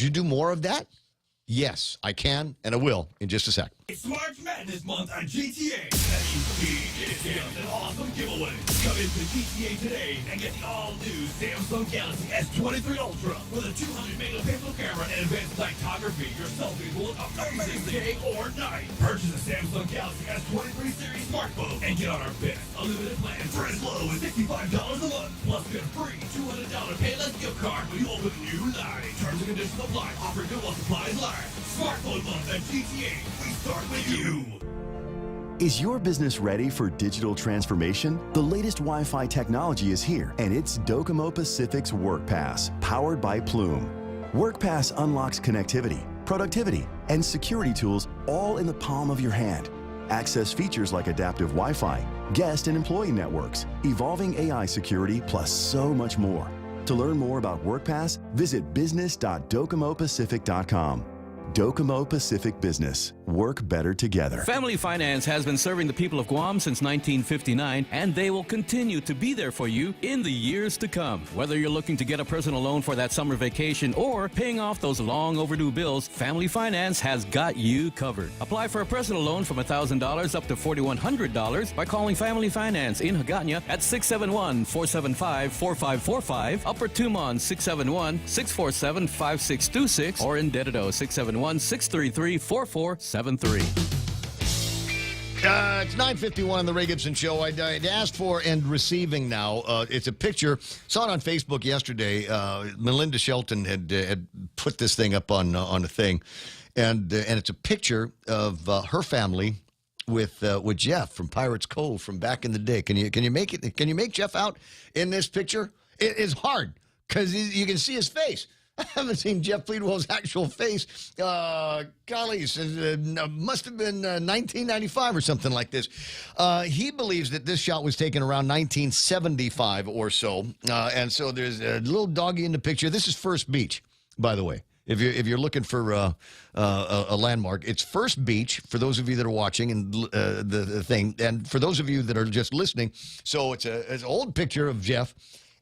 do more of that? Yes, I can, and I will in just a sec. It's March Madness month on GTA. That means big discounts and awesome giveaways. Come into GTA today and get the all-new Samsung Galaxy S23 Ultra with a 200-megapixel camera and advanced photography. Your selfies will look amazing day or night. Purchase a Samsung Galaxy S23 series smartphone and get on our best unlimited plan for as low as $65 a month. Plus, get a free $200 Payless gift card when you open a new line. Terms and conditions apply. Offer good while supplies last. Smartphone month at GTA. We start with you. Is your business ready for digital transformation? The latest Wi-Fi technology is here, and it's Docomo Pacific's WorkPass, powered by Plume. WorkPass unlocks connectivity, productivity, and security tools all in the palm of your hand. Access features like adaptive Wi-Fi, guest and employee networks, evolving AI security, plus so much more. To learn more about WorkPass, visit business.docomopacific.com. Docomo Pacific Business. Work better together. Family Finance has been serving the people of Guam since 1959, and they will continue to be there for you in the years to come. Whether you're looking to get a personal loan for that summer vacation or paying off those long overdue bills, Family Finance has got you covered. Apply for a personal loan from $1,000 up to $4,100 by calling Family Finance in Hagåtña at 671-475-4545, Upper Tumon 671-647-5626, or in Dededo 671-633-4473. It's 9:51 on the Ray Gibson Show. I'd asked for and receiving now. It's a picture. Saw it on Facebook yesterday. Melinda Shelton had put this thing up on a thing, and it's a picture of her family with Jeff from Pirates Cove from back in the day. Can you make it? Can you make Jeff out in this picture? It is hard because you can see his face. I haven't seen Jeff Pleadwell's actual face. Golly, must have been 1995 or something like this. He believes that this shot was taken around 1975 or so. And so there's a little doggy in the picture. This is First Beach, by the way. If you're looking for a landmark, it's First Beach, for those of you that are watching and the thing. And for those of you that are just listening, so it's an old picture of Jeff,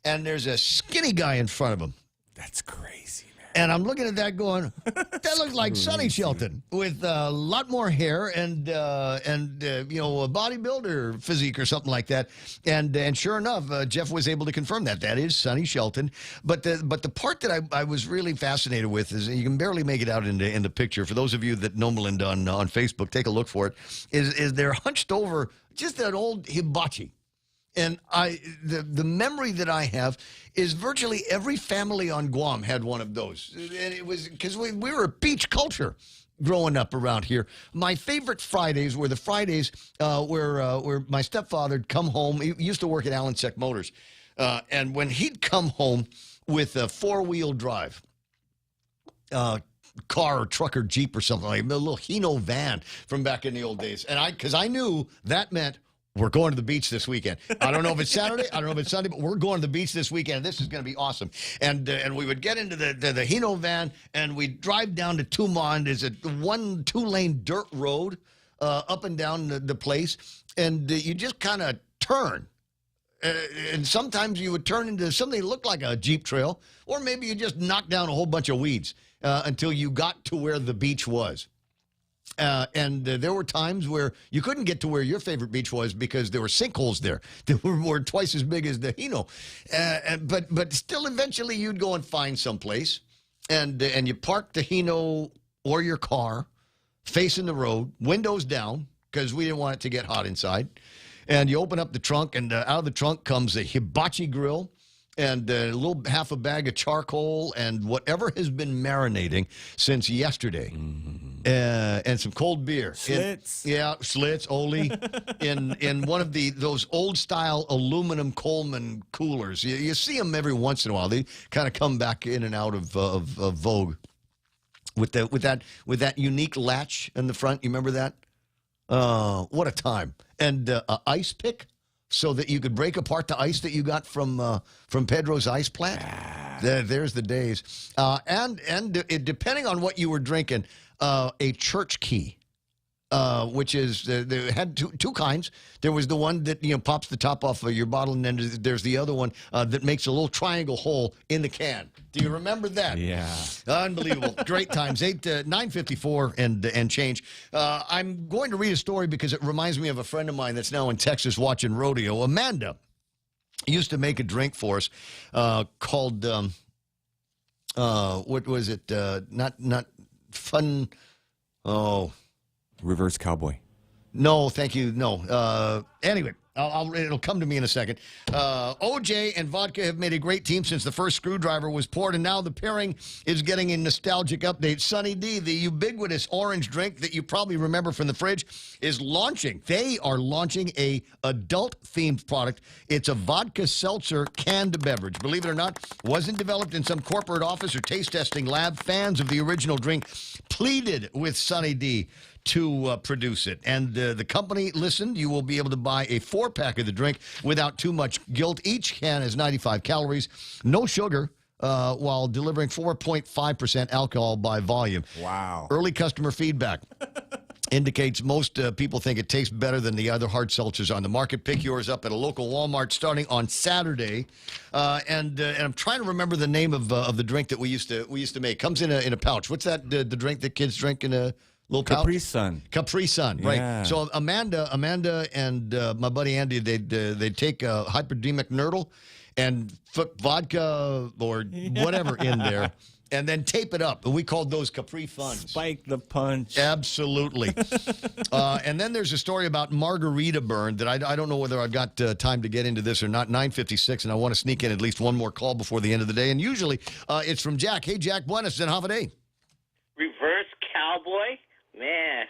and there's a skinny guy in front of him. That's crazy, man. And I'm looking at that going, that looks like Sonny Shelton with a lot more hair and a bodybuilder physique or something like that. And sure enough, Jeff was able to confirm that. That is Sonny Shelton. But the part that I was really fascinated with is, you can barely make it out in the picture. For those of you that know Melinda on Facebook, take a look for it, is they're hunched over just an old hibachi. And the memory that I have is virtually every family on Guam had one of those. And it was because we were a beach culture growing up around here. My favorite Fridays were the Fridays where my stepfather'd come home. He used to work at Allen Sec Motors. And when he'd come home with a four-wheel drive, car or truck or Jeep or something, like a little Hino van from back in the old days. And because I knew that meant, we're going to the beach this weekend. I don't know if it's Saturday. I don't know if it's Sunday, but we're going to the beach this weekend. This is going to be awesome. And we would get into the Hino van, and we'd drive down to Tumon. There's a 2-lane dirt road up and down the place, and you just kind of turn. And sometimes you would turn into something that looked like a Jeep trail, or maybe you just knocked down a whole bunch of weeds until you got to where the beach was. And there were times where you couldn't get to where your favorite beach was because there were sinkholes there that were twice as big as the Hino. But still, eventually, you'd go and find someplace, and you park the Hino or your car facing the road, windows down, because we didn't want it to get hot inside. And you open up the trunk, and out of the trunk comes a hibachi grill, and a little half a bag of charcoal and whatever has been marinating since yesterday. And some cold beer. Schlitz. Schlitz, Oli, in one of those old-style aluminum Coleman coolers. You see them every once in a while. They kind of come back in and out of vogue with that unique latch in the front. You remember that? What a time. And an ice pick, so that you could break apart the ice that you got from Pedro's ice plant. There's the days. And depending on what you were drinking, a church key. which is they had two kinds. There was the one that pops the top off of your bottle, and then there's the other one that makes a little triangle hole in the can. Do you remember that? Yeah, unbelievable. Great times. 9:54 and change. I'm going to read a story because it reminds me of a friend of mine that's now in Texas watching rodeo. Amanda used to make a drink for us called what was it? Not fun. Oh. Reverse cowboy. No, thank you. No. Anyway, it'll come to me in a second. OJ and vodka have made a great team since the first screwdriver was poured, and now the pairing is getting a nostalgic update. Sunny D, the ubiquitous orange drink that you probably remember from the fridge, is launching. They are launching a adult-themed product. It's a vodka seltzer canned beverage. Believe it or not, wasn't developed in some corporate office or taste testing lab. Fans of the original drink pleaded with Sunny D to produce it. And the company listened. You will be able to buy a 4-pack of the drink without too much guilt. Each can has 95 calories, no sugar, while delivering 4.5% alcohol by volume. Wow. Early customer feedback indicates most people think it tastes better than the other hard seltzers on the market. Pick yours up at a local Walmart starting on Saturday. And I'm trying to remember the name of the drink that we used to make. Comes in a pouch. What's that? The drink that kids drink in a little pouch? Capri Sun. Capri Sun, right? Yeah. So Amanda, and my buddy Andy, they'd take a hyperdemic nurdle and put vodka or whatever in there, and then tape it up. And we called those Capri Funs. Spike the punch. Absolutely. And then there's a story about margarita burn that I don't know whether I've got time to get into this or not. 9:56, and I want to sneak in at least one more call before the end of the day. And usually it's from Jack. Hey, Jack, buenas and half a day. Reverse cowboy? Man,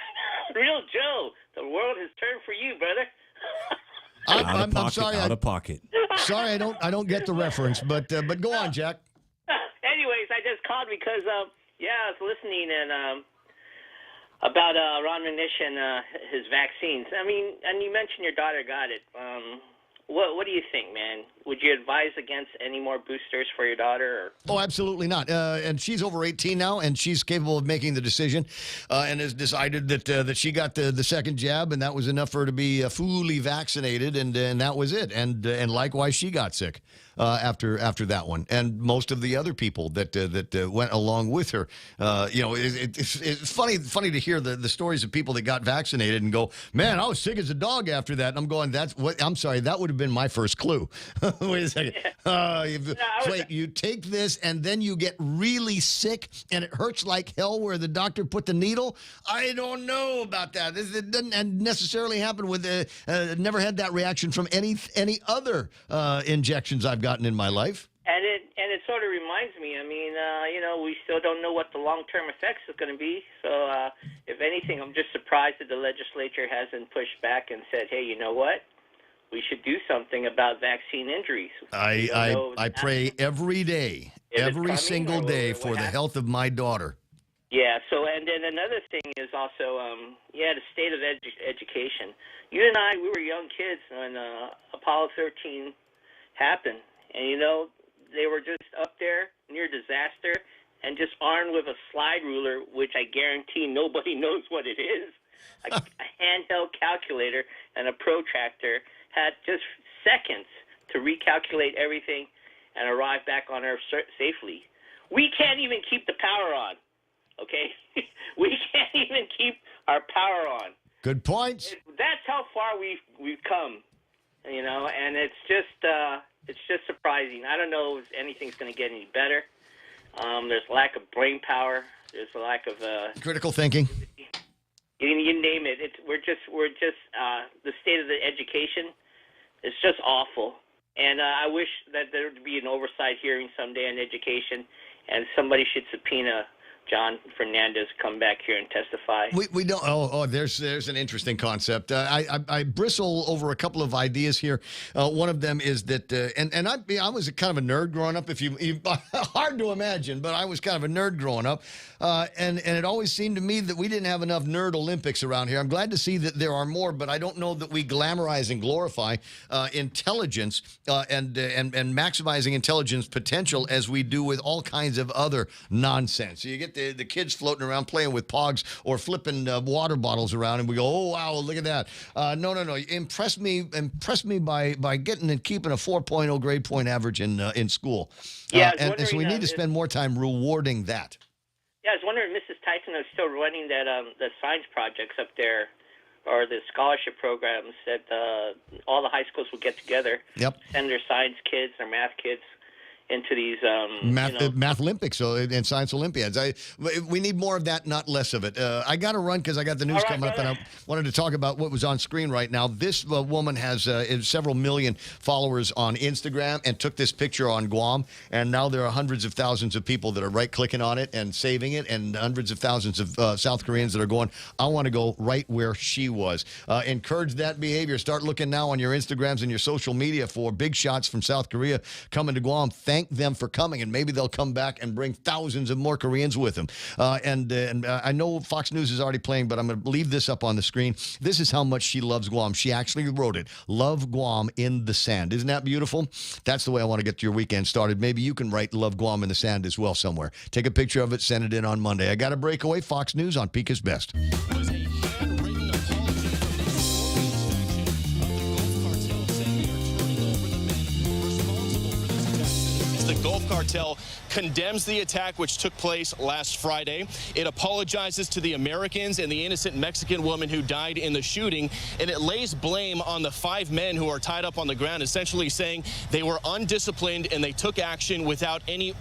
real Joe, the world has turned for you, brother. I'm sorry. Out of pocket. Sorry, I don't get the reference, but go on, Jack. Anyways, I just called because I was listening and about Ron Manish and his vaccines. I mean, and you mentioned your daughter got it. What do you think, man? Would you advise against any more boosters for your daughter? Or? Oh, absolutely not. And she's over 18 now, and she's capable of making the decision, and has decided that she got the second jab, and that was enough for her to be fully vaccinated, and that was it. And likewise, she got sick after that one, and most of the other people that went along with her. It's funny to hear the stories of people that got vaccinated and go, man, I was sick as a dog after that. And I'm going, I'm sorry, that would have been my first clue. Wait a second. You take this and then you get really sick and it hurts like hell where the doctor put the needle? I don't know about that. It doesn't necessarily happen with never had that reaction from any other injections I've gotten in my life. And it sort of reminds me, I mean, we still don't know what the long-term effects is going to be. So if anything, I'm just surprised that the legislature hasn't pushed back and said, hey, you know what? We should do something about vaccine injuries. I pray every day, every single day for the health of my daughter. Yeah, so, and then another thing is also, the state of education. You and I, we were young kids when Apollo 13 happened. And, they were just up there near disaster and just armed with a slide ruler, which I guarantee nobody knows what it is, a handheld calculator and a protractor, had just seconds to recalculate everything and arrive back on Earth safely. We can't even keep the power on, okay? We can't even keep our power on. Good points. That's how far we've come, and it's just surprising. I don't know if anything's going to get any better. There's a lack of brain power. There's a lack of critical thinking. You name it. We're just the state of the education is just awful. And I wish that there would be an oversight hearing someday on education, and somebody should subpoena John Fernandez come back here and testify. We don't. There's an interesting concept. I bristle over a couple of ideas here. One of them is that, and I was kind of a nerd growing up. Hard to imagine, but I was kind of a nerd growing up, and it always seemed to me that we didn't have enough nerd Olympics around here. I'm glad to see that there are more, but I don't know that we glamorize and glorify intelligence and maximizing intelligence potential as we do with all kinds of other nonsense. So you get the kids floating around playing with pogs or flipping water bottles around, and we go, oh wow, look at that. No. Impress me by getting and keeping a 4.0 grade point average in school. Yeah, and so we need to spend more time rewarding that. Yeah, I was wondering if Mrs. Tyson is still running that the science projects up there, or the scholarship programs that all the high schools will get together. Yep. Send their science kids, their math kids into these math Olympics and science Olympiads. We need more of that, not less of it. I got to run because I got the news coming up, and I wanted to talk about what was on screen right now. This woman has several million followers on Instagram and took this picture on Guam, and now there are hundreds of thousands of people that are right-clicking on it and saving it, and hundreds of thousands of South Koreans that are going, I want to go right where she was. Encourage that behavior. Start looking now on your Instagrams and your social media for big shots from South Korea coming to Guam. Thank them for coming, and maybe they'll come back and bring thousands of more Koreans with them. And I know Fox News is already playing, but I'm going to leave this up on the screen. This is how much she loves Guam. She actually wrote it. Love Guam in the sand. Isn't that beautiful? That's the way I want to get your weekend started. Maybe you can write Love Guam in the sand as well somewhere. Take a picture of it, send it in on Monday. I got a breakaway. Fox News on Pika's Best. The Gulf Cartel condemns the attack which took place last Friday. It apologizes to the Americans and the innocent Mexican woman who died in the shooting, and it lays blame on the 5 men who are tied up on the ground, essentially saying they were undisciplined and they took action without any